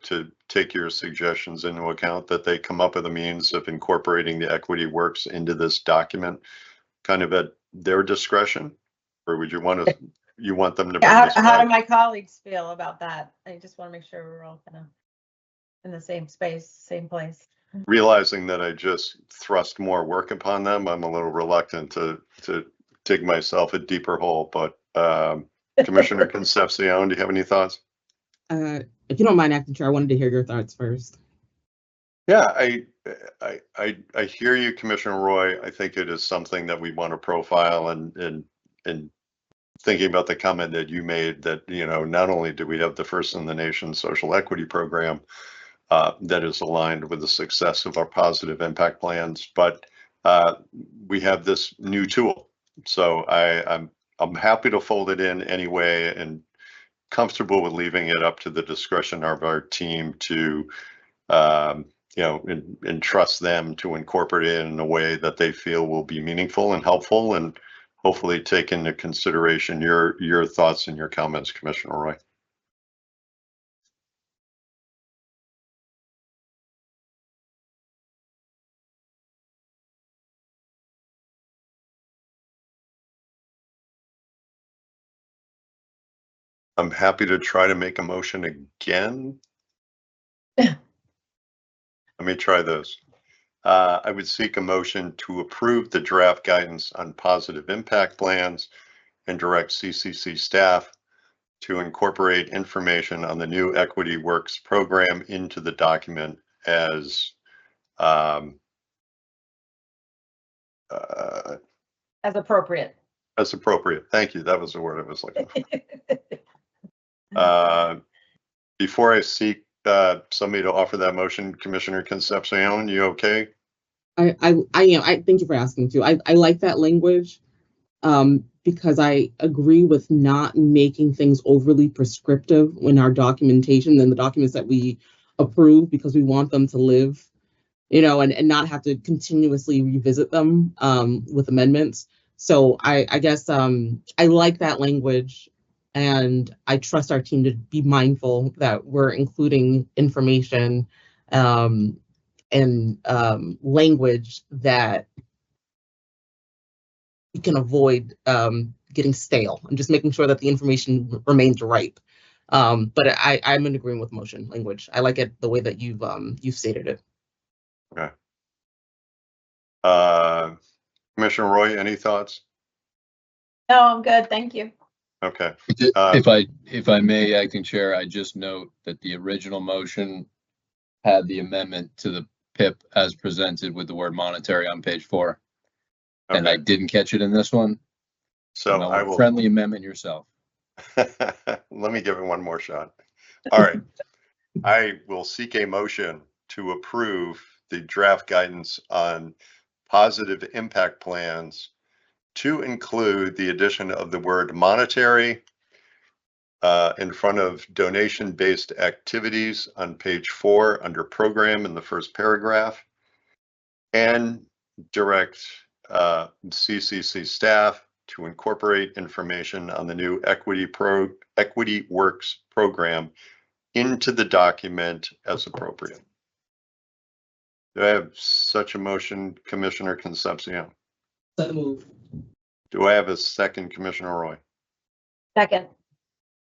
take your suggestions into account, that they come up with a means of incorporating the Equity Works into this document kind of at their discretion? Or would you want them to bring this How back? do my colleagues feel about that? I just want to make sure we're all kind of in the same space, same place. Realizing that I just thrust more work upon them, I'm a little reluctant to dig myself a deeper hole. But Commissioner Concepcion, do you have any thoughts? If you don't mind, Acting Chair, I wanted to hear your thoughts first. Yeah, I hear you, Commissioner Roy. I think it is something that we want to profile, and thinking about the comment that you made that, not only do we have the first in the nation social equity program that is aligned with the success of our positive impact plans, but we have this new tool. So I'm happy to fold it in anyway, and comfortable with leaving it up to the discretion of our team to entrust them to incorporate it in a way that they feel will be meaningful and helpful, and hopefully take into consideration your thoughts and your comments, Commissioner Roy. I'm happy to try to make a motion again. Let me try those. I would seek a motion to approve the draft guidance on positive impact plans and direct CCC staff to incorporate information on the new Equity Works program into the document as appropriate. As appropriate. Thank you. That was the word I was looking for. Before I seek somebody to offer that motion, Commissioner Concepcion, you okay? I am. Thank you for asking too. I like that language because I agree with not making things overly prescriptive in our documentation and the documents that we approve, because we want them to live, and not have to continuously revisit them with amendments. So I guess I like that language, and I trust our team to be mindful that we're including information and language that we can avoid getting stale. I'm just making sure that the information remains ripe. But I'm in agreement with motion language. I like it the way that you've stated it. Okay. Commissioner Roy, any thoughts? No, I'm good. Thank you. Okay. If I may, Acting Chair, I just note that the original motion had the amendment to the PIP as presented with the word monetary on page 4. Okay. And I didn't catch it in this one. So I will friendly amendment yourself. Let me give it one more shot. All right. I will seek a motion to approve the draft guidance on positive impact plans to include the addition of the word monetary in front of donation-based activities on page 4 under program in the first paragraph, and direct CCC staff to incorporate information on the new Equity Works program into the document as appropriate. Do I have such a motion, Commissioner Concepcion? So moved. Do I have a second, Commissioner Roy? Second.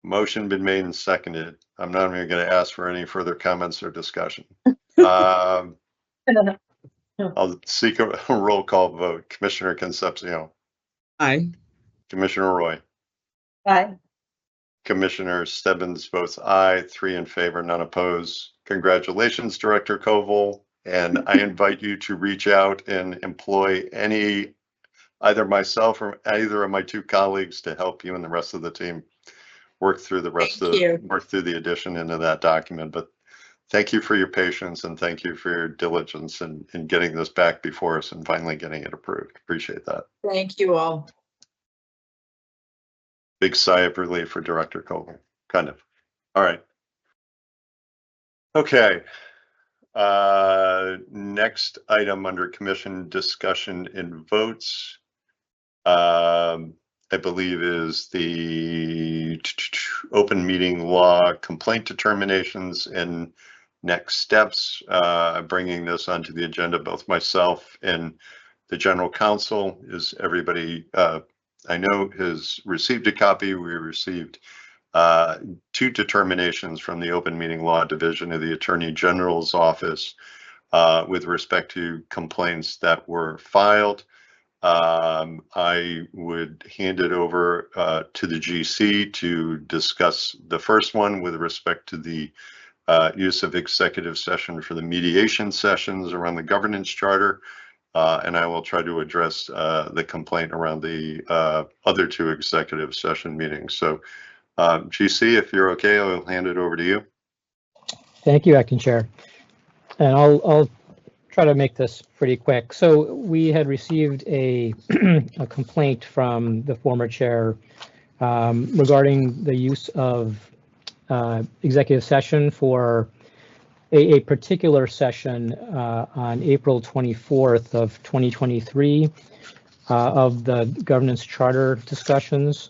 Motion been made and seconded. I'm not even going to ask for any further comments or discussion. I'll seek a roll call vote. Commissioner Concepcion. Aye. Commissioner Roy. Aye. Commissioner Stebbins votes aye, 3 in favor, none opposed. Congratulations, Director Koval. And I invite you to reach out and employ either myself or either of my 2 colleagues to help you and the rest of the team work through the work through the addition into that document. But thank you for your patience, and thank you for your diligence in getting this back before us and finally getting it approved. Appreciate that. Thank you all. Big sigh of relief for Director Koval, kind of. All right. Okay. Next item under commission discussion and votes, I believe is the open meeting law complaint determinations and next steps. Bringing this onto the agenda, both myself and the general counsel. Is everybody, I know, has received a copy. We received 2 determinations from the Open Meeting Law Division of the Attorney General's office with respect to complaints that were filed. I would hand it over to the GC to discuss the first one with respect to the use of executive session for the mediation sessions around the governance charter. And I will try to address the complaint around the other 2 executive session meetings. So GC, if you're okay, I'll hand it over to you. Thank you, Acting Chair. And I'll try to make this pretty quick. So we had received a complaint from the former chair regarding the use of executive session for a particular session on April 24th of 2023 of the governance charter discussions.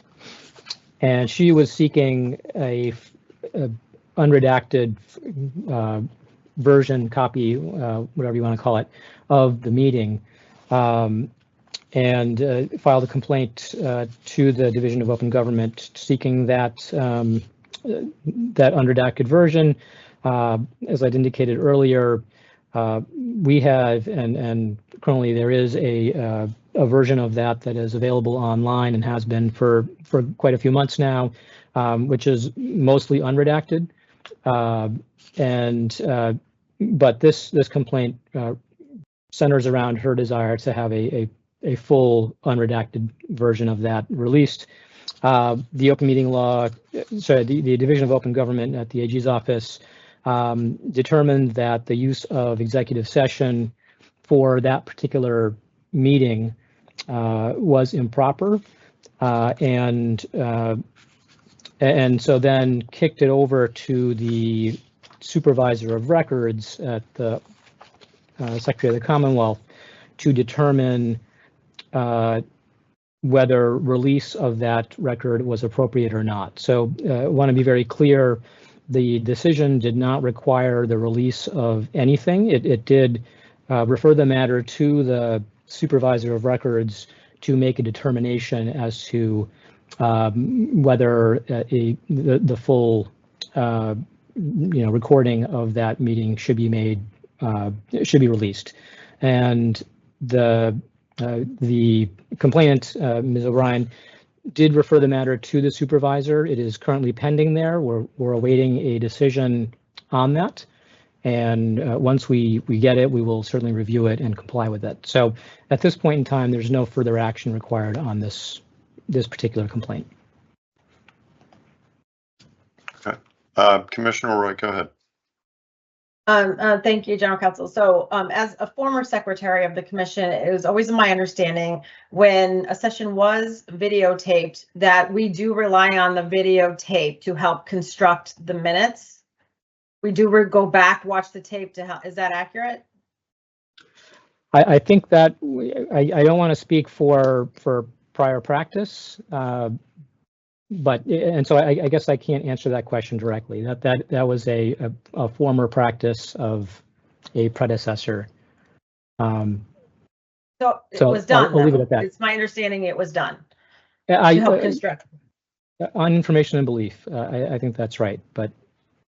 And she was seeking a unredacted version, copy, whatever you want to call it, of the meeting, and filed a complaint to the Division of Open Government seeking that that unredacted version. As I'd indicated earlier, we have, and currently there is a version of that is available online and has been for quite a few months now, which is mostly unredacted. But this complaint centers around her desire to have a full unredacted version of that released. The open meeting law, sorry, the Division of Open Government at the AG's office determined that the use of executive session for that particular meeting was improper, and so then kicked it over to the supervisor of records at the Secretary of the Commonwealth to determine whether release of that record was appropriate or not. So I want to be very clear, the decision did not require the release of anything. It did refer the matter to the supervisor of records to make a determination as to whether the full recording of that meeting should be made, should be released. And the complainant, Ms. O'Brien, did refer the matter to the supervisor. It is currently pending there. We're awaiting a decision on that. And once we get it, we will certainly review it and comply with it. So at this point in time, there's no further action required on this particular complaint. Okay. Commissioner Roy, go ahead. Thank you, General Counsel. So as a former secretary of the commission, it was always my understanding when a session was videotaped that we do rely on the videotape to help construct the minutes. We do go back, watch the tape to help. Is that accurate? I think that I don't want to speak for prior practice, but so I guess I can't answer that question directly. That was a former practice of a predecessor. So it was done. I'll leave it at that. It's my understanding it was done to help construct. On information and belief, I think that's right. But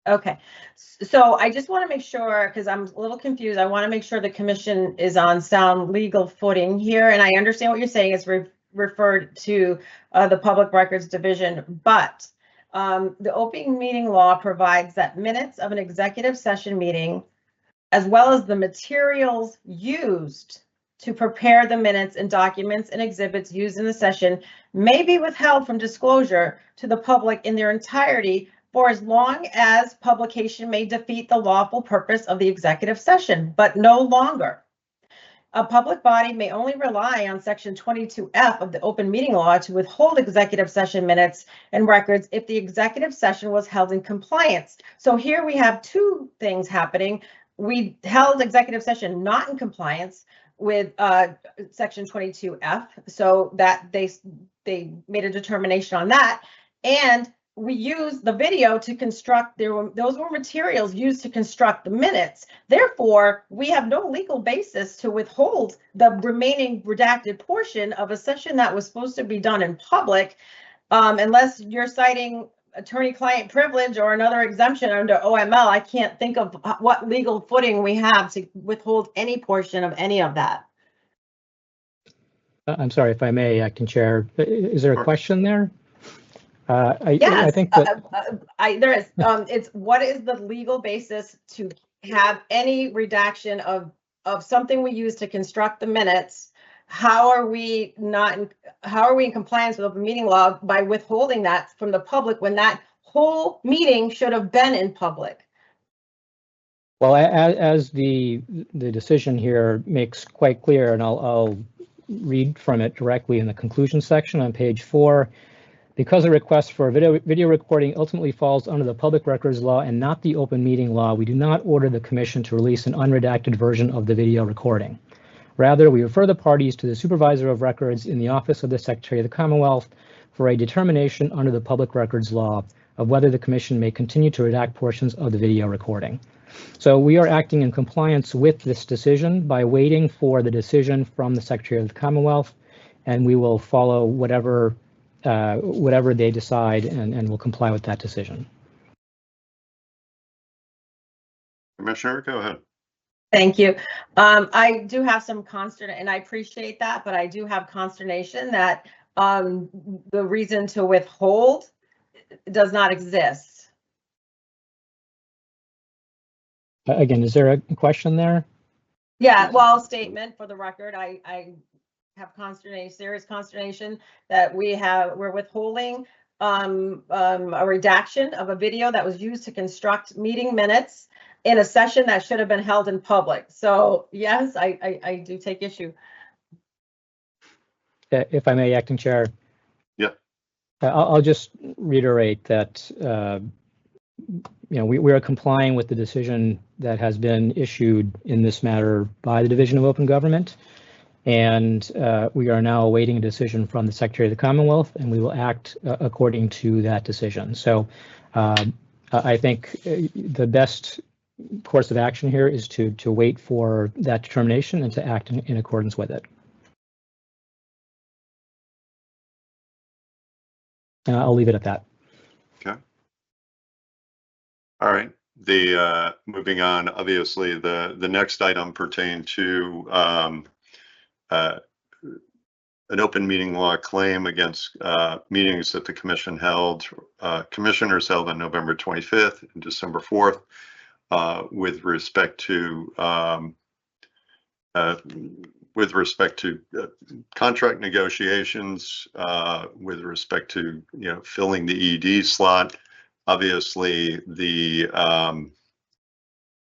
okay, so I just want to make sure, because I'm a little confused. I want to make sure the commission is on sound legal footing here, and I understand what you're saying. It's referred to the Public Records Division, but the open meeting law provides that minutes of an executive session meeting, as well as the materials used to prepare the minutes and documents and exhibits used in the session, may be withheld from disclosure to the public in their entirety for as long as publication may defeat the lawful purpose of the executive session, but no longer. A public body may only rely on Section 22F of the open meeting law to withhold executive session minutes and records if the executive session was held in compliance. So here we have two things happening. We held executive session not in compliance with Section 22F, so that they made a determination on that, and we used the video to construct, those were materials used to construct the minutes. Therefore, we have no legal basis to withhold the remaining redacted portion of a session that was supposed to be done in public, unless you're citing attorney-client privilege or another exemption under OML. I can't think of what legal footing we have to withhold any portion of any of that. I'm sorry, if I may, Acting Chair, is there a question there? Yes, I think that there is. It's what is the legal basis to have any redaction of something we use to construct the minutes? How are we in compliance with open meeting law by withholding that from the public when that whole meeting should have been in public? Well, as the decision here makes quite clear, and I'll read from it directly in the conclusion section on page 4. Because a request for a video recording ultimately falls under the Public Records Law and not the Open Meeting Law, we do not order the Commission to release an unredacted version of the video recording. Rather, we refer the parties to the Supervisor of Records in the Office of the Secretary of the Commonwealth for a determination under the Public Records Law of whether the Commission may continue to redact portions of the video recording. So we are acting in compliance with this decision by waiting for the decision from the Secretary of the Commonwealth, and we will follow whatever they decide, and will comply with that decision. Commissioner, go ahead. Thank you. I do have some consternation, and I appreciate that, but I do have consternation that the reason to withhold does not exist. Again, is there a question there? Yeah, well, statement for the record, I have consternation, serious consternation that we're withholding a redaction of a video that was used to construct meeting minutes in a session that should have been held in public. So yes, I do take issue. If I may, Acting Chair. Yeah. I'll just reiterate that we are complying with the decision that has been issued in this matter by the Division of Open Government, and we are now awaiting a decision from the Secretary of the Commonwealth, and we will act according to that decision. So I think the best course of action here is to wait for that determination and to act in accordance with it. I'll leave it at that. Okay. All right. The moving on, obviously, the next item pertained to an open meeting law claim against meetings that the commission held, commissioners held on November 25th and December 4th with respect to contract negotiations, with respect to filling the ED slot. Obviously, the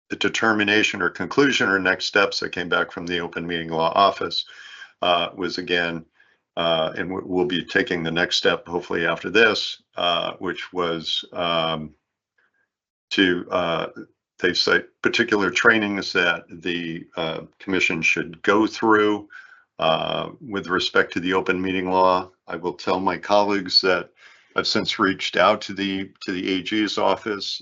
determination or conclusion or next steps that came back from the open meeting law office was again, and we'll be taking the next step hopefully after this, which was they cite particular trainings that the commission should go through with respect to the open meeting law. I will tell my colleagues that I've since reached out to the AG's office,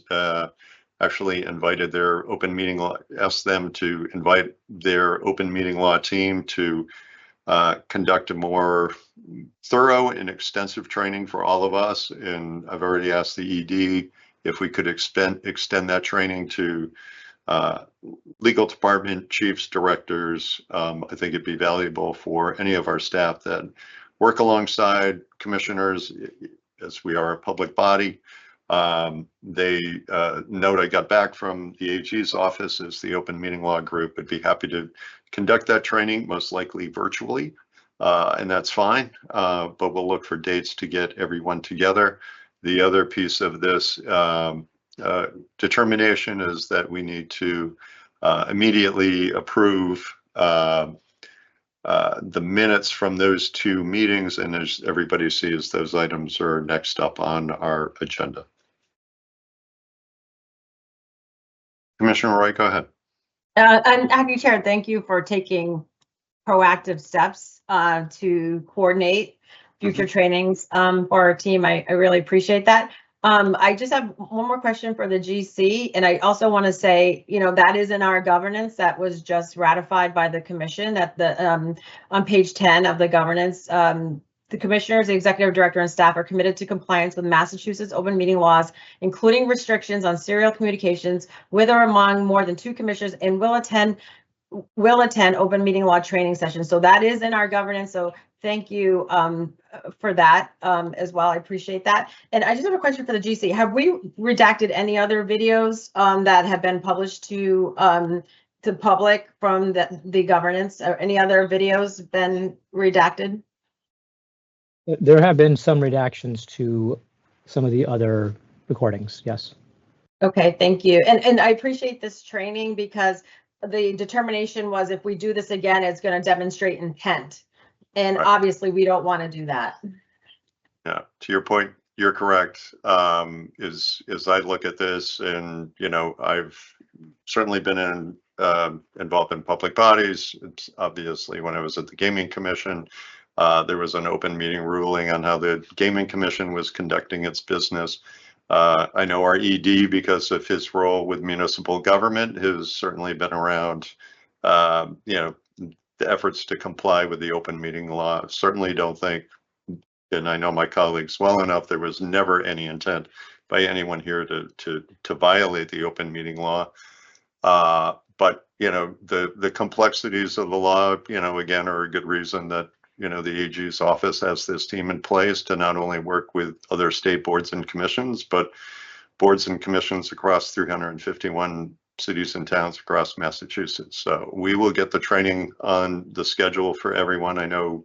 actually invited their open meeting law, asked them to invite their open meeting law team to conduct a more thorough and extensive training for all of us. And I've already asked the ED if we could extend that training to legal department chiefs, directors. I think it'd be valuable for any of our staff that work alongside commissioners, as we are a public body. They note I got back from the AG's office as the open meeting law group would be happy to conduct that training, most likely virtually, and that's fine, but we'll look for dates to get everyone together. The other piece of this determination is that we need to immediately approve the minutes from those two meetings, and as everybody sees, those items are next up on our agenda. Commissioner Roy, go ahead. And Acting Chair, thank you for taking proactive steps to coordinate future trainings for our team. I really appreciate that. I just have one more question for the GC, and I also want to say, that is in our governance that was just ratified by the commission at the on page 10 of the governance. The commissioners, the executive director, and staff are committed to compliance with Massachusetts open meeting laws, including restrictions on serial communications with or among more than 2 commissioners, and will attend open meeting law training sessions. So that is in our governance. So thank you for that as well. I appreciate that. And I just have a question for the GC. Have we redacted any other videos that have been published to public from the governance, or any other videos been redacted? There have been some redactions to some of the other recordings, yes. Okay, thank you. And I appreciate this training because the determination was if we do this again, it's going to demonstrate intent. And right. Obviously we don't want to do that. Yeah, to your point, you're correct. As I look at this, and I've certainly been involved in public bodies. It's obviously when I was at the Gaming Commission, there was an open meeting ruling on how the Gaming Commission was conducting its business. I know our ED, because of his role with municipal government, has certainly been around, the efforts to comply with the open meeting law. Certainly don't think, and I know my colleagues well enough, there was never any intent by anyone here to violate the open meeting law. But, the complexities of the law, again, are a good reason that, the AG's office has this team in place to not only work with other state boards and commissions, but boards and commissions across 351 cities and towns across Massachusetts. So we will get the training on the schedule for everyone. I know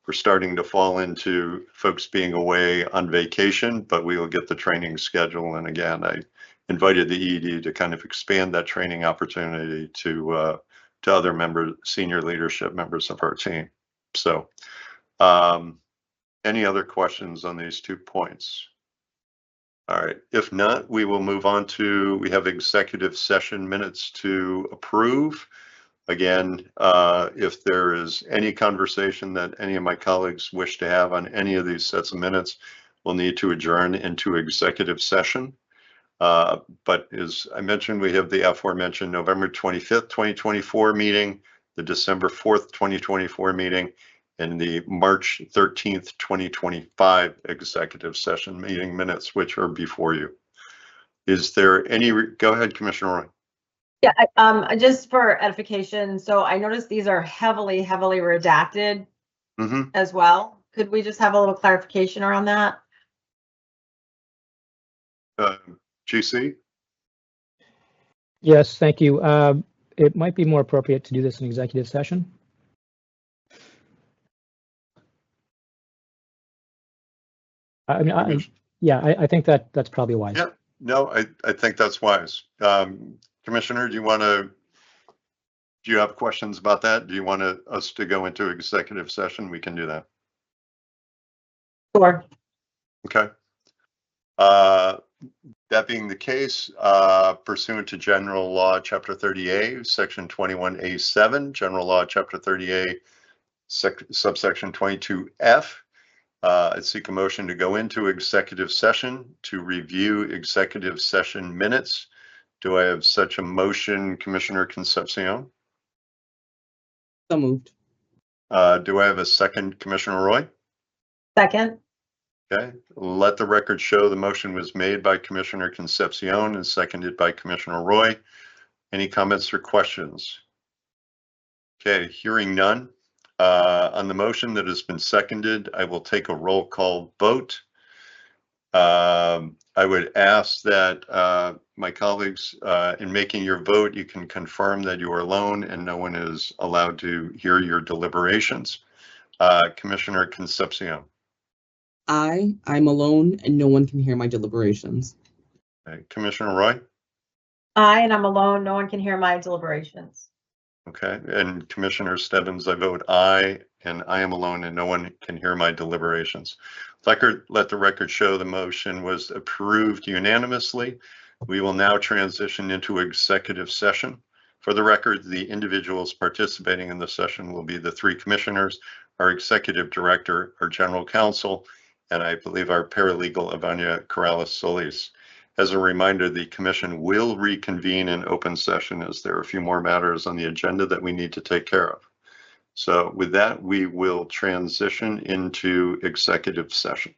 we're starting to fall into folks being away on vacation, but we will get the training schedule. And again, I invited the ED to kind of expand that training opportunity to other senior leadership members of our team. So any other questions on these 2 points? All right, if not, we will move on to, we have executive session minutes to approve. Again, if there is any conversation that any of my colleagues wish to have on any of these sets of minutes, we'll need to adjourn into executive session. But as I mentioned, we have the aforementioned November 25th, 2024 meeting, the December 4th, 2024 meeting, and the March 13th, 2025 executive session meeting minutes, which are before you. Is there any, go ahead, Commissioner Roy. Yeah, just for edification, so I noticed these are heavily redacted as well. Could we just have a little clarification around that? GC? Yes, thank you. It might be more appropriate to do this in executive session. I think that's probably wise. Yeah, no, I think that's wise. Commissioner, do you have questions about that? Do you want us to go into executive session? We can do that. Sure. Okay. That being the case, pursuant to General Law, Chapter 30A, Section 21A7, General Law, Chapter 30A, subsection 22F, I seek a motion to go into executive session to review executive session minutes. Do I have such a motion, Commissioner Concepcion? So moved. Do I have a second, Commissioner Roy? Second. Okay, let the record show the motion was made by Commissioner Concepcion and seconded by Commissioner Roy. Any comments or questions? Okay, hearing none. On the motion that has been seconded, I will take a roll call vote. I would ask that my colleagues, in making your vote, you can confirm that you are alone and no one is allowed to hear your deliberations. Commissioner Concepcion. I'm alone and no one can hear my deliberations. Okay. Commissioner Roy? Aye, and I'm alone. No one can hear my deliberations. Okay, and Commissioner Stebbins, I vote aye, and I am alone and no one can hear my deliberations. Let the record show the motion was approved unanimously. We will now transition into executive session. For the record, the individuals participating in the session will be the 3 commissioners, our executive director, our general counsel, and I believe our paralegal, Ivania Corrales-Solis. As a reminder, the commission will reconvene in open session as there are a few more matters on the agenda that we need to take care of. So with that, we will transition into executive session.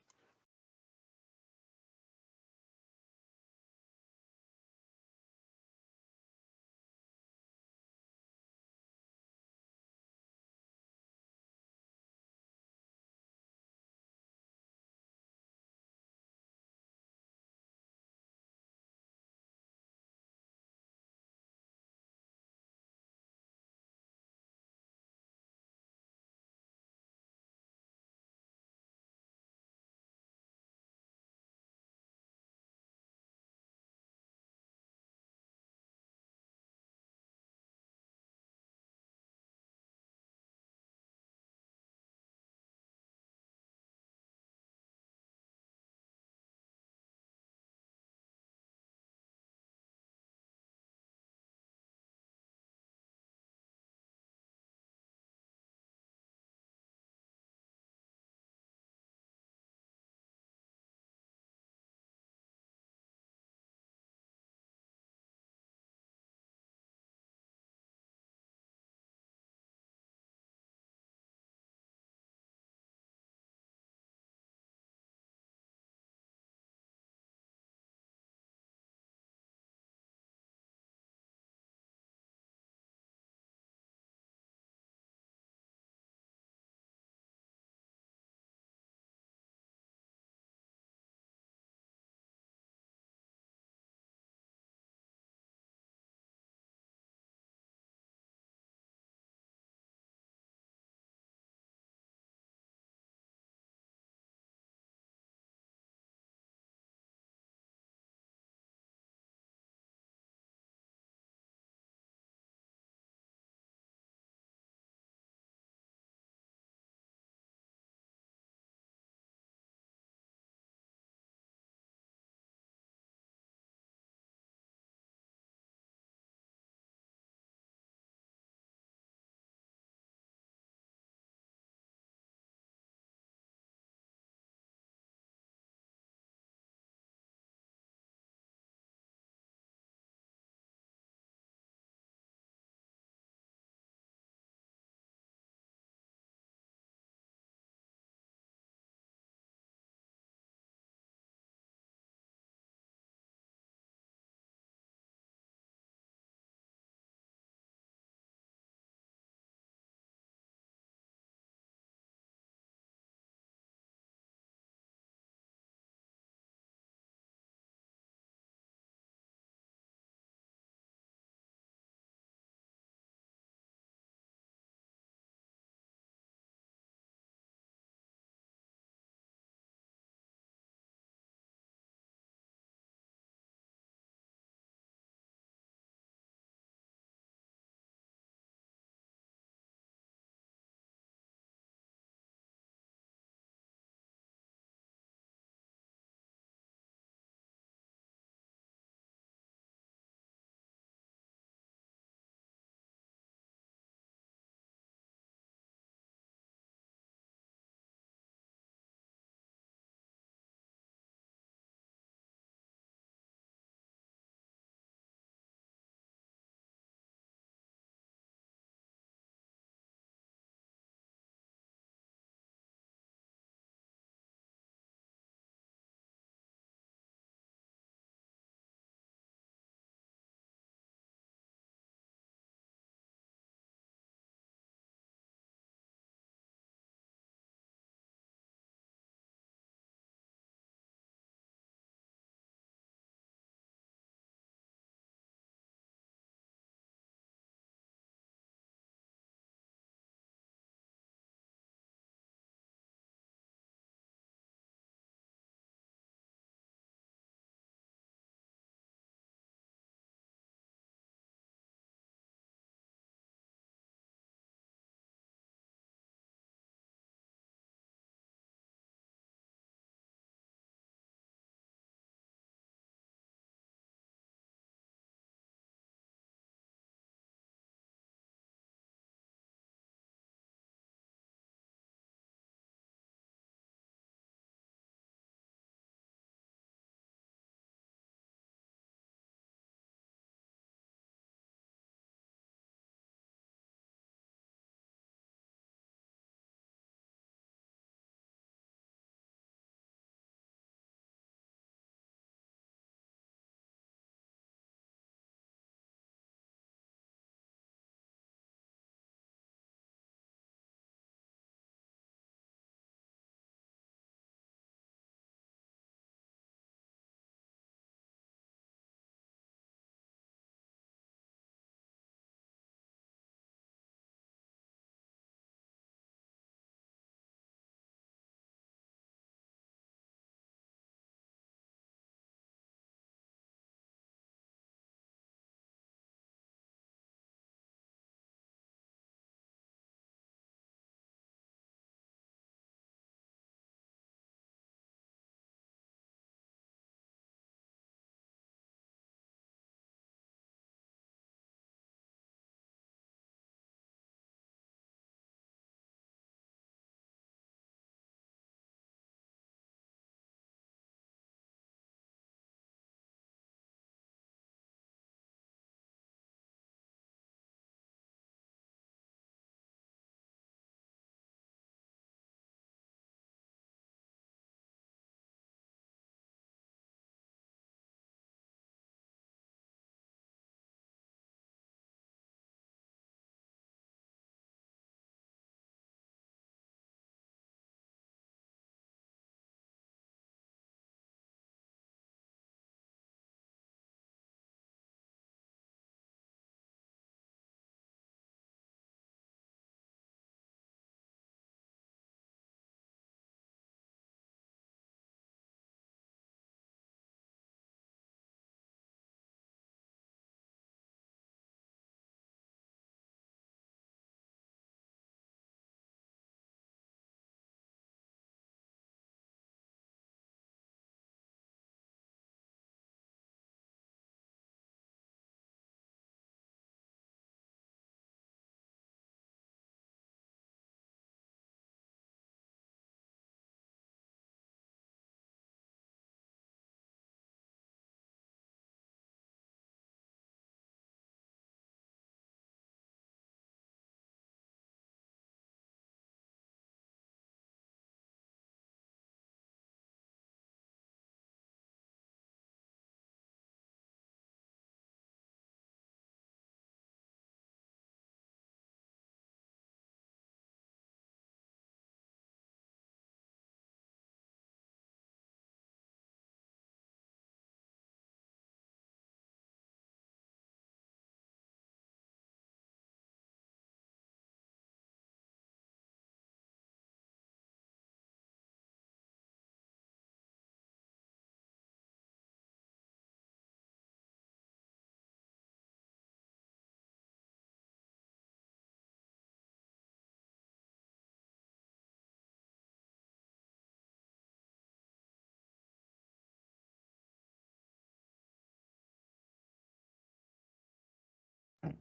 All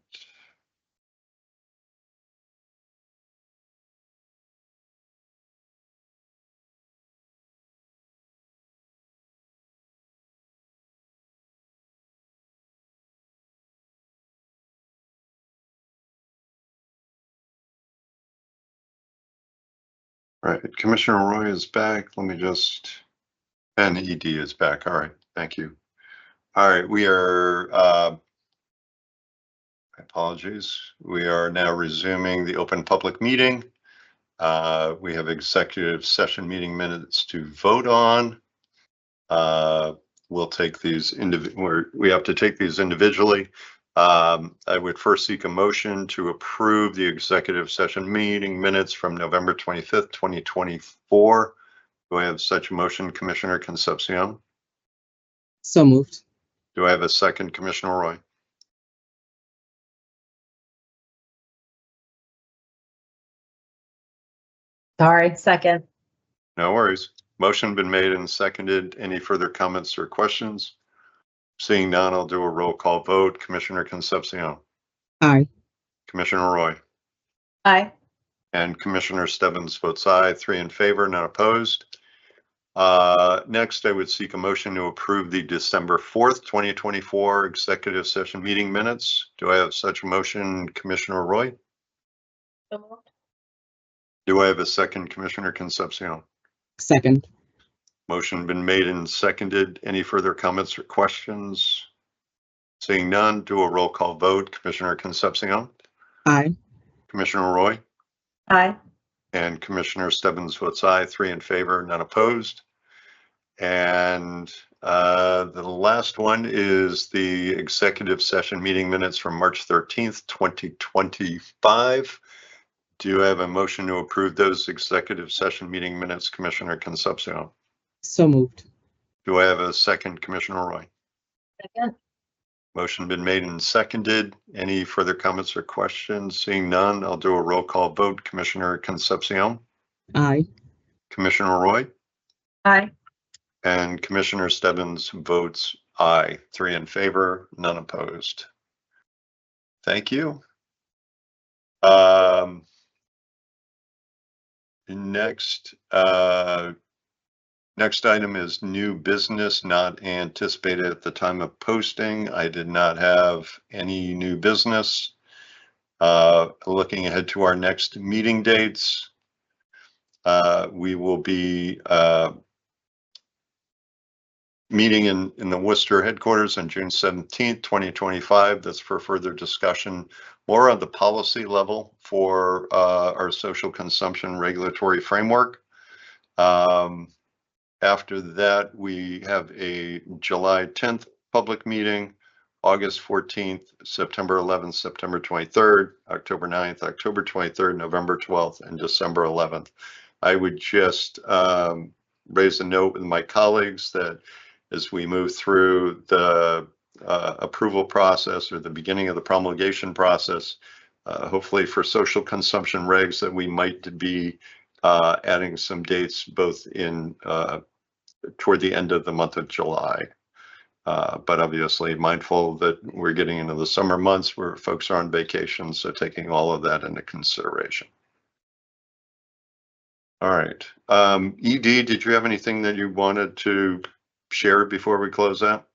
right, Commissioner Roy is back. Let me just, and ED is back. All right, thank you. All right, we are, apologies. We are now resuming the open public meeting. We have executive session meeting minutes to vote on. We'll take these we have to take these individually. I would first seek a motion to approve the executive session meeting minutes from November 25th, 2024. Do I have such a motion, Commissioner Concepcion? So moved. Do I have a second, Commissioner Roy? Sorry, second. No worries. Motion been made and seconded. Any further comments or questions? Seeing none, I'll do a roll call vote. Commissioner Concepcion. Aye. Commissioner Roy. Aye. And Commissioner Stebbins votes aye. 3 in favor, none opposed. Next, I would seek a motion to approve the December 4th, 2024 executive session meeting minutes. Do I have such a motion, Commissioner Roy? Do I have a second, Commissioner Concepcion? Second. Motion been made and seconded. Any further comments or questions? Seeing none, do a roll call vote. Commissioner Concepcion. Aye. Commissioner Roy. Aye. And Commissioner Stebbins votes aye. 3 in favor, none opposed. And the last one is the executive session meeting minutes from March 13th, 2025. Do I have a motion to approve those executive session meeting minutes, Commissioner Concepcion? So moved. Do I have a second, Commissioner Roy? Second. Motion been made and seconded. Any further comments or questions? Seeing none, I'll do a roll call vote. Commissioner Concepcion. Aye. Commissioner Roy. Aye. And Commissioner Stebbins votes aye. 3 in favor, none opposed. Thank you. Next item is new business not anticipated at the time of posting. I did not have any new business. Looking ahead to our next meeting dates, we will be meeting in the Worcester headquarters on June 17th, 2025. That's for further discussion, more on the policy level for our social consumption regulatory framework. After that, we have a July 10th public meeting, August 14th, September 11th, September 23rd, October 9th, October 23rd, November 12th, and December 11th. I would just raise a note with my colleagues that as we move through the approval process or the beginning of the promulgation process, hopefully for social consumption regs, that we might be adding some dates both in toward the end of the month of July. But obviously mindful that we're getting into the summer months where folks are on vacation, so taking all of that into consideration. All right. ED, did you have anything that you wanted to share before we close out?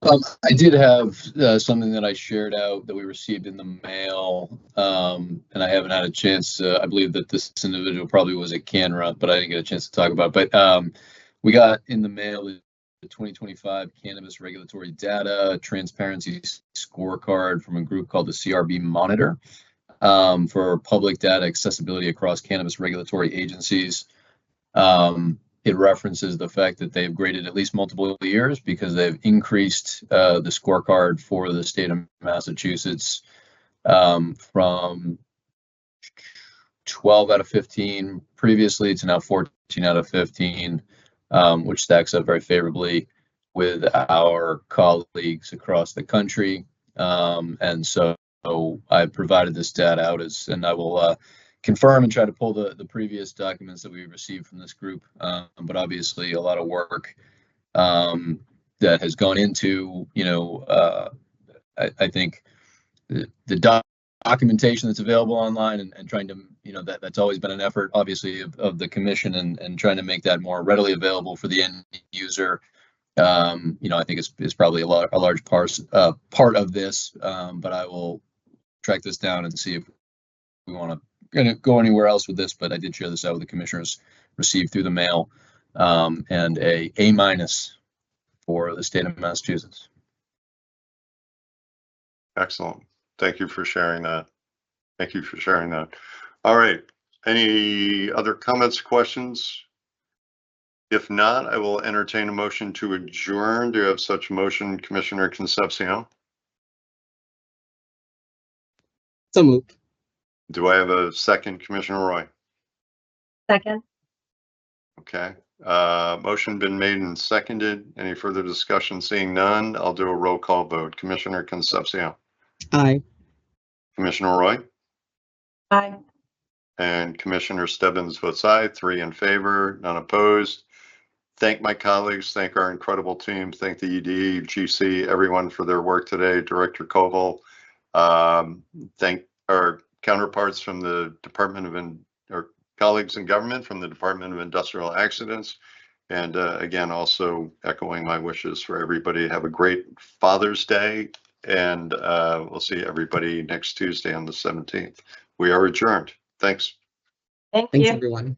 I did have something that I shared out that we received in the mail, and I haven't had a chance to, I believe that this individual probably was at Canra, but I didn't get a chance to talk about it. But we got in the mail the 2025 Cannabis Regulatory Data Transparency Scorecard from a group called the CRB Monitor for public data accessibility across cannabis regulatory agencies. It references the fact that they've graded at least multiple years because they've increased the scorecard for the state of Massachusetts from 12 out of 15 previously to now 14 out of 15, which stacks up very favorably with our colleagues across the country. And so I provided this data out and I will confirm and try to pull the previous documents that we received from this group, but obviously a lot of work that has gone into, I think documentation that's available online and trying to, that's always been an effort, obviously, of the commission and trying to make that more readily available for the end user. I think it's probably a large part of this, but I will track this down and see if we want to go anywhere else with this. But I did share this out with the commissioners, received through the mail, and a A- for the state of Massachusetts. Excellent. Thank you for sharing that. All right. Any other comments, questions? If not, I will entertain a motion to adjourn. Do you have such a motion, Commissioner Concepcion? So moved. Do I have a second, Commissioner Roy? Second. Okay. Motion been made and seconded. Any further discussion? Seeing none, I'll do a roll call vote. Commissioner Concepcion. Aye. Commissioner Roy. Aye. And Commissioner Stebbins votes aye. 3 in favor, none opposed. Thank my colleagues, thank our incredible team, thank the ED, GC, everyone for their work today, Director Koval. Thank our counterparts from the our colleagues in government from the Department of Industrial Accidents. And again, also echoing my wishes for everybody. Have a great Father's Day, and we'll see everybody next Tuesday on the 17th. We are adjourned. Thanks. Thanks, everyone.